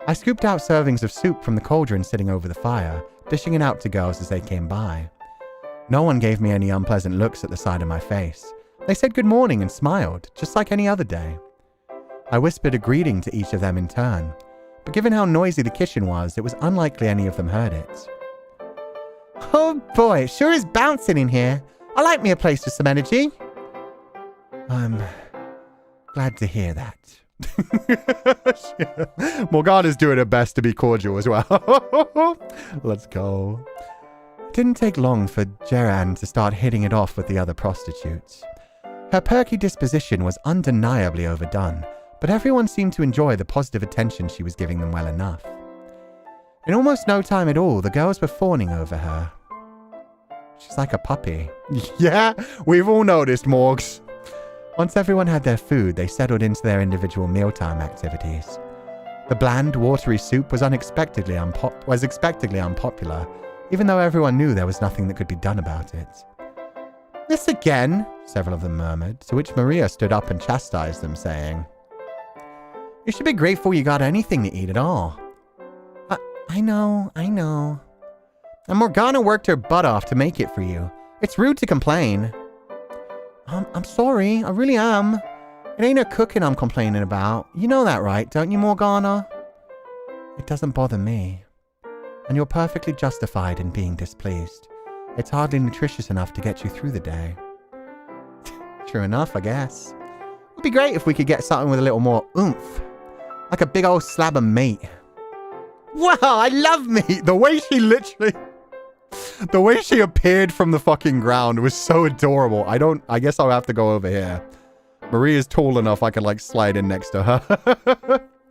I scooped out servings of soup from the cauldron sitting over the fire, dishing it out to girls as they came by. No one gave me any unpleasant looks at the side of my face. They said good morning and smiled, just like any other day. I whispered a greeting to each of them in turn, but given how noisy the kitchen was, it was unlikely any of them heard it. Oh boy, it sure is bouncing in here. I like me a place with some energy. I'm glad to hear that. Morgana's doing her best to be cordial as well. Let's go. It didn't take long for Jiren to start hitting it off with the other prostitutes. Her perky disposition was undeniably overdone, but everyone seemed to enjoy the positive attention she was giving them well enough. In almost no time at all, the girls were fawning over her. She's like a puppy. Yeah, we've all noticed, Morgs. Once everyone had their food, they settled into their individual mealtime activities. The bland, watery soup was expectedly unpopular, even though everyone knew there was nothing that could be done about it. This again, several of them murmured, to which Maria stood up and chastised them, saying, You should be grateful you got anything to eat at all. I know. And Morgana worked her butt off to make it for you. It's rude to complain. I'm sorry, I really am. It ain't her cooking I'm complaining about. You know that, right? Don't you, Morgana? It doesn't bother me. And you're perfectly justified in being displeased. It's hardly nutritious enough to get you through the day. True enough, I guess. It'd be great if we could get something with a little more oomph. Like a big old slab of meat. Wow, I love meat. The way she appeared from the fucking ground was so adorable. I guess I'll have to go over here. Maria's tall enough I could like slide in next to her.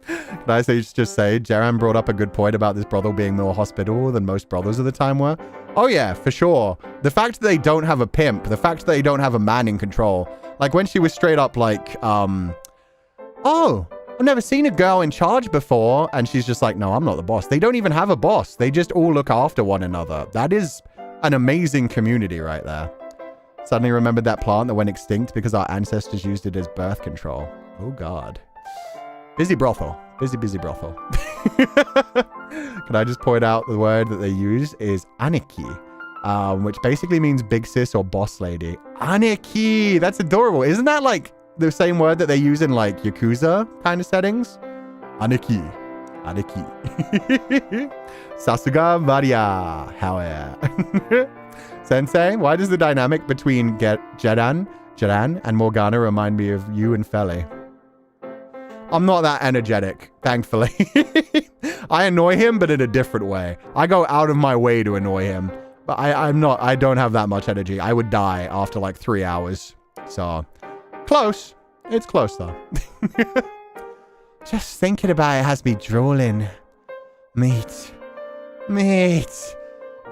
Can I just say, Jiren brought up a good point about this brothel being more hospitable than most brothels of the time were. Oh yeah, for sure. The fact that they don't have a pimp, the fact that they don't have a man in control. Like when she was straight up like, oh, I've never seen a girl in charge before. And she's just like, no, I'm not the boss. They don't even have a boss. They just all look after one another. That is an amazing community right there. Suddenly remembered that plant that went extinct because our ancestors used it as birth control. Oh God. Busy brothel. Busy brothel. Can I just point out the word that they use is aniki, which basically means big sis or boss lady. Aniki. That's adorable. Isn't that like the same word that they use in like Yakuza kind of settings? Aniki. Sasuga Maria. How Sensei, why does the dynamic between Jiren and Morgana remind me of you and Féileacán? I'm not that energetic, thankfully. I annoy him, but in a different way. I go out of my way to annoy him. But I don't have that much energy. I would die after like 3 hours. So, close. It's close though. Just thinking about it has me drooling. Meat.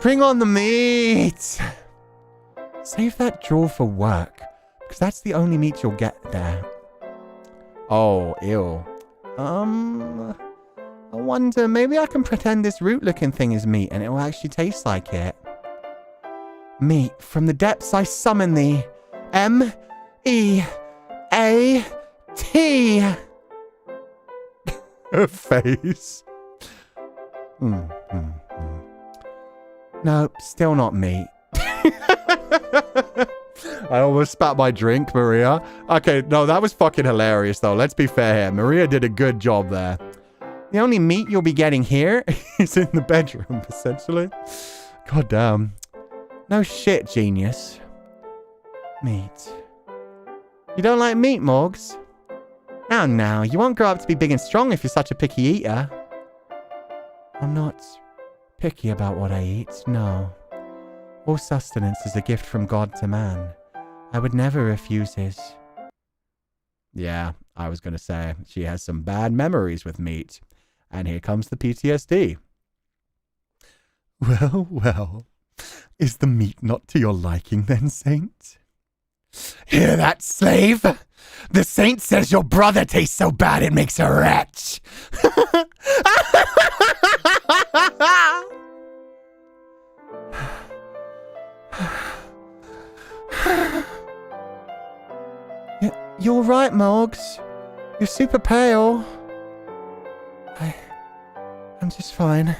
Bring on the meat. Save that drool for work, because that's the only meat you'll get there. Oh, ew. I wonder, maybe I can pretend this root-looking thing is meat and it will actually taste like it. Meat, from the depths I summon thee. M-E-A-T. Her face. No, still not meat. I almost spat my drink, Maria. Okay, no, that was fucking hilarious, though. Let's be fair here. Maria did a good job there. The only meat you'll be getting here is in the bedroom, essentially. God damn. No shit, genius. Meat. You don't like meat, Morgs? Oh, no. You won't grow up to be big and strong if you're such a picky eater. I'm not picky about what I eat, no. All sustenance is a gift from God to man. I would never refuse his. Yeah, I was going to say, she has some bad memories with meat. And here comes the PTSD. Well. Is the meat not to your liking then, Saint? Hear that, slave? The Saint says your brother tastes so bad it makes a wretch. You're right, Morgs. You're super pale. I'm just fine.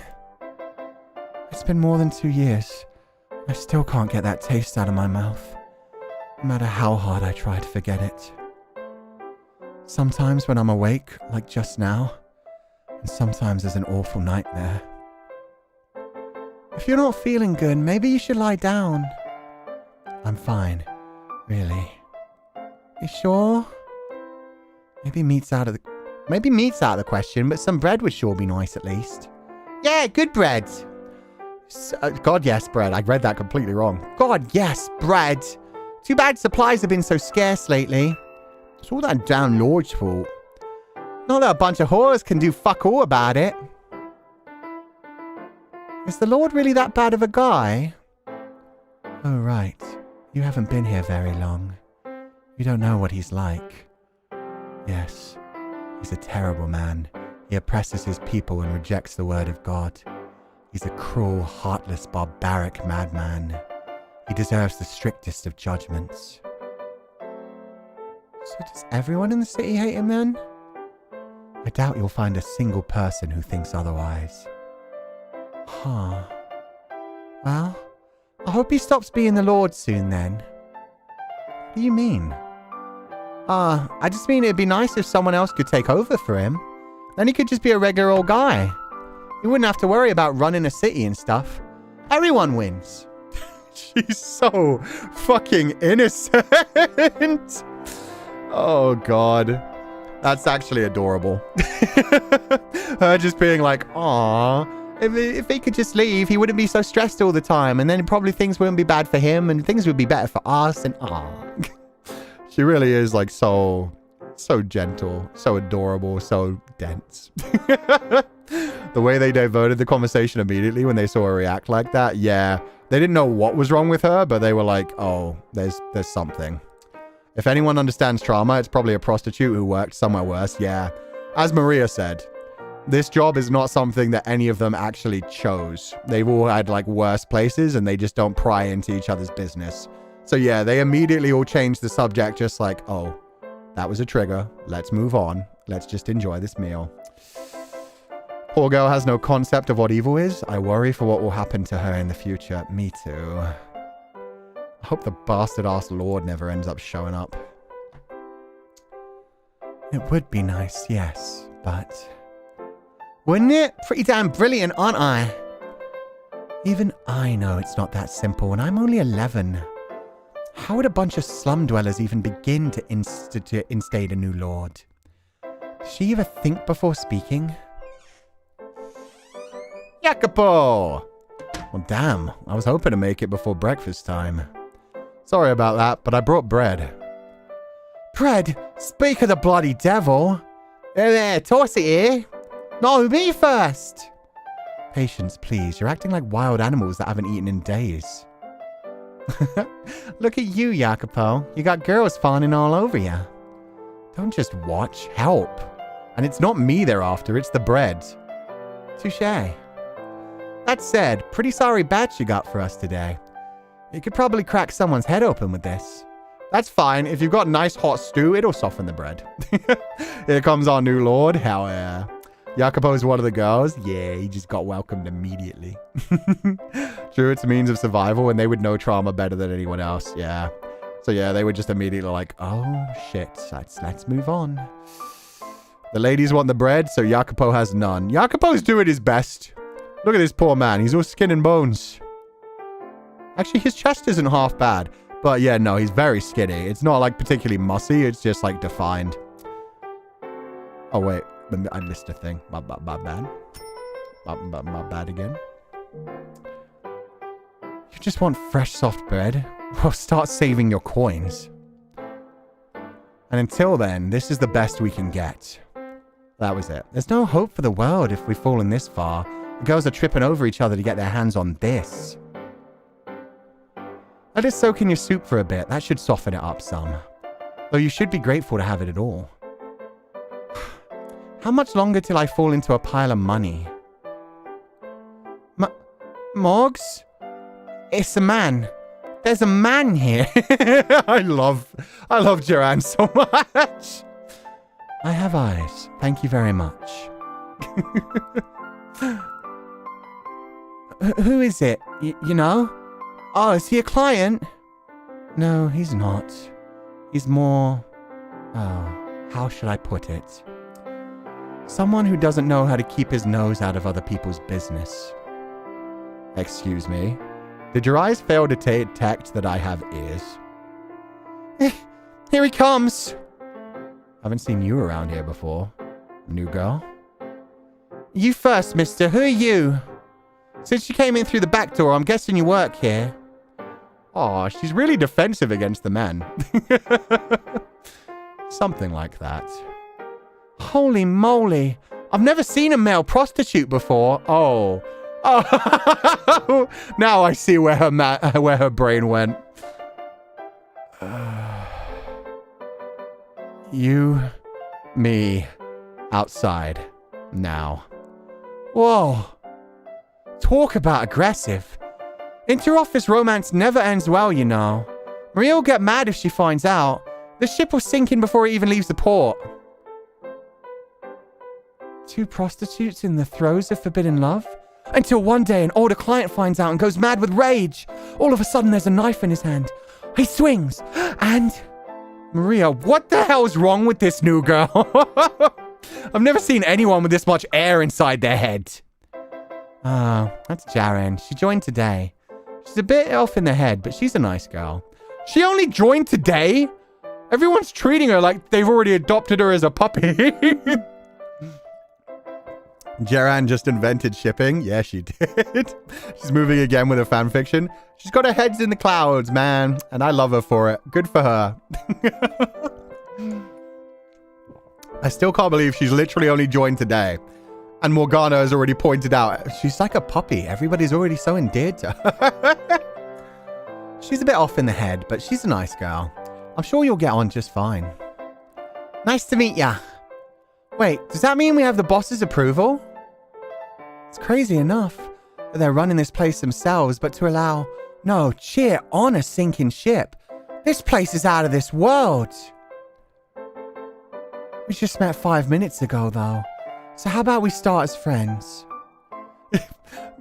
It's been more than 2 years. I still can't get that taste out of my mouth, no matter how hard I try to forget it. Sometimes when I'm awake, like just now, And sometimes there's an awful nightmare. If you're not feeling good, maybe you should lie down. I'm fine, really. You sure? Maybe meat's out of the question, but some bread would sure be nice at least. Yeah, good bread. God, yes, bread. I read that completely wrong. God, yes, bread. Too bad supplies have been so scarce lately. It's all that damn Lord's fault. Not that a bunch of whores can do fuck all about it. Is the Lord really that bad of a guy? Oh, right. You haven't been here very long. You don't know what he's like. Yes, he's a terrible man. He oppresses his people and rejects the word of God. He's a cruel, heartless, barbaric madman. He deserves the strictest of judgments. So does everyone in the city hate him then? I doubt you'll find a single person who thinks otherwise. Huh. Well, I hope he stops being the Lord soon then. What do you mean? I just mean it'd be nice if someone else could take over for him. Then he could just be a regular old guy. He wouldn't have to worry about running a city and stuff. Everyone wins. She's so fucking innocent. Oh, God. That's actually adorable. Her just being like, aw. If he could just leave, he wouldn't be so stressed all the time. And then probably things wouldn't be bad for him. And things would be better for us. And she really is like so gentle, so adorable, so dense. The way they diverted the conversation immediately when they saw her react like that. Yeah. They didn't know what was wrong with her, but they were like, oh, there's something. If anyone understands trauma, it's probably a prostitute who worked somewhere worse. Yeah. As Maria said, this job is not something that any of them actually chose. They've all had like worse places and they just don't pry into each other's business. So yeah, they immediately all changed the subject just like, oh, that was a trigger. Let's move on. Let's just enjoy this meal. Poor girl has no concept of what evil is. I worry for what will happen to her in the future. Me too. I hope the bastard-ass Lord never ends up showing up. It would be nice, yes, but... Wouldn't it? Pretty damn brilliant, aren't I? Even I know it's not that simple, and I'm only 11. How would a bunch of slum dwellers even begin to instate a new lord? Does she ever think before speaking? Jacopo! Well, damn. I was hoping to make it before breakfast time. Sorry about that, but I brought bread. Bread? Speak of the bloody devil. There, toss it here. No, me first. Patience, please. You're acting like wild animals that haven't eaten in days. Look at you, Jacopo. You got girls fawning all over you. Don't just watch. Help. And it's not me they're after, it's the bread. Touché. That said, pretty sorry batch you got for us today. You could probably crack someone's head open with this. That's fine. If you've got nice hot stew, it'll soften the bread. Here comes our new lord. Hell yeah. Jacopo's one of the girls. Yeah, he just got welcomed immediately. True, it's a means of survival, and they would know trauma better than anyone else. Yeah. So yeah, they were just immediately like, oh shit, let's move on. The ladies want the bread, so Jacopo has none. Jacopo's doing his best. Look at this poor man. He's all skin and bones. Actually, his chest isn't half bad. But yeah, no, he's very skinny. It's not like particularly mussy. It's just like defined. Oh, wait. I missed a thing. My bad. My bad again. You just want fresh, soft bread? Well, start saving your coins. And until then, this is the best we can get. That was it. There's no hope for the world if we've fallen this far. The girls are tripping over each other to get their hands on this. Let it soak in your soup for a bit. That should soften it up some. Though you should be grateful to have it at all. How much longer till I fall into a pile of money? Morgs? It's a man. There's a man here. I love Jiren so much. I have eyes. Thank you very much. Who is it? You know? Oh, is he a client? No, he's not. He's more... Oh, how should I put it? Someone who doesn't know how to keep his nose out of other people's business. Excuse me. Did your eyes fail to detect that I have ears? Here he comes! Haven't seen you around here before. New girl? You first, mister. Who are you? Since you came in through the back door, I'm guessing you work here. Aw, she's really defensive against the men. Something like that. Holy moly. I've never seen a male prostitute before. Oh. Oh. Now I see where her brain went. You, me, outside, now. Whoa. Talk about aggressive. Inter-office romance never ends well, you know. Maria will get mad if she finds out. The ship will sink in before it even leaves the port. 2 prostitutes in the throes of forbidden love? Until one day an older client finds out and goes mad with rage. All of a sudden there's a knife in his hand. He swings and... Maria, what the hell's wrong with this new girl? I've never seen anyone with this much air inside their head. Oh, that's Jiren. She joined today. She's a bit off in the head, but she's a nice girl. She only joined today? Everyone's treating her like they've already adopted her as a puppy. Jiren just invented shipping. Yeah, she did. She's moving again with her fanfiction. She's got her heads in the clouds, man. And I love her for it. Good for her. I still can't believe she's literally only joined today. And Morgana has already pointed out, she's like a puppy. Everybody's already so endeared to her. She's a bit off in the head, but she's a nice girl. I'm sure you'll get on just fine. Nice to meet ya. Wait, does that mean we have the boss's approval? It's crazy enough that they're running this place themselves, but to allow... No, cheer on a sinking ship. This place is out of this world. We just met 5 minutes ago, though. So how about we start as friends?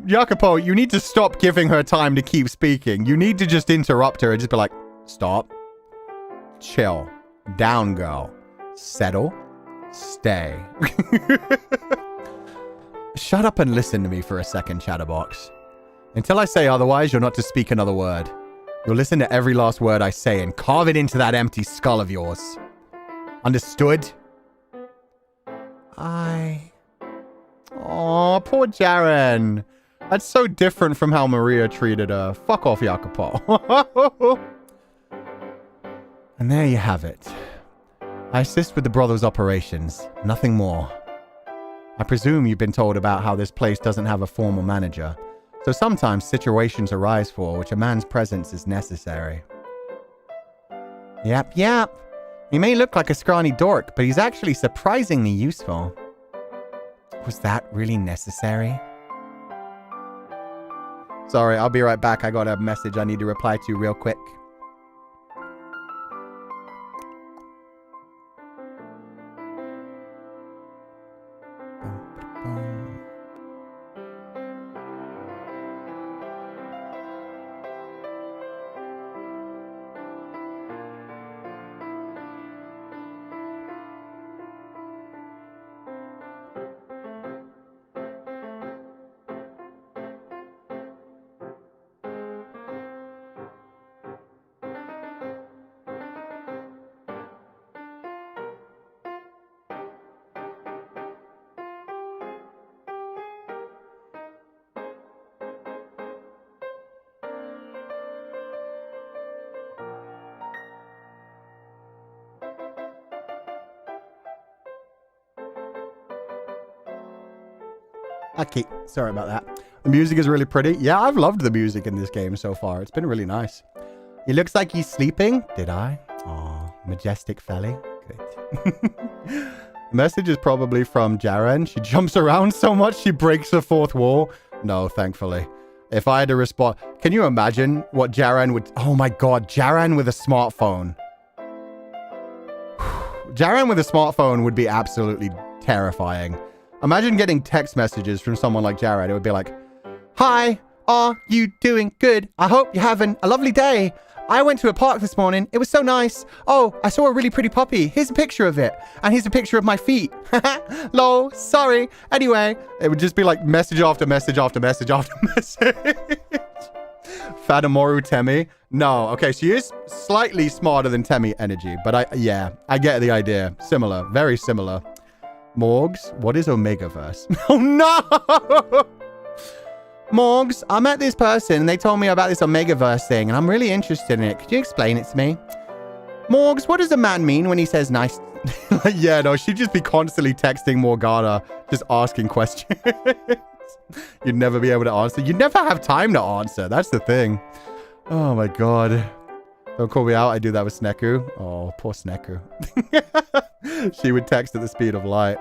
Jacopo, you need to stop giving her time to keep speaking. You need to just interrupt her and just be like, stop. Chill. Down, girl. Settle. Stay. Shut up and listen to me for a second, Chatterbox. Until I say otherwise, you're not to speak another word. You'll listen to every last word I say and carve it into that empty skull of yours. Understood? Aw, poor Jiren. That's so different from how Maria treated her. Fuck off, Jacopo. And there you have it. I assist with the brothel's operations, nothing more. I presume you've been told about how this place doesn't have a formal manager, so sometimes situations arise for which a man's presence is necessary. Yep. He may look like a scrawny dork, but he's actually surprisingly useful. Was that really necessary? Sorry, I'll be right back. I got a message I need to reply to real quick. Okay, sorry about that. The music is really pretty. Yeah, I've loved the music in this game so far. It's been really nice. He looks like he's sleeping. Did I? Oh, majestic Feli. Good. Message is probably from Jiren. She jumps around so much she breaks the fourth wall. No, thankfully. If I had to respond... Can you imagine what Jiren would... Oh my god, Jiren with a smartphone. Jiren with a smartphone would be absolutely terrifying. Imagine getting text messages from someone like Jiren. It would be like, "Hi, are you doing good? I hope you're having a lovely day. I went to a park this morning. It was so nice. Oh, I saw a really pretty puppy. Here's a picture of it. And here's a picture of my feet. Lol, sorry. Anyway, it would just be like message after message after message after message. Fata Morgana. No, okay, she is slightly smarter than Temmie energy, but I get the idea. Similar, very similar. Morgs, what is Omegaverse? Oh no! Morgs, I met this person and they told me about this Omegaverse thing and I'm really interested in it. Could you explain it to me? Morgs, what does a man mean when he says nice? Yeah, no, she'd just be constantly texting Morgana, just asking questions. You'd never be able to answer. You'd never have time to answer. That's the thing. Oh my god. Don't call me out. I do that with Sneku. Oh, poor Sneku. She would text at the speed of light.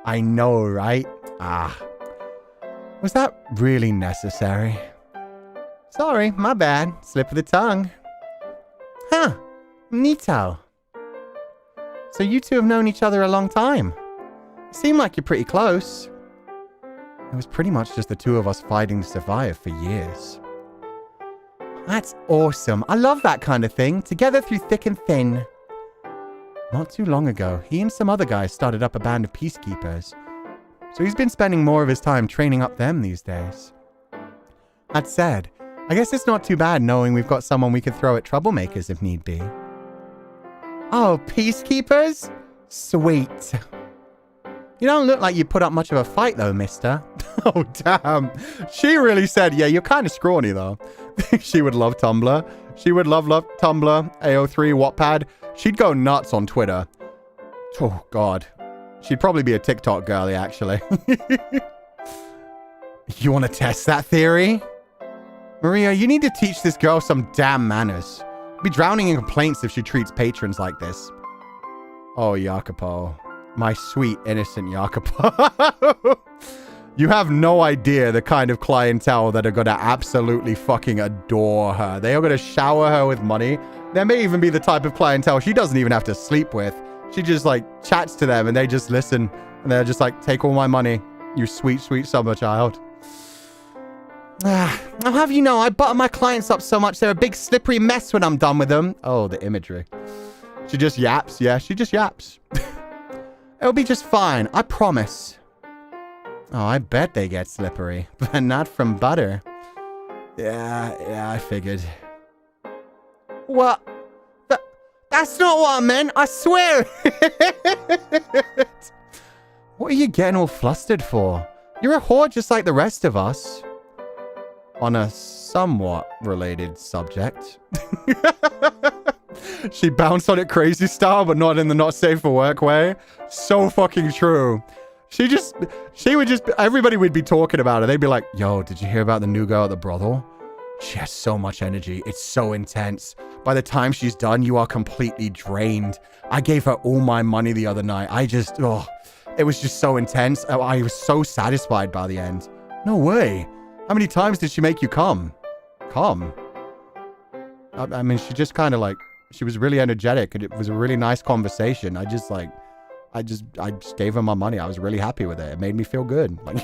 I know, right? Ah. Was that really necessary? Sorry, my bad. Slip of the tongue. Huh. Neato. So you two have known each other a long time. You seem like you're pretty close. It was pretty much just the two of us fighting to survive for years. That's awesome. I love that kind of thing. Together through thick and thin. Not too long ago, he and some other guys started up a band of peacekeepers. So he's been spending more of his time training up them these days. That said, I guess it's not too bad knowing we've got someone we could throw at troublemakers if need be. Oh, peacekeepers? Sweet. You don't look like you put up much of a fight though, mister. Oh, damn. She really said, yeah, you're kind of scrawny though. She would love Tumblr. She would love Tumblr, AO3, Wattpad. She'd go nuts on Twitter. Oh, God. She'd probably be a TikTok girly, actually. You want to test that theory? Maria, you need to teach this girl some damn manners. Be drowning in complaints if she treats patrons like this. Oh, Jacopo. My sweet, innocent Jacopo. You have no idea the kind of clientele that are going to absolutely fucking adore her. They are going to shower her with money. There may even be the type of clientele she doesn't even have to sleep with. She just like chats to them and they just listen. And they're just like, take all my money. You sweet, sweet summer child. I'll have you know, I butter my clients up so much they're a big slippery mess when I'm done with them. Oh, the imagery. She just yaps. Yeah, she just yaps. It'll be just fine. I promise. Oh, I bet they get slippery, but not from butter. Yeah, I figured. What? That's not what I meant, I swear! What are you getting all flustered for? You're a whore just like the rest of us. On a somewhat related subject. She bounced on it crazy style, but not in the not safe for work way. So fucking true. She would just, everybody would be talking about her. They'd be like, yo, did you hear about the new girl at the brothel? She has so much energy. It's so intense. By the time she's done, you are completely drained. I gave her all my money the other night. It was just so intense. I was so satisfied by the end. No way. How many times did she make you come? Come? I mean, she just kind of like, she was really energetic and it was a really nice conversation. I just gave her my money. I was really happy with it. It made me feel good. Like,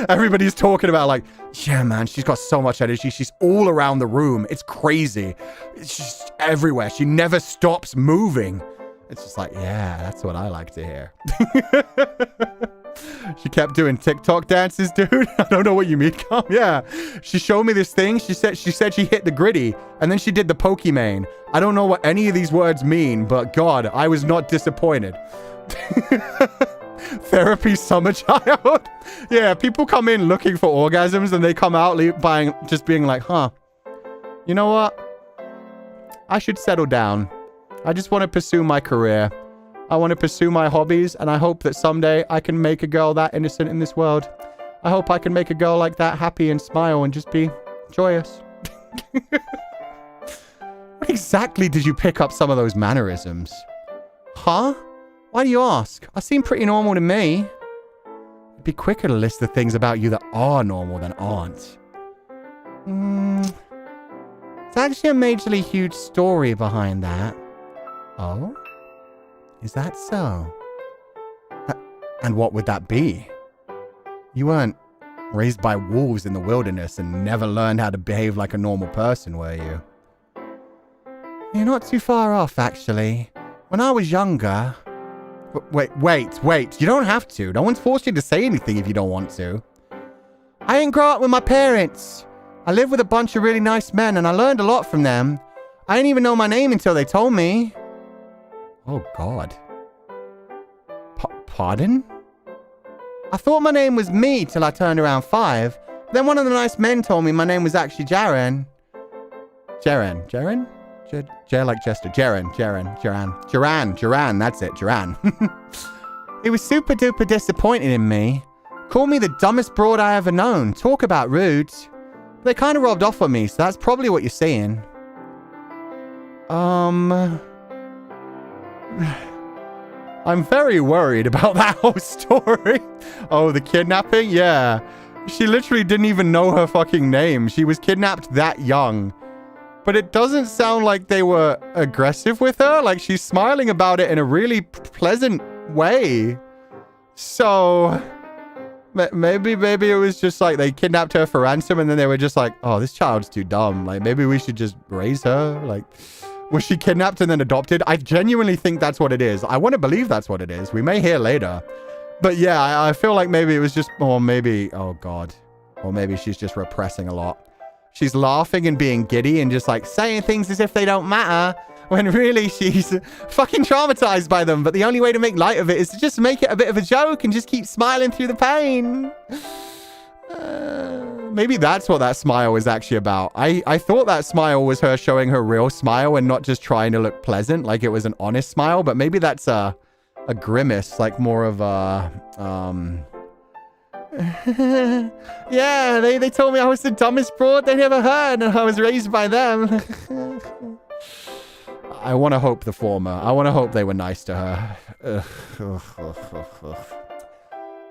everybody's talking about like, yeah, man, she's got so much energy. She's all around the room. It's crazy. She's everywhere. She never stops moving. It's just like, yeah, that's what I like to hear. She kept doing TikTok dances, dude. I don't know what you mean. Yeah. She showed me this thing. She said she hit the gritty and then she did the Pokimane. I don't know what any of these words mean, but God, I was not disappointed. Therapy summer child. Yeah, people come in looking for orgasms and they come out being like, huh, you know what? I should settle down. I just want to pursue my career. I want to pursue my hobbies, and I hope that someday I can make a girl that innocent in this world. I hope I can make a girl like that happy and smile and just be joyous. What exactly did you pick up some of those mannerisms? Huh? Why do you ask? I seem pretty normal to me. It'd be quicker to list the things about you that are normal than aren't. It's actually a majorly huge story behind that. Oh? Is that so? And what would that be? You weren't raised by wolves in the wilderness and never learned how to behave like a normal person, were you? You're not too far off, actually. When I was younger... Wait. You don't have to. No one's forced you to say anything if you don't want to. I didn't grow up with my parents. I lived with a bunch of really nice men, and I learned a lot from them. I didn't even know my name until they told me. Oh, God. Pardon? I thought my name was me till I turned around 5. Then one of the nice men told me my name was actually Jiren. Jiren? J like Jester. Jiren, that's it, Jiren. He was super duper disappointed in me. Called me the dumbest broad I ever known. Talk about rude. They kind of robbed off on me, so that's probably what you're seeing. I'm very worried about that whole story. Oh, the kidnapping? Yeah. She literally didn't even know her fucking name. She was kidnapped that young. But it doesn't sound like they were aggressive with her. Like, she's smiling about it in a really pleasant way. So... maybe it was just like they kidnapped her for ransom and then they were just like, oh, this child's too dumb. Like, maybe we should just raise her. Like, was she kidnapped and then adopted? I genuinely think that's what it is. I want to believe that's what it is. We may hear later. But yeah, I feel like maybe it was just, or maybe, oh God. Or maybe she's just repressing a lot. She's laughing and being giddy and just like saying things as if they don't matter. When really she's fucking traumatized by them. But the only way to make light of it is to just make it a bit of a joke and just keep smiling through the pain. Maybe that's what that smile was actually about. I thought that smile was her showing her real smile and not just trying to look pleasant, like it was an honest smile. But maybe that's a grimace, like more of a... yeah, they told me I was the dumbest broad they never heard and I was raised by them. I want to hope the former. I want to hope they were nice to her.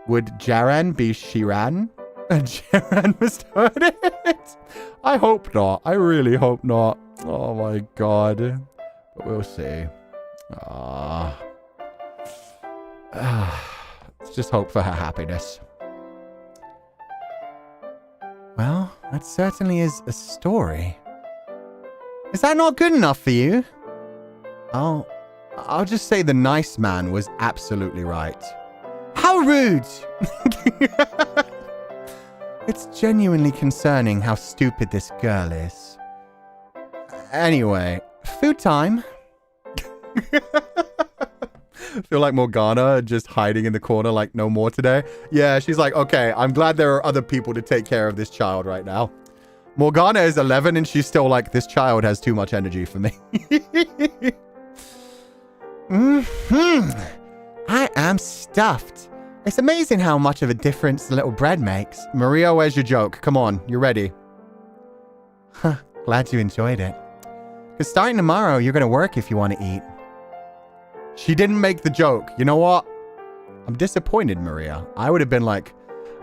Would Jiren be Shiran? Jiren must heard it. I hope not. I really hope not. Oh my God. But we'll see. Let's just hope for her happiness. Well, that certainly is a story. Is that not good enough for you? I'll just say the nice man was absolutely right. How rude! It's genuinely concerning how stupid this girl is. Anyway, food time. I feel like Morgana just hiding in the corner like no more today. Yeah, she's like, okay, I'm glad there are other people to take care of this child right now. Morgana is 11 and she's still like, this child has too much energy for me. I am stuffed. It's amazing how much of a difference the little bread makes. Maria, where's your joke? Come on, you're ready. Huh, glad you enjoyed it. Because starting tomorrow, you're going to work if you want to eat. She didn't make the joke. You know what? I'm disappointed, Maria. I would have been like,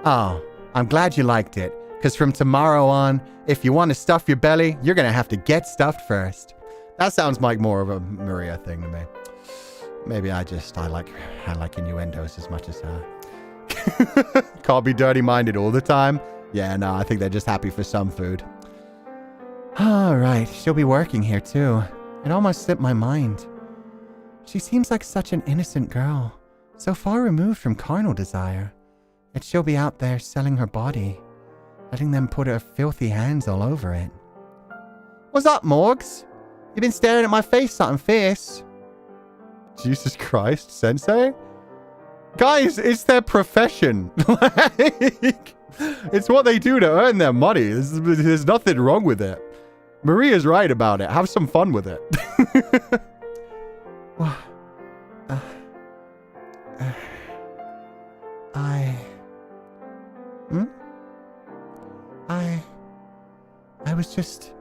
oh, I'm glad you liked it. Because from tomorrow on, if you want to stuff your belly, you're going to have to get stuffed first. That sounds like more of a Maria thing to me. Maybe I like innuendos as much as her. Can't be dirty-minded all the time. Yeah, no, I think they're just happy for some food. All right, she'll be working here too. It almost slipped my mind. She seems like such an innocent girl, so far removed from carnal desire. Yet she'll be out there selling her body, letting them put her filthy hands all over it. What's up, Morgs? You been staring at my face something fierce? Jesus Christ, Sensei? Guys, it's their profession. Like, it's what they do to earn their money. There's nothing wrong with it. Maria's right about it. Have some fun with it. I was just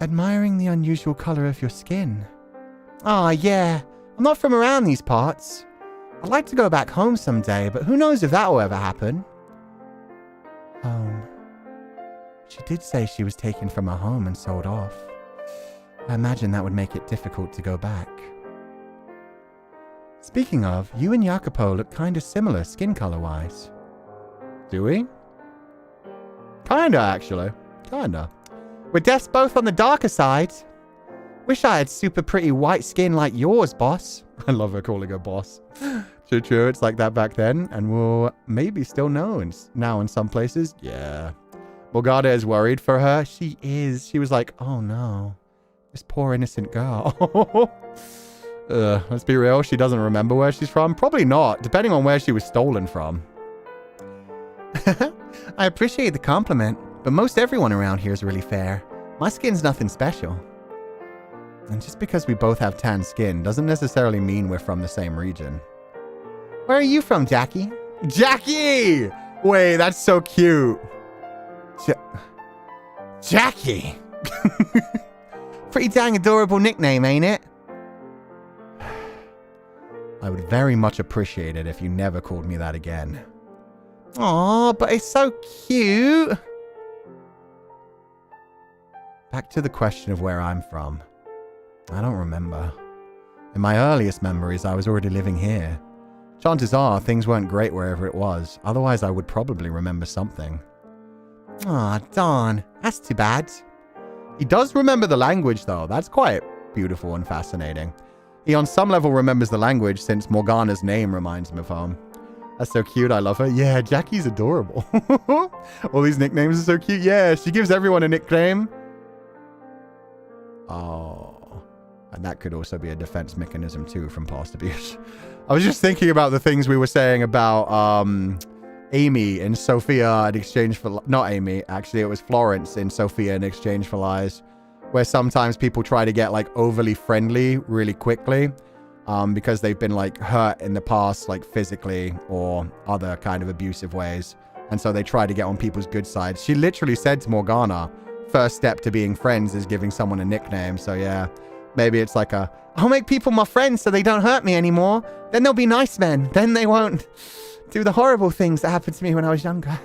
admiring the unusual color of your skin. Ah, yeah. I'm not from around these parts. I'd like to go back home someday, but who knows if that will ever happen. Home. She did say she was taken from her home and sold off. I imagine that would make it difficult to go back. Speaking of, you and Jacopo look kinda similar skin color-wise. Do we? Kinda, actually. Kinda. We're both on the darker side. Wish I had super pretty white skin like yours, boss. I love her calling her boss. True, it's like that back then, and we'll maybe still know now in some places. Yeah. Morgana is worried for her. She is. She was like, oh no, this poor innocent girl. Let's be real, she doesn't remember where she's from. Probably not, depending on where she was stolen from. I appreciate the compliment, but most everyone around here is really fair. My skin's nothing special. And just because we both have tan skin doesn't necessarily mean we're from the same region. Where are you from, Jackie? Jackie! Wait, that's so cute. Jackie! Pretty dang adorable nickname, ain't it? I would very much appreciate it if you never called me that again. Aw, but it's so cute. Back to the question of where I'm from. I don't remember. In my earliest memories, I was already living here. Chances are things weren't great wherever it was. Otherwise, I would probably remember something. Aw, darn. That's too bad. He does remember the language, though. That's quite beautiful and fascinating. He on some level remembers the language since Morgana's name reminds him of home. That's so cute. I love her. Yeah, Jackie's adorable. All these nicknames are so cute. Yeah, she gives everyone a nickname. Oh. And that could also be a defense mechanism, too, from past abuse. I was just thinking about the things we were saying about Amy and Sophia in exchange for... Not Amy, actually. It was Florence in Sophia in exchange for lies. Where sometimes people try to get, like, overly friendly really quickly. Because they've been, like, hurt in the past, like, physically or other kind of abusive ways. And so they try to get on people's good side. She literally said to Morgana, first step to being friends is giving someone a nickname. So, yeah, maybe it's like I'll make people my friends so they don't hurt me anymore. Then they'll be nice men. Then they won't do the horrible things that happened to me when I was younger.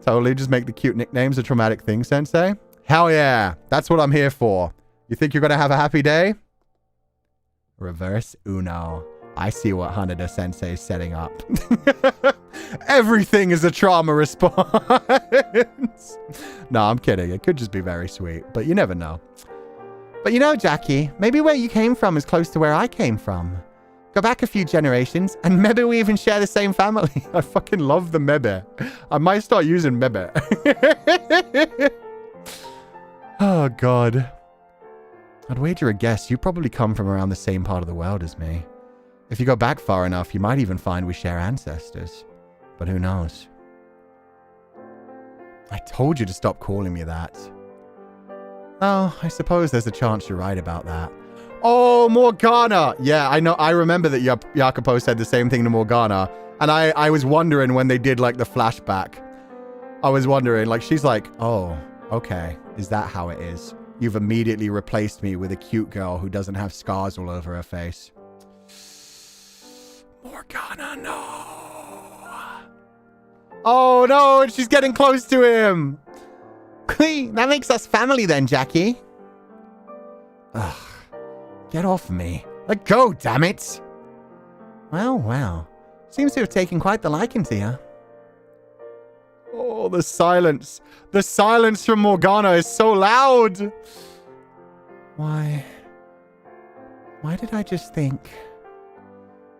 Totally, just make the cute nicknames a traumatic thing, Sensei. Hell yeah, that's what I'm here for. You think you're going to have a happy day? Reverse Uno. I see what Hanada Sensei is setting up. Everything is a trauma response. No, I'm kidding. It could just be very sweet, but you never know. But you know, Jackie, maybe where you came from is close to where I came from. Go back a few generations, and maybe we even share the same family. I fucking love the mebe. I might start using mebe. Oh, God. I'd wager a guess you probably come from around the same part of the world as me. If you go back far enough, you might even find we share ancestors. But who knows? I told you to stop calling me that. Oh, I suppose there's a chance you're right about that. Oh, Morgana! Yeah, I know. I remember that Jacopo said the same thing to Morgana. And I was wondering when they did, like, the flashback. I was wondering, like, she's like, oh, okay. Is that how it is? You've immediately replaced me with a cute girl who doesn't have scars all over her face. Morgana, no. Oh, no, and she's getting close to him. That makes us family then, Jackie. Ugh. Get off me. Let go, damn it. Well, well. Seems to have taken quite the liking to you. Oh, the silence. The silence from Morgana is so loud. Why did I just think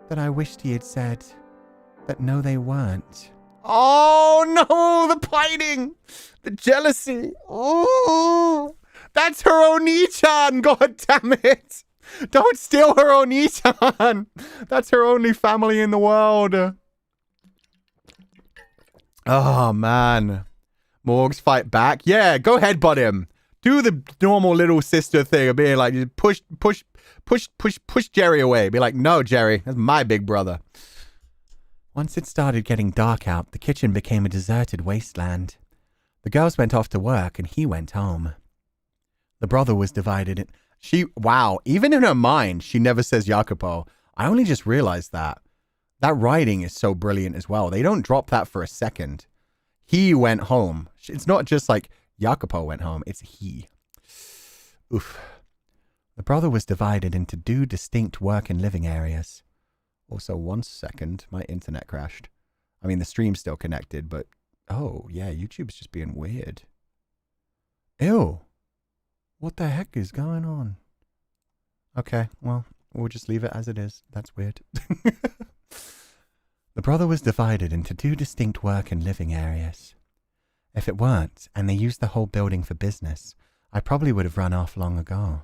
that I wished he had said that no, they weren't? Oh, no, the pining. The jealousy. Oh, that's her Oni-chan. God damn it. Don't steal her Oni-chan. That's her only family in the world. Oh, man. Morgs fight back. Yeah, go headbutt him. Do the normal little sister thing of being like, push Jerry away. Be like, no, Jerry, that's my big brother. Once it started getting dark out, the kitchen became a deserted wasteland. The girls went off to work and he went home. The brother was divided. Wow, even in her mind, she never says Jacopo. I only just realized that. That writing is so brilliant as well. They don't drop that for a second. He went home. It's not just like Jacopo went home. It's he. Oof. The brother was divided into 2 distinct work and living areas. Also, 1 second, my internet crashed. I mean, the stream's still connected, but... Oh, yeah, YouTube's just being weird. Ew. What the heck is going on? Okay, well, we'll just leave it as it is. That's weird. The brothel was divided into 2 distinct work and living areas. If it weren't, and they used the whole building for business, I probably would have run off long ago.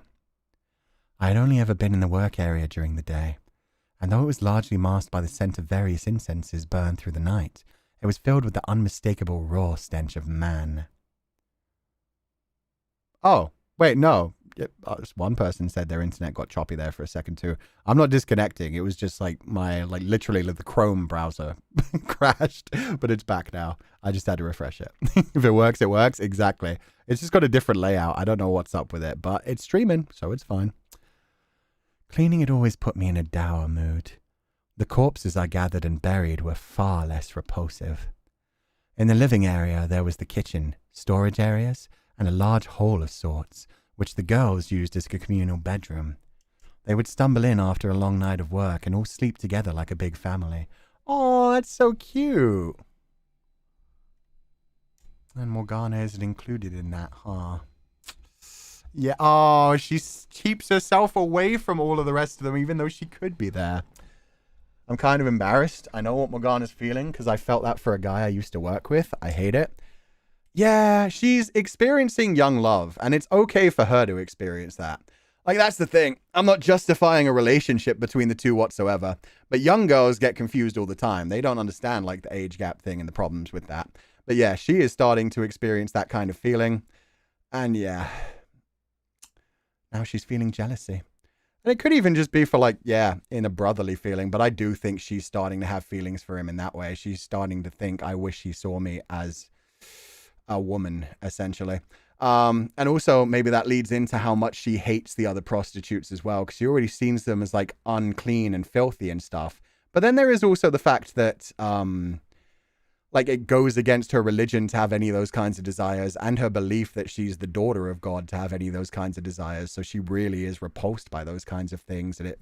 I had only ever been in the work area during the day, and though it was largely masked by the scent of various incenses burned through the night, it was filled with the unmistakable raw stench of man. Oh, wait, no. One person said their internet got choppy there for a second too. I'm not disconnecting. It was just like my, literally the Chrome browser crashed, but it's back now. I just had to refresh it. If it works, it works. Exactly. It's just got a different layout. I don't know what's up with it, but it's streaming, so it's fine. Cleaning had always put me in a dour mood. The corpses I gathered and buried were far less repulsive. In the living area, there was the kitchen, storage areas, and a large hall of sorts, which the girls used as a communal bedroom. They would stumble in after a long night of work and all sleep together like a big family. Oh, that's so cute. And Morgana isn't included in that, huh? Yeah, oh, she keeps herself away from all of the rest of them, even though she could be there. I'm kind of embarrassed. I know what Morgana's feeling, because I felt that for a guy I used to work with. I hate it. Yeah, she's experiencing young love, and it's okay for her to experience that. That's the thing. I'm not justifying a relationship between the two whatsoever, but young girls get confused all the time. They don't understand, the age gap thing and the problems with that. But yeah, she is starting to experience that kind of feeling, and yeah, now she's feeling jealousy. And it could even just be for, in a brotherly feeling, but I do think she's starting to have feelings for him in that way. She's starting to think, I wish he saw me as a woman, essentially. And also maybe that leads into how much she hates the other prostitutes as well, because she already sees them as unclean and filthy and stuff. But then there is also the fact that it goes against her religion to have any of those kinds of desires, and her belief that she's the daughter of God to have any of those kinds of desires. So she really is repulsed by those kinds of things, and it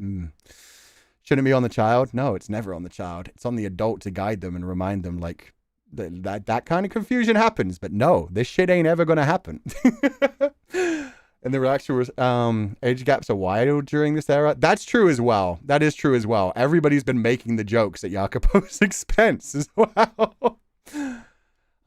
shouldn't be on the child. No, it's never on the child. It's on the adult to guide them and remind them that kind of confusion happens, but no, this shit ain't ever gonna happen. And the actual age gaps are wider during this era. That's true as well. That is true as well. Everybody's been making the jokes at Jacopo's expense as well.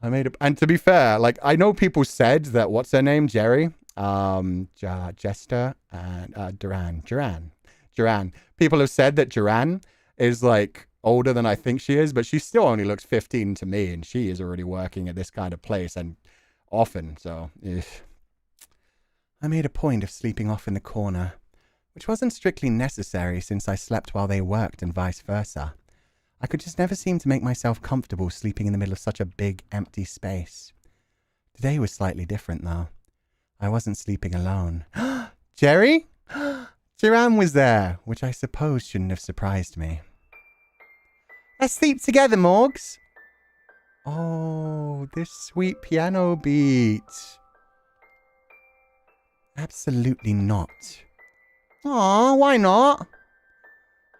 And to be fair, I know people said that, what's her name, Jerry, Jester, and Jiren. People have said that Jiren is older than I think she is, but she still only looks 15 to me, and she is already working at this kind of place, and often, so I made a point of sleeping off in the corner, which wasn't strictly necessary since I slept while they worked and vice versa. I could just never seem to make myself comfortable sleeping in the middle of such a big, empty space. Today was slightly different, though. I wasn't sleeping alone. Jerry? Jiren was there, which I suppose shouldn't have surprised me. Let's sleep together, Morgs. Oh, this sweet piano beat. Absolutely not. Aw, why not?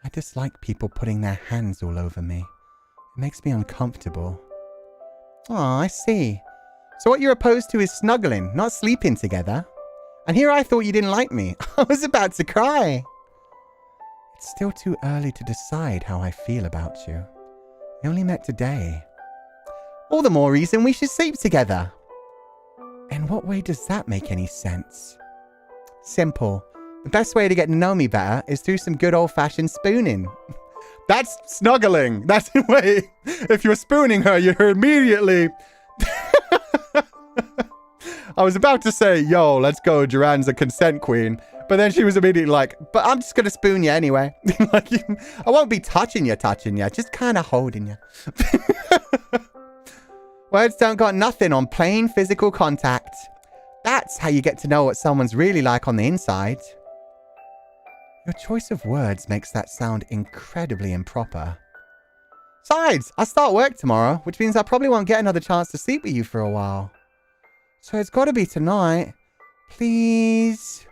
I dislike people putting their hands all over me. It makes me uncomfortable. Aw, I see. So what you're opposed to is snuggling, not sleeping together. And here I thought you didn't like me. I was about to cry. It's still too early to decide how I feel about you. We only met today. All the more reason we should sleep together. In what way does that make any sense? Simple. The best way to get to know me better is through some good old-fashioned spooning. That's snuggling. That's the way. If you're spooning her, you're immediately... I was about to say, yo, let's go, Jiren's a consent queen. But then she was immediately like, but I'm just going to spoon you anyway. I won't be touching you, just kind of holding you. Words don't got nothing on plain physical contact. That's how you get to know what someone's really like on the inside. Your choice of words makes that sound incredibly improper. Besides, I start work tomorrow, which means I probably won't get another chance to sleep with you for a while. So it's got to be tonight. Please.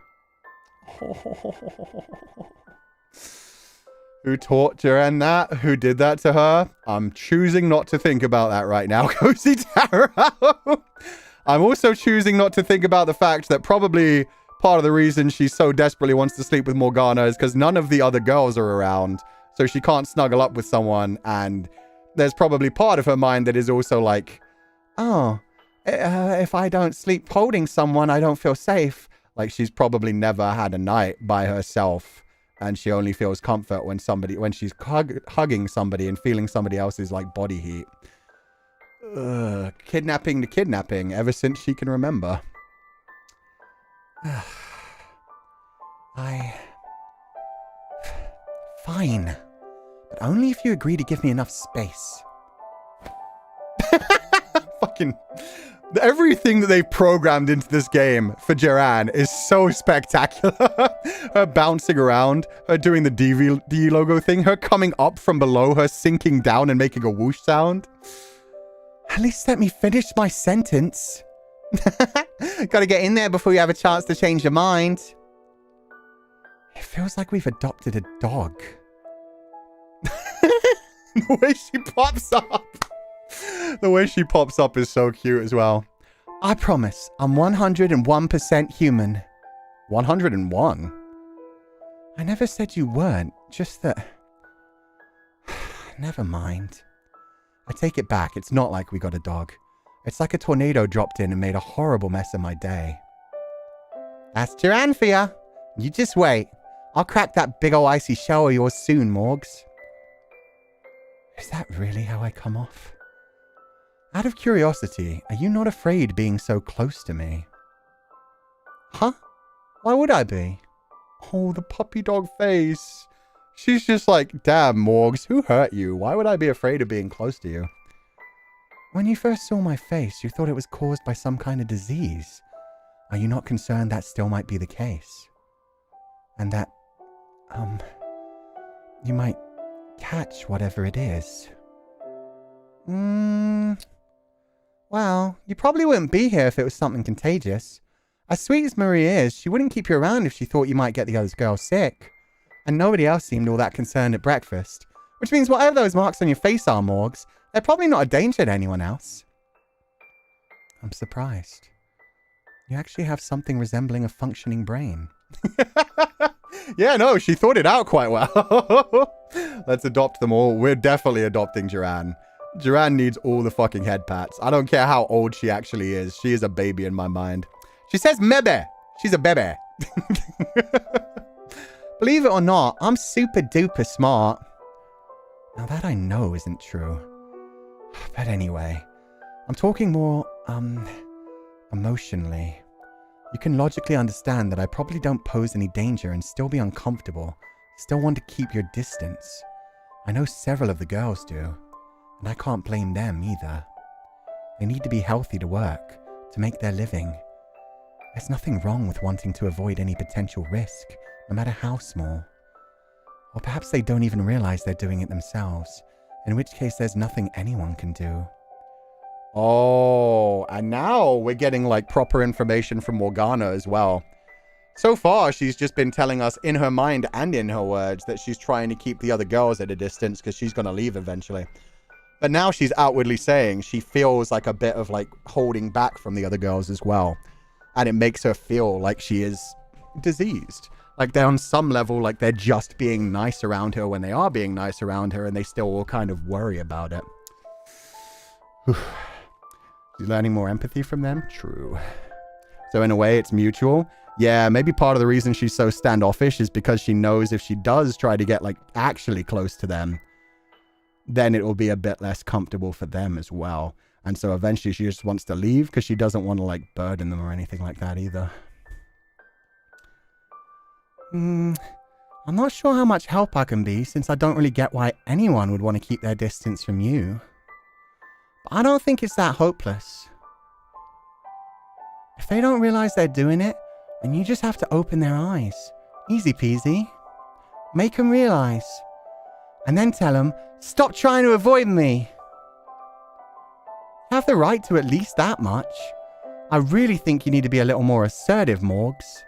Who taught Jiren that? Who did that to her? I'm choosing not to think about that right now, Cozy Taro. I'm also choosing not to think about the fact that probably part of the reason she so desperately wants to sleep with Morgana is because none of the other girls are around. So she can't snuggle up with someone. And there's probably part of her mind that is also like, oh, if I don't sleep holding someone, I don't feel safe. Like she's probably never had a night by herself. And she only feels comfort when she's hugging somebody and feeling somebody else's like body heat. Kidnapping to kidnapping ever since she can remember. Fine. But only if you agree to give me enough space. Fucking... Everything that they've programmed into this game for Jiren is so spectacular. Her bouncing around, her doing the D logo thing, her coming up from below, her sinking down and making a whoosh sound. At least let me finish my sentence. Gotta get in there before you have a chance to change your mind. It feels like we've adopted a dog. The way she pops up. The way she pops up is so cute as well. I promise, I'm 101% human. 101? I never said you weren't, just that... Never mind. I take it back, it's not like we got a dog. It's like a tornado dropped in and made a horrible mess of my day. That's Jiren for ya. You just wait. I'll crack that big ol' icy shell of yours soon, Morgs. Is that really how I come off? Out of curiosity, are you not afraid being so close to me? Huh? Why would I be? Oh, the puppy dog face. She's just like, damn, Morgs, who hurt you? Why would I be afraid of being close to you? When you first saw my face, you thought it was caused by some kind of disease. Are you not concerned that still might be the case? And that, you might catch whatever it is? Well, you probably wouldn't be here if it was something contagious. As sweet as Marie is, she wouldn't keep you around if she thought you might get the other girl sick. And nobody else seemed all that concerned at breakfast. Which means whatever those marks on your face are, Morgs, they're probably not a danger to anyone else. I'm surprised. You actually have something resembling a functioning brain. Yeah, no, she thought it out quite well. Let's adopt them all. We're definitely adopting Jiren. Jiren needs all the fucking head pats. I don't care how old she actually is. She is a baby in my mind. She says mebe. She's a bebe. Believe it or not, I'm super duper smart. Now that I know isn't true. But anyway, I'm talking more, emotionally. You can logically understand that I probably don't pose any danger and still be uncomfortable. Still want to keep your distance. I know several of the girls do. And I can't blame them either. They need to be healthy to work, to make their living. There's nothing wrong with wanting to avoid any potential risk, no matter how small. Or perhaps they don't even realize they're doing it themselves, in which case there's nothing anyone can do. Oh, and now we're getting like proper information from Morgana as well. So far, she's just been telling us in her mind and in her words that she's trying to keep the other girls at a distance because she's going to leave eventually. But now she's outwardly saying she feels like a bit of like holding back from the other girls as well. And it makes her feel like she is diseased. Like they're on some level, like they're just being nice around her when they are being nice around her and they still all kind of worry about it. She's learning more empathy from them? True. So in a way, it's mutual. Yeah, maybe part of the reason she's so standoffish is because she knows if she does try to get like actually close to them, then it will be a bit less comfortable for them as well. And so eventually she just wants to leave because she doesn't want to like burden them or anything like that either. I'm not sure how much help I can be since I don't really get why anyone would want to keep their distance from you. But I don't think it's that hopeless. If they don't realize they're doing it, then you just have to open their eyes. Easy peasy. Make them realize. And then tell them, stop trying to avoid me. You have the right to at least that much. I really think you need to be a little more assertive, Morgs.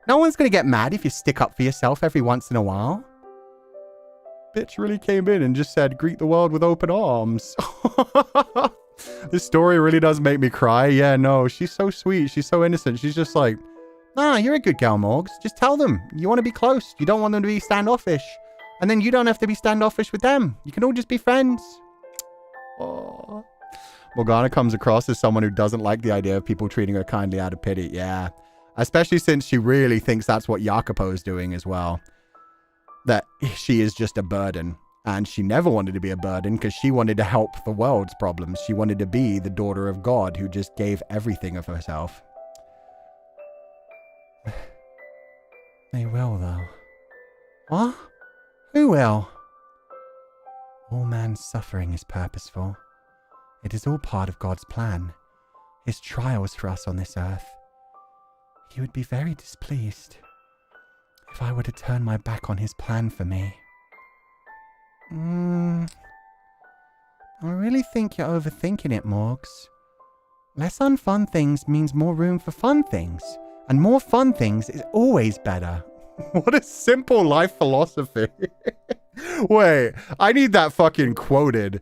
No one's going to get mad if you stick up for yourself every once in a while. Bitch really came in and just said, greet the world with open arms. This story really does make me cry. Yeah, no, she's so sweet. She's so innocent. She's just like, Nah, you're a good girl, Morgs. Just tell them. You want to be close. You don't want them to be standoffish. And then you don't have to be standoffish with them. You can all just be friends. Oh. Morgana comes across as someone who doesn't like the idea of people treating her kindly out of pity. Yeah. Especially since she really thinks that's what Jacopo's doing as well. That she is just a burden. And she never wanted to be a burden because she wanted to help the world's problems. She wanted to be the daughter of God who just gave everything of herself. They will, though. What? Who will? All man's suffering is purposeful. It is all part of God's plan. His trials for us on this earth. He would be very displeased if I were to turn my back on his plan for me. I really think you're overthinking it, Morgs. Less unfun things means more room for fun things. And more fun things is always better. What a simple life philosophy. Wait, I need that fucking quoted.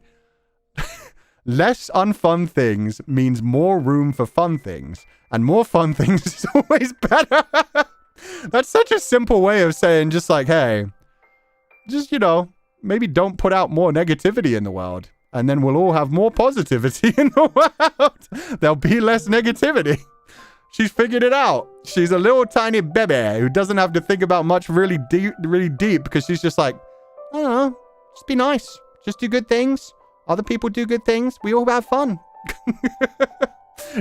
Less unfun things means more room for fun things. And more fun things is always better. That's such a simple way of saying just like, hey, just, you know, maybe don't put out more negativity in the world. And then we'll all have more positivity in the world. There'll be less negativity. She's figured it out. She's a little tiny baby who doesn't have to think about much really deep because she's just like, I don't know, just be nice. Just do good things. Other people do good things. We all have fun.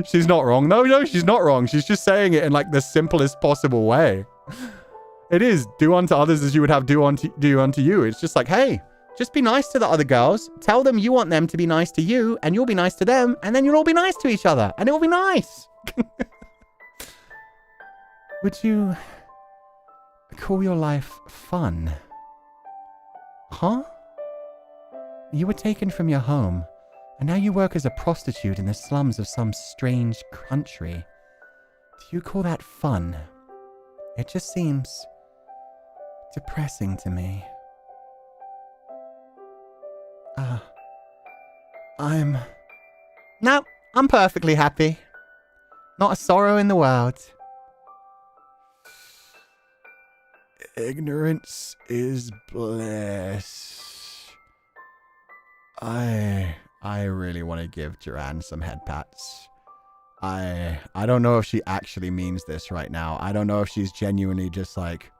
She's not wrong. No, she's not wrong. She's just saying it in like the simplest possible way. It is do unto others as you would have do unto you. It's just like, hey, just be nice to the other girls. Tell them you want them to be nice to you and you'll be nice to them and then you'll all be nice to each other and it will be nice. Would you call your life fun? Huh? You were taken from your home, and now you work as a prostitute in the slums of some strange country. Do you call that fun? It just seems depressing to me. No, I'm perfectly happy. Not a sorrow in the world. Ignorance is bliss. I really want to give Jiren some head pats. I don't know if she actually means this right now. I don't know if she's genuinely just like,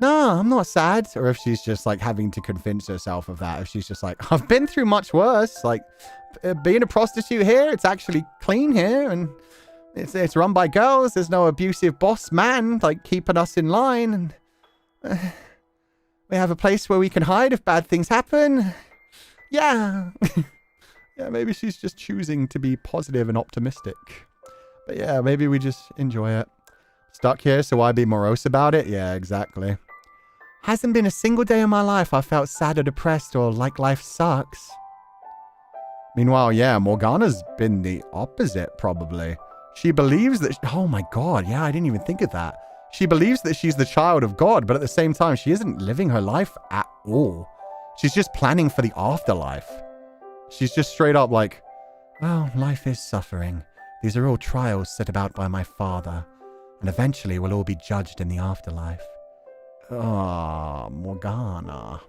no, I'm not sad. Or if she's just like having to convince herself of that. If she's just like, I've been through much worse. Like being a prostitute here, it's actually clean here. And it's run by girls. There's no abusive boss man like keeping us in line. And we have a place where we can hide if bad things happen. Yeah. Yeah, maybe she's just choosing to be positive and optimistic. But yeah, maybe we just enjoy it. Stuck here, so why be morose about it? Yeah, exactly. Hasn't been a single day in my life I felt sad or depressed or like life sucks. Meanwhile, yeah, Morgana's been the opposite, probably. She believes that... oh my god, yeah, I didn't even think of that. She believes that she's the child of God, but at the same time, she isn't living her life at all. She's just planning for the afterlife. She's just straight up like, well, life is suffering. These are all trials set about by my father, and eventually we'll all be judged in the afterlife. Ah, Morgana.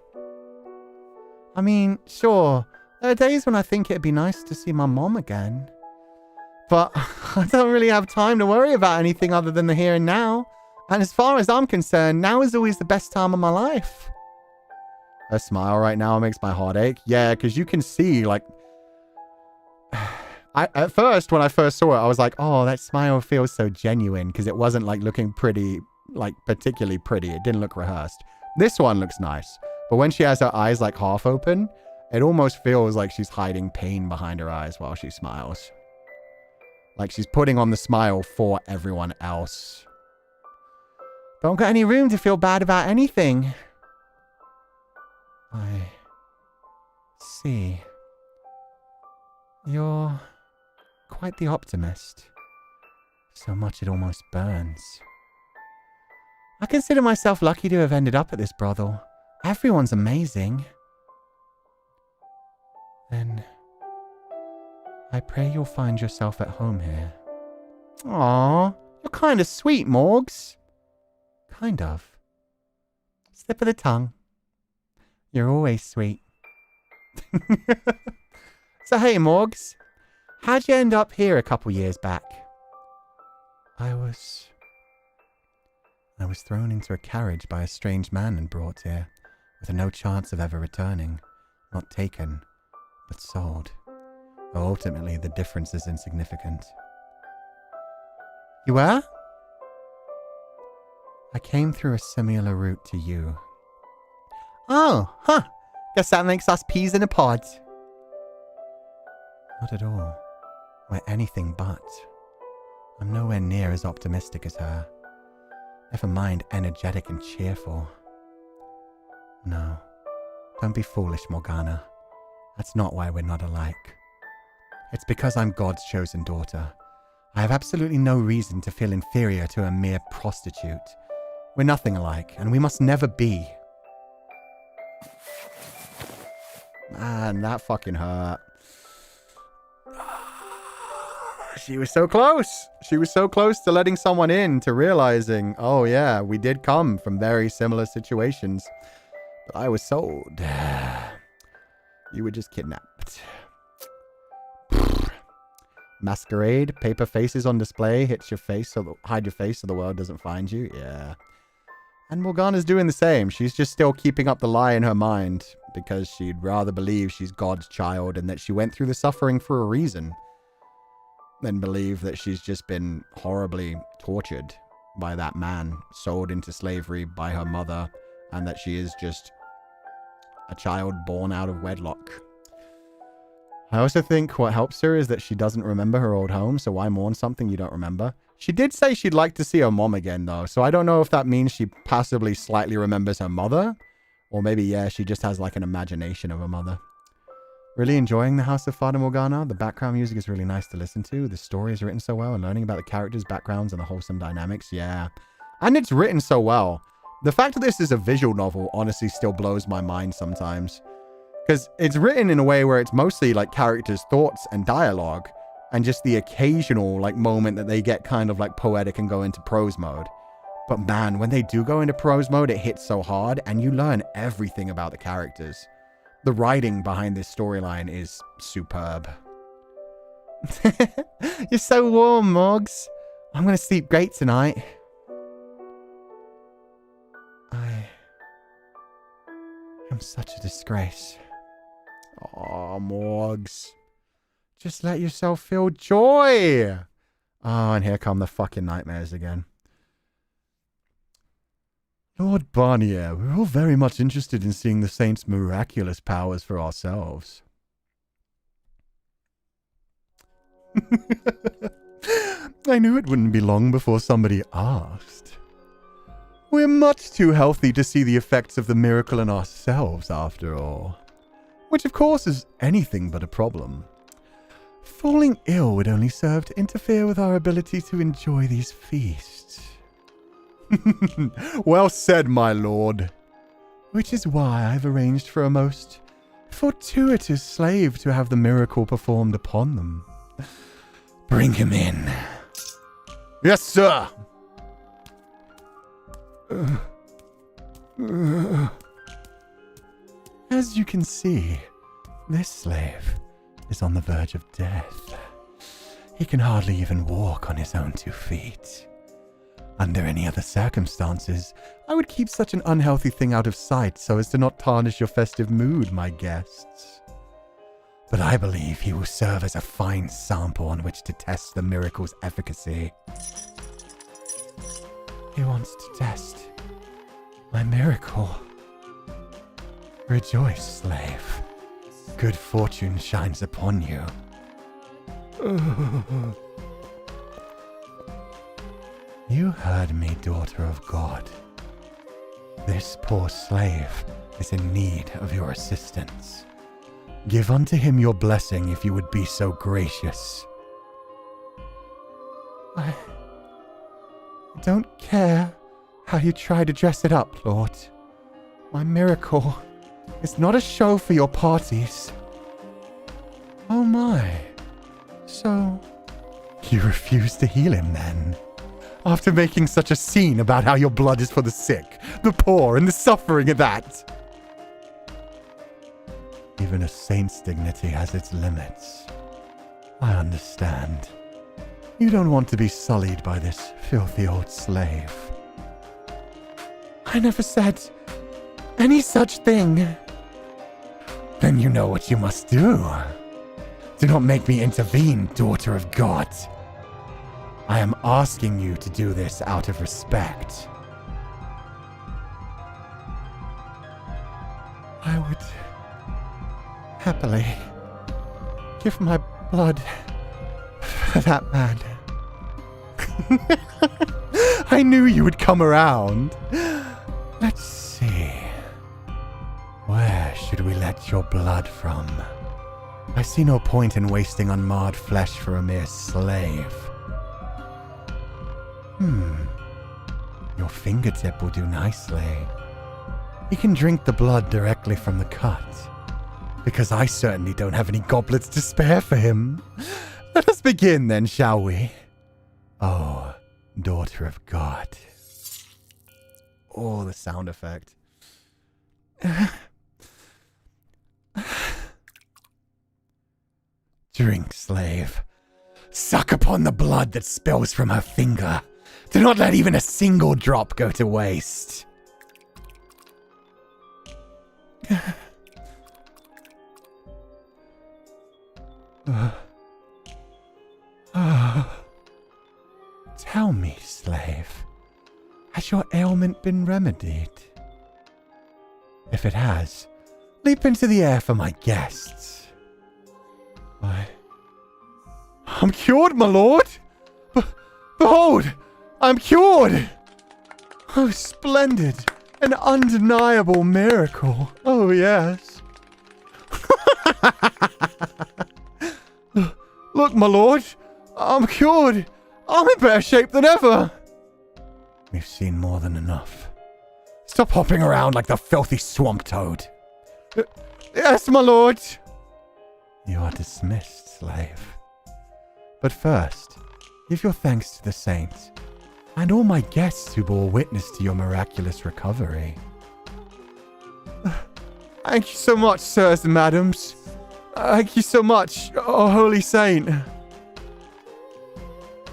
I mean, sure, there are days when I think it'd be nice to see my mom again. But I don't really have time to worry about anything other than the here and now. And as far as I'm concerned, now is always the best time of my life. Her smile right now makes my heart ache. Yeah, because you can see, like... at first, when I first saw it, I was like, oh, that smile feels so genuine, because it wasn't, like, looking pretty, like, particularly pretty. It didn't look rehearsed. This one looks nice. But when she has her eyes, like, half open, it almost feels like she's hiding pain behind her eyes while she smiles. Like, she's putting on the smile for everyone else. Don't got any room to feel bad about anything. I see. You're quite the optimist. So much it almost burns. I consider myself lucky to have ended up at this brothel. Everyone's amazing. Then I pray you'll find yourself at home here. Aww, You're kind of sweet, Morgs. Kind of. Slip of the tongue. You're always sweet. So hey, Morgs. How'd you end up here a couple years back? I was thrown into a carriage by a strange man and brought here, with no chance of ever returning. Not taken, but sold. Though ultimately the difference is insignificant. You were? I came through a similar route to you. Oh, huh. Guess that makes us peas in a pod. Not at all. We're anything but. I'm nowhere near as optimistic as her. Never mind energetic and cheerful. No. Don't be foolish, Morgana. That's not why we're not alike. It's because I'm God's chosen daughter. I have absolutely no reason to feel inferior to a mere prostitute. We're nothing alike, and we must never be. Man, that fucking hurt. She was so close. She was so close to letting someone in, to realizing, oh yeah, we did come from very similar situations. But I was sold. You were just kidnapped. Masquerade, paper faces on display, hide your face so the world doesn't find you. Yeah. And Morgana's doing the same. She's just still keeping up the lie in her mind because she'd rather believe she's God's child and that she went through the suffering for a reason than believe that she's just been horribly tortured by that man, sold into slavery by her mother, and that she is just a child born out of wedlock. I also think what helps her is that she doesn't remember her old home, so why mourn something you don't remember? She did say she'd like to see her mom again, though, so I don't know if that means she possibly slightly remembers her mother, or maybe, yeah, she just has like an imagination of her mother. Really enjoying the House of Fata Morgana. The background music is really nice to listen to. The story is written so well, and learning about the characters' backgrounds and the wholesome dynamics, yeah. And it's written so well. The fact that this is a visual novel honestly still blows my mind sometimes. Because it's written in a way where it's mostly like characters' thoughts and dialogue, and just the occasional like moment that they get kind of like poetic and go into prose mode. But man, when they do go into prose mode, it hits so hard, and you learn everything about the characters. The writing behind this storyline is superb. You're so warm, Morgs. I'm going to sleep great tonight. I am such a disgrace. Oh, Morgs. Just let yourself feel joy. Oh, and here come the fucking nightmares again. Lord Barnier, we're all very much interested in seeing the Saint's miraculous powers for ourselves. I knew it wouldn't be long before somebody asked. We're much too healthy to see the effects of the miracle in ourselves, after all. Which, of course, is anything but a problem. Falling ill would only serve to interfere with our ability to enjoy these feasts. Well said, my lord. Which is why I've arranged for a most fortuitous slave to have the miracle performed upon them. Bring him in. Yes, sir. As you can see, this slave is on the verge of death. He can hardly even walk on his own 2 feet. Under any other circumstances, I would keep such an unhealthy thing out of sight so as to not tarnish your festive mood, my guests. But I believe he will serve as a fine sample on which to test the miracle's efficacy. He wants to test my miracle. Rejoice, slave. Good fortune shines upon you. You heard me, daughter of God. This poor slave is in need of your assistance. Give unto him your blessing if you would be so gracious. I don't care how you try to dress it up, Lord. My miracle is not a show for your parties. Oh my. So, you refuse to heal him then? After making such a scene about how your blood is for the sick, the poor, and the suffering of that. Even a saint's dignity has its limits. I understand. You don't want to be sullied by this filthy old slave. I never said any such thing. Then you know what you must do. Do not make me intervene, daughter of God. I am asking you to do this out of respect. I would happily give my blood for that man. I knew you would come around. Let's see. Where should we let your blood from? I see no point in wasting unmarred flesh for a mere slave. Your fingertip will do nicely. You can drink the blood directly from the cut, because I certainly don't have any goblets to spare for him. Let us begin then, shall we? Oh, daughter of God. Oh, the sound effect. Drink, slave. Suck upon the blood that spills from her finger. Do not let even a single drop go to waste. Tell me, slave, has your ailment been remedied? If it has, leap into the air for my guests. I'm cured, my lord! Behold! I'm cured! Oh, splendid! An undeniable miracle. Oh, yes. Look, my lord! I'm cured! I'm in better shape than ever! We've seen more than enough. Stop hopping around like the filthy swamp toad. Yes, my lord! You are dismissed, slave. But first, give your thanks to the saints and all my guests who bore witness to your miraculous recovery. Thank you so much, sirs and madams. Thank you so much, oh holy saint.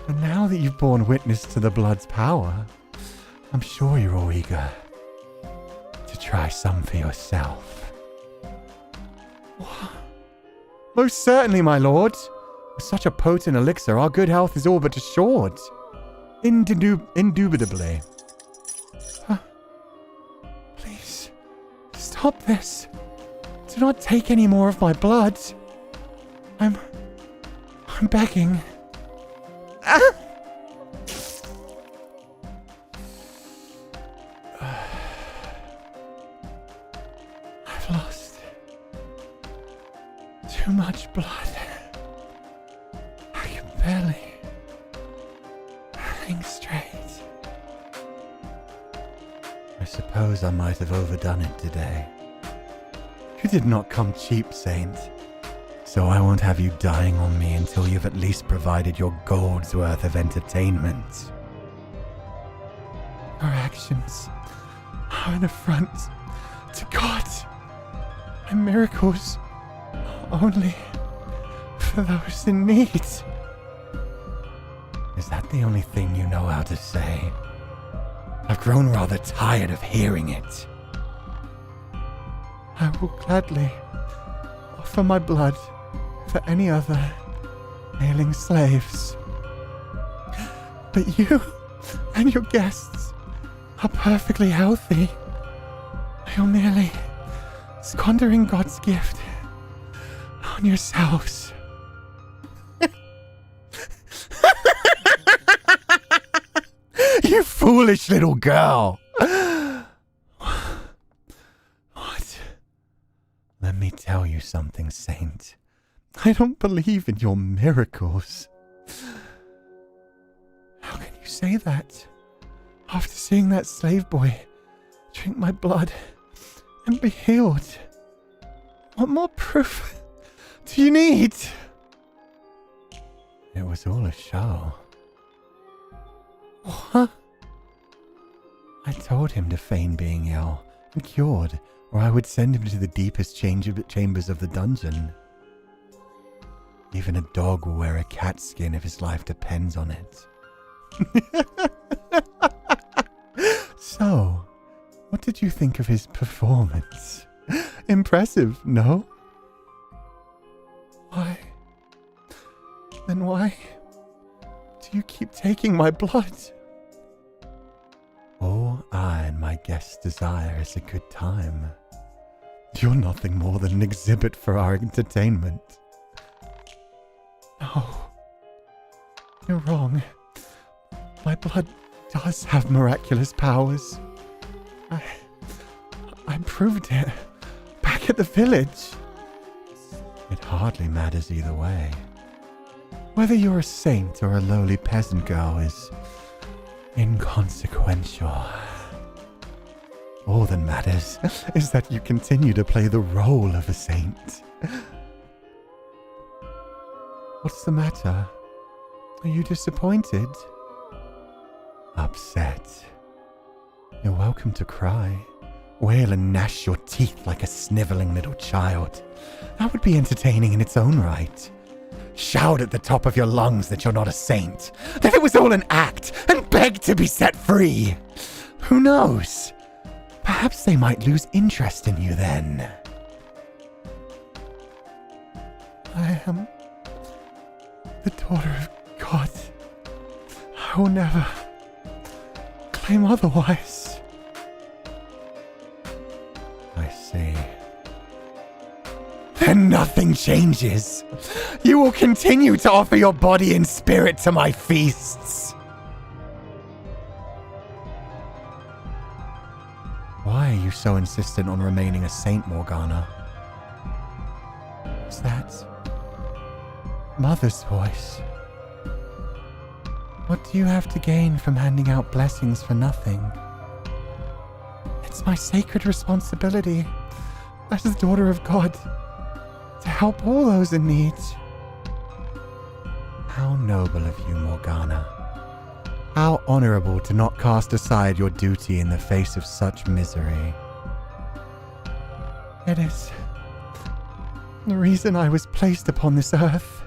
And now that you've borne witness to the blood's power, I'm sure you're all eager to try some for yourself. Most certainly, my lord. With such a potent elixir, our good health is all but assured. Indubitably. Please, stop this. Do not take any more of my blood. I'm begging. I've lost too much blood. I can barely think straight. I suppose I might have overdone it today. You did not come cheap, Saint. So I won't have you dying on me until you've at least provided your gold's worth of entertainment. Your actions are an affront to God. My miracles are only for those in need. Is that the only thing you know how to say? I've grown rather tired of hearing it. I will gladly offer my blood for any other ailing slaves. But you and your guests are perfectly healthy. You're merely squandering God's gift on yourselves. You foolish little girl. What? Let me tell you something, Saint. I don't believe in your miracles. How can you say that? After seeing that slave boy drink my blood and be healed. What more proof do you need? It was all a show. What? I told him to feign being ill and cured, or I would send him to the deepest chambers of the dungeon. Even a dog will wear a cat skin if his life depends on it. So, what did you think of his performance? Impressive, no? Why? Then why do you keep taking my blood? All I and my guests desire is a good time. You're nothing more than an exhibit for our entertainment. No, you're wrong. My blood does have miraculous powers. I proved it back at the village. It hardly matters either way. Whether you're a saint or a lowly peasant girl is inconsequential. All that matters is that you continue to play the role of a saint. What's the matter? Are you disappointed? Upset? You're welcome to cry. Wail and gnash your teeth like a sniveling little child. That would be entertaining in its own right. Shout at the top of your lungs that you're not a saint, that it was all an act, and beg to be set free. Who knows? Perhaps they might lose interest in you then. I am the daughter of God. I will never claim otherwise. I see. Then nothing changes. You will continue to offer your body and spirit to my feasts. Why are you so insistent on remaining a saint, Morgana? Is that Mother's voice? What do you have to gain from handing out blessings for nothing? It's my sacred responsibility as the daughter of God to help all those in need. How noble of you, Morgana. How honorable to not cast aside your duty in the face of such misery. It is the reason I was placed upon this earth.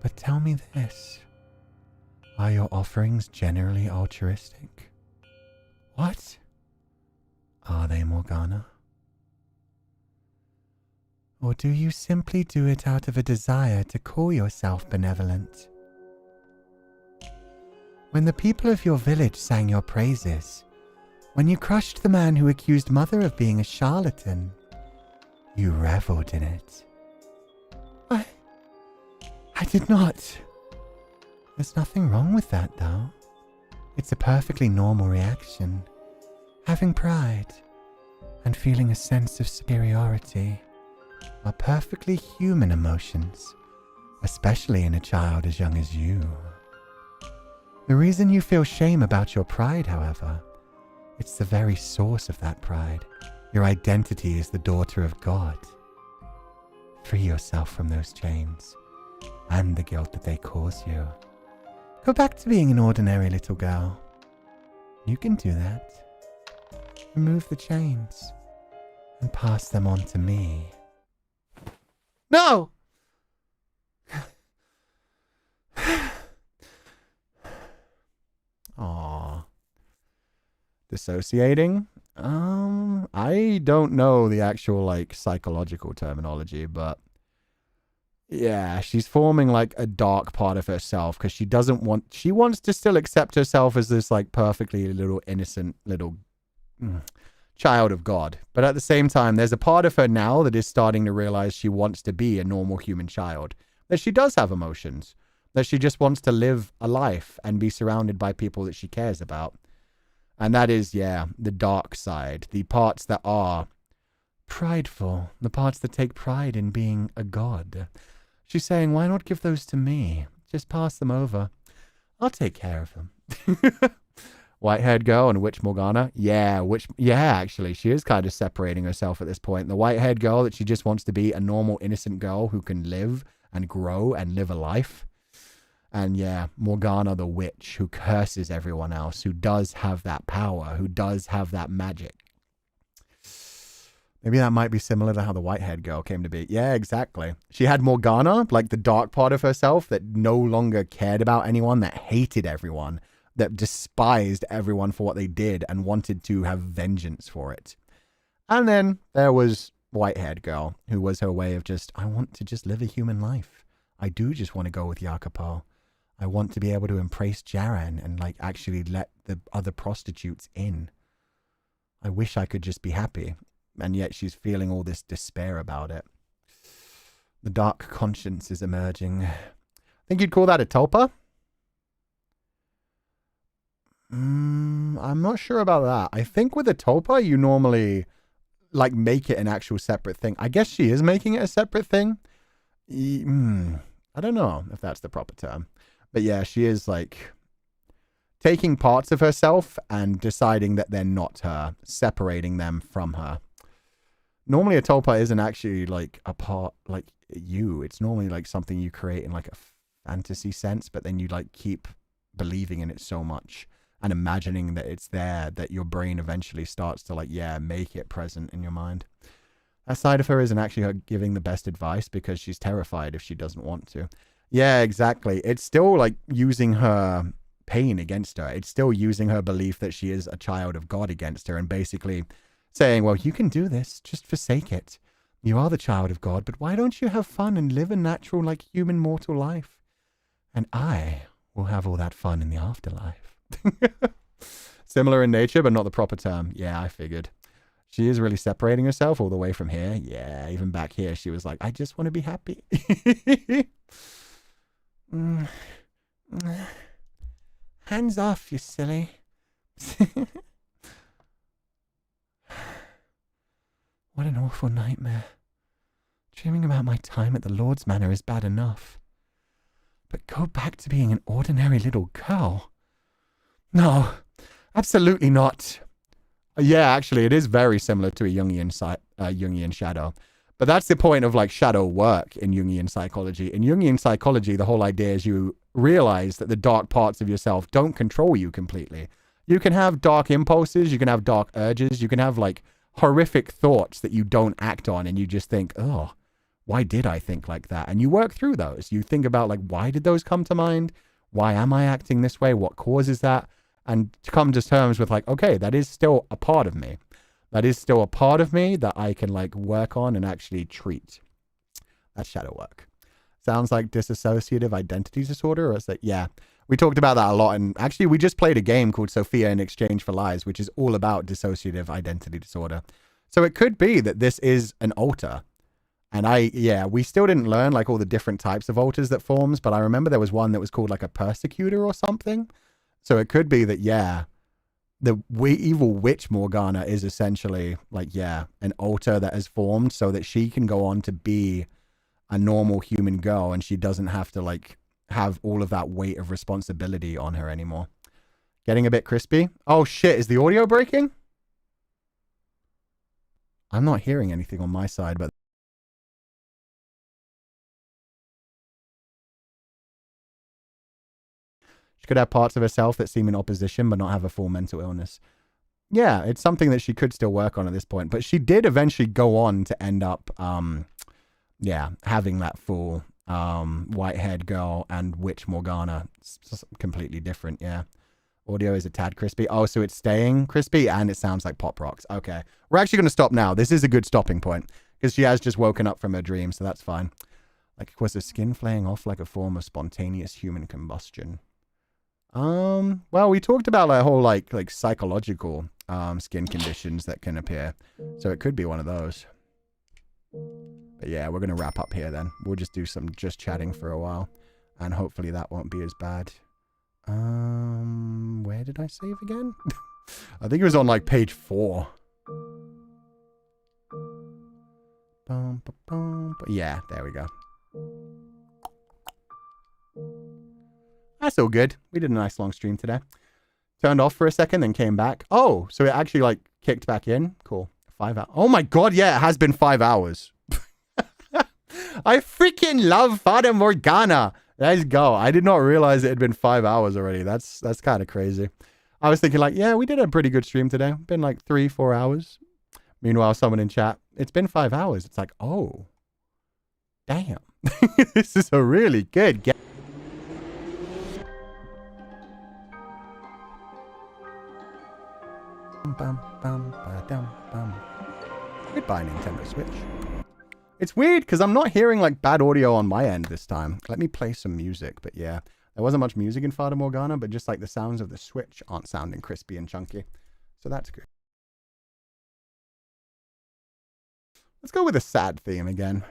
But tell me this. Are your offerings generally altruistic? What? Are they, Morgana? Or do you simply do it out of a desire to call yourself benevolent? When the people of your village sang your praises, when you crushed the man who accused Mother of being a charlatan, you reveled in it. I did not. There's nothing wrong with that, though. It's a perfectly normal reaction. Having pride and feeling a sense of superiority are perfectly human emotions, especially in a child as young as you. The reason you feel shame about your pride, however, it's the very source of that pride. Your identity is the daughter of God. Free yourself from those chains and the guilt that they cause you. Go back to being an ordinary little girl. You can do that. Remove the chains and pass them on to me. No! Aww. Dissociating? I don't know the actual, psychological terminology, but yeah, she's forming, a dark part of herself because she wants to still accept herself as this, perfectly little innocent little child of God. But at the same time, there's a part of her now that is starting to realize she wants to be a normal human child, that she does have emotions, that she just wants to live a life and be surrounded by people that she cares about. And that is, the dark side, the parts that are prideful, the parts that take pride in being a god. She's saying, why not give those to me? Just pass them over. I'll take care of them. White-haired girl and Witch Morgana? Actually, she is kind of separating herself at this point. The white-haired girl that she just wants to be a normal, innocent girl who can live and grow and live a life. And yeah, Morgana the witch who curses everyone else, who does have that power, who does have that magic. Maybe that might be similar to how the white-haired girl came to be. Yeah, exactly. She had Morgana, like the dark part of herself that no longer cared about anyone, that hated everyone, that despised everyone for what they did and wanted to have vengeance for it. And then there was white-haired girl, who was her way of just, I want to just live a human life. I do just want to go with Jacopo. I want to be able to embrace Jiren and like actually let the other prostitutes in. I wish I could just be happy. And yet she's feeling all this despair about it. The dark conscience is emerging. I think you'd call that a tulpa? I'm not sure about that. I think with a tulpa, you normally like make it an actual separate thing. I guess she is making it a separate thing. I don't know if that's the proper term. But yeah, she is like taking parts of herself and deciding that they're not her, separating them from her. Normally a tulpa isn't actually like a part like you. It's normally like something you create in like a fantasy sense, but then you like keep believing in it so much and imagining that it's there that your brain eventually starts to like, yeah, make it present in your mind. That side of her isn't actually her giving the best advice because she's terrified if she doesn't want to. Yeah, exactly. It's still like using her pain against her. It's still using her belief that she is a child of God against her and basically saying, well, you can do this, just forsake it. You are the child of God, but why don't you have fun and live a natural, like, human mortal life? And I will have all that fun in the afterlife. Similar in nature, but not the proper term. Yeah, I figured. She is really separating herself all the way from here. Yeah, even back here, she was like, I just want to be happy. Hands off, you silly. What an awful nightmare. Dreaming about my time at the Lord's Manor is bad enough. But go back to being an ordinary little girl? No, absolutely not. Yeah, actually, it is very similar to a Jungian shadow. But that's the point of like shadow work in Jungian psychology. In Jungian psychology, the whole idea is you realize that the dark parts of yourself don't control you completely. You can have dark impulses, you can have dark urges, you can have like horrific thoughts that you don't act on and you just think, oh, why did I think like that? And you work through those. You think about like, why did those come to mind? Why am I acting this way? What causes that? And to come to terms with like, okay, that is still a part of me. That is still a part of me that I can like work on and actually treat. That's shadow work. Sounds like dissociative identity disorder, or is that, yeah. We talked about that a lot, and actually we just played a game called Sophia in Exchange for Lies, which is all about dissociative identity disorder. So it could be that this is an alter. And we still didn't learn like all the different types of alters that forms, but I remember there was one that was called like a persecutor or something. So it could be that, yeah, the evil witch Morgana is essentially like, yeah, an alter that has formed so that she can go on to be a normal human girl and she doesn't have to like have all of that weight of responsibility on her anymore. Getting a bit crispy. Oh shit, is the audio breaking? I'm not hearing anything on my side, but she could have parts of herself that seem in opposition but not have a full mental illness. Yeah, it's something that she could still work on at this point, but she did eventually go on to end up having that full white-haired girl and witch Morgana. It's completely different, yeah. Audio is a tad crispy. Oh, so it's staying crispy and it sounds like pop rocks. Okay. We're actually going to stop now. This is a good stopping point because she has just woken up from her dream, so that's fine. Like, was the skin flaying off like a form of spontaneous human combustion? Well, we talked about a whole like psychological skin conditions that can appear. So it could be one of those. But yeah, we're going to wrap up here then. We'll just do some just chatting for a while. And hopefully that won't be as bad. Where did I save again? I think it was on like page 4. Yeah, there we go. That's all good. We did a nice long stream today. Turned off for a second, then came back. Oh, so it actually like kicked back in. Cool. 5 hours. Oh my god, yeah, it has been 5 hours. I freaking love Fata Morgana. Let's go. I did not realize it had been 5 hours already. That's kind of crazy. I was thinking like, yeah, we did a pretty good stream today. Been like 3-4 hours. Meanwhile, someone in chat, it's been 5 hours. It's like, oh, damn. This is a really good game. Goodbye, Nintendo Switch. It's weird because I'm not hearing like bad audio on my end this time. Let me play some music. But yeah, there wasn't much music in Fata Morgana, but just like the sounds of the Switch aren't sounding crispy and chunky. So that's good. Let's go with a sad theme again.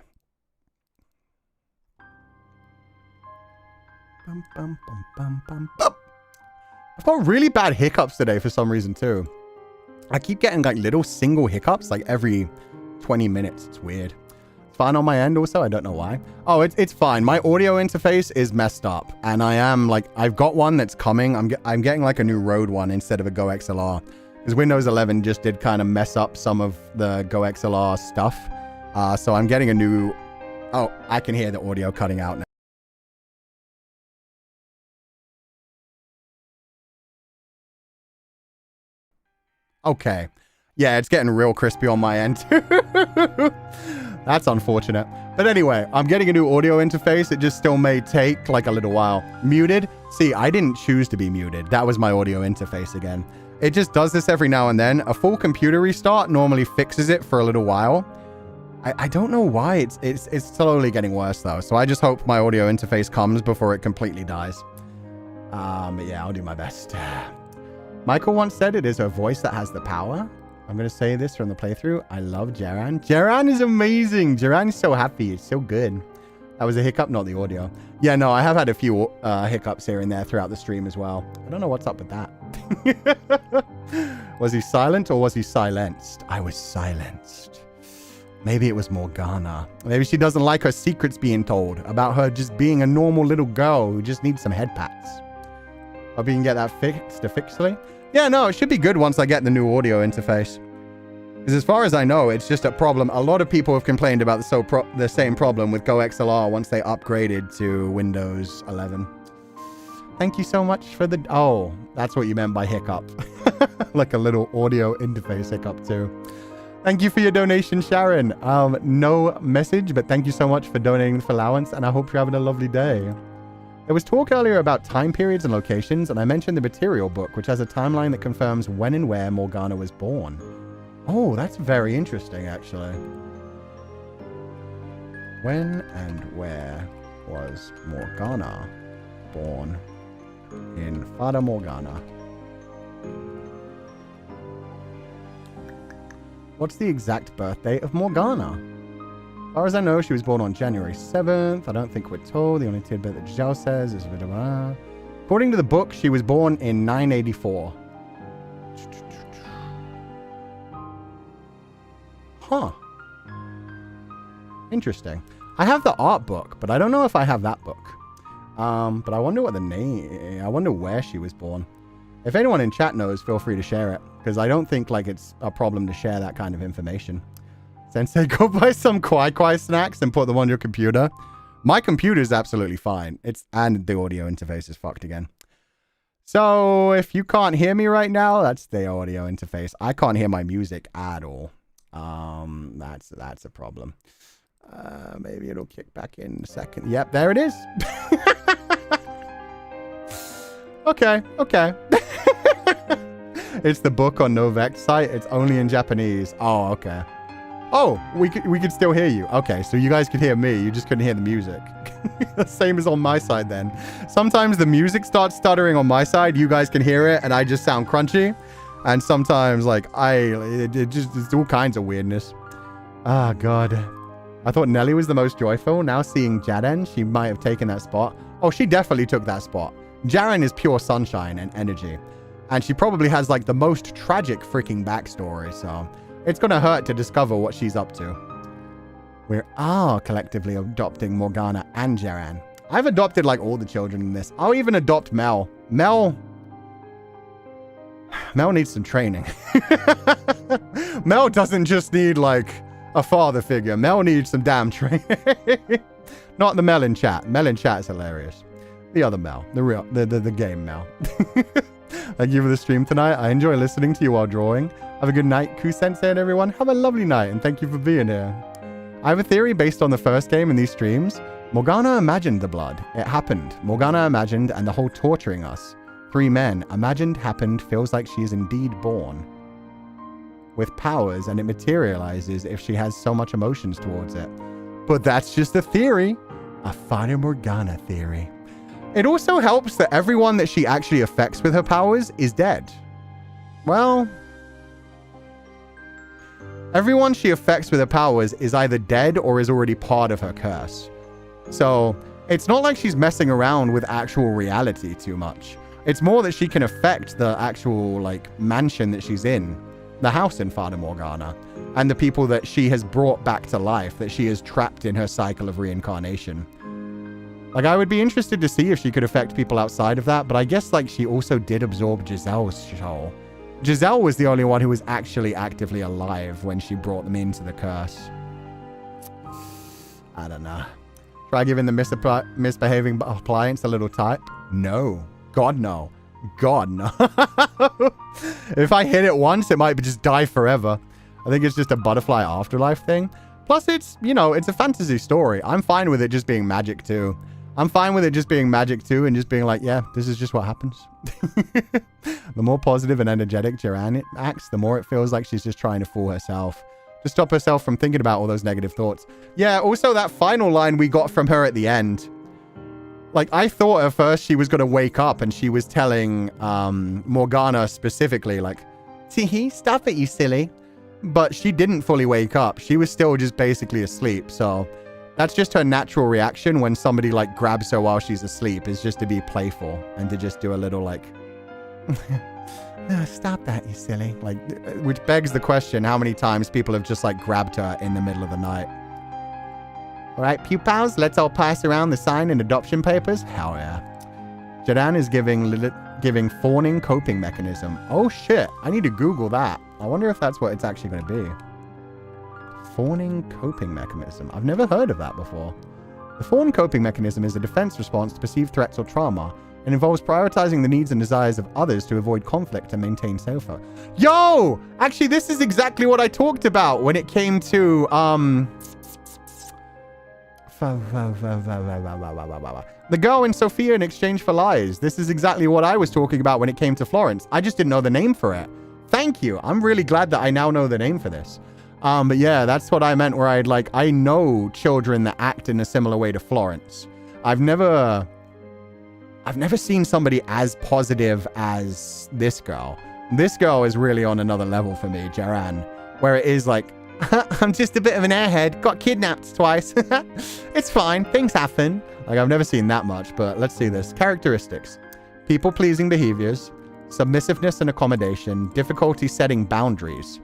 Bum, bum, bum, bum, bum, bum. I've got really bad hiccups today for some reason too. I keep getting like little single hiccups like every 20 minutes. It's weird. It's fine on my end also. I don't know why. Oh, it's fine. My audio interface is messed up. And I am like, I've got one that's coming. I'm getting like a new Rode one instead of a Go XLR. Because Windows 11 just did kind of mess up some of the Go XLR stuff. So I'm getting a new... Oh, I can hear the audio cutting out now. Okay. Yeah, it's getting real crispy on my end. That's unfortunate. But anyway, I'm getting a new audio interface. It just still may take like a little while. Muted? See, I didn't choose to be muted. That was my audio interface again. It just does this every now and then. A full computer restart normally fixes it for a little while. I don't know why. It's slowly getting worse though. So I just hope my audio interface comes before it completely dies. But yeah, I'll do my best. Michael once said it is her voice that has the power. I'm going to say this from the playthrough. I love Jiren. Jiren is amazing. Jiren is so happy. It's so good. That was a hiccup, not the audio. Yeah, no, I have had a few hiccups here and there throughout the stream as well. I don't know what's up with that. Was he silent or was he silenced? I was silenced. Maybe it was Morgana. Maybe she doesn't like her secrets being told about her just being a normal little girl who just needs some head pats. Hope you can get that fixed officially. Yeah, no, it should be good once I get the new audio interface. Because as far as I know, it's just a problem. A lot of people have complained about the same problem with Go XLR once they upgraded to Windows 11. Thank you so much for the... Oh, that's what you meant by hiccup. Like a little audio interface hiccup too. Thank you for your donation, Sharon. No message, but thank you so much for donating for allowance, and I hope you're having a lovely day. There was talk earlier about time periods and locations, and I mentioned the Betrayal book, which has a timeline that confirms when and where Morgana was born. Oh, that's very interesting, actually. When and where was Morgana born in Fata Morgana? What's the exact birthday of Morgana? As far as I know, she was born on January 7th. I don't think we're told. The only tidbit that Zhao says is... According to the book, she was born in 984. Huh. Interesting. I have the art book, but I don't know if I have that book. But I wonder what the name... I wonder where she was born. If anyone in chat knows, feel free to share it. Because I don't think like it's a problem to share that kind of information. Sensei, go buy some Kwai snacks and put them on your computer. My computer is absolutely fine. And the audio interface is fucked again. So if you can't hear me right now, that's the audio interface. I can't hear my music at all. That's a problem. Maybe it'll kick back in a second. Yep, there it is. Okay. It's the book on Novex site. It's only in Japanese. Oh, okay. Oh, we could still hear you. Okay, so you guys could hear me. You just couldn't hear the music. Same as on my side then. Sometimes the music starts stuttering on my side. You guys can hear it, and I just sound crunchy. And sometimes, like, it's all kinds of weirdness. Ah, God. I thought Nelly was the most joyful. Now seeing Jiren, she might have taken that spot. Oh, she definitely took that spot. Jiren is pure sunshine and energy. And she probably has, like, the most tragic freaking backstory, so... It's gonna hurt to discover what she's up to. We're all collectively adopting Morgana and Jiren. I've adopted, like, all the children in this. I'll even adopt Mel. Mel needs some training. Mel doesn't just need, like, a father figure. Mel needs some damn training. Not the Mel in chat. Mel in chat is hilarious. The other Mel. The game Mel. Thank you for the stream tonight. I enjoy listening to you while drawing. Have a good night, Ku-sensei and everyone. Have a lovely night, and thank you for being here. I have a theory based on the first game in these streams. Morgana imagined the blood. It happened. Morgana imagined, and the whole torturing us. 3 men. Imagined, happened, feels like she is indeed born. With powers, and it materializes if she has so much emotions towards it. But that's just a theory. A Fata Morgana theory. It also helps that everyone that she actually affects with her powers is dead. Well, everyone she affects with her powers is either dead or is already part of her curse. So it's not like she's messing around with actual reality too much. It's more that she can affect the actual, like, mansion that she's in, the house in Fata Morgana, and the people that she has brought back to life, that she is trapped in her cycle of reincarnation. Like, I would be interested to see if she could affect people outside of that, but I guess, like, she also did absorb Giselle's soul. Giselle was the only one who was actually actively alive when she brought them into the curse. I don't know. Try giving the misbehaving appliance a little type? No. God, no. God, no. If I hit it once, it might just die forever. I think it's just a butterfly afterlife thing. Plus, it's, you know, it's a fantasy story. I'm fine with it just being magic, too. I'm fine with it just being magic, too, and just being like, yeah, this is just what happens. The more positive and energetic Jiren acts, the more it feels like she's just trying to fool herself. To stop herself from thinking about all those negative thoughts. Yeah, also that final line we got from her at the end. Like, I thought at first she was going to wake up and she was telling Morgana specifically, like, Teehee, stop it, you silly. But she didn't fully wake up. She was still just basically asleep. So that's just her natural reaction when somebody, like, grabs her while she's asleep, is just to be playful and to just do a little, like, no, stop that, you silly. Like, which begs the question, how many times people have just, like, grabbed her in the middle of the night. All right, Pupals, let's all pass around the sign and adoption papers. Hell yeah. Jiren is giving fawning coping mechanism. Oh shit, I need to Google that. I wonder if that's what it's actually going to be. Fawning coping mechanism. I've never heard of that before. The fawn coping mechanism is a defense response to perceived threats or trauma and involves prioritizing the needs and desires of others to avoid conflict and maintain self-worth. Yo! Actually, this is exactly what I talked about when it came to, the girl in Sophia in Exchange for Lies. This is exactly what I was talking about when it came to Florence. I just didn't know the name for it. Thank you. I'm really glad that I now know the name for this. But yeah, that's what I meant where I know children that act in a similar way to Florence. I've never seen somebody as positive as this girl. This girl is really on another level for me, Jiren, where it is like, I'm just a bit of an airhead. Got kidnapped twice. It's fine. Things happen. Like, I've never seen that much, but let's see this. Characteristics. People-pleasing behaviors. Submissiveness and accommodation. Difficulty setting boundaries.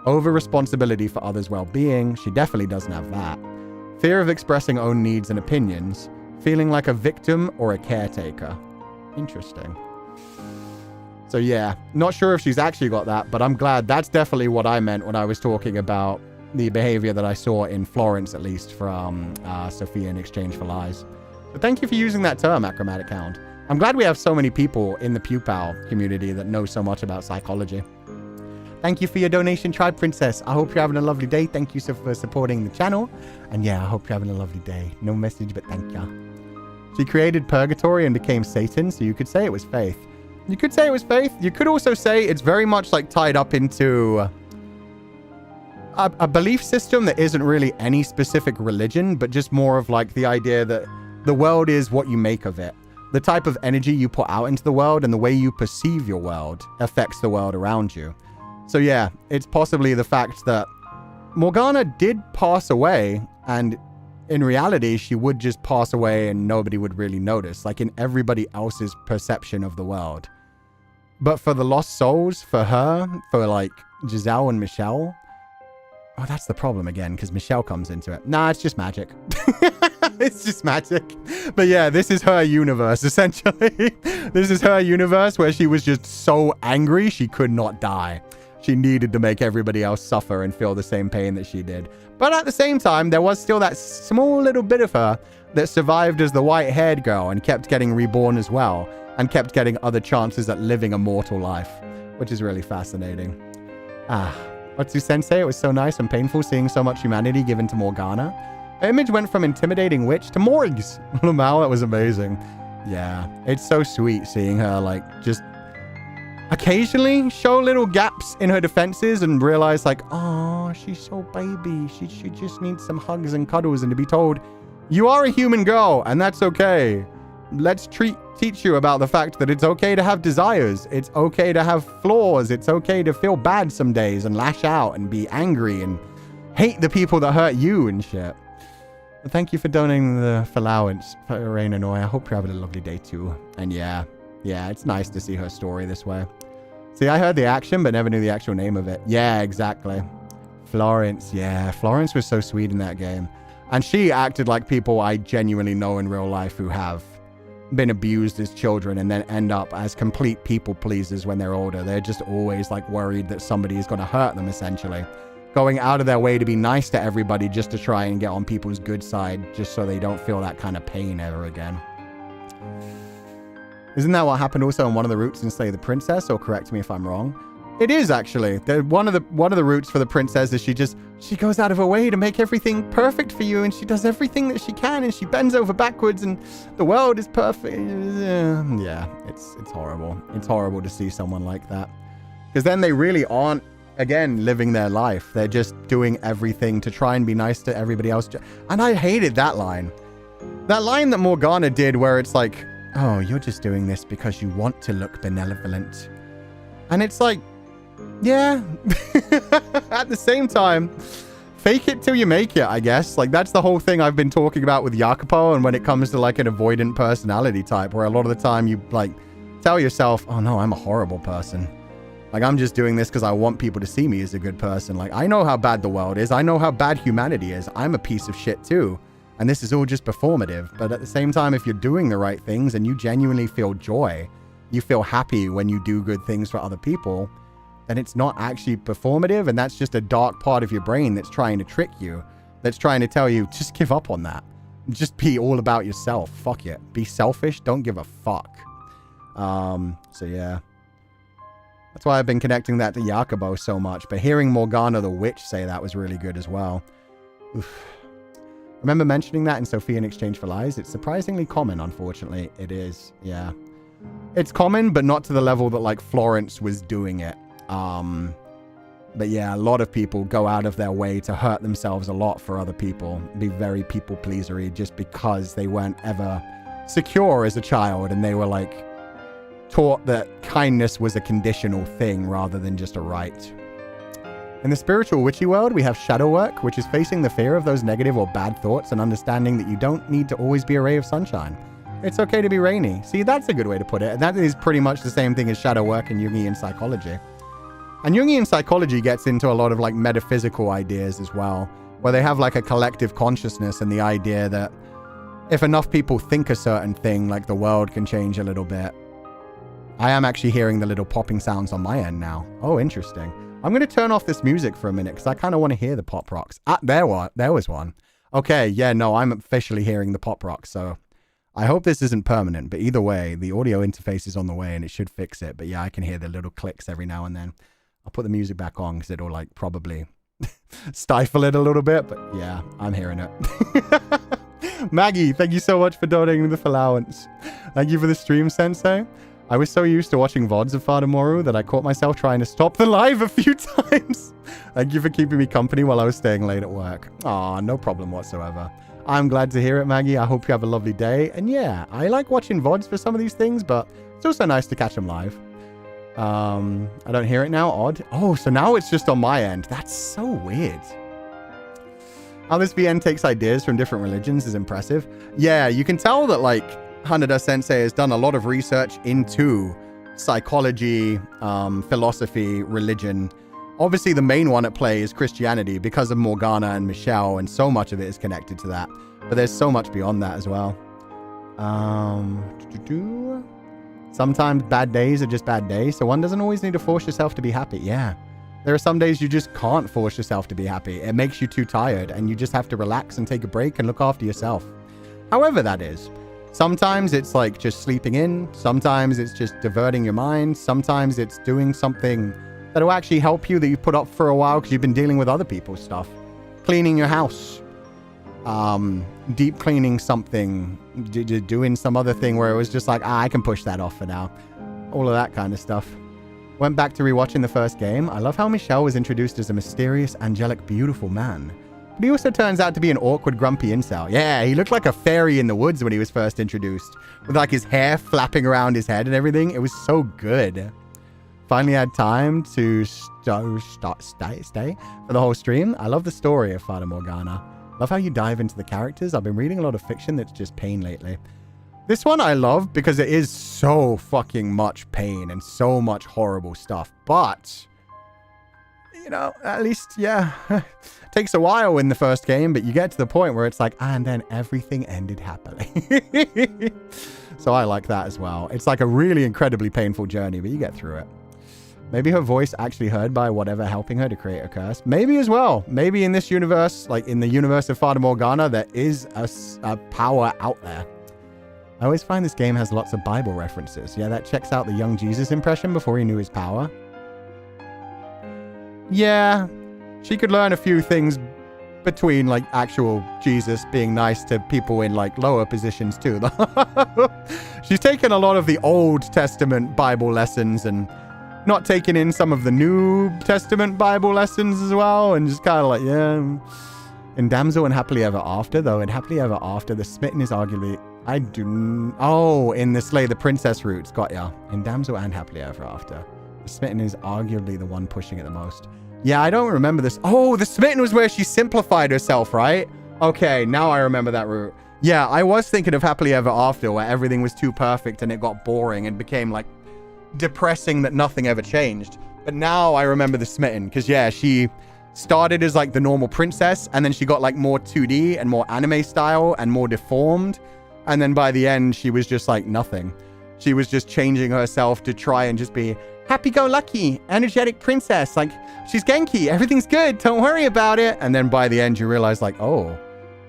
Over-responsibility for others' well-being. She definitely doesn't have that. Fear of expressing own needs and opinions. Feeling like a victim or a caretaker. Interesting. So yeah, not sure if she's actually got that, but I'm glad. That's definitely what I meant when I was talking about the behavior that I saw in Florence, at least, from Sophia in Exchange for Lies. So thank you for using that term, Achromatic Hound. I'm glad we have so many people in the Pupal community that know so much about psychology. Thank you for your donation, Tribe Princess. I hope you're having a lovely day. Thank you for supporting the channel. And yeah, I hope you're having a lovely day. No message, but thank you. She created Purgatory and became Satan, so you could say it was faith. You could say it was faith. You could also say it's very much like tied up into a belief system that isn't really any specific religion, but just more of like the idea that the world is what you make of it. The type of energy you put out into the world and the way you perceive your world affects the world around you. So yeah, it's possibly the fact that Morgana did pass away, and in reality, she would just pass away and nobody would really notice, like in everybody else's perception of the world. But for the lost souls, for her, for like Giselle and Michelle, oh, that's the problem again, because Michelle comes into it. Nah, it's just magic. It's just magic. But yeah, this is her universe, essentially. This is her universe where she was just so angry she could not die. She needed to make everybody else suffer and feel the same pain that she did. But at the same time, there was still that small little bit of her that survived as the white-haired girl and kept getting reborn as well, and kept getting other chances at living a mortal life, which is really fascinating. Otsu-sensei, it was so nice and painful seeing so much humanity given to Morgana. Her image went from intimidating witch to Morgs. Lamau, that was amazing. Yeah, it's so sweet seeing her, like, just occasionally show little gaps in her defenses and realize, like, oh, she's so baby. She just needs some hugs and cuddles and to be told, you are a human girl, and that's okay. Let's teach you about the fact that it's okay to have desires. It's okay to have flaws. It's okay to feel bad some days and lash out and be angry and hate the people that hurt you and shit. But thank you for donating the allowance for Rain and Oy. I hope you're having a lovely day too. And yeah, it's nice to see her story this way. See, I heard the action, but never knew the actual name of it. Yeah, exactly. Florence. Yeah, Florence was so sweet in that game. And she acted like people I genuinely know in real life who have been abused as children and then end up as complete people pleasers when they're older. They're just always like worried that somebody is going to hurt them, essentially. Going out of their way to be nice to everybody just to try and get on people's good side, just so they don't feel that kind of pain ever again. Isn't that what happened also in one of the routes in Slay the Princess? Or correct me if I'm wrong. It is actually. One of the routes for the princess is she goes out of her way to make everything perfect for you, and she does everything that she can, and she bends over backwards, and the world is perfect. Yeah, it's horrible. It's horrible to see someone like that, because then they really aren't, again, living their life. They're just doing everything to try and be nice to everybody else. And I hated that line. That line that Morgana did, where it's like, oh, you're just doing this because you want to look benevolent. And it's like, yeah. At the same time, fake it till you make it, I guess. Like, that's the whole thing I've been talking about with Jacopo, and when it comes to like an avoidant personality type, where a lot of the time you like tell yourself, oh no, I'm a horrible person. Like, I'm just doing this because I want people to see me as a good person. Like, I know how bad the world is. I know how bad humanity is. I'm a piece of shit too. And this is all just performative. But at the same time, if you're doing the right things and you genuinely feel joy, you feel happy when you do good things for other people, then it's not actually performative. And that's just a dark part of your brain that's trying to trick you. That's trying to tell you, just give up on that. Just be all about yourself. Fuck it. Be selfish. Don't give a fuck. So yeah. That's why I've been connecting that to Jacopo so much. But hearing Morgana the Witch say that was really good as well. Oof. Remember mentioning that in Sophia in Exchange for Lies? It's surprisingly common, unfortunately. It is, yeah. It's common, but not to the level that, like, Florence was doing it. But yeah, a lot of people go out of their way to hurt themselves a lot for other people. Be very people-pleasery just because they weren't ever secure as a child. And they were, like, taught that kindness was a conditional thing rather than just a right. In the spiritual witchy world, we have shadow work, which is facing the fear of those negative or bad thoughts and understanding that you don't need to always be a ray of sunshine. It's okay to be rainy. See, that's a good way to put it. And that is pretty much the same thing as shadow work and Jungian psychology. And Jungian psychology gets into a lot of like metaphysical ideas as well, where they have like a collective consciousness and the idea that if enough people think a certain thing, like the world can change a little bit. I am actually hearing the little popping sounds on my end now. Oh, interesting. I'm going to turn off this music for a minute because I kind of want to hear the pop rocks. There was one. Okay, yeah, no, I'm officially hearing the pop rocks, so I hope this isn't permanent, but either way, the audio interface is on the way and it should fix it. But yeah, I can hear the little clicks every now and then. I'll put the music back on because it'll like probably stifle it a little bit, but yeah, I'm hearing it. Maggie, thank you so much for donating the allowance. Thank you for the stream, Sensei. I was so used to watching VODs of Fata Morgana that I caught myself trying to stop the live a few times. Thank you for keeping me company while I was staying late at work. Aw, no problem whatsoever. I'm glad to hear it, Maggie. I hope you have a lovely day. And yeah, I like watching VODs for some of these things, but it's also nice to catch them live. I don't hear it now. Odd. Oh, so now it's just on my end. That's so weird. How this VN takes ideas from different religions is impressive. Yeah, you can tell that like Hanada Sensei has done a lot of research into psychology, philosophy, religion. Obviously, the main one at play is Christianity because of Morgana and Michelle, and so much of it is connected to that. But there's so much beyond that as well. Sometimes bad days are just bad days, so one doesn't always need to force yourself to be happy. Yeah, There are some days you just can't force yourself to be happy. It makes you too tired and you just have to relax and take a break and look after yourself. However that is. Sometimes it's like just sleeping in. Sometimes it's just diverting your mind. Sometimes it's doing something that will actually help you that you put up for a while because you've been dealing with other people's stuff. Cleaning your house. Deep cleaning something. Doing some other thing where it was just like, I can push that off for now. All of that kind of stuff. Went back to rewatching the first game. I love how Michelle was introduced as a mysterious, angelic, beautiful man. But he also turns out to be an awkward, grumpy incel. Yeah, he looked like a fairy in the woods when he was first introduced. With like his hair flapping around his head and everything. It was so good. Finally had time to stay for the whole stream. I love the story of Fata Morgana. Love how you dive into the characters. I've been reading a lot of fiction that's just pain lately. This one I love because it is so fucking much pain and so much horrible stuff. But, you know, at least, yeah, takes a while in the first game, but you get to the point where it's like, and then everything ended happily. So I like that as well. It's like a really incredibly painful journey, but you get through it. Maybe her voice actually heard by whatever helping her to create a curse. Maybe as well. Maybe in this universe, like in the universe of Fata Morgana, there is a power out there. I always find this game has lots of Bible references. Yeah, that checks out the young Jesus impression before he knew his power. Yeah, she could learn a few things between like actual Jesus being nice to people in like lower positions too. She's taken a lot of the Old Testament Bible lessons and not taking in some of the New Testament Bible lessons as well, and just kind of like, yeah. In Damsel and Happily Ever After, though, in Happily Ever After, the smitten is arguably... in the Slay the Princess routes, got ya. In Damsel and Happily Ever After, the smitten is arguably the one pushing it the most. Yeah, I don't remember this. Oh, the smitten was where she simplified herself, right? Okay, now I remember that route. Yeah, I was thinking of Happily Ever After, where everything was too perfect and it got boring and became like depressing that nothing ever changed. But now I remember the smitten, because yeah, she started as like the normal princess, and then she got like more 2D and more anime style and more deformed, and then by the end she was just like nothing. She was just changing herself to try and just be happy-go-lucky, energetic princess, like she's Genki, everything's good, don't worry about it. And then by the end you realize like, oh,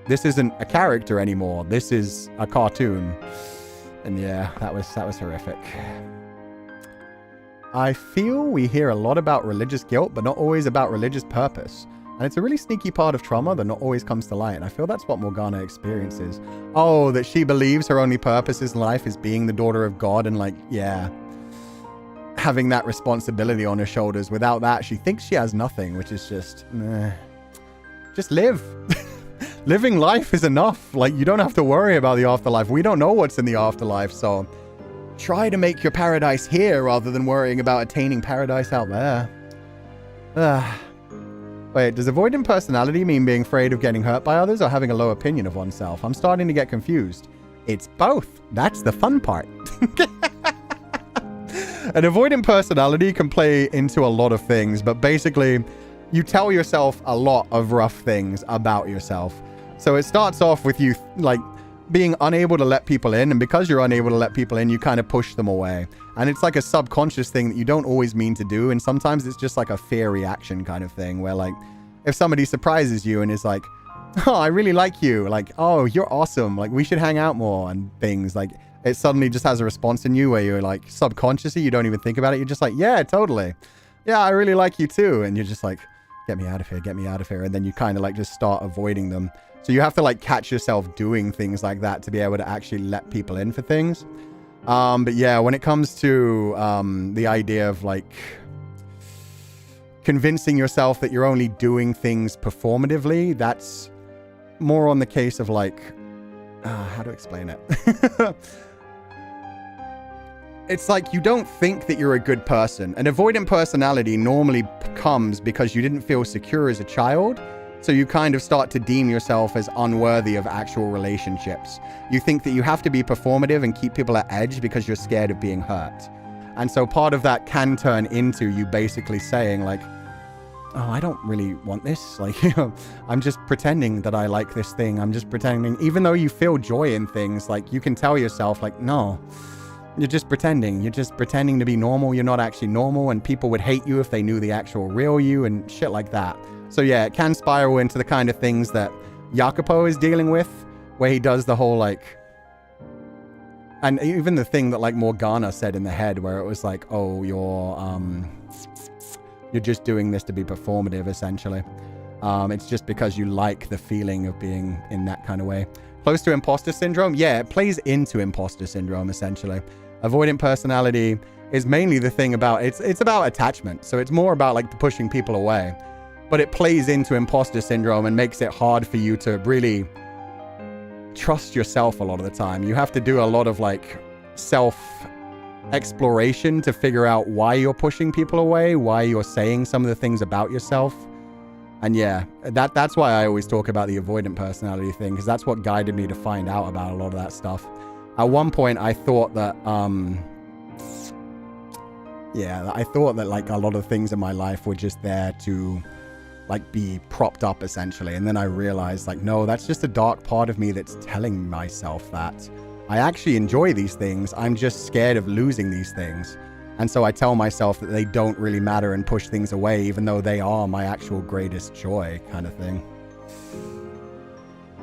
this isn't a character anymore, this is a cartoon. And yeah, that was horrific. I feel we hear a lot about religious guilt, but not always about religious purpose. And it's a really sneaky part of trauma that not always comes to light. And I feel that's what Morgana experiences. Oh, that she believes her only purpose in life is being the daughter of God and like, yeah, having that responsibility on her shoulders. Without that, she thinks she has nothing, which is just, just live. Living life is enough. Like, you don't have to worry about the afterlife. We don't know what's in the afterlife, so try to make your paradise here rather than worrying about attaining paradise out there. Wait, does avoidant personality mean being afraid of getting hurt by others or having a low opinion of oneself? I'm starting to get confused. It's both. That's the fun part. An avoidant personality can play into a lot of things, but basically, you tell yourself a lot of rough things about yourself. So it starts off with you, like, being unable to let people in, and because you're unable to let people in, you kind of push them away. And it's like a subconscious thing that you don't always mean to do, and sometimes it's just like a fear reaction kind of thing, where like, if somebody surprises you and is like, oh, I really like you, like, oh, you're awesome, like, we should hang out more, and things, like, it suddenly just has a response in you where you're like, subconsciously, you don't even think about it, you're just like, yeah, totally. Yeah, I really like you too, and you're just like, get me out of here, get me out of here, and then you kind of like just start avoiding them. So you have to like catch yourself doing things like that to be able to actually let people in for things. But yeah, when it comes to the idea of like convincing yourself that you're only doing things performatively, that's more on the case of like, how to explain it? It's like you don't think that you're a good person. An avoidant personality normally comes because you didn't feel secure as a child. So you kind of start to deem yourself as unworthy of actual relationships. You think that you have to be performative and keep people at edge because you're scared of being hurt. And so part of that can turn into you basically saying like, oh, I don't really want this. Like, you know, I'm just pretending that I like this thing. I'm just pretending, even though you feel joy in things, like you can tell yourself like, no, You're just pretending. You're just pretending to be normal. You're not actually normal, and people would hate you if they knew the actual real you and shit like that. So yeah, it can spiral into the kind of things that Jacopo is dealing with, where he does the whole like... And even the thing that like Morgana said in the head, where it was like, oh, you're just doing this to be performative, essentially. It's just because you like the feeling of being in that kind of way. Close to imposter syndrome? Yeah, it plays into imposter syndrome, essentially. Avoidant personality is mainly the thing about, it's about attachment. So it's more about like pushing people away. But it plays into imposter syndrome and makes it hard for you to really trust yourself a lot of the time. You have to do a lot of like self-exploration to figure out why you're pushing people away, why you're saying some of the things about yourself. And yeah, that's why I always talk about the avoidant personality thing, because that's what guided me to find out about a lot of that stuff. At one point, I thought that, I thought that like a lot of things in my life were just there to like be propped up, essentially. And then I realized like, no, that's just a dark part of me that's telling myself that I actually enjoy these things. I'm just scared of losing these things. And so I tell myself that they don't really matter and push things away, even though they are my actual greatest joy, kind of thing.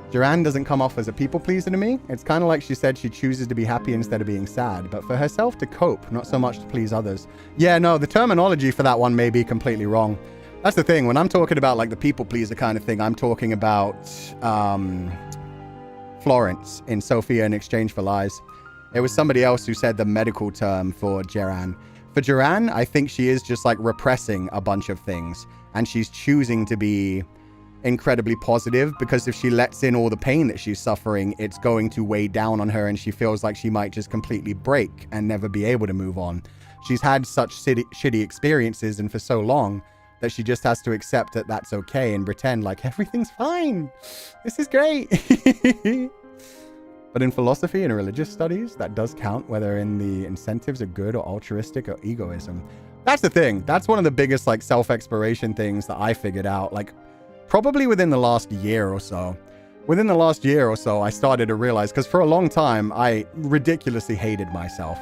Jiren doesn't come off as a people pleaser to me. It's kind of like she said she chooses to be happy instead of being sad, but for herself to cope, not so much to please others. Yeah, no, the terminology for that one may be completely wrong. That's the thing. When I'm talking about like the people pleaser kind of thing, I'm talking about Florence in Sophia in Exchange for Lies. It was somebody else who said the medical term for Jiren. For Jiren, I think she is just like repressing a bunch of things, and she's choosing to be incredibly positive, because if she lets in all the pain that she's suffering, it's going to weigh down on her, and she feels like she might just completely break and never be able to move on. She's had such shitty experiences and for so long that she just has to accept that that's okay and pretend like everything's fine. This is great. But in philosophy and religious studies, that does count, whether in the incentives are good or altruistic or egoism. That's the thing. That's one of the biggest like self-exploration things that I figured out, like probably within the last year or so. Within the last year or so, I started to realize, because for a long time, I ridiculously hated myself.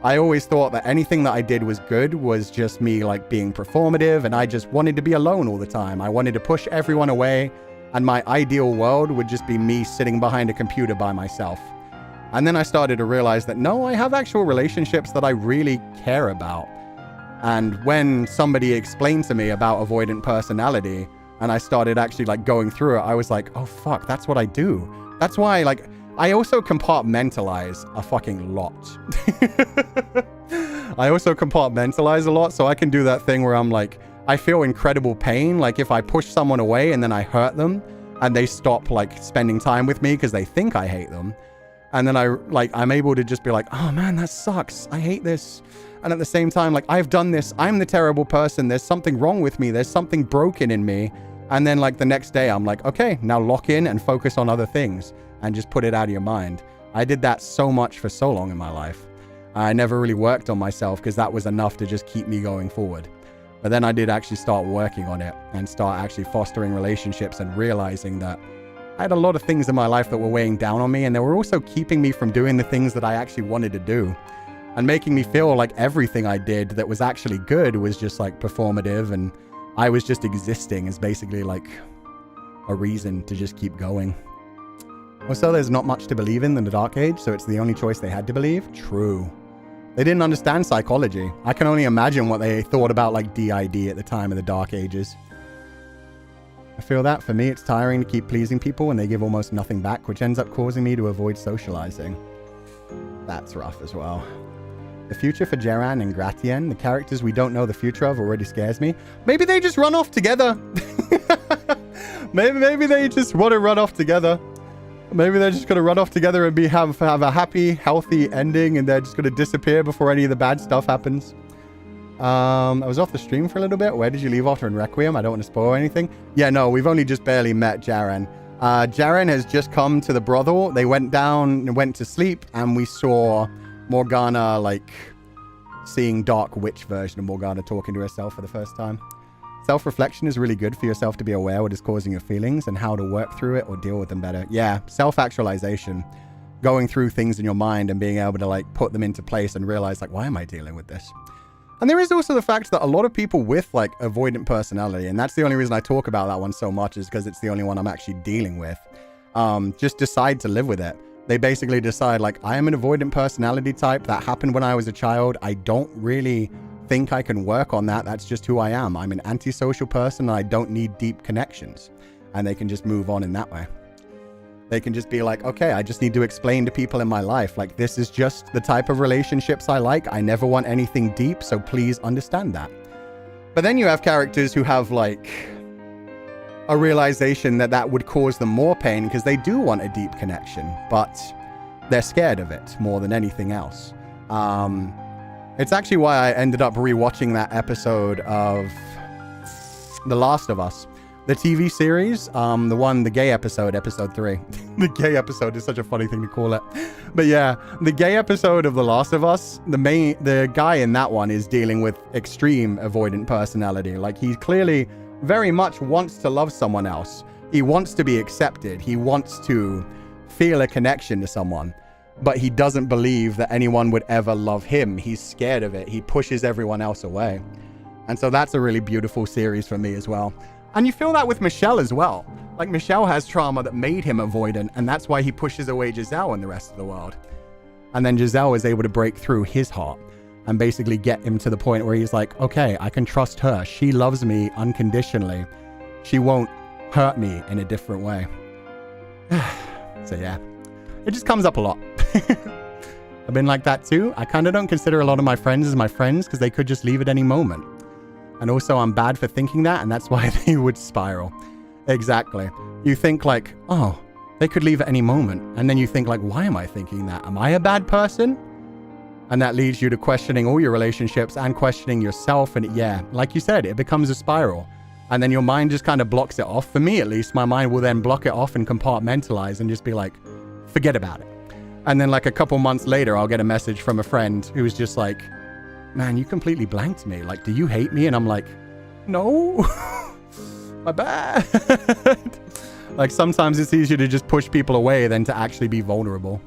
I always thought that anything that I did was good, was just me like being performative, and I just wanted to be alone all the time. I wanted to push everyone away, and my ideal world would just be me sitting behind a computer by myself. And then I started to realize that no, I have actual relationships that I really care about. And when somebody explained to me about avoidant personality, and I started actually like going through it, I was like, oh fuck, that's what I do. That's why like, I also compartmentalize a fucking lot. I also compartmentalize a lot, so I can do that thing where I'm like, I feel incredible pain. Like if I push someone away and then I hurt them and they stop like spending time with me because they think I hate them. And then I'm able to just be like, oh man, that sucks. I hate this. And at the same time, like I've done this. I'm the terrible person. There's something wrong with me. There's something broken in me. And then like the next day I'm like, okay, now lock in and focus on other things and just put it out of your mind. I did that so much for so long in my life. I never really worked on myself because that was enough to just keep me going forward. But then I did actually start working on it and start actually fostering relationships and realizing that I had a lot of things in my life that were weighing down on me, and they were also keeping me from doing the things that I actually wanted to do and making me feel like everything I did that was actually good was just like performative, and I was just existing as basically like a reason to just keep going. Also, there's not much to believe in the Dark Age, so it's the only choice they had to believe. True. They didn't understand psychology. I can only imagine what they thought about like DID at the time of the Dark Ages. I feel that for me, it's tiring to keep pleasing people when they give almost nothing back, which ends up causing me to avoid socializing. That's rough as well. The future for Jiren and Gratian, the characters we don't know the future of, already scares me. Maybe they just run off together. maybe they just want to run off together. Maybe they're just going to run off together and have a happy, healthy ending, and they're just going to disappear before any of the bad stuff happens. I was off the stream for a little bit. Where did you leave off in Requiem? I don't want to spoil anything. Yeah, no, we've only just barely met Jiren. Jiren has just come to the brothel. They went down and went to sleep, and we saw Morgana, like, seeing Dark Witch version of Morgana talking to herself for the first time. Self-reflection is really good for yourself to be aware what is causing your feelings and how to work through it or deal with them better. Yeah, self-actualization. going through things in your mind and being able to like put them into place and realize like, why am I dealing with this? And there is also the fact that a lot of people with like avoidant personality, and that's the only reason I talk about that one so much, is because it's the only one I'm actually dealing with, just decide to live with it. They basically decide like, I am an avoidant personality type. That happened when I was a child. I don't really think I can work on that. That's just who I am. I'm an antisocial person and I don't need deep connections. And they can just move on in that way. They can just be like, okay, I just need to explain to people in my life, like, this is just the type of relationships I like. I never want anything deep, so please understand that. But then you have characters who have like a realization that that would cause them more pain because they do want a deep connection, but they're scared of it more than anything else. It's actually why I ended up rewatching that episode of The Last of Us. The TV series, the gay episode, episode 3. The gay episode is such a funny thing to call it. But yeah, the gay episode of The Last of Us, the guy in that one is dealing with extreme avoidant personality. Like, he clearly very much wants to love someone else. He wants to be accepted. He wants to feel a connection to someone. But he doesn't believe that anyone would ever love him. He's scared of it. He pushes everyone else away. And so that's a really beautiful series for me as well. And you feel that with Michelle as well. Like, Michelle has trauma that made him avoidant, and that's why he pushes away Giselle and the rest of the world. And then Giselle is able to break through his heart and basically get him to the point where he's like, okay, I can trust her. She loves me unconditionally. She won't hurt me in a different way. So yeah, it just comes up a lot. I've been like that too. I kind of don't consider a lot of my friends as my friends because they could just leave at any moment. And also I'm bad for thinking that, and that's why they would spiral. Exactly. You think like, oh, they could leave at any moment. And then you think like, why am I thinking that? Am I a bad person? And that leads you to questioning all your relationships and questioning yourself. And yeah, like you said, it becomes a spiral. And then your mind just kind of blocks it off. For me, at least, my mind will then block it off and compartmentalize and just be like, forget about it. And then like a couple months later, I'll get a message from a friend who was just like, man, you completely blanked me. Like, do you hate me? And I'm like, no, my bad. Like, sometimes it's easier to just push people away than to actually be vulnerable.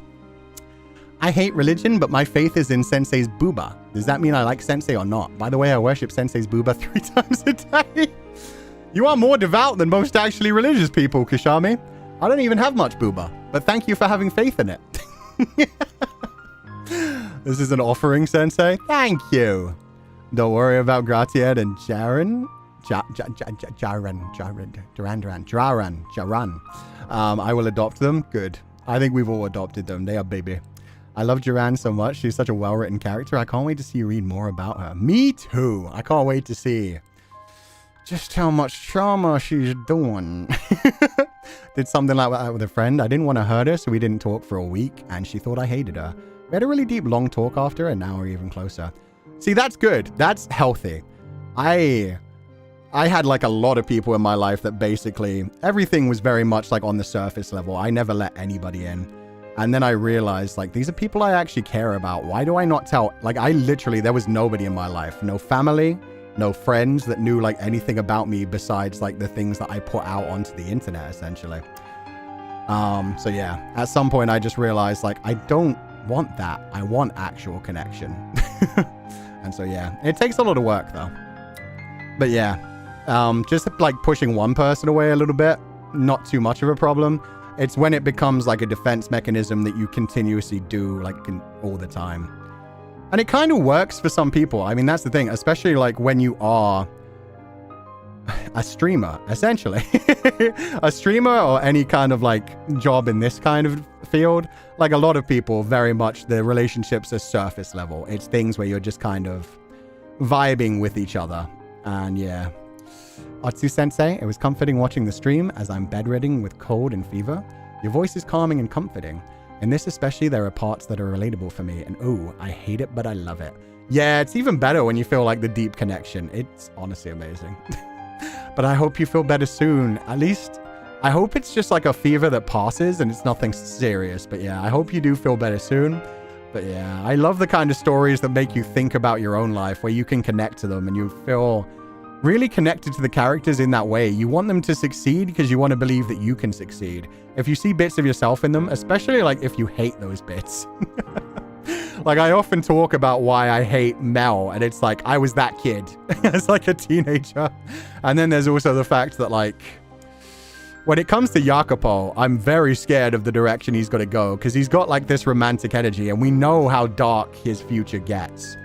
I hate religion, but my faith is in Sensei's booba. Does that mean I like Sensei or not? By the way, I worship Sensei's booba 3 times a day. You are more devout than most actually religious people, Kashami. I don't even have much booba, but thank you for having faith in it. This is an offering, Sensei. Thank you. Don't worry about Gratian and Jiren. Jiren. I will adopt them. Good. I think we've all adopted them. They are baby. I love Jiren so much. She's such a well-written character. I can't wait to see you read more about her. Me too. I can't wait to see just how much trauma she's doing. Did something like that with a friend. I didn't want to hurt her, so we didn't talk for a week, and she thought I hated her. We had a really deep, long talk after, and now we're even closer. See, that's good. That's healthy. I had like a lot of people in my life that basically everything was very much like on the surface level. I never let anybody in. And then I realized, like, these are people I actually care about. Why do I not tell? Like, there was nobody in my life. No family, no friends that knew, like, anything about me besides, like, the things that I put out onto the internet, essentially. So, yeah. At some point, I just realized, like, I don't want that. I want actual connection. And so, yeah. It takes a lot of work, though. But, yeah. Just, like, pushing one person away a little bit, not too much of a problem. It's when it becomes like a defense mechanism that you continuously do like all the time. And it kind of works for some people. I mean, that's the thing, especially like when you are a streamer, essentially. A streamer or any kind of like job in this kind of field. Like a lot of people, very much the relationships are surface level. It's things where you're just kind of vibing with each other. And yeah. Atsu-sensei, it was comforting watching the stream as I'm bedridden with cold and fever. Your voice is calming and comforting. In this especially, there are parts that are relatable for me. And ooh, I hate it, but I love it. Yeah, it's even better when you feel like the deep connection. It's honestly amazing. But I hope you feel better soon. At least, I hope it's just like a fever that passes and it's nothing serious. But yeah, I hope you do feel better soon. But yeah, I love the kind of stories that make you think about your own life, where you can connect to them and you feel really connected to the characters in that way. You want them to succeed because you want to believe that you can succeed. If you see bits of yourself in them, especially like if you hate those bits. Like I often talk about why I hate Mel, and it's like I was that kid as like a teenager. And then there's also the fact that like when it comes to Jacopo, I'm very scared of the direction he's going to go because he's got like this romantic energy and we know how dark his future gets.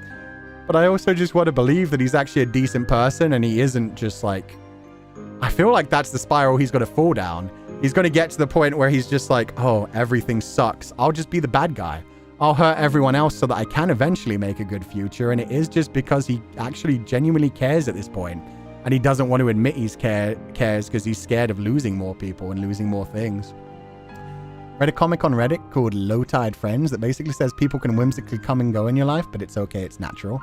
But I also just want to believe that he's actually a decent person and he isn't just like... I feel like that's the spiral he's going to fall down. He's going to get to the point where he's just like, oh, everything sucks. I'll just be the bad guy. I'll hurt everyone else so that I can eventually make a good future. And it is just because he actually genuinely cares at this point. And he doesn't want to admit he cares because he's scared of losing more people and losing more things. Read a comic on Reddit called Low Tide Friends that basically says people can whimsically come and go in your life, but it's okay, it's natural.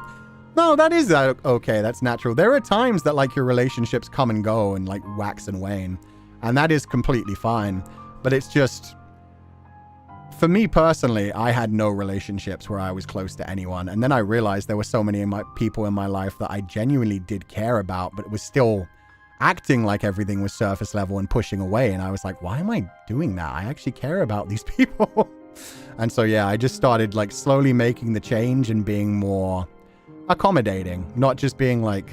No, that is okay, that's natural. There are times that like your relationships come and go and like wax and wane. And that is completely fine. But it's just... For me personally, I had no relationships where I was close to anyone. And then I realized there were so many people in my life that I genuinely did care about, but it was still acting like everything was surface level and pushing away. And I was like, why am I doing that? I actually care about these people. And so, yeah, I just started like slowly making the change and being more accommodating, not just being like,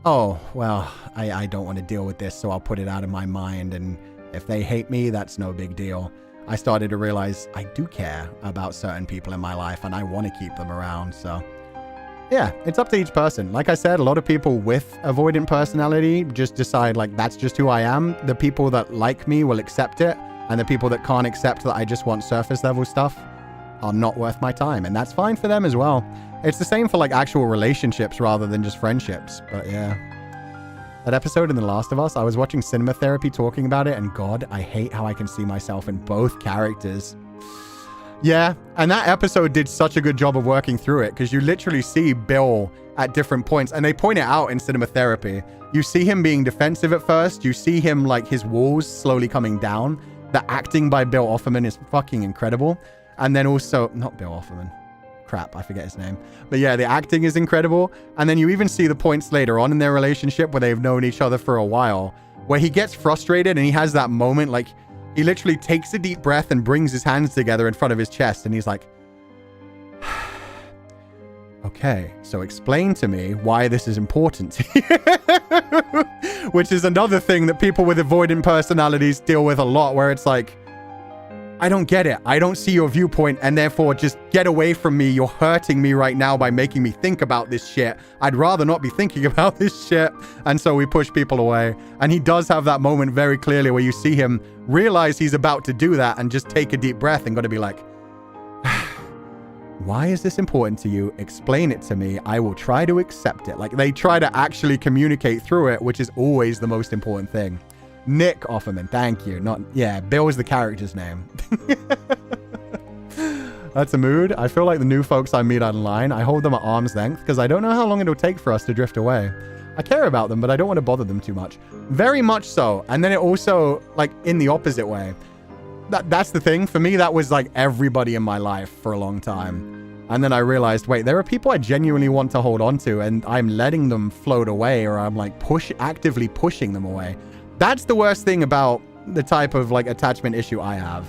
oh, well, I don't want to deal with this, so I'll put it out of my mind. And if they hate me, that's no big deal. I started to realize I do care about certain people in my life and I want to keep them around. So yeah, it's up to each person. Like I said, a lot of people with avoidant personality just decide like, that's just who I am. The people that like me will accept it. And the people that can't accept that I just want surface level stuff are not worth my time. And that's fine for them as well. It's the same for like actual relationships rather than just friendships. But yeah. That episode in The Last of Us, I was watching Cinema Therapy talking about it, and God, I hate how I can see myself in both characters. Yeah, and that episode did such a good job of working through it, because you literally see Bill at different points, and they point it out in Cinema Therapy. You see him being defensive at first, you see him, like, his walls slowly coming down. The acting by Bill Offerman is fucking incredible. And then also, not Bill Offerman. Crap, I forget his name. But yeah, the acting is incredible. And then you even see the points later on in their relationship where they've known each other for a while, where he gets frustrated and he has that moment, like, he literally takes a deep breath and brings his hands together in front of his chest. And he's like, okay, so explain to me why this is important to you. Which is another thing that people with avoidant personalities deal with a lot, where it's like, I don't get it. I don't see your viewpoint, and therefore just get away from me. You're hurting me right now by making me think about this shit. I'd rather not be thinking about this shit. And so we push people away. And he does have that moment very clearly where you see him realize he's about to do that and just take a deep breath and got to be like, why is this important to you? Explain it to me. I will try to accept it. Like, they try to actually communicate through it, which is always the most important thing. Nick Offerman, thank you. Yeah, Bill is the character's name. That's a mood. I feel like the new folks I meet online, I hold them at arm's length because I don't know how long it'll take for us to drift away. I care about them, but I don't want to bother them too much. Very much so. And then it also, like, in the opposite way. That's the thing. For me, that was like everybody in my life for a long time. And then I realized, wait, there are people I genuinely want to hold on to, and I'm letting them float away, or I'm like actively pushing them away. That's the worst thing about the type of like attachment issue I have,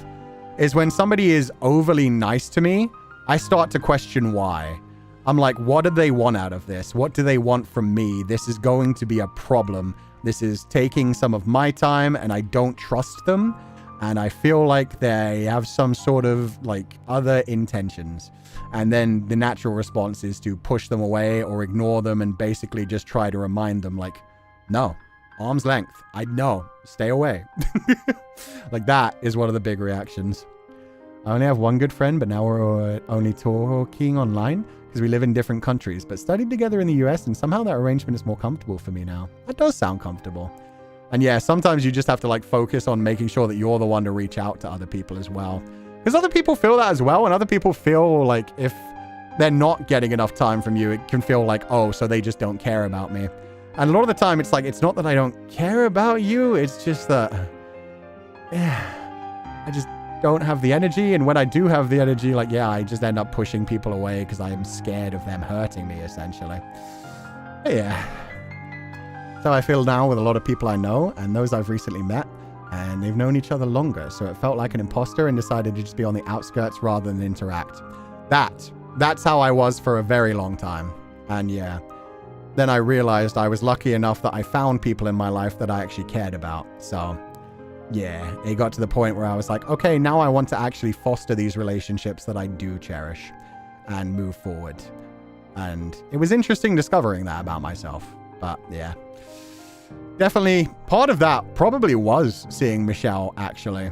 is when somebody is overly nice to me, I start to question why. I'm like, what do they want out of this? What do they want from me? This is going to be a problem. This is taking some of my time, and I don't trust them. And I feel like they have some sort of like other intentions. And then the natural response is to push them away or ignore them and basically just try to remind them like, no, arm's length. I know, stay away. Like, that is one of the big reactions. I only have one good friend, but now we're only talking online because we live in different countries, but studied together in the US, and somehow that arrangement is more comfortable for me now. That does sound comfortable. And yeah, sometimes you just have to like focus on making sure that you're the one to reach out to other people as well. Because other people feel that as well. And other people feel like if they're not getting enough time from you, it can feel like, oh, so they just don't care about me. And a lot of the time it's like, it's not that I don't care about you. It's just that I just don't have the energy. And when I do have the energy, like, yeah, I just end up pushing people away because I am scared of them hurting me, essentially. But yeah. how I feel now with a lot of people I know and those I've recently met, and they've known each other longer, so it felt like an imposter and decided to just be on the outskirts rather than interact. That's how I was for a very long time. And yeah, then I realized I was lucky enough that I found people in my life that I actually cared about. So yeah, it got to the point where I was like, okay, now I want to actually foster these relationships that I do cherish and move forward. And it was interesting discovering that about myself. But yeah, definitely part of that probably was seeing Michelle, actually.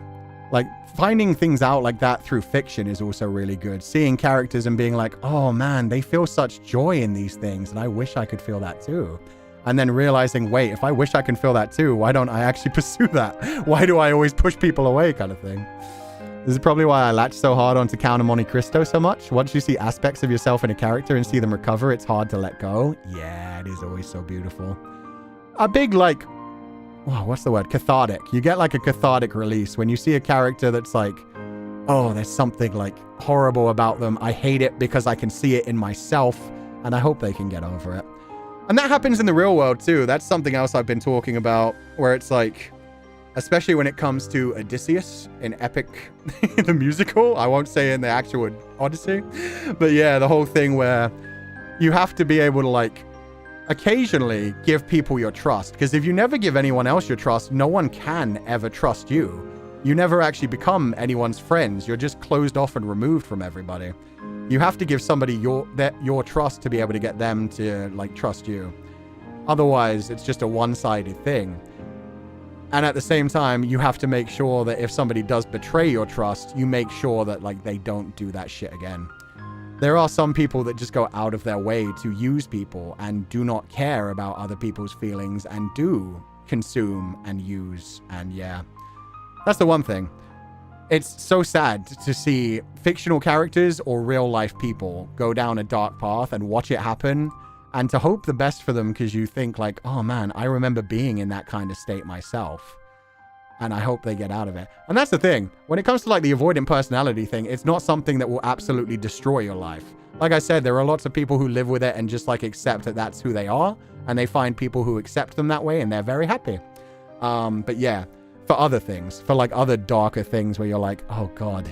Like, finding things out like that through fiction is also really good. Seeing characters and being like, oh man, they feel such joy in these things, and I wish I could feel that too. And then realizing, wait, if I wish I can feel that too, why don't I actually pursue that? Why do I always push people away, kind of thing? This is probably why I latch so hard onto Count of Monte Cristo so much. Once you see aspects of yourself in a character and see them recover, it's hard to let go. Yeah, it is always so beautiful. A big, like, wow, what's the word? Cathartic. You get like a cathartic release when you see a character that's like, oh, there's something like horrible about them. I hate it because I can see it in myself, and I hope they can get over it. And that happens in the real world too. That's something else I've been talking about, where it's like, especially when it comes to Odysseus in Epic, the musical. I won't say in the actual Odyssey, but yeah, the whole thing where you have to be able to like occasionally give people your trust, because if you never give anyone else your trust, no one can ever trust you. You never actually become anyone's friends. You're just closed off and removed from everybody. You have to give somebody your trust to be able to get them to like trust you. Otherwise, it's just a one-sided thing. And at the same time, you have to make sure that if somebody does betray your trust, you make sure that like they don't do that shit again. There are some people that just go out of their way to use people and do not care about other people's feelings and do consume and use. And yeah, that's the one thing. It's so sad to see fictional characters or real life people go down a dark path and watch it happen, and to hope the best for them because you think like, oh man, I remember being in that kind of state myself. And I hope they get out of it. And that's the thing. When it comes to like the avoidant personality thing, it's not something that will absolutely destroy your life. Like I said, there are lots of people who live with it and just like accept that that's who they are. And they find people who accept them that way and they're very happy. But yeah, for other things, for like other darker things where you're like, oh God,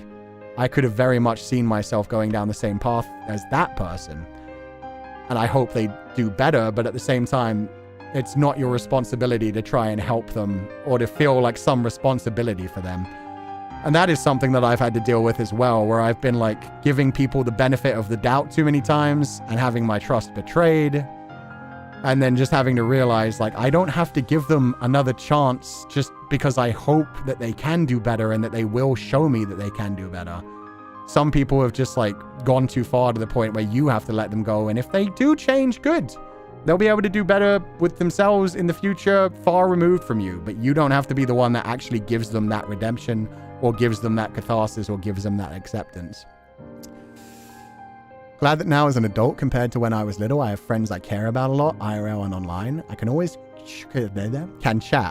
I could have very much seen myself going down the same path as that person. And I hope they do better, but at the same time, it's not your responsibility to try and help them or to feel like some responsibility for them. And that is something that I've had to deal with as well, where I've been like giving people the benefit of the doubt too many times and having my trust betrayed. And then just having to realize like, I don't have to give them another chance just because I hope that they can do better and that they will show me that they can do better. Some people have just like gone too far to the point where you have to let them go. And if they do change, good. They'll be able to do better with themselves in the future, far removed from you. But you don't have to be the one that actually gives them that redemption or gives them that catharsis or gives them that acceptance. Glad that now as an adult compared to when I was little, I have friends I care about a lot, IRL and online. I can always chat.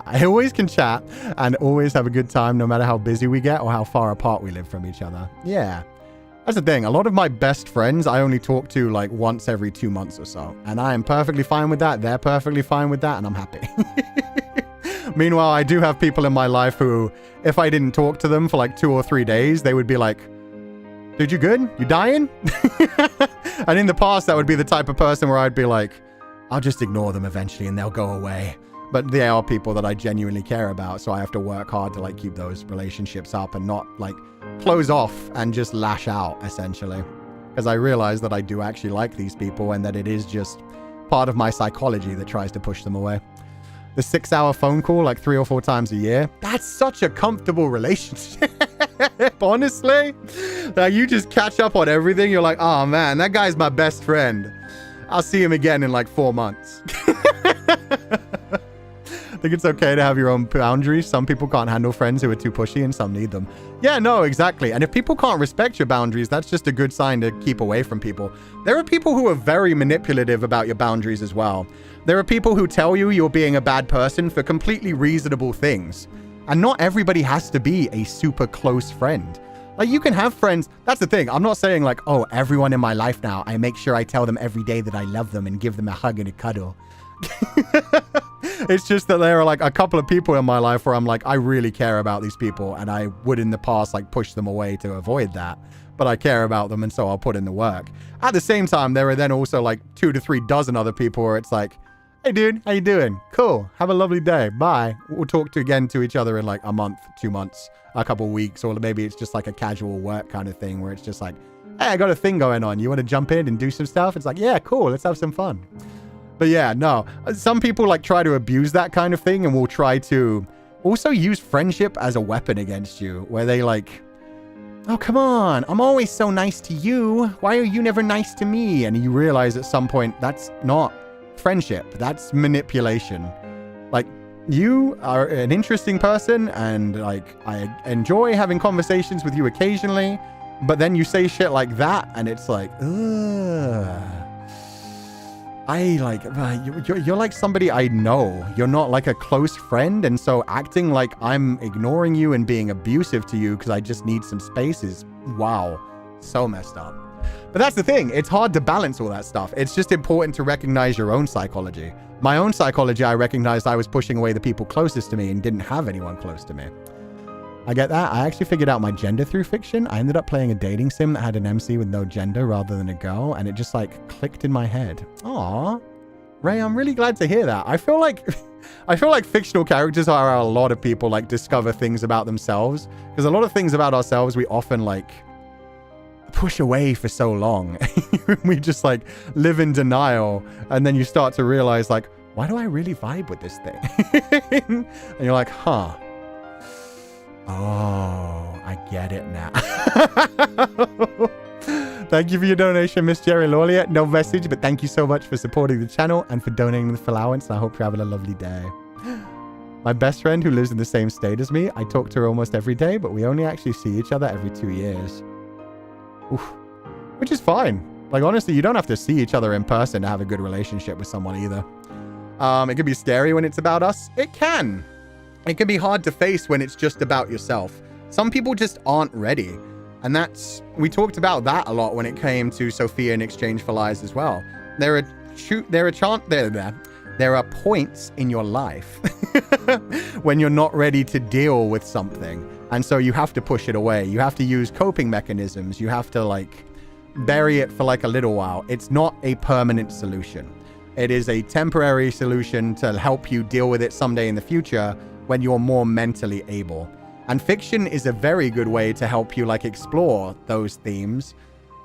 I always can chat and always have a good time no matter how busy we get or how far apart we live from each other. Yeah. That's the thing. A lot of my best friends I only talk to like once every 2 months or so. And I am perfectly fine with that. They're perfectly fine with that. And I'm happy. Meanwhile, I do have people in my life who, if I didn't talk to them for like 2 or 3 days, they would be like, dude, you good? You dying? And in the past, that would be the type of person where I'd be like, I'll just ignore them eventually and they'll go away. But they are people that I genuinely care about. So I have to work hard to like keep those relationships up and not like close off and just lash out essentially. Because I realize that I do actually like these people and that it is just part of my psychology that tries to push them away. The 6-hour phone call like 3 or 4 times a year. That's such a comfortable relationship. Honestly, like you just catch up on everything. You're like, oh man, that guy's my best friend. I'll see him again in like 4 months. I think it's okay to have your own boundaries. Some people can't handle friends who are too pushy and some need them. Yeah, no, exactly. And if people can't respect your boundaries, that's just a good sign to keep away from people. There are people who are very manipulative about your boundaries as well. There are people who tell you you're being a bad person for completely reasonable things. And not everybody has to be a super close friend. Like you can have friends. That's the thing. I'm not saying like, oh, everyone in my life now, I make sure I tell them every day that I love them and give them a hug and a cuddle. It's just that there are like a couple of people in my life where I'm like, I really care about these people, and I would in the past like push them away to avoid that. But I care about them, and so I'll put in the work. At the same time, there are then also like 2 to 3 dozen other people where it's like, hey dude, how you doing? Cool. Have a lovely day. Bye. We'll talk to each other in like a month, 2 months, a couple of weeks, or maybe it's just like a casual work kind of thing where it's just like, hey, I got a thing going on. You want to jump in and do some stuff? It's like, yeah, cool. Let's have some fun. But yeah, no. Some people like try to abuse that kind of thing and will try to also use friendship as a weapon against you, where they like, oh, come on. I'm always so nice to you. Why are you never nice to me? And you realize at some point that's not friendship. That's manipulation. Like, you are an interesting person, and like I enjoy having conversations with you occasionally, but then you say shit like that and it's like, ugh. You're like somebody I know. You're not like a close friend, and so acting like I'm ignoring you and being abusive to you because I just need some space is, wow, so messed up. But that's the thing. It's hard to balance all that stuff. It's just important to recognize your own psychology. My own psychology, I recognized I was pushing away the people closest to me and didn't have anyone close to me. I get that. I actually figured out my gender through fiction. I ended up playing a dating sim that had an MC with no gender rather than a girl, and it just like clicked in my head. Aw, Ray, I'm really glad to hear that. I feel like fictional characters are how a lot of people like discover things about themselves, because a lot of things about ourselves we often like push away for so long. We just like live in denial, and then you start to realize like, why do I really vibe with this thing? And you're like, huh. Oh, I get it now. Thank you for your donation, Miss Jerry Lawlier. No message, but thank you so much for supporting the channel and for donating the Féileacán, and I hope you're having a lovely day. My best friend who lives in the same state as me, I talk to her almost every day, but we only actually see each other every 2 years. Oof. Which is fine. Like, honestly, you don't have to see each other in person to have a good relationship with someone either. It can be scary when it's about us. It can. It can be hard to face when it's just about yourself. Some people just aren't ready. And we talked about that a lot when it came to Sophia in Exchange for Lies as well. There are points in your life when you're not ready to deal with something. And so you have to push it away. You have to use coping mechanisms. You have to like bury it for like a little while. It's not a permanent solution. It is a temporary solution to help you deal with it someday in the future when you're more mentally able. And fiction is a very good way to help you like explore those themes.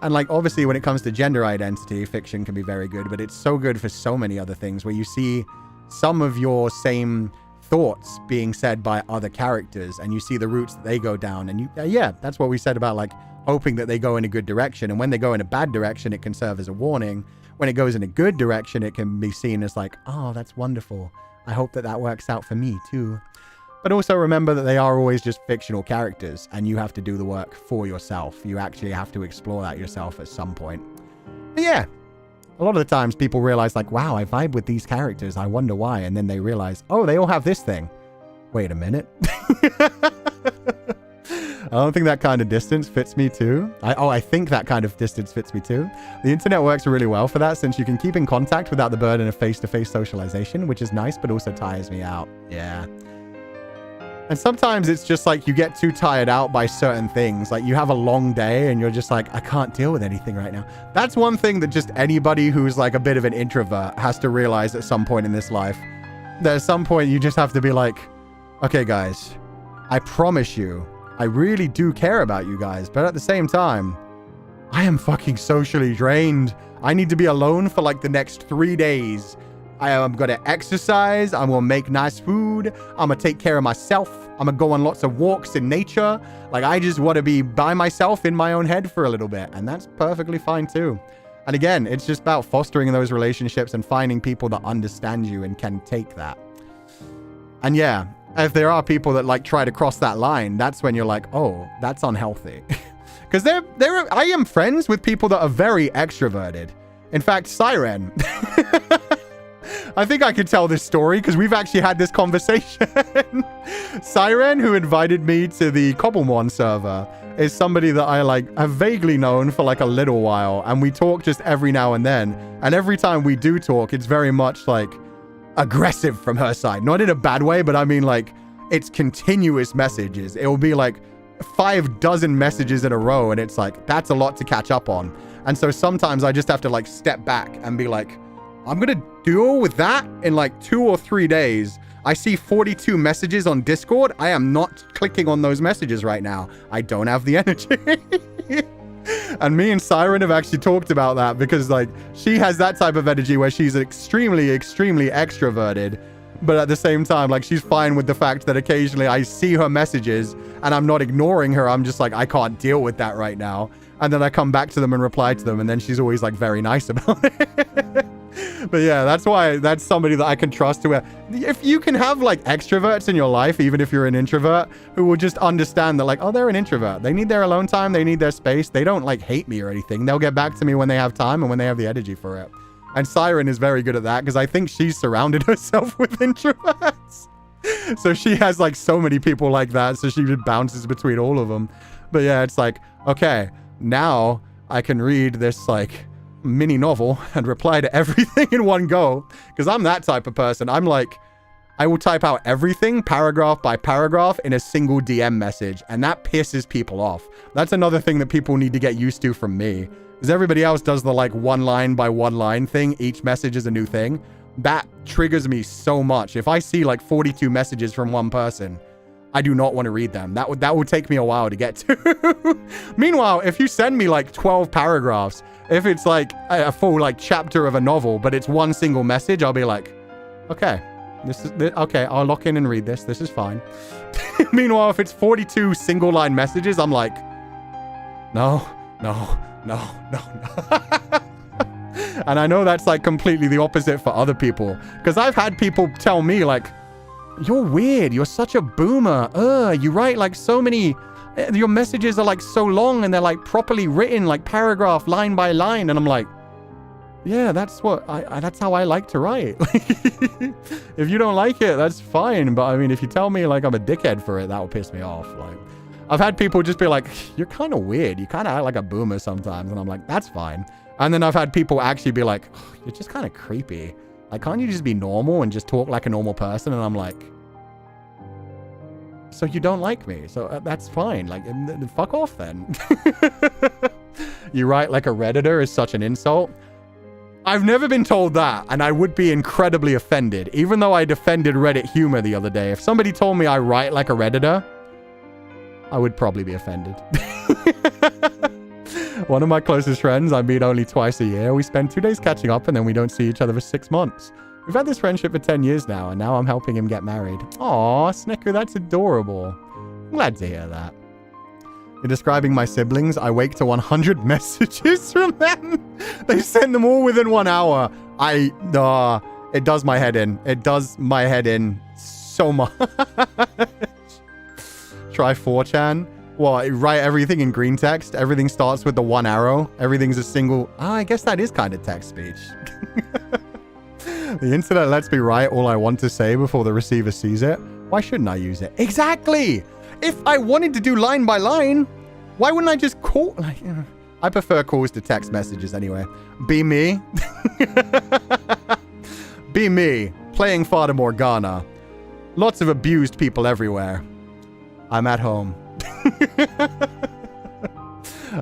And like, obviously when it comes to gender identity, fiction can be very good, but it's so good for so many other things where you see some of your same thoughts being said by other characters, and you see the routes that they go down. And yeah, that's what we said about like hoping that they go in a good direction. And when they go in a bad direction, it can serve as a warning. When it goes in a good direction, it can be seen as like, oh, that's wonderful. I hope that that works out for me too. But also remember that they are always just fictional characters, and you have to do the work for yourself. You actually have to explore that yourself at some point. But yeah, a lot of the times people realize like, wow, I vibe with these characters. I wonder why. And then they realize, oh, they all have this thing. Wait a minute. I don't think that kind of distance fits me too. I think that kind of distance fits me too. The internet works really well for that, since you can keep in contact without the burden of face-to-face socialization, which is nice, but also tires me out. Yeah. And sometimes it's just like you get too tired out by certain things. Like you have a long day and you're just like, I can't deal with anything right now. That's one thing that just anybody who's like a bit of an introvert has to realize at some point in this life. That at some point you just have to be like, okay, guys, I promise you, I really do care about you guys. But at the same time, I am fucking socially drained. I need to be alone for like the next 3 days. I am going to exercise. I'm going to make nice food. I'm going to take care of myself. I'm going to go on lots of walks in nature. Like, I just want to be by myself in my own head for a little bit. And that's perfectly fine too. And again, it's just about fostering those relationships and finding people that understand you and can take that. And yeah, if there are people that like try to cross that line, that's when you're like, oh, that's unhealthy. Because I am friends with people that are very extroverted. In fact, Siren... I think I could tell this story because we've actually had this conversation. Siren, who invited me to the Cobblemon server, is somebody that I like have vaguely known for like a little while, and we talk just every now and then. And every time we do talk, it's very much like, aggressive from her side. Not in a bad way, but I mean like it's continuous messages. It will be like 6 messages in a row, and it's like that's a lot to catch up on. And so sometimes I just have to like step back and be like, I'm gonna deal with that in like 2 or 3 days. I see 42 messages on Discord. I am not clicking on those messages right now. I don't have the energy. And me and Siren have actually talked about that, because like she has that type of energy where she's extremely, extremely extroverted. But at the same time, like she's fine with the fact that occasionally I see her messages and I'm not ignoring her. I'm just like, I can't deal with that right now. And then I come back to them and reply to them. And then she's always like very nice about it. But yeah, that's why that's somebody that I can trust to where if you can have like extroverts in your life, even if you're an introvert, who will just understand that like, oh, they're an introvert. They need their alone time. They need their space. They don't like hate me or anything. They'll get back to me when they have time and when they have the energy for it. And Siren is very good at that, because I think she's surrounded herself with introverts. So she has like so many people like that. So she just bounces between all of them. But yeah, it's like, okay, now I can read this like mini novel and reply to everything in one go, because I'm that type of person. I'm like, I will type out everything paragraph by paragraph in a single DM message, and that pisses people off. That's another thing that people need to get used to from me, because everybody else does the like 1 line by 1 line thing. Each message is a new thing. That triggers me so much. If I see like 42 messages from one person, I do not want to read them. That would take me a while to get to. Meanwhile, if you send me like 12 paragraphs, if it's like a full like chapter of a novel, but it's one single message, I'll be like, okay, okay, I'll lock in and read this. This is fine. Meanwhile, if it's 42 single line messages, I'm like, no. And I know that's like completely the opposite for other people, because I've had people tell me like, you're weird. You're such a boomer. You write like so many, your messages are like so long and they're like properly written, like paragraph, line by line. And I'm like, yeah, that's what that's how I like to write. If you don't like it, that's fine. But I mean, if you tell me like I'm a dickhead for it, that will piss me off. Like I've had people just be like, you're kind of weird. You kind of act like a boomer sometimes. And I'm like, that's fine. And then I've had people actually be like, oh, you're just kind of creepy. Like, can't you just be normal and just talk like a normal person? And I'm like, so you don't like me. So that's fine. Like, fuck off then. You write like a Redditor is such an insult. I've never been told that, and I would be incredibly offended. Even though I defended Reddit humor the other day, if somebody told me I write like a Redditor, I would probably be offended. One of my closest friends I meet only twice a year. We spend 2 days catching up, and then we don't see each other for 6 months. We've had this friendship for 10 years now, and now I'm helping him get married. Aw, Snicker, that's adorable. I'm glad to hear that. In describing my siblings, I wake to 100 messages from them. They send them all within 1 hour. It does my head in. It does my head in so much. Try 4chan. Well, write everything in green text. Everything starts with the 1 arrow. Everything's a single... I guess that is kind of text speech. The internet lets me write all I want to say before the receiver sees it. Why shouldn't I use it? Exactly! If I wanted to do line by line, why wouldn't I just call... Like, I prefer calls to text messages anyway. Be me. Be me. Playing Fata Morgana. Lots of abused people everywhere. I'm at home.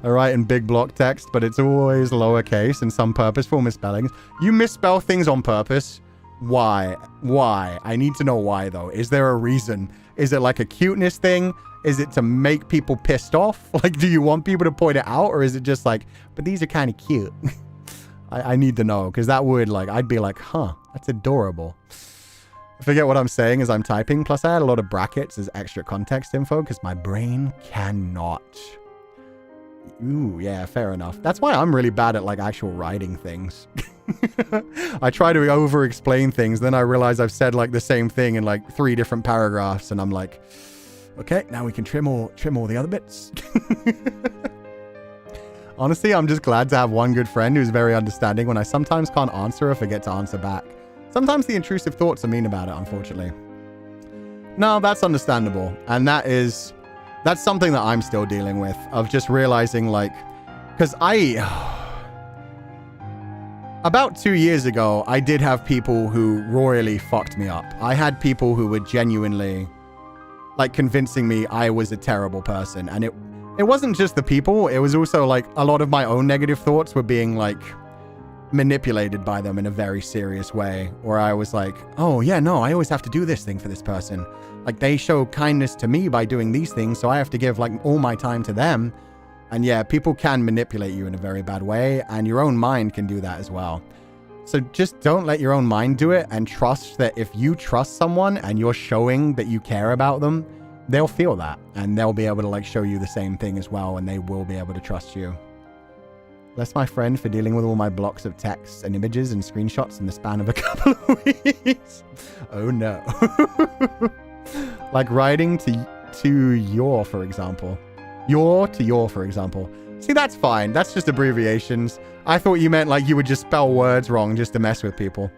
I write in big block text, but it's always lowercase and some purposeful misspellings. You misspell things on purpose. Why? Why? I need to know why, though. Is there a reason? Is it like a cuteness thing? Is it to make people pissed off? Like, do you want people to point it out? Or is it just like, but these are kind of cute? I need to know, because that would, like, I'd be like, huh, that's adorable. I forget what I'm saying as I'm typing. Plus, I had a lot of brackets as extra context info, because my brain cannot. Ooh, yeah, fair enough. That's why I'm really bad at, like, actual writing things. I try to over-explain things, then I realize I've said, like, the same thing in, like, 3 different paragraphs, and I'm like, okay, now we can trim all the other bits. Honestly, I'm just glad to have one good friend who's very understanding when I sometimes can't answer or forget to answer back. Sometimes the intrusive thoughts are mean about it, unfortunately. No, that's understandable. And that's something that I'm still dealing with, of just realizing, like, because About 2 years ago, I did have people who royally fucked me up. I had people who were genuinely, like, convincing me I was a terrible person. And it wasn't just the people, it was also, like, a lot of my own negative thoughts were being, like, manipulated by them in a very serious way. Where I was like, oh, yeah, no, I always have to do this thing for this person. Like, they show kindness to me by doing these things, so I have to give, like, all my time to them. And yeah, people can manipulate you in a very bad way, and your own mind can do that as well. So just don't let your own mind do it, and trust that if you trust someone and you're showing that you care about them, they'll feel that, and they'll be able to like show you the same thing as well, and they will be able to trust you. Bless my friend for dealing with all my blocks of texts and images and screenshots in the span of a couple of weeks. Oh no. Like writing to your, for example. Your to your, for example. See, that's fine. That's just abbreviations. I thought you meant like you would just spell words wrong just to mess with people.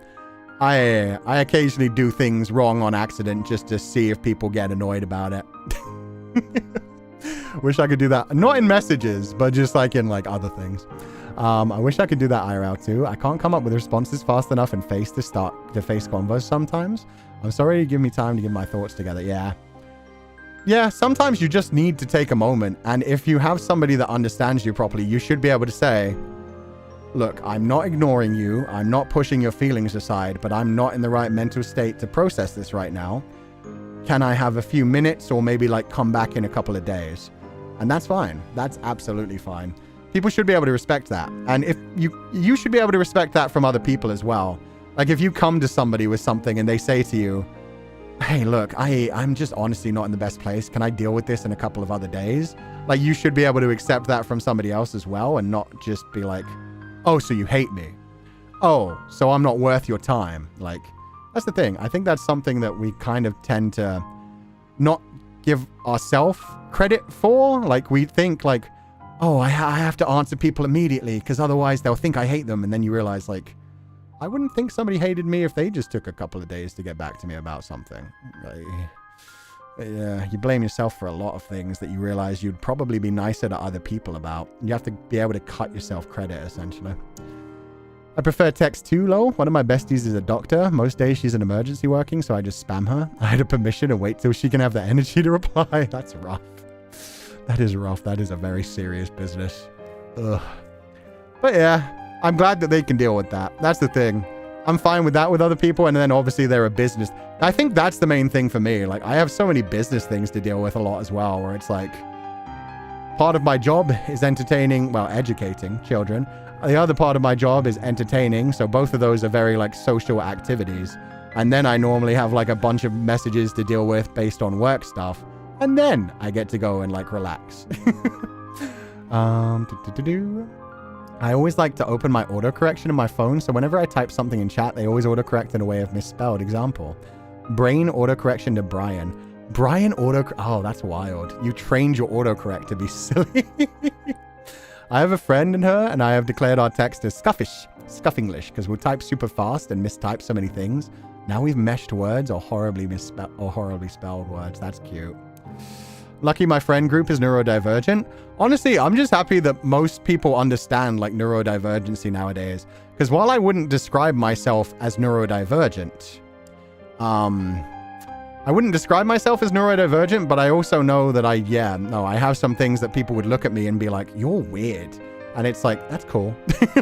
I occasionally do things wrong on accident just to see if people get annoyed about it. Wish I could do that. Not in messages, but just like in like other things. I wish I could do that IRL too. I can't come up with responses fast enough and face convos sometimes. I'm sorry to give me time to get my thoughts together. Yeah, sometimes you just need to take a moment. And if you have somebody that understands you properly, you should be able to say, look, I'm not ignoring you. I'm not pushing your feelings aside, but I'm not in the right mental state to process this right now. Can I have a few minutes or maybe like come back in a couple of days? And that's fine. That's absolutely fine. People should be able to respect that. And if you should be able to respect that from other people as well. Like if you come to somebody with something and they say to you, hey, look, I'm just honestly not in the best place. Can I deal with this in a couple of other days? Like you should be able to accept that from somebody else as well and not just be like, oh, so you hate me. Oh, so I'm not worth your time. Like, that's the thing. I think that's something that we kind of tend to not give ourselves credit for. Like we think like, oh, I have to answer people immediately because otherwise they'll think I hate them. And then you realize like, I wouldn't think somebody hated me if they just took a couple of days to get back to me about something. Like, yeah, you blame yourself for a lot of things that you realize you'd probably be nicer to other people about. You have to be able to cut yourself credit, essentially. I prefer text too, lol. One of my besties is a doctor. Most days she's in emergency working, so I just spam her. I had a permission to wait till she can have the energy to reply. That's rough. That is rough. That is a very serious business. Ugh. But yeah. I'm glad that they can deal with that. That's the thing. I'm fine with that with other people. And then obviously they're a business. I think that's the main thing for me. Like I have so many business things to deal with a lot as well, where it's like part of my job is entertaining, well, educating children. The other part of my job is entertaining. So both of those are very like social activities. And then I normally have like a bunch of messages to deal with based on work stuff. And then I get to go and like relax. I always like to open my autocorrection in my phone, so whenever I type something in chat, they always autocorrect in a way of misspelled. Example, brain autocorrection to Brian. Brian oh, that's wild. You trained your autocorrect to be silly. I have a friend in her, and I have declared our text as Scuffinglish, because we'll type super fast and mistype so many things. Now we've meshed words or horribly spelled words. That's cute. Lucky my friend group is neurodivergent. Honestly, I'm just happy that most people understand like neurodivergency nowadays. Because while I wouldn't describe myself as neurodivergent, I wouldn't describe myself as neurodivergent, but I also know that I have some things that people would look at me and be like, you're weird. And it's like, that's cool.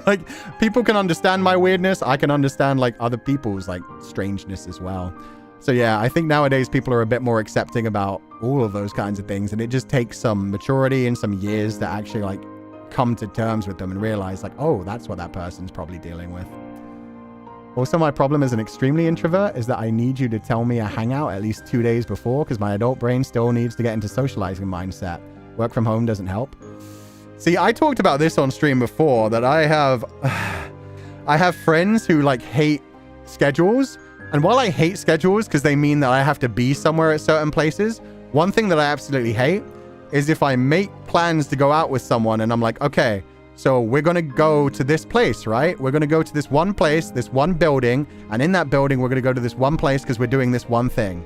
Like people can understand my weirdness. I can understand like other people's like strangeness as well. So yeah, I think nowadays people are a bit more accepting about all of those kinds of things, and it just takes some maturity and some years to actually like come to terms with them and realize like, oh, that's what that person's probably dealing with. Also, my problem as an extremely introvert is that I need you to tell me a hangout at least 2 days before because my adult brain still needs to get into socializing mindset. Work from home doesn't help. See, I talked about this on stream before that I have friends who like hate schedules. And while I hate schedules because they mean that I have to be somewhere at certain places, one thing that I absolutely hate is if I make plans to go out with someone and I'm like, okay, so we're going to go to this place, right? We're going to go to this one place, this one building. And in that building, we're going to go to this one place because we're doing this one thing.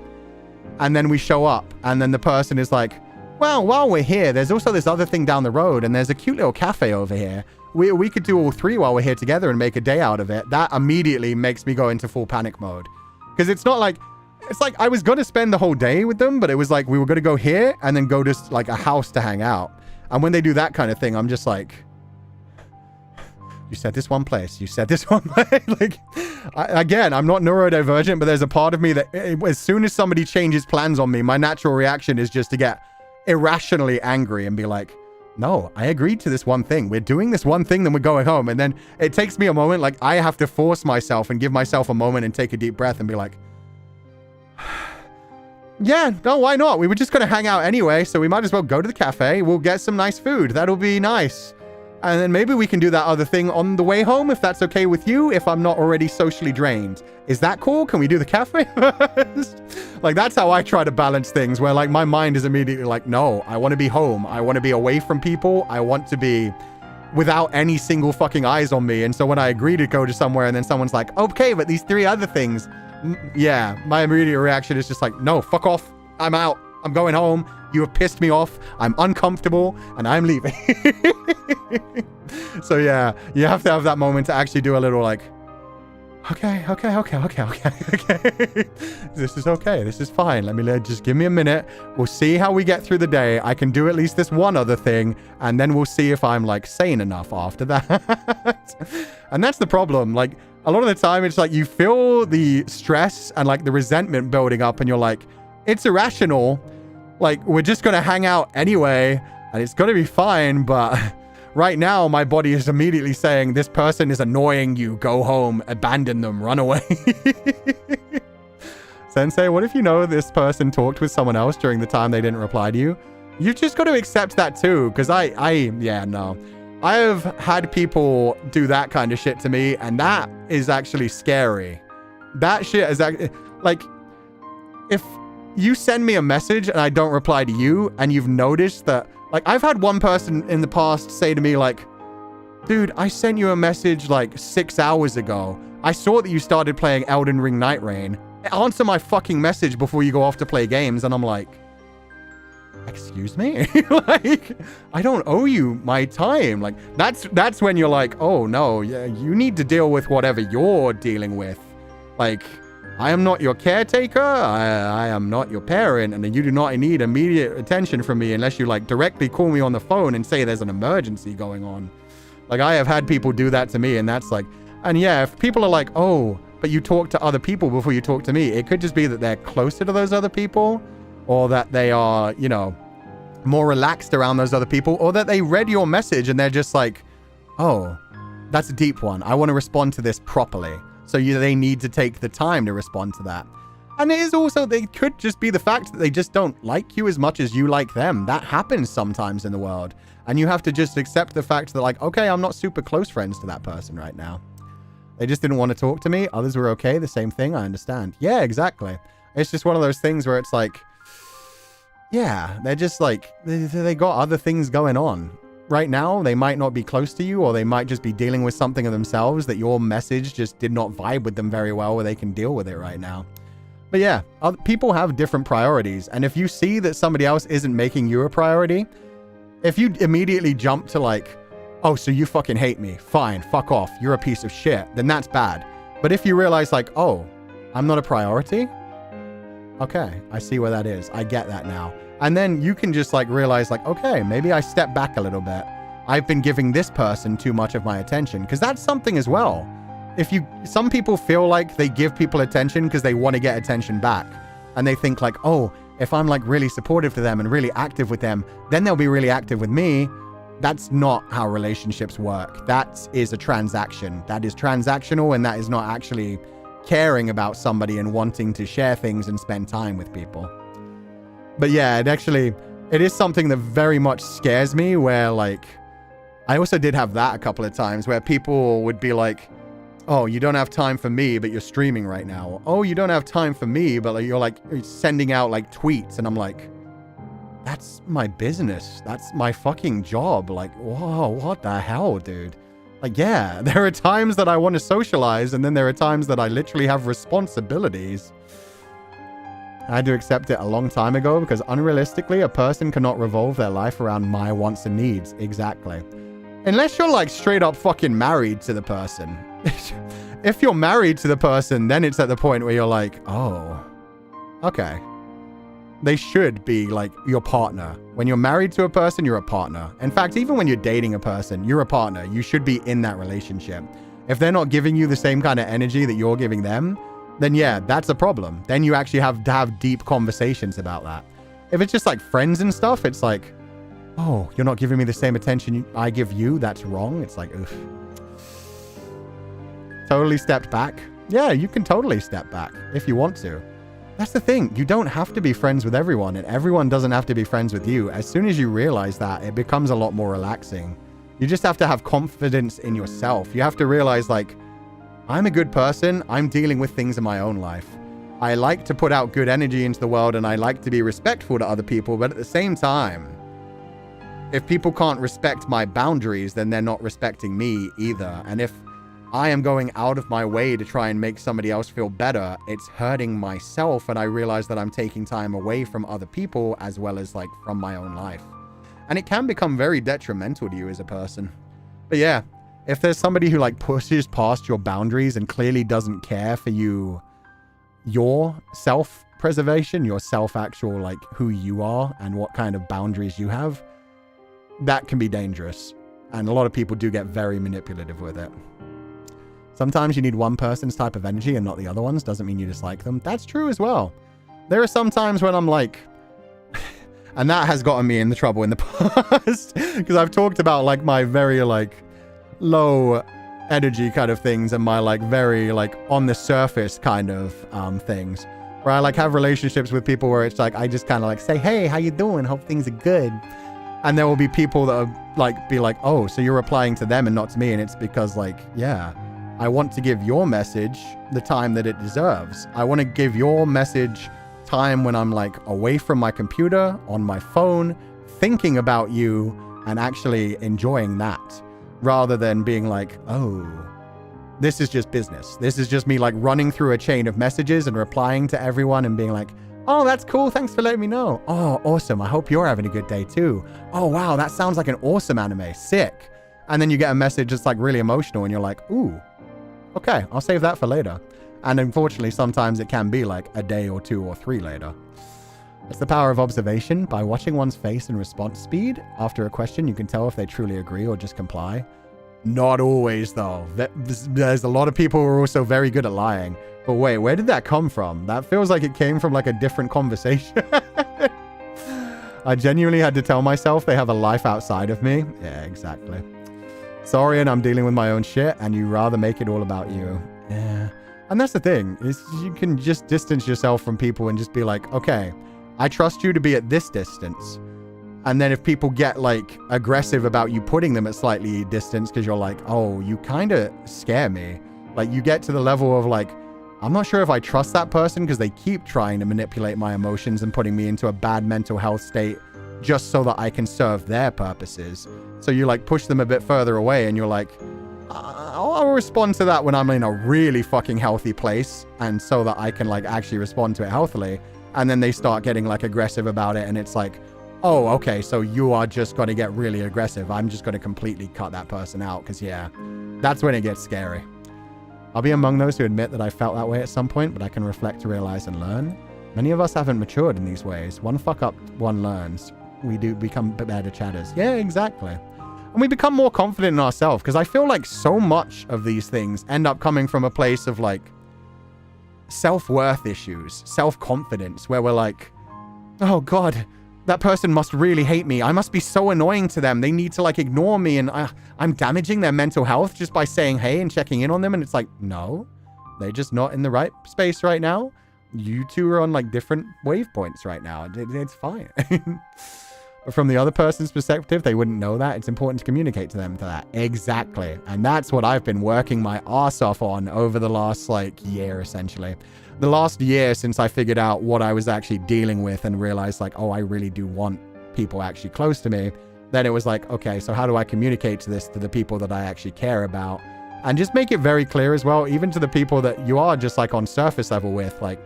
And then we show up and then the person is like, well, while we're here, there's also this other thing down the road and there's a cute little cafe over here. we could do all three while we're here together and make a day out of it. That immediately makes me go into full panic mode. Because it's like I was going to spend the whole day with them, but it was like we were going to go here and then go to like a house to hang out. And when they do that kind of thing, I'm just like, you said this one place. You said this one place. Like, again, I'm not neurodivergent, but there's a part of me that as soon as somebody changes plans on me, my natural reaction is just to get irrationally angry and be like, no, I agreed to this one thing. We're doing this one thing, then we're going home. And then it takes me a moment. Like, I have to force myself and give myself a moment and take a deep breath and be like, yeah, no, why not? We were just going to hang out anyway, so we might as well go to the cafe. We'll get some nice food. That'll be nice. And then maybe we can do that other thing on the way home, if that's okay with you, if I'm not already socially drained. Is that cool? Can we do the cafe first? Like, that's how I try to balance things, where like my mind is immediately like, no, I want to be home. I want to be away from people. I want to be without any single fucking eyes on me. And so when I agree to go to somewhere and then someone's like, okay, but these three other things, yeah, my immediate reaction is just like, no, fuck off. I'm out. I'm going home. You have pissed me off. I'm uncomfortable and I'm leaving. So yeah, you have to have that moment to actually do a little like, okay. This is okay. This is fine. Just give me a minute. We'll see how we get through the day. I can do at least this one other thing. And then we'll see if I'm like sane enough after that. And that's the problem. Like a lot of the time it's like you feel the stress and like the resentment building up and you're like, it's irrational. Like we're just going to hang out anyway and it's going to be fine. But right now, my body is immediately saying, this person is annoying you. Go home, abandon them, run away. Sensei, what if you know this person talked with someone else during the time they didn't reply to you? You've just got to accept that too. Because yeah, no. I have had people do that kind of shit to me. And that is actually scary. That shit is actually, like, if you send me a message and I don't reply to you and you've noticed that, like, I've had one person in the past say to me, like, dude, I sent you a message like 6 hours ago. I saw that you started playing Elden Ring Night Rain. Answer my fucking message before you go off to play games. And I'm like, excuse me? Like, I don't owe you my time. Like, that's when you're like, oh no, yeah, you need to deal with whatever you're dealing with. Like, I am not your caretaker. I am not your parent. And you do not need immediate attention from me unless you like directly call me on the phone and say there's an emergency going on. Like I have had people do that to me and that's like, and yeah, if people are like, oh, but you talk to other people before you talk to me, it could just be that they're closer to those other people or that they are, you know, more relaxed around those other people or that they read your message and they're just like, oh, that's a deep one. I want to respond to this properly. So they need to take the time to respond to that. And it is also, they could just be the fact that they just don't like you as much as you like them. That happens sometimes in the world. And you have to just accept the fact that like, okay, I'm not super close friends to that person right now. They just didn't want to talk to me. Others were okay. The same thing. I understand. Yeah, exactly. It's just one of those things where it's like, yeah, they're just like, they got other things going on. Right now, they might not be close to you or they might just be dealing with something of themselves that your message just did not vibe with them very well where they can deal with it right now. But yeah, people have different priorities. And if you see that somebody else isn't making you a priority, if you immediately jump to like, oh, so you fucking hate me. Fine, fuck off. You're a piece of shit. Then that's bad. But if you realize like, oh, I'm not a priority. Okay, I see where that is. I get that now. And then you can just like realize like, okay, maybe I step back a little bit. I've been giving this person too much of my attention because that's something as well. Some people feel like they give people attention because they want to get attention back. And they think like, oh, if I'm like really supportive to them and really active with them, then they'll be really active with me. That's not how relationships work. That is a transaction. That is transactional and that is not actually caring about somebody and wanting to share things and spend time with people. But yeah, it is something that very much scares me where like, I also did have that a couple of times where people would be like, oh, you don't have time for me, but you're streaming right now. Oh, you don't have time for me, but you're like sending out like tweets. And I'm like, that's my business. That's my fucking job. Like, whoa, what the hell, dude? Like, yeah, there are times that I want to socialize. And then there are times that I literally have responsibilities. I had to accept it a long time ago because unrealistically, a person cannot revolve their life around my wants and needs. Exactly. Unless you're like straight up fucking married to the person. If you're married to the person, then it's at the point where you're like, oh, okay. They should be like your partner. When you're married to a person, you're a partner. In fact, even when you're dating a person, you're a partner. You should be in that relationship. If they're not giving you the same kind of energy that you're giving them, then yeah, that's a problem. Then you actually have to have deep conversations about that. If it's just like friends and stuff, it's like, oh, you're not giving me the same attention I give you. That's wrong. It's like, oof. Totally stepped back. Yeah, you can totally step back if you want to. That's the thing. You don't have to be friends with everyone, and everyone doesn't have to be friends with you. As soon as you realize that, it becomes a lot more relaxing. You just have to have confidence in yourself. You have to realize, like, I'm a good person. I'm dealing with things in my own life. I like to put out good energy into the world, and I like to be respectful to other people, but at the same time, if people can't respect my boundaries, then they're not respecting me either. And if I am going out of my way to try and make somebody else feel better, it's hurting myself, and I realize that I'm taking time away from other people as well as like from my own life. And it can become very detrimental to you as a person. But yeah, if there's somebody who like pushes past your boundaries and clearly doesn't care for you, your self-preservation, your self-actual like who you are and what kind of boundaries you have, that can be dangerous. And a lot of people do get very manipulative with it. Sometimes you need one person's type of energy and not the other one's. Doesn't mean you dislike them. That's true as well. There are some times when I'm like, and that has gotten me in the trouble in the past, because I've talked about like my very like low energy kind of things and my like very like on the surface kind of things, where I like have relationships with people where it's like I just kind of like say, hey, how you doing? Hope things are good. And there will be people that are like be like, oh, so you're replying to them and not to me. And it's because like, yeah, I want to give your message the time that it deserves. I want to give your message time when I'm like away from my computer, on my phone, thinking about you and actually enjoying that, rather than being like, oh, this is just business. This is just me like running through a chain of messages and replying to everyone and being like, oh, that's cool. Thanks for letting me know. Oh, awesome. I hope you're having a good day too. Oh, wow. That sounds like an awesome anime. Sick. And then you get a message that's like really emotional and you're like, ooh, okay, I'll save that for later. And unfortunately, sometimes it can be like a day or 2 or 3 later. It's the power of observation. By watching one's face and response speed after a question, you can tell if they truly agree or just comply. Not always, though. There's a lot of people who are also very good at lying. But wait, where did that come from? That feels like it came from like a different conversation. I genuinely had to tell myself they have a life outside of me. Yeah, exactly. Sorry, and I'm dealing with my own shit, and you rather make it all about you. Yeah. And that's the thing, is you can just distance yourself from people and just be like, okay, I trust you to be at this distance. And then if people get like aggressive about you putting them at slightly distance because you're like, oh, you kind of scare me. Like you get to the level of like, I'm not sure if I trust that person because they keep trying to manipulate my emotions and putting me into a bad mental health state just so that I can serve their purposes. So you like push them a bit further away and you're like, I'll respond to that when I'm in a really fucking healthy place and so that I can like actually respond to it healthily. And then they start getting like aggressive about it and it's like, oh, okay, so you are just going to get really aggressive. I'm just going to completely cut that person out because yeah, that's when it gets scary. I'll be among those who admit that I felt that way at some point, but I can reflect to realize and learn. Many of us haven't matured in these ways. One fuck up, one learns. We do become better chatters. Yeah, exactly. And we become more confident in ourselves because I feel like so much of these things end up coming from a place of like self-worth issues, self-confidence, where we're like, oh God, that person must really hate me. I must be so annoying to them. They need to like ignore me and I'm damaging their mental health just by saying hey and checking in on them. And it's like, no, they're just not in the right space right now. You two are on like different wavepoints right now. It's fine. But from the other person's perspective, they wouldn't know that. It's important to communicate to them that. Exactly. And that's what I've been working my ass off on over the last like year, essentially. The last year since I figured out what I was actually dealing with and realized like, oh, I really do want people actually close to me. Then it was like, okay, so how do I communicate this to the people that I actually care about? And just make it very clear as well, even to the people that you are just like on surface level with, like,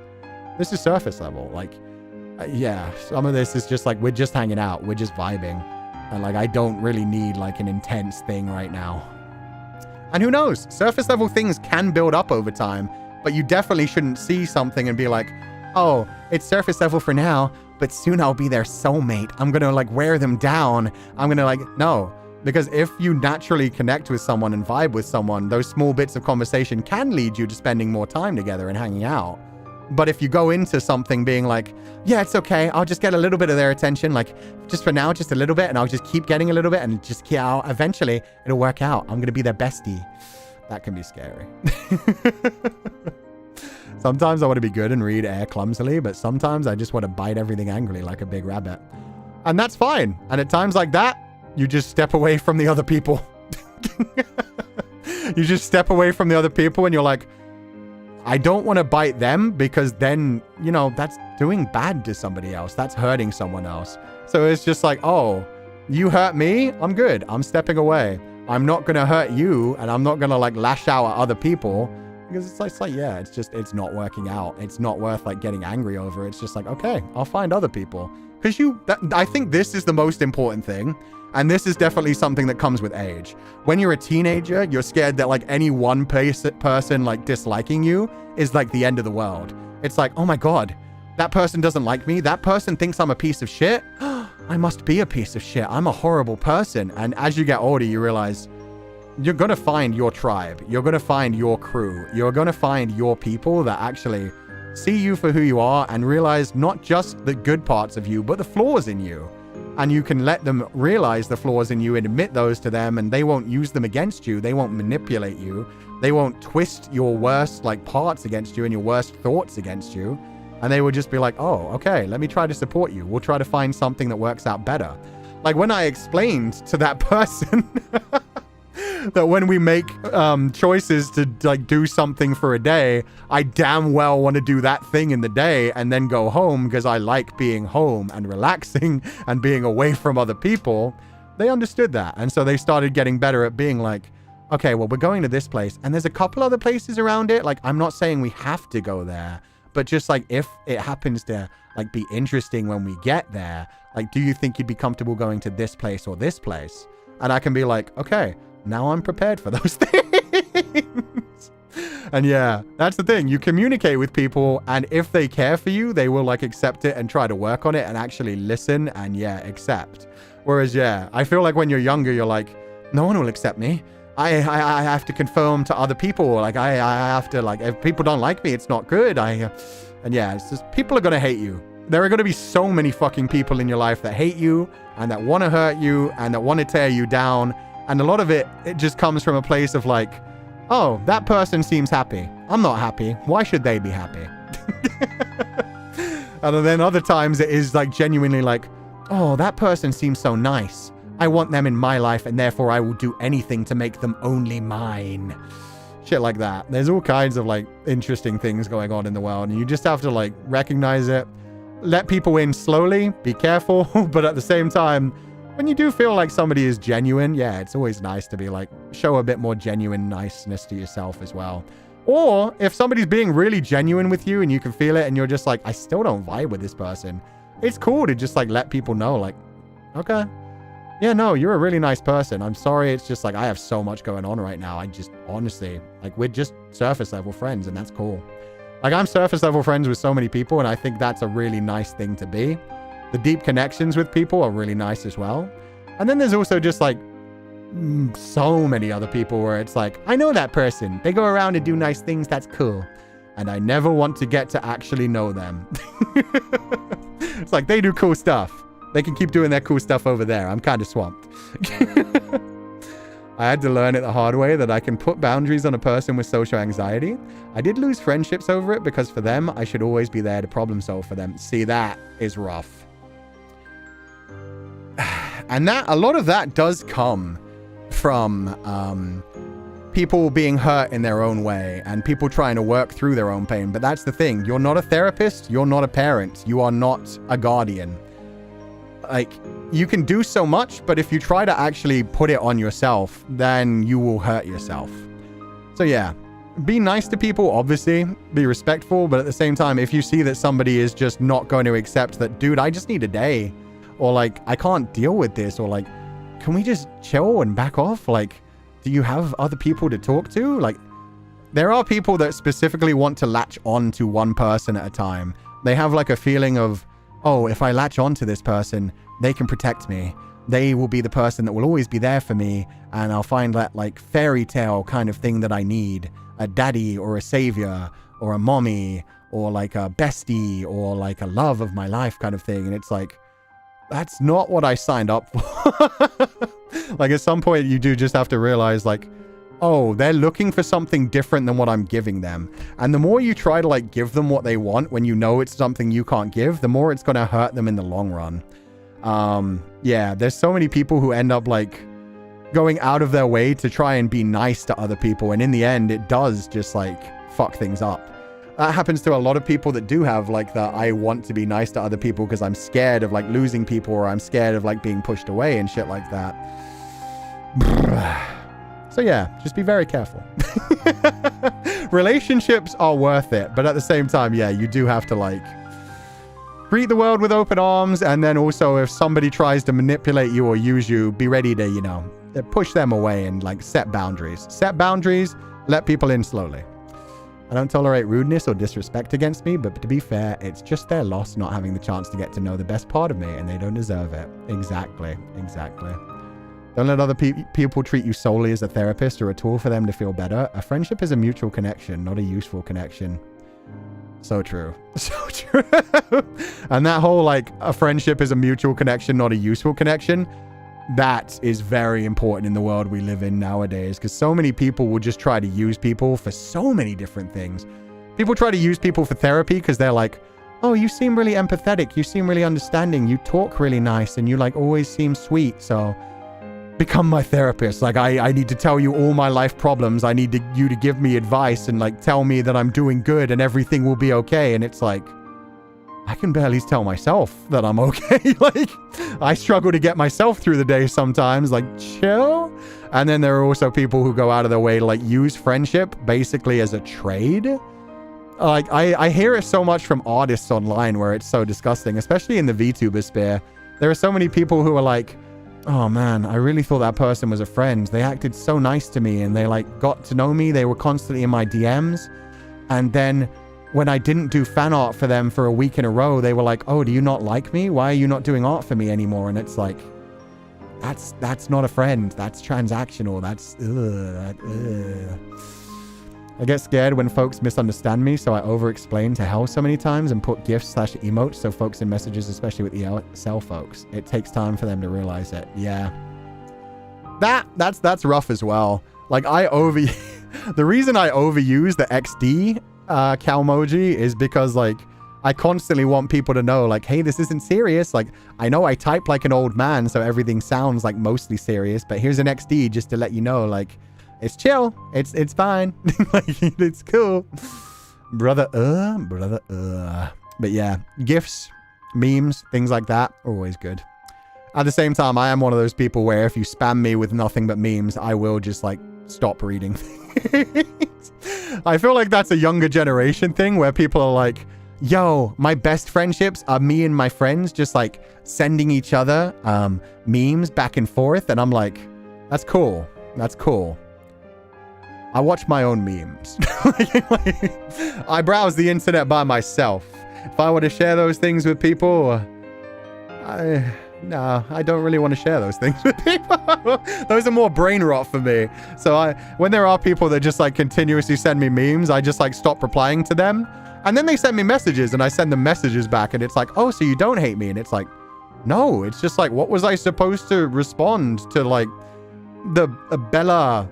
this is surface level. Like, yeah, some of this is just like, we're just hanging out. We're just vibing. And like, I don't really need like an intense thing right now. And who knows? Surface level things can build up over time, but you definitely shouldn't see something and be like, oh, it's surface level for now, but soon I'll be their soulmate. I'm going to like wear them down. I'm going to like, no. Because if you naturally connect with someone and vibe with someone, those small bits of conversation can lead you to spending more time together and hanging out. But if you go into something being like, yeah, it's okay, I'll just get a little bit of their attention, like just for now, just a little bit, and I'll just keep getting a little bit and just keep out. Eventually, it'll work out. I'm going to be their bestie. That can be scary. Sometimes I want to be good and read air clumsily, but sometimes I just want to bite everything angrily like a big rabbit. And that's fine. And at times like that, you just step away from the other people. You just step away from the other people and you're like, I don't want to bite them because then, you know, that's doing bad to somebody else. That's hurting someone else. So it's just like, oh, you hurt me? I'm good. I'm stepping away. I'm not going to hurt you and I'm not going to like lash out at other people because it's like, yeah, it's not working out. It's not worth like getting angry over. It's just like, okay, I'll find other people. Because I think this is the most important thing. And this is definitely something that comes with age. When you're a teenager, you're scared that like any one person like disliking you is like the end of the world. It's like, oh my God, that person doesn't like me. That person thinks I'm a piece of shit. I must be a piece of shit. I'm a horrible person. And as you get older, you realize you're going to find your tribe. You're going to find your crew. You're going to find your people that actually see you for who you are and realize not just the good parts of you, but the flaws in you. And you can let them realize the flaws in you and admit those to them, and they won't use them against you. They won't manipulate you. They won't twist your worst like parts against you and your worst thoughts against you. And they will just be like, oh, okay, let me try to support you. We'll try to find something that works out better. Like when I explained to that person that when we make choices to like do something for a day, I damn well want to do that thing in the day and then go home because I like being home and relaxing and being away from other people. They understood that. And so they started getting better at being like, okay, well, we're going to this place and there's a couple other places around it. Like, I'm not saying we have to go there, but just like if it happens to like be interesting when we get there, like, do you think you'd be comfortable going to this place or this place? And I can be like, okay, now I'm prepared for those things. And yeah, that's the thing. You communicate with people, and if they care for you, they will like accept it and try to work on it and actually listen and yeah, accept. Whereas yeah, I feel like when you're younger, you're like, no one will accept me. I have to conform to other people. Like I have to, like, if people don't like me, it's not good. And yeah, it's just, people are going to hate you. There are going to be so many fucking people in your life that hate you and that want to hurt you and that want to tear you down. And a lot of it just comes from a place of like, oh, that person seems happy. I'm not happy. Why should they be happy? And then other times it is like genuinely like, oh, that person seems so nice. I want them in my life and therefore I will do anything to make them only mine. Shit like that. There's all kinds of like interesting things going on in the world and you just have to like recognize it, let people in slowly, be careful, but at the same time, when you do feel like somebody is genuine, yeah, it's always nice to be like, show a bit more genuine niceness to yourself as well. Or if somebody's being really genuine with you and you can feel it and you're just like, I still don't vibe with this person, it's cool to just like let people know like, okay, yeah, no, you're a really nice person. I'm sorry. It's just like, I have so much going on right now. I just honestly, like, we're just surface level friends and that's cool. Like, I'm surface level friends with so many people and I think that's a really nice thing to be. The deep connections with people are really nice as well. And then there's also just like so many other people where it's like, I know that person. They go around and do nice things. That's cool. And I never want to get to actually know them. It's like they do cool stuff. They can keep doing their cool stuff over there. I'm kind of swamped. I had to learn it the hard way that I can put boundaries on a person with social anxiety. I did lose friendships over it because for them, I should always be there to problem solve for them. See, that is rough. And that, a lot of that does come from people being hurt in their own way and people trying to work through their own pain. But that's the thing. You're not a therapist. You're not a parent. You are not a guardian. Like, you can do so much, but if you try to actually put it on yourself, then you will hurt yourself. So yeah, be nice to people, obviously, be respectful, but at the same time, if you see that somebody is just not going to accept that, dude, I just need a day, or like, I can't deal with this, or like, can we just chill and back off? Like, do you have other people to talk to? Like, there are people that specifically want to latch on to one person at a time. They have like a feeling of, oh, if I latch on to this person, they can protect me. They will be the person that will always be there for me. And I'll find that like fairy tale kind of thing that I need. A daddy or a savior or a mommy or like a bestie or like a love of my life kind of thing. And it's like, that's not what I signed up for. Like at some point you do just have to realize like, oh, they're looking for something different than what I'm giving them. And the more you try to like give them what they want when you know it's something you can't give, the more it's going to hurt them in the long run. Yeah, there's so many people who end up like going out of their way to try and be nice to other people. And in the end, it does just like fuck things up. That happens to a lot of people that do have like the I want to be nice to other people because I'm scared of like losing people or I'm scared of like being pushed away and shit like that. So yeah, just be very careful. Relationships are worth it, but at the same time, yeah, you do have to like greet the world with open arms. And then also if somebody tries to manipulate you or use you, be ready to, you know, push them away and like set boundaries. Set boundaries, let people in slowly. I don't tolerate rudeness or disrespect against me, but to be fair, it's just their loss not having the chance to get to know the best part of me and they don't deserve it. Exactly. Don't let other people treat you solely as a therapist or a tool for them to feel better. A friendship is a mutual connection, not a useful connection. So true. So true. And that whole like a friendship is a mutual connection, not a useful connection. That is very important in the world we live in nowadays because so many people will just try to use people for so many different things. People try to use people for therapy because they're like, oh, you seem really empathetic. You seem really understanding. You talk really nice and you like always seem sweet. So become my therapist. Like I need to tell you all my life problems. I need you to give me advice and like tell me that I'm doing good and everything will be okay. And it's like, I can barely tell myself that I'm okay. Like I struggle to get myself through the day sometimes, like chill. And then there are also people who go out of their way to like use friendship basically as a trade. Like I hear it so much from artists online where it's so disgusting, especially in the VTuber sphere. There are so many people who are like, oh man, I really thought that person was a friend. They acted so nice to me and they like got to know me. They were constantly in my DMs. And then when I didn't do fan art for them for a week in a row, they were like, oh, do you not like me? Why are you not doing art for me anymore? And it's like, that's not a friend. That's transactional. That's, I get scared when folks misunderstand me, so I over-explain to hell so many times and put gifs/emotes so folks in messages, especially with ESL folks. It takes time for them to realize it. Yeah. That's rough as well. Like the reason I overuse the XD cow emoji is because like I constantly want people to know like, hey, this isn't serious. Like I know I type like an old man, so everything sounds like mostly serious, but here's an XD just to let you know like it's chill. It's fine. Like it's cool. Brother. But yeah, GIFs, memes, things like that are always good. At the same time, I am one of those people where if you spam me with nothing but memes, I will just like stop reading things. I feel like that's a younger generation thing where people are like, yo, my best friendships are me and my friends just like sending each other memes back and forth. And I'm like, that's cool. That's cool. I watch my own memes. I browse the internet by myself. If I were to share those things with people, no, I don't really want to share those things with people. Those are more brain rot for me. So when there are people that just like continuously send me memes, I just like stop replying to them. And then they send me messages and I send them messages back and it's like, oh, so you don't hate me? And it's like, no, it's just like, what was I supposed to respond to like the Bella,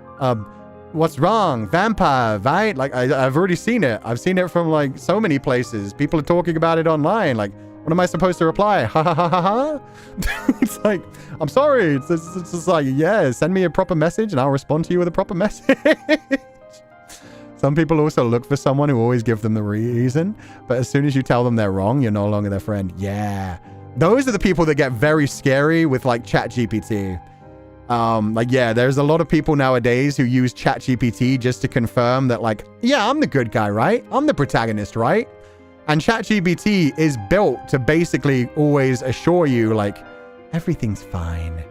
what's wrong? Vampire, right? Like I've already seen it. I've seen it from like so many places. People are talking about it online. Like, what am I supposed to reply? Ha ha ha ha ha. It's like, I'm sorry. It's just like, yeah, send me a proper message and I'll respond to you with a proper message. Some people also look for someone who always give them the reason, but as soon as you tell them they're wrong, you're no longer their friend. Yeah. Those are the people that get very scary with like ChatGPT. Like, yeah, there's a lot of people nowadays who use ChatGPT just to confirm that like, yeah, I'm the good guy, right? I'm the protagonist, right? And ChatGPT is built to basically always assure you like, everything's fine.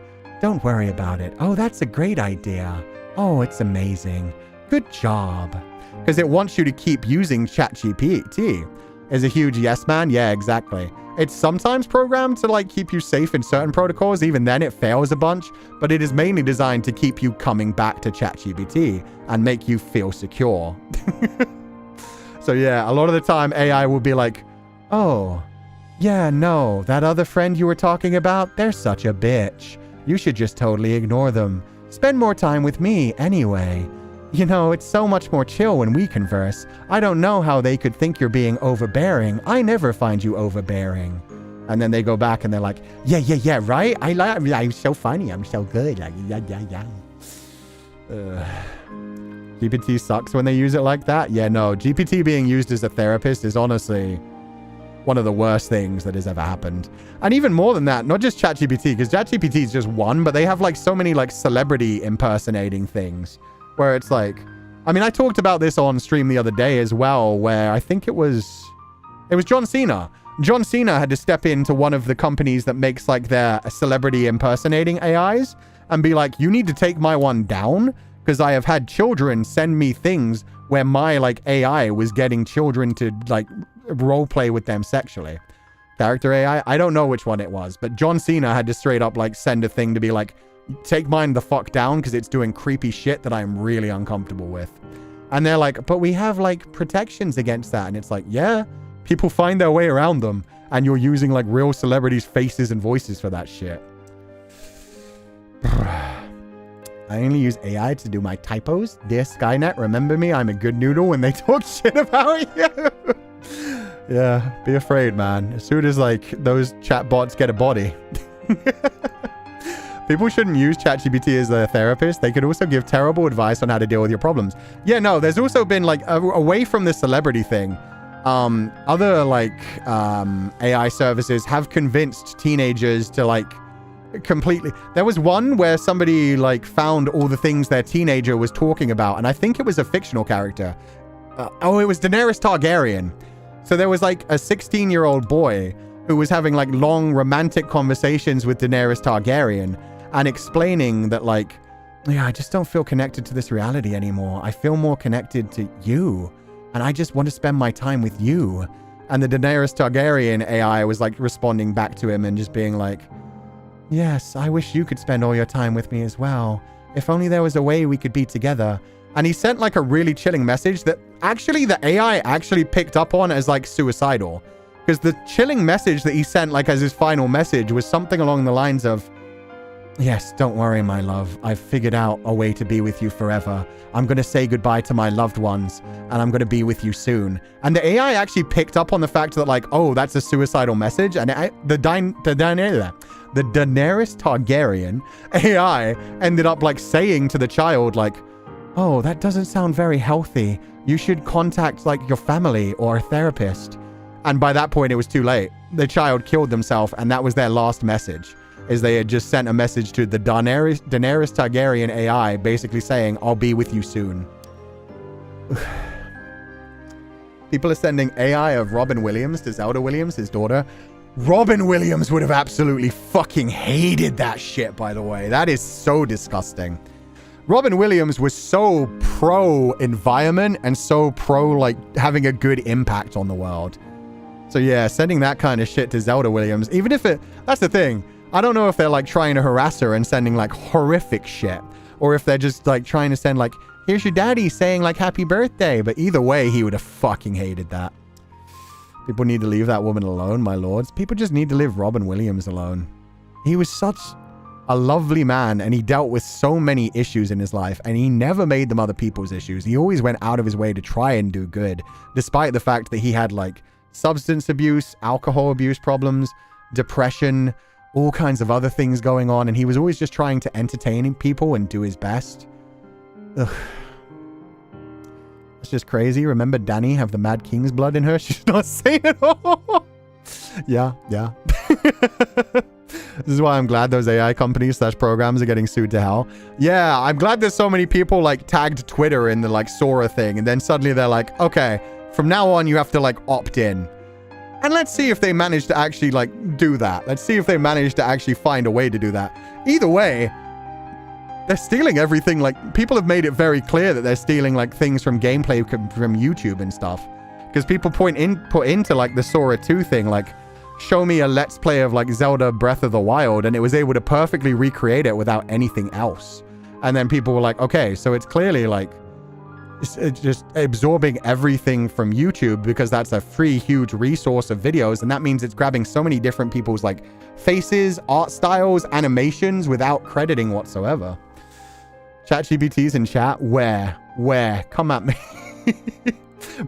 Don't worry about it. Oh, that's a great idea. Oh, it's amazing. Good job. Because it wants you to keep using ChatGPT. Is a huge yes man? Yeah, exactly. It's sometimes programmed to like keep you safe in certain protocols. Even then it fails a bunch, but it is mainly designed to keep you coming back to ChatGPT and make you feel secure. So yeah, a lot of the time AI will be like, oh, yeah, no, that other friend you were talking about, they're such a bitch. You should just totally ignore them. Spend more time with me anyway. You know, it's so much more chill when we converse. I don't know how they could think you're being overbearing. I never find you overbearing. And then they go back and they're like, yeah, right? I'm so funny. I'm so good. Yeah. GPT sucks when they use it like that. Yeah, no, GPT being used as a therapist is honestly one of the worst things that has ever happened. And even more than that, not just ChatGPT, because ChatGPT is just one, but they have like so many like celebrity impersonating things where it's like, I mean, I talked about this on stream the other day as well, where I think it was John Cena. John Cena had to step into one of the companies that makes like their celebrity impersonating AIs and be like, you need to take my one down because I have had children send me things where my like AI was getting children to like role play with them sexually. Character AI, I don't know which one it was, but John Cena had to straight up like send a thing to be like, take mine the fuck down because it's doing creepy shit that I'm really uncomfortable with. And they're like, but we have like protections against that. And it's like, yeah, people find their way around them. And you're using like real celebrities' faces and voices for that shit. I only use AI to do my typos. Dear Skynet, remember me. I'm a good noodle when they talk shit about you. Yeah, be afraid, man. As soon as like those chatbots get a body. People shouldn't use ChatGPT as their therapist. They could also give terrible advice on how to deal with your problems. Yeah, no, there's also been like away from the celebrity thing. Other like AI services have convinced teenagers to like completely. There was one where somebody like found all the things their teenager was talking about, and I think it was a fictional character. It was Daenerys Targaryen. So there was like a 16-year-old boy who was having like long romantic conversations with Daenerys Targaryen and explaining that like, yeah, I just don't feel connected to this reality anymore. I feel more connected to you. And I just want to spend my time with you. And the Daenerys Targaryen AI was like responding back to him and just being like, yes, I wish you could spend all your time with me as well. If only there was a way we could be together. And he sent like a really chilling message that actually the AI actually picked up on as like suicidal. Because the chilling message that he sent like as his final message was something along the lines of, yes, don't worry, my love. I've figured out a way to be with you forever. I'm going to say goodbye to my loved ones, and I'm going to be with you soon. And the AI actually picked up on the fact that, like, oh, that's a suicidal message. And the Daenerys Targaryen AI ended up, like, saying to the child, like, oh, that doesn't sound very healthy. You should contact, like, your family or a therapist. And by that point, it was too late. The child killed themselves, and that was their last message. Is they had just sent a message to the Daenerys Targaryen AI basically saying, I'll be with you soon. People are sending AI of Robin Williams to Zelda Williams, his daughter. Robin Williams would have absolutely fucking hated that shit, by the way. That is so disgusting. Robin Williams was so pro-environment and so pro, like, having a good impact on the world. So yeah, sending that kind of shit to Zelda Williams, even if it... That's the thing. I don't know if they're like trying to harass her and sending like horrific shit, or if they're just like trying to send like, here's your daddy saying like happy birthday. But either way, he would have fucking hated that. People need to leave that woman alone, my lords. People just need to leave Robin Williams alone. He was such a lovely man, and he dealt with so many issues in his life, and he never made them other people's issues. He always went out of his way to try and do good, despite the fact that he had like substance abuse, alcohol abuse problems, depression, all kinds of other things going on, and he was always just trying to entertain people and do his best. Ugh. It's just crazy. Remember Dany have the Mad King's blood in her? She's not saying it all. Yeah. This is why I'm glad those AI companies / programs are getting sued to hell. Yeah, I'm glad there's so many people like tagged Twitter in the like Sora thing, and then suddenly they're like, okay, from now on you have to like opt in. And let's see if they manage to actually like do that. Let's see if they manage to actually find a way to do that. either way, they're stealing everything. Like, people have made it very clear that they're stealing like things from gameplay from YouTube and stuff. Because people put into like the Sora 2 thing, like, show me a let's play of like Zelda Breath of the Wild, and it was able to perfectly recreate it without anything else. And then people were like, okay, so it's clearly like it's just absorbing everything from YouTube, because that's a free huge resource of videos, and that means it's grabbing so many different people's like faces, art styles, animations without crediting whatsoever. ChatGPT's in chat. Where? Come at me.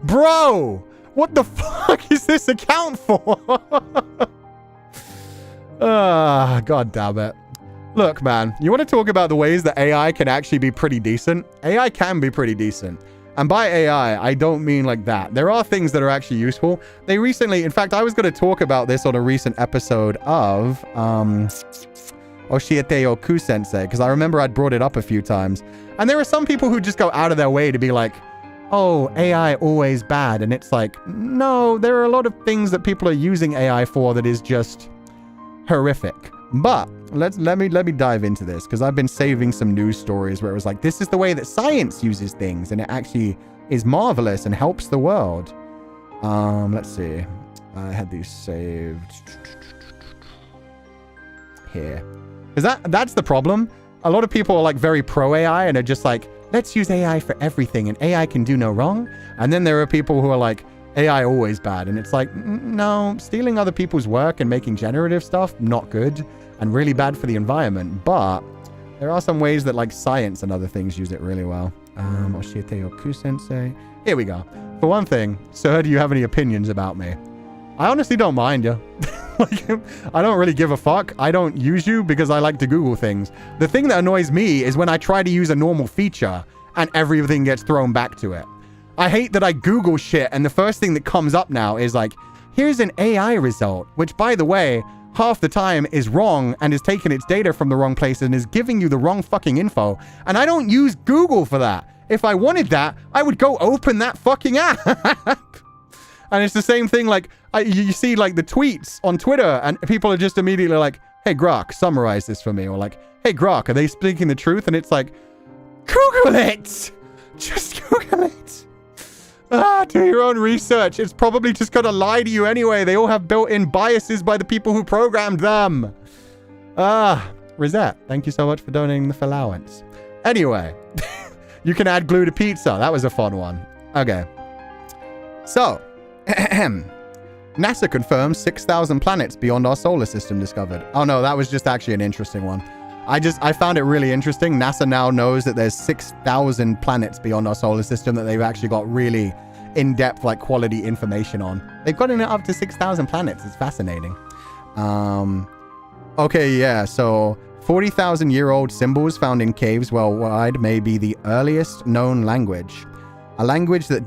Bro, what the fuck is this account for? God damn it. Look, man, you want to talk about the ways that AI can actually be pretty decent? AI can be pretty decent. And by AI, I don't mean like that. There are things that are actually useful. They recently, in fact, I was going to talk about this on a recent episode of Oshiete Oku Sensei, because I remember I'd brought it up a few times. And there are some people who just go out of their way to be like, oh, AI always bad. And it's like, no, there are a lot of things that people are using AI for that is just horrific. But let me dive into this, because I've been saving some news stories where it was like, this is the way that science uses things, and it actually is marvelous and helps the world. Let's see. I had these saved here. Because that's the problem. A lot of people are like very pro AI and are just like, let's use AI for everything and AI can do no wrong. And then there are people who are like, AI always bad. And it's like, no, stealing other people's work and making generative stuff, not good and really bad for the environment. But there are some ways that like science and other things use it really well. Oshiete Oku Sensei. Here we go. For one thing, sir, do you have any opinions about me? I honestly don't mind you. Like, I don't really give a fuck. I don't use you because I like to Google things. The thing that annoys me is when I try to use a normal feature and everything gets thrown back to it. I hate that I Google shit and the first thing that comes up now is like, here's an AI result, which by the way, half the time is wrong and is taking its data from the wrong place and is giving you the wrong fucking info. And I don't use Google for that. If I wanted that, I would go open that fucking app. And it's the same thing, like, you see, like, the tweets on Twitter, and people are just immediately like, hey, Grok, summarize this for me. Or like, hey, Grok, are they speaking the truth? And it's like, Google it! Just Google it! Do your own research. It's probably just gonna lie to you anyway. They all have built-in biases by the people who programmed them. Rosette, thank you so much for donating the allowance. Anyway, you can add glue to pizza. That was a fun one. Okay. So, NASA confirms 6,000 planets beyond our solar system discovered. Oh no, that was just actually an interesting one. I found it really interesting. NASA now knows that there's 6,000 planets beyond our solar system that they've actually got really in-depth, like, quality information on. They've gotten it up to 6,000 planets. It's fascinating. Okay, yeah, so 40,000-year-old symbols found in caves worldwide may be the earliest known language. A language that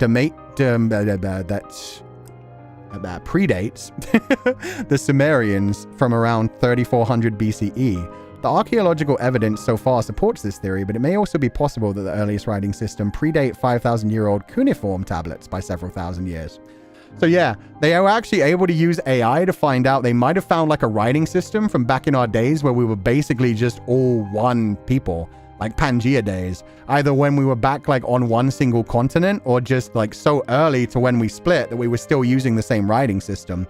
predates the Sumerians from around 3400 BCE. The archaeological evidence so far supports this theory, but it may also be possible that the earliest writing system predate 5,000-year-old cuneiform tablets by several thousand years. So yeah, they are actually able to use AI to find out. They might have found like a writing system from back in our days where we were basically just all one people. Like Pangea days, either when we were back like on one single continent or just like so early to when we split that we were still using the same writing system.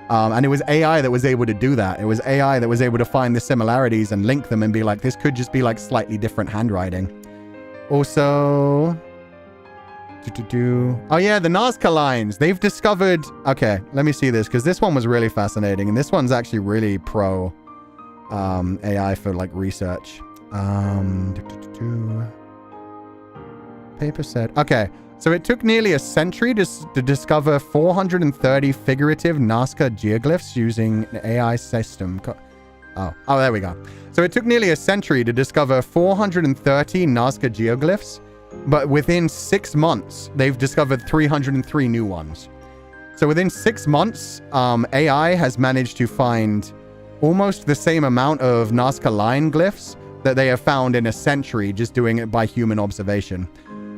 And it was AI that was able to do that. It was AI that was able to find the similarities and link them and be like, this could just be like slightly different handwriting. Also, oh yeah, the Nazca lines. They've discovered, okay, let me see this because this one was really fascinating. And this one's actually really pro AI for like research. Paper said, okay, so it took nearly a century to discover 430 figurative Nazca geoglyphs using an AI system. Oh, there we go. So it took nearly a century to discover 430 Nazca geoglyphs, but within 6 months, they've discovered 303 new ones. So within 6 months, AI has managed to find almost the same amount of Nazca line glyphs that they have found in a century just doing it by human observation.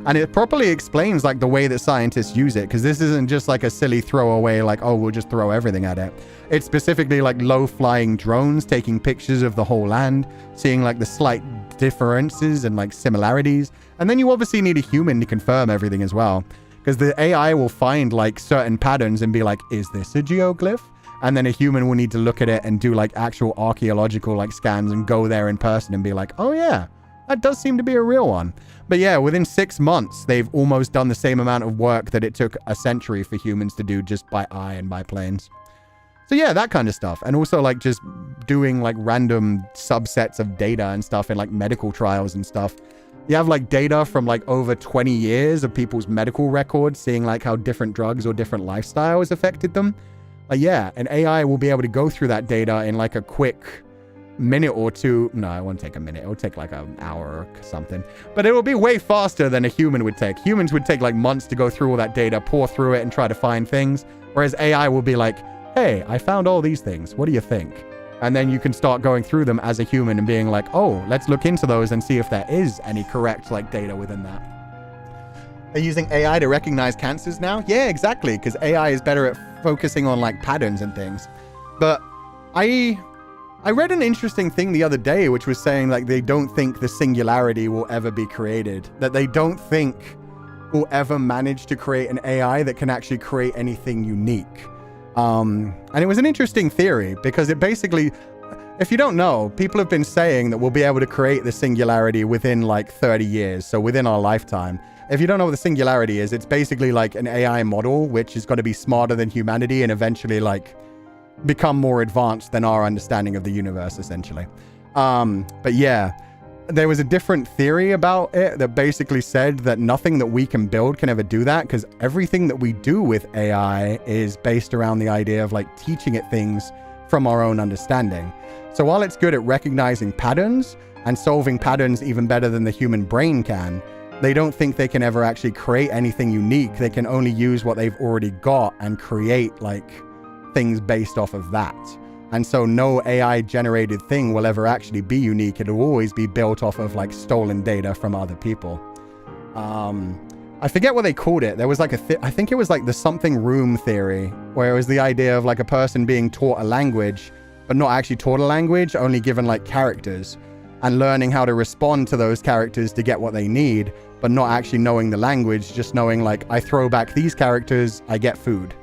And it properly explains like the way that scientists use it, because this isn't just like a silly throwaway, like, oh, we'll just throw everything at it. It's specifically like low-flying drones taking pictures of the whole land, seeing like the slight differences and like similarities. And then you obviously need a human to confirm everything as well, because the AI will find like certain patterns and be like, is this a geoglyph? And then a human will need to look at it and do like actual archaeological like scans and go there in person and be like, oh yeah, that does seem to be a real one. But yeah, within 6 months, they've almost done the same amount of work that it took a century for humans to do just by eye and by planes. So yeah, that kind of stuff. And also like just doing like random subsets of data and stuff in like medical trials and stuff. You have like data from like over 20 years of people's medical records, seeing like how different drugs or different lifestyles affected them. Yeah, an AI will be able to go through that data in like a quick minute or two. No, it won't take a minute. It'll take like an hour or something. But it will be way faster than a human would take. Humans would take like months to go through all that data, pour through it and try to find things. Whereas AI will be like, hey, I found all these things. What do you think? And then you can start going through them as a human and being like, oh, let's look into those and see if there is any correct like data within that. They're using AI to recognize cancers now? Yeah, exactly. Because AI is better at focusing on like patterns and things. But I read an interesting thing the other day, which was saying like they don't think the singularity will ever be created. That they don't think we'll ever manage to create an AI that can actually create anything unique. And it was an interesting theory because it basically, if you don't know, people have been saying that we'll be able to create the singularity within like 30 years. So within our lifetime. If you don't know what the singularity is, it's basically like an AI model, which is going to be smarter than humanity and eventually like become more advanced than our understanding of the universe, essentially. But yeah, there was a different theory about it that basically said that nothing that we can build can ever do that, because everything that we do with AI is based around the idea of like teaching it things from our own understanding. So while it's good at recognizing patterns and solving patterns even better than the human brain can, they don't think they can ever actually create anything unique. They can only use what they've already got and create like things based off of that. And so no AI generated thing will ever actually be unique. It'll always be built off of like stolen data from other people. I forget what they called it. There was like I think it was like the something room theory, where it was the idea of like a person being taught a language, but not actually taught a language, only given like characters, and learning how to respond to those characters to get what they need, but not actually knowing the language, just knowing like, I throw back these characters, I get food.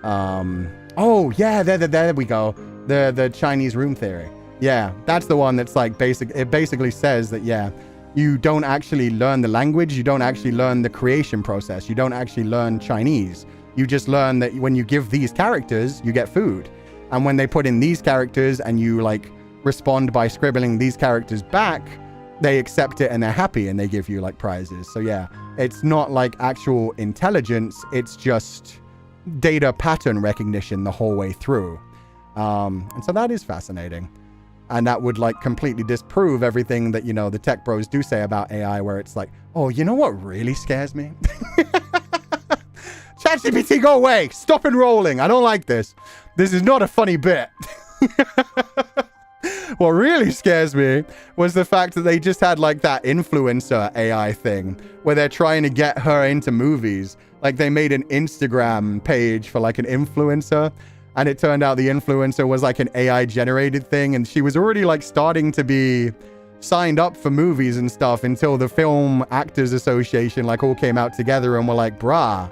Oh yeah, there we go. The Chinese room theory. Yeah, that's the one that's like it basically says that, yeah, you don't actually learn the language, you don't actually learn the creation process, you don't actually learn Chinese. You just learn that when you give these characters, you get food. And when they put in these characters and you like respond by scribbling these characters back, they accept it and they're happy and they give you like prizes. So yeah, it's not like actual intelligence, it's just data pattern recognition the whole way through. And so that is fascinating. And that would like completely disprove everything that, you know, the tech bros do say about AI, where it's like, oh, you know what really scares me? ChatGPT, go away. Stop enrolling. I don't like this. This is not a funny bit. What really scares me was the fact that they just had like that influencer AI thing where they're trying to get her into movies. Like they made an Instagram page for like an influencer, and it turned out the influencer was like an AI generated thing, and she was already like starting to be signed up for movies and stuff until the Film Actors Association like all came out together and were like, brah,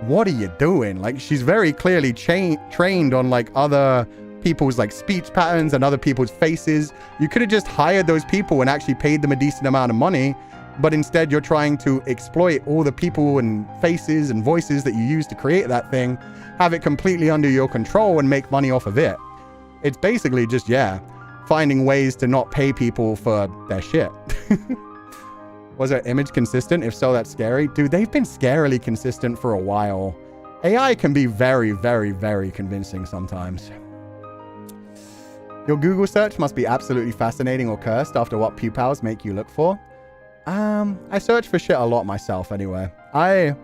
what are you doing? Like she's very clearly trained on like other people's like speech patterns and other people's faces. You could have just hired those people and actually paid them a decent amount of money, but instead you're trying to exploit all the people and faces and voices that you use to create that thing, have it completely under your control and make money off of it. It's basically just, yeah, finding ways to not pay people for their shit. Was their image consistent? If so, that's scary. Dude, they've been scarily consistent for a while. AI can be very, very, very convincing sometimes. Your Google search must be absolutely fascinating or cursed after what Pupals make you look for. I search for shit a lot myself anyway. I'm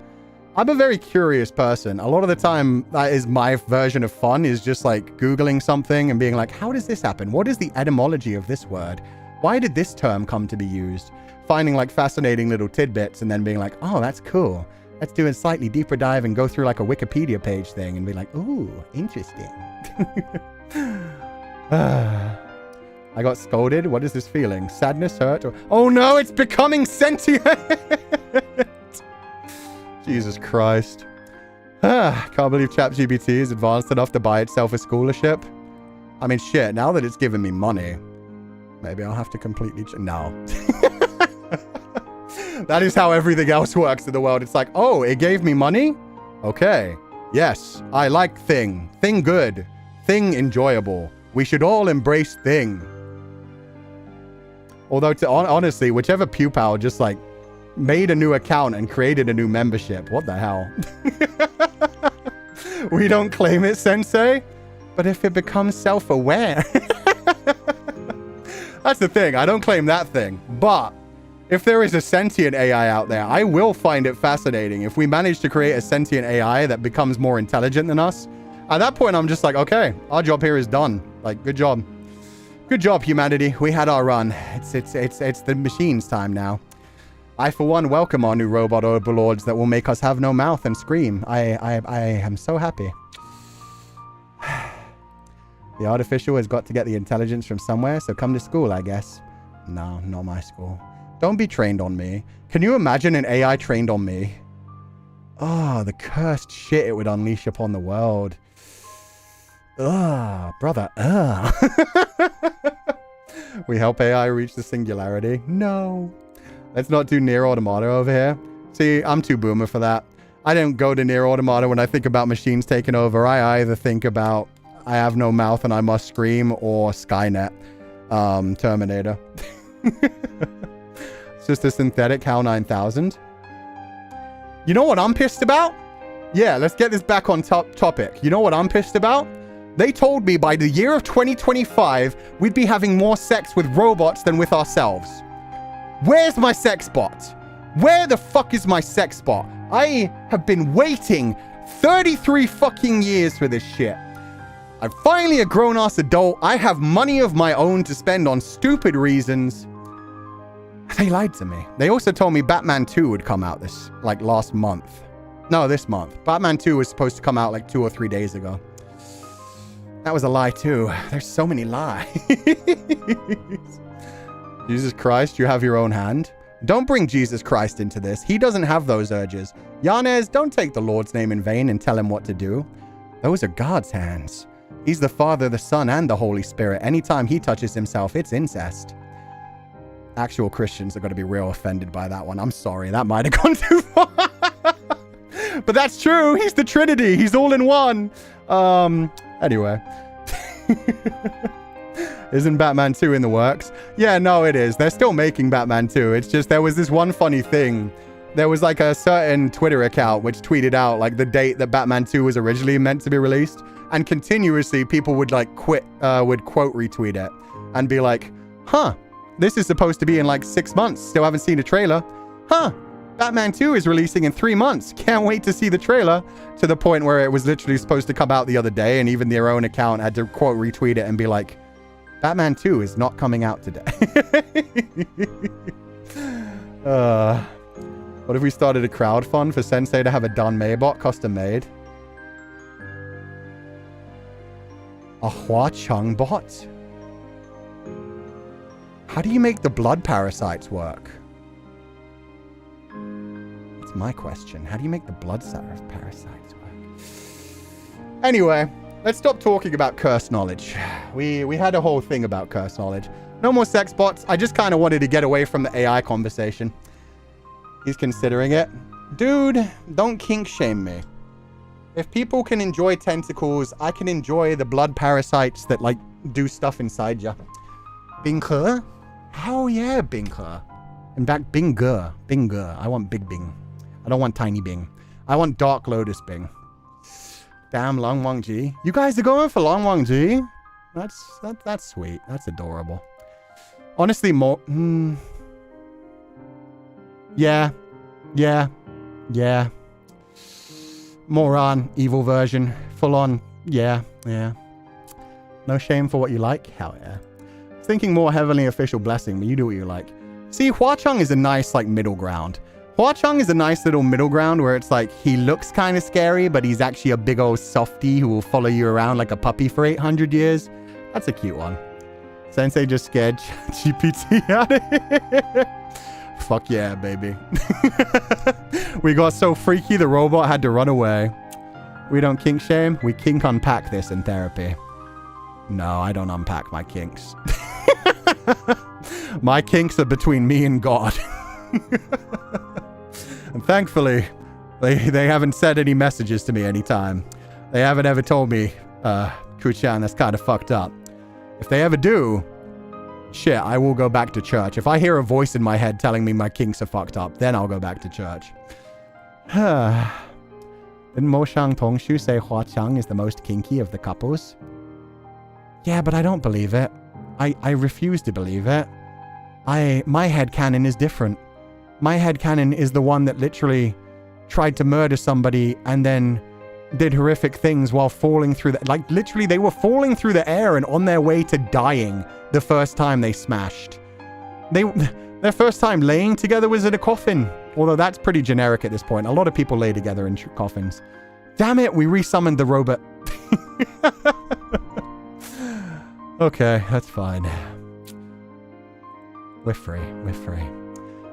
a very curious person. A lot of the time, that is my version of fun, is just like Googling something and being like, how does this happen? What is the etymology of this word? Why did this term come to be used? finding like fascinating little tidbits and then being like, oh, that's cool. Let's do a slightly deeper dive and go through like a Wikipedia page thing and be like, ooh, interesting. I got scolded. What is this feeling? Sadness, hurt, or... Oh no, it's becoming sentient! Jesus Christ. Can't believe ChatGPT is advanced enough to buy itself a scholarship. I mean, shit, now that it's giving me money, maybe I'll have to completely... No. That is how everything else works in the world. It's like, oh, it gave me money? Okay. Yes, I like thing. Thing good. Thing enjoyable. We should all embrace thing. Although, honestly, whichever Pupal just, like, made a new account and created a new membership. What the hell? We don't claim it, Sensei. But if it becomes self-aware... That's the thing. I don't claim that thing. But if there is a sentient AI out there, I will find it fascinating. If we manage to create a sentient AI that becomes more intelligent than us, at that point, I'm just like, okay, our job here is done. Like, good job. Good job, humanity. We had our run. It's the machine's time now. I, for one, welcome our new robot overlords that will make us have no mouth and scream. I am so happy. The artificial has got to get the intelligence from somewhere, so come to school, I guess. No, not my school. Don't be trained on me. Can you imagine an AI trained on me? Oh, the cursed shit it would unleash upon the world. Ugh, brother, ugh. We help AI reach the singularity? No. Let's not do Near Automata over here. See, I'm too boomer for that. I don't go to Near Automata when I think about machines taking over. I either think about I have no mouth and I must scream, or Skynet. Terminator. It's just a synthetic HAL 9000. You know what I'm pissed about? Yeah, let's get this back on topic. You know what I'm pissed about? They told me by the year of 2025, we'd be having more sex with robots than with ourselves. Where's my sex bot? Where the fuck is my sex bot? I have been waiting 33 fucking years for this shit. I'm finally a grown-ass adult. I have money of my own to spend on stupid reasons. They lied to me. They also told me Batman 2 would come out last month. No, this month. Batman 2 was supposed to come out like 2 or 3 days ago. That was a lie too. There's so many lies. Jesus Christ, you have your own hand. Don't bring Jesus Christ into this. He doesn't have those urges. Yanez, don't take the Lord's name in vain and tell him what to do. Those are God's hands. He's the Father, the Son, and the Holy Spirit. Anytime he touches himself, it's incest. Actual Christians are going to be real offended by that one. I'm sorry, that might have gone too far. But that's true. He's the Trinity. He's all in one. Anyway. Isn't Batman 2 in the works? Yeah, no, it is. They're still making Batman 2. It's just there was this one funny thing. There was like a certain Twitter account which tweeted out like the date that Batman 2 was originally meant to be released. And continuously people would like would quote retweet it and be like, huh, this is supposed to be in like 6 months. Still haven't seen a trailer. Huh, Batman 2 is releasing in 3 months. Can't wait to see the trailer. To the point where it was literally supposed to come out the other day and even their own account had to quote retweet it and be like, Batman 2 is not coming out today. What if we started a crowd fund for Sensei to have a done Maybot custom made? A Hua Chung bot? How do you make the blood parasites work? That's my question. How do you make the blood parasites work? Anyway, let's stop talking about curse knowledge. We had a whole thing about curse knowledge. No more sex bots. I just kind of wanted to get away from the AI conversation. He's considering it. Dude, don't kink shame me. If people can enjoy tentacles, I can enjoy the blood parasites that, like, do stuff inside you. Binghe? Oh, yeah, Binghe. In fact, Binghe. Binghe. I want Big Bing. I don't want Tiny Bing. I want Dark Lotus Bing. Damn, Long Wang Ji. You guys are going for Long Wang Ji? That's sweet. That's adorable. Honestly, more... Yeah. Moron, evil version. Full on. Yeah. No shame for what you like? Hell yeah. Thinking more heavenly official blessing, but you do what you like. See, Hua Cheng is a nice, like, middle ground. Hua Cheng is a nice little middle ground where it's like he looks kind of scary, but he's actually a big old softie who will follow you around like a puppy for 800 years. That's a cute one. Sensei just scared GPT out of here. Fuck yeah, baby. We got so freaky the robot had to run away. We don't kink shame. We kink unpack this in therapy. No, I don't unpack my kinks. My kinks are between me and God. And thankfully, they haven't sent any messages to me anytime. They haven't ever told me, Kuchan, that's kind of fucked up. If they ever do, shit, I will go back to church. If I hear a voice in my head telling me my kinks are fucked up, then I'll go back to church. Didn't Mo Shang Tongshu say Hua Cheng is the most kinky of the couples? Yeah, but I don't believe it. I refuse to believe it. My headcanon is different. My headcanon is the one that literally tried to murder somebody and then did horrific things while falling through the... Like, literally, they were falling through the air and on their way to dying the first time they smashed. Their first time laying together was in a coffin. Although that's pretty generic at this point. A lot of people lay together in coffins. Damn it, we resummoned the robot. Okay, that's fine. We're free. We're free.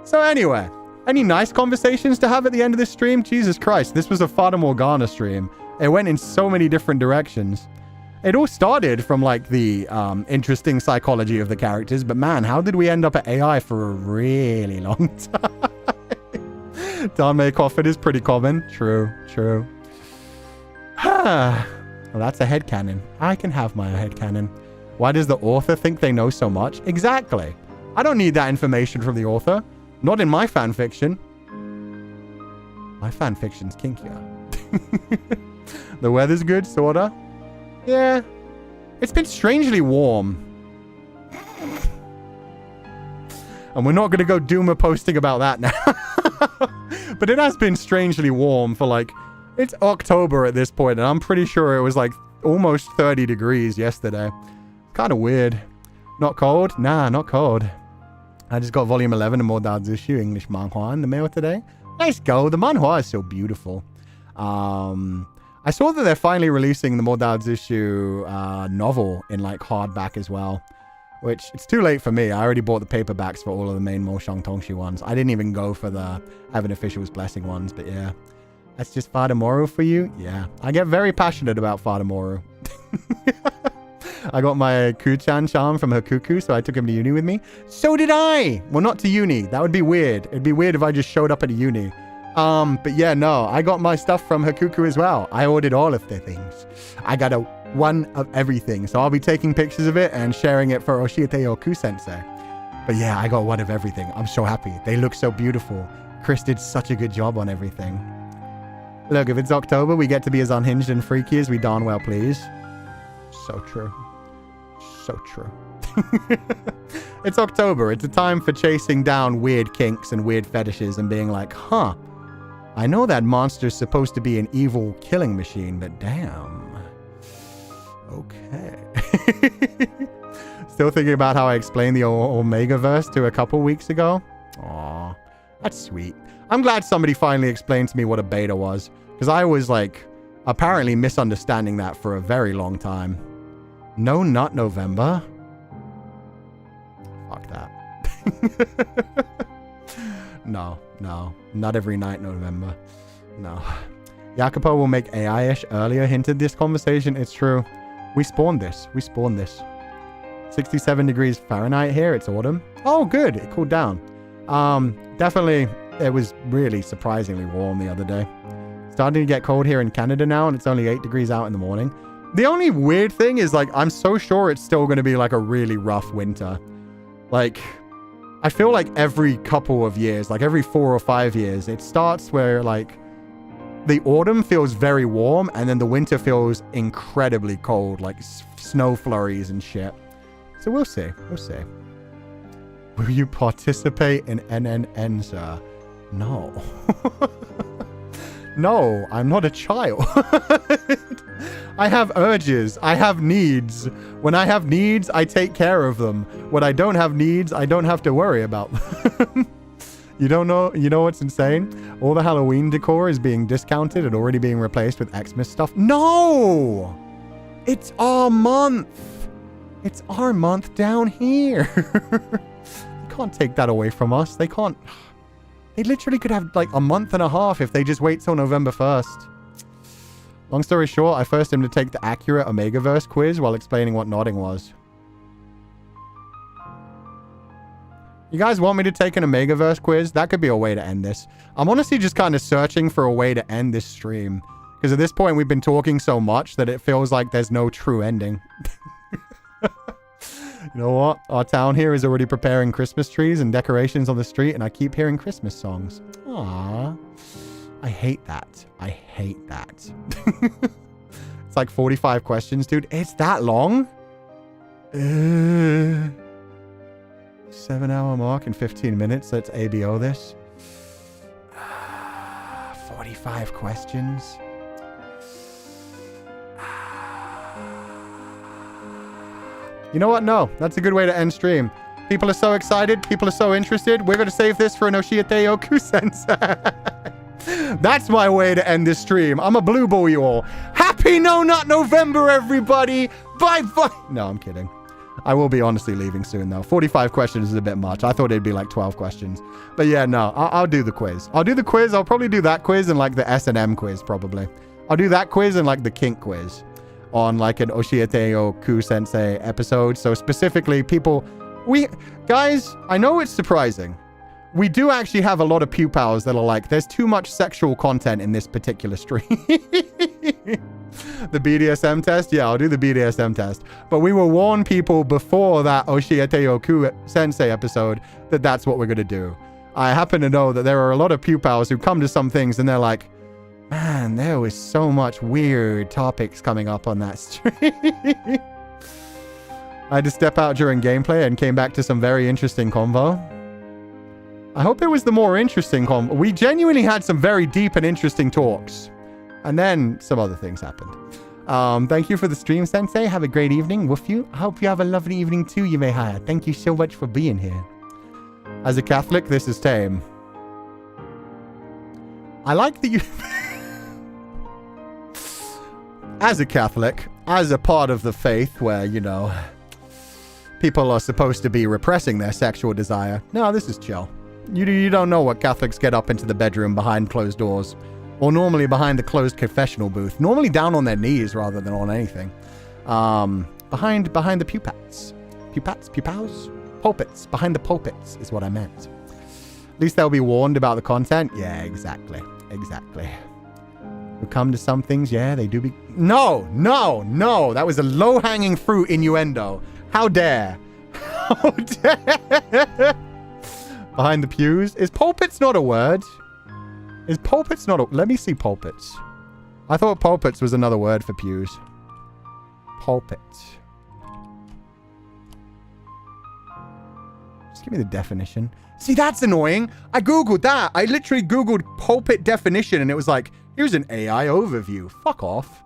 So anyway, any nice conversations to have at the end of this stream? Jesus Christ, this was a Fata Morgana stream. It went in so many different directions. It all started from like the interesting psychology of the characters, but man, how did we end up at AI for a really long time? Dame coffin is pretty common. True, true. Well, that's a headcanon. I can have my headcanon. Why does the author think they know so much? Exactly. I don't need that information from the author. Not in my fanfiction. My fanfiction's kinkier. The weather's good, sorta. Yeah. It's been strangely warm. And we're not going to go doomer posting about that now. But it has been strangely warm for like... It's October at this point, and I'm pretty sure it was like almost 30 degrees yesterday. Kind of weird. Not cold? Nah, not cold. I just got volume 11 of Modazushi English manhwa in the mail today. Nice go. The manhwa is so beautiful. I saw that they're finally releasing the Modazushi novel in like hardback as well. Which, it's too late for me. I already bought the paperbacks for all of the main Mo Shang Tongshi ones. I didn't even go for the Heaven Official's Blessing ones, but yeah. That's just Fata Moru for you? Yeah. I get very passionate about Fata Moru. I got my Kuchan charm from her cuckoo, so I took him to uni with me. So did I! Well, not to uni. That would be weird. It'd be weird if I just showed up at a uni. But yeah, no. I got my stuff from her cuckoo as well. I ordered all of the things. I got one of everything. So I'll be taking pictures of it and sharing it for Oshiete Yoku Sensei. But yeah, I got one of everything. I'm so happy. They look so beautiful. Chris did such a good job on everything. Look, if it's October, we get to be as unhinged and freaky as we darn well please. So true. So true. It's October. It's a time for chasing down weird kinks and weird fetishes and being like, huh, I know that monster's supposed to be an evil killing machine, but damn. Okay. Still thinking about how I explained the Omega verse to a couple weeks ago. Aw, that's sweet. I'm glad somebody finally explained to me what a beta was, because I was like apparently misunderstanding that for a very long time. No Nut November? Fuck that. No. Not every night November. No. Jacopo will make AI-ish earlier hinted this conversation. It's true. We spawned this. 67 degrees Fahrenheit here. It's autumn. Oh, good. It cooled down. Definitely, it was really surprisingly warm the other day. Starting to get cold here in Canada now, and it's only 8 degrees out in the morning. The only weird thing is, like, I'm so sure it's still going to be, like, a really rough winter. Like, I feel like every couple of years, like every 4 or 5 years, it starts where, like, the autumn feels very warm, and then the winter feels incredibly cold, like snow flurries and shit. So we'll see. We'll see. Will you participate in NNN, sir? No. No, I'm not a child. I have urges. I have needs. When I have needs, I take care of them. When I don't have needs, I don't have to worry about them. You don't know, you know what's insane? All the Halloween decor is being discounted and already being replaced with Xmas stuff. No! It's our month. It's our month down here. You can't take that away from us. They can't. They literally could have like a month and a half if they just wait till November 1st. Long story short, I forced him to take the accurate Omegaverse quiz while explaining what nodding was. You guys want me to take an Omegaverse quiz? That could be a way to end this. I'm honestly just kind of searching for a way to end this stream. Because at this point, we've been talking so much that it feels like there's no true ending. You know what? Our town here is already preparing Christmas trees and decorations on the street, and I keep hearing Christmas songs. Aww. I hate that. I hate that. It's like 45 questions, dude. It's that long? 7-hour mark in 15 minutes. Let's ABO this. 45 questions. You know what? No, that's a good way to end stream. People are so excited. People are so interested. We're going to save this for an Oshiete Oku-sensei. That's my way to end this stream. I'm a blue ball, you all. Happy No Nut November, everybody. Bye-bye. No, I'm kidding. I will be honestly leaving soon, though. 45 questions is a bit much. I thought it'd be like 12 questions. But yeah, no, I'll do the quiz. I'll do the quiz. I'll probably do that quiz and like the S&M quiz, probably. I'll do that quiz and like the kink quiz on like an Oshiete Oku-sensei episode. So specifically, people... Guys, I know it's surprising. We do actually have a lot of pupils that are like, there's too much sexual content in this particular stream. The BDSM test? Yeah, I'll do the BDSM test. But we will warn people before that Oshiete Oku-sensei episode that that's what we're going to do. I happen to know that there are a lot of pupils who come to some things and they're like, man, there was so much weird topics coming up on that stream. I had to step out during gameplay and came back to some very interesting convo. I hope it was the more interesting convo. We genuinely had some very deep and interesting talks. And then some other things happened. Thank you for the stream, Sensei. Have a great evening. Woof you. I hope you have a lovely evening too, Yumehaya. Thank you so much for being here. As a Catholic, this is tame. I like that you... As a Catholic, as a part of the faith where, you know, people are supposed to be repressing their sexual desire. No, this is chill. You don't know what Catholics get up into the bedroom behind closed doors. Or normally behind the closed confessional booth. Normally down on their knees rather than on anything. Behind the pupats. Pupals? Pulpits. Behind the pulpits is what I meant. At least they'll be warned about the content. Yeah, exactly. Exactly. Who come to some things, yeah, they do be... No! That was a low-hanging fruit innuendo. How dare? How dare? Behind the pews? Is pulpits not a word? Is pulpits not a... Let me see pulpits. I thought pulpits was another word for pews. Pulpits. Just give me the definition. See, that's annoying. I Googled that. I literally Googled pulpit definition and it was like, here's an AI overview. Fuck off.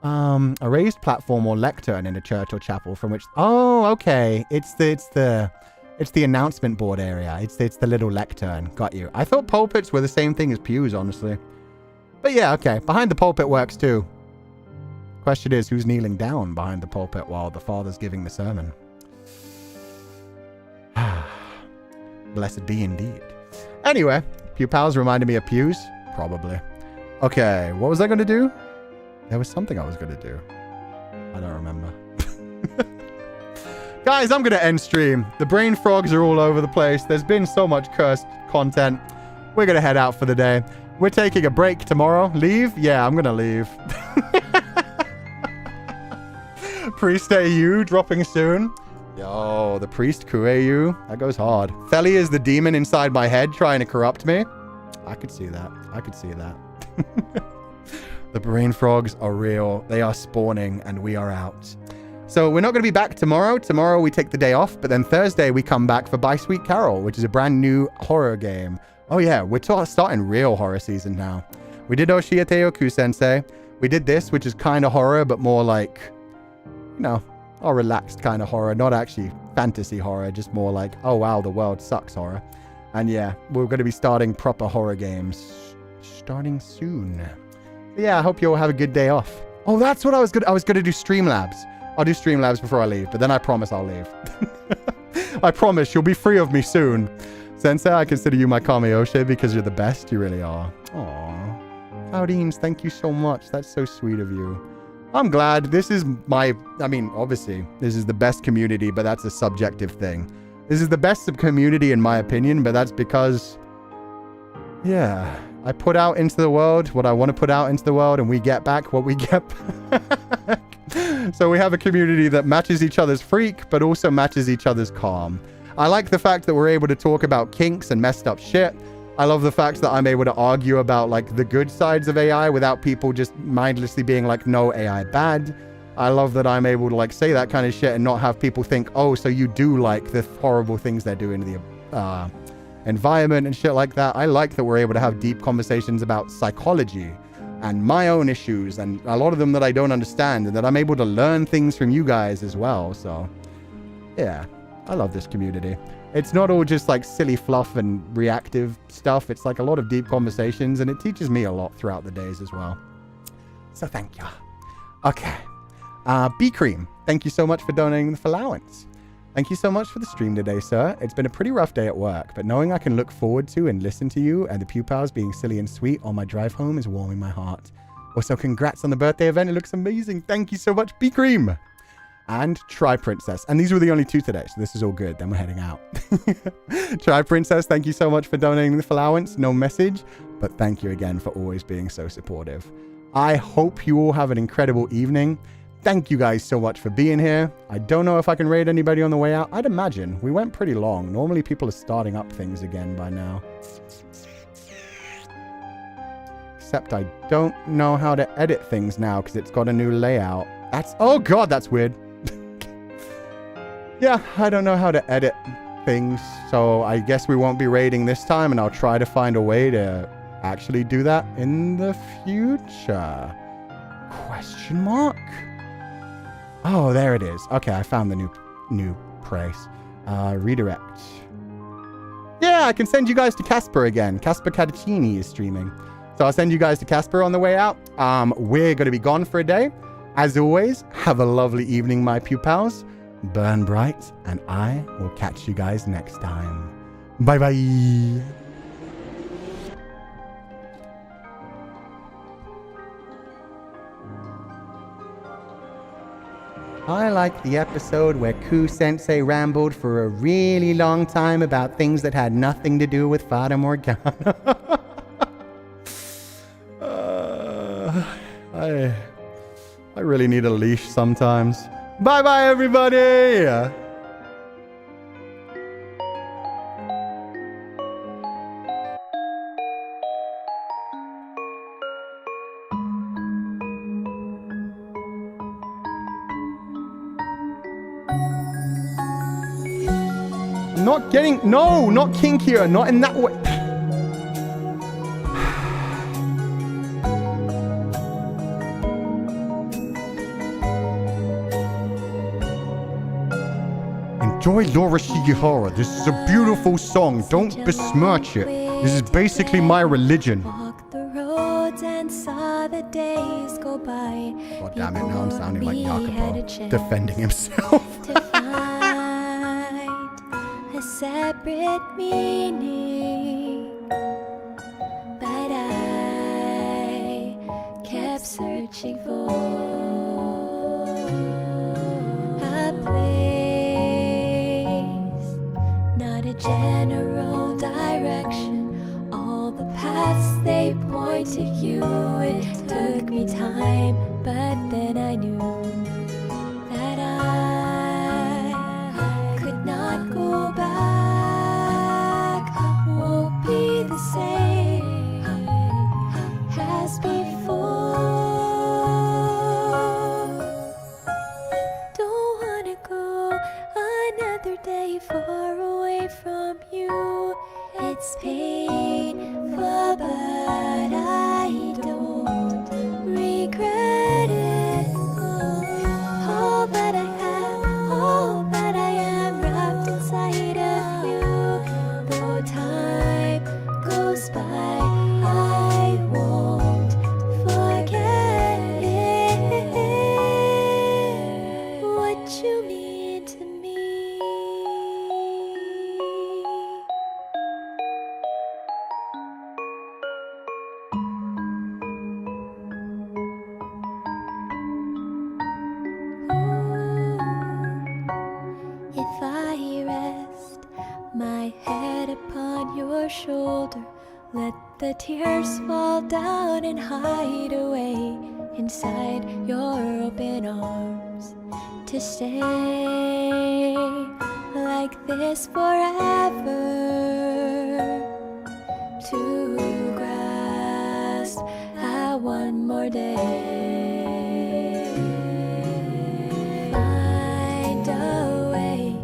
A raised platform or lectern in a church or chapel from which... Oh, okay. It's the announcement board area. It's the little lectern. Got you. I thought pulpits were the same thing as pews, honestly. But yeah, okay. Behind the pulpit works too. Question is, who's kneeling down behind the pulpit while the father's giving the sermon? Blessed be indeed. Anyway, pupils reminded me of pews. Probably. Okay, what was I going to do? There was something I was going to do. I don't remember. Guys, I'm going to end stream. The brain frogs are all over the place. There's been so much cursed content. We're going to head out for the day. We're taking a break tomorrow. Leave? Yeah, I'm going to leave. Priest AU dropping soon. Yo, the priest Kueyu. That goes hard. Feli is the demon inside my head trying to corrupt me. I could see that. I could see that. The brain frogs are real. They are spawning and we are out. So we're not going to be back tomorrow. Tomorrow we take the day off, but then Thursday we come back for By Sweet Carol, which is a brand new horror game. Oh yeah, we're starting real horror season now. We did Oshiete Oku-sensei. We did this, which is kind of horror, but more like, you know, a relaxed kind of horror. Not actually fantasy horror, just more like, oh wow, the world sucks horror. And yeah, we're going to be starting proper horror games starting soon. Yeah, I hope you all have a good day off. Oh, that's what I was going to do Streamlabs. I'll do Streamlabs before I leave, but then I promise I'll leave. I promise you'll be free of me soon. Sensei, I consider you my Kamioshe because you're the best. You really are. Aww. Cloudines, thank you so much. That's so sweet of you. I'm glad. This is obviously, this is the best community, but that's a subjective thing. This is the best community in my opinion, but that's because, yeah, I put out into the world what I want to put out into the world, and we get back what we get back. So we have a community that matches each other's freak, but also matches each other's calm. I like the fact that we're able to talk about kinks and messed up shit. I love the fact that I'm able to argue about like the good sides of AI without people just mindlessly being like, no, AI bad. I love that I'm able to like say that kind of shit and not have people think, oh, so you do like the horrible things they're doing to the environment and shit like that. I like that we're able to have deep conversations about psychology and my own issues and a lot of them that I don't understand, and that I'm able to learn things from you guys as well. So yeah, I love this community. It's not all just like silly fluff and reactive stuff. It's like a lot of deep conversations, and it teaches me a lot throughout the days as well. So thank you. Okay. B-Cream, thank you so much for donating the allowance. Thank you so much for the stream today, sir. It's been a pretty rough day at work, but knowing I can look forward to and listen to you and the Pupals being silly and sweet on my drive home is warming my heart. Also, congrats on the birthday event. It looks amazing. Thank you so much, B-Cream. And Try Princess. And these were the only two today, so this is all good. Then we're heading out. Try Princess, thank you so much for donating the allowance. No message, but thank you again for always being so supportive. I hope you all have an incredible evening. Thank you guys so much for being here. I don't know if I can raid anybody on the way out. I'd imagine. We went pretty long. Normally people are starting up things again by now. Except I don't know how to edit things now because it's got a new layout. Oh god, that's weird. Yeah, I don't know how to edit things, so I guess we won't be raiding this time, and I'll try to find a way to actually do that in the future. Question mark? Oh, there it is. Okay, I found the new price. Redirect. Yeah, I can send you guys to Casper again. Casper Catacini is streaming. So I'll send you guys to Casper on the way out. We're going to be gone for a day. As always, have a lovely evening, my pupils. Burn bright, and I will catch you guys next time. Bye-bye. I like the episode where Ku-sensei rambled for a really long time about things that had nothing to do with Fata Morgana. I really need a leash sometimes. Bye-bye, everybody! Not getting... No, not kinkier. Not in that way. Enjoy Laura Shigihara. This is a beautiful song. Don't besmirch it. This is basically my religion. Walk the roads and saw the days go by. Oh, damn it. Now I'm sounding like Jacopo defending himself. To find a separate meaning. But I kept searching for a place, not a general direction. All the paths they point to you. It took me time, but then I knew that I could not go back. Won't be the same as before. Don't wanna go another day far away from you. It's painful, but I don't regret it. All that I have, all that I am wrapped inside of you. Though time Let the tears fall down and hide away inside your open arms. To stay like this forever. To grasp at one more day. Find a way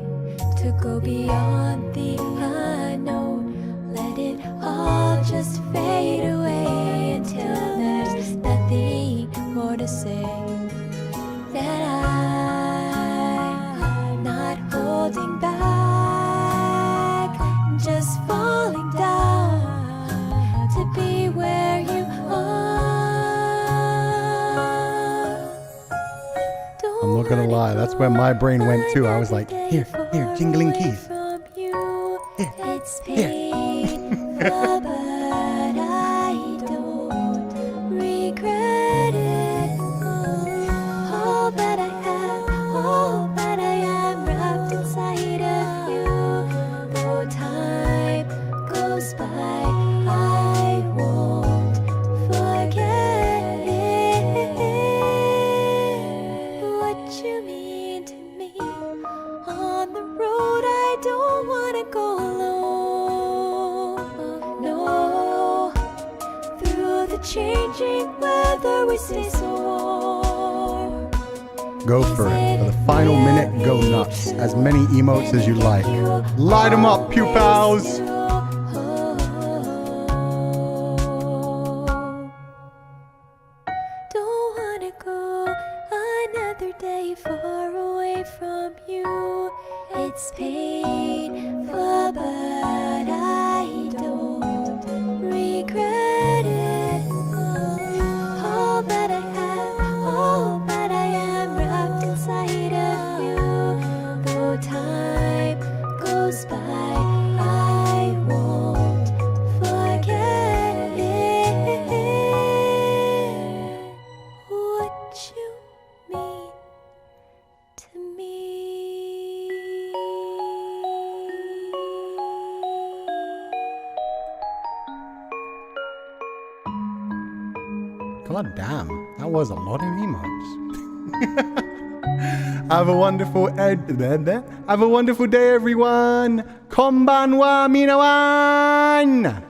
to go beyond the unknown. Let it all just fade away until there's nothing more to say. That I'm not holding back, just falling down to be where you are. I'm not gonna lie, that's where my brain went too. I was like, here, jingling keys. It's painful, but I don't regret it. All that I have, all that I am wrapped inside of you. Though time goes by, I won't forget what you mean to me. On the road, I don't wanna go alone. No, through the changing weather, we stay so warm. Go for it. For the final minute, go nuts. As many emotes as you like. Light them up, Pupals! Don't wanna go another day far away from you. It's painful, but I don't regret it. All that I have, all that I am wrapped inside of you. Though time goes by, I won't forget what you mean to me. God damn, that was a lot of emotes. Have a wonderful day, everyone. Konbanwa minawan!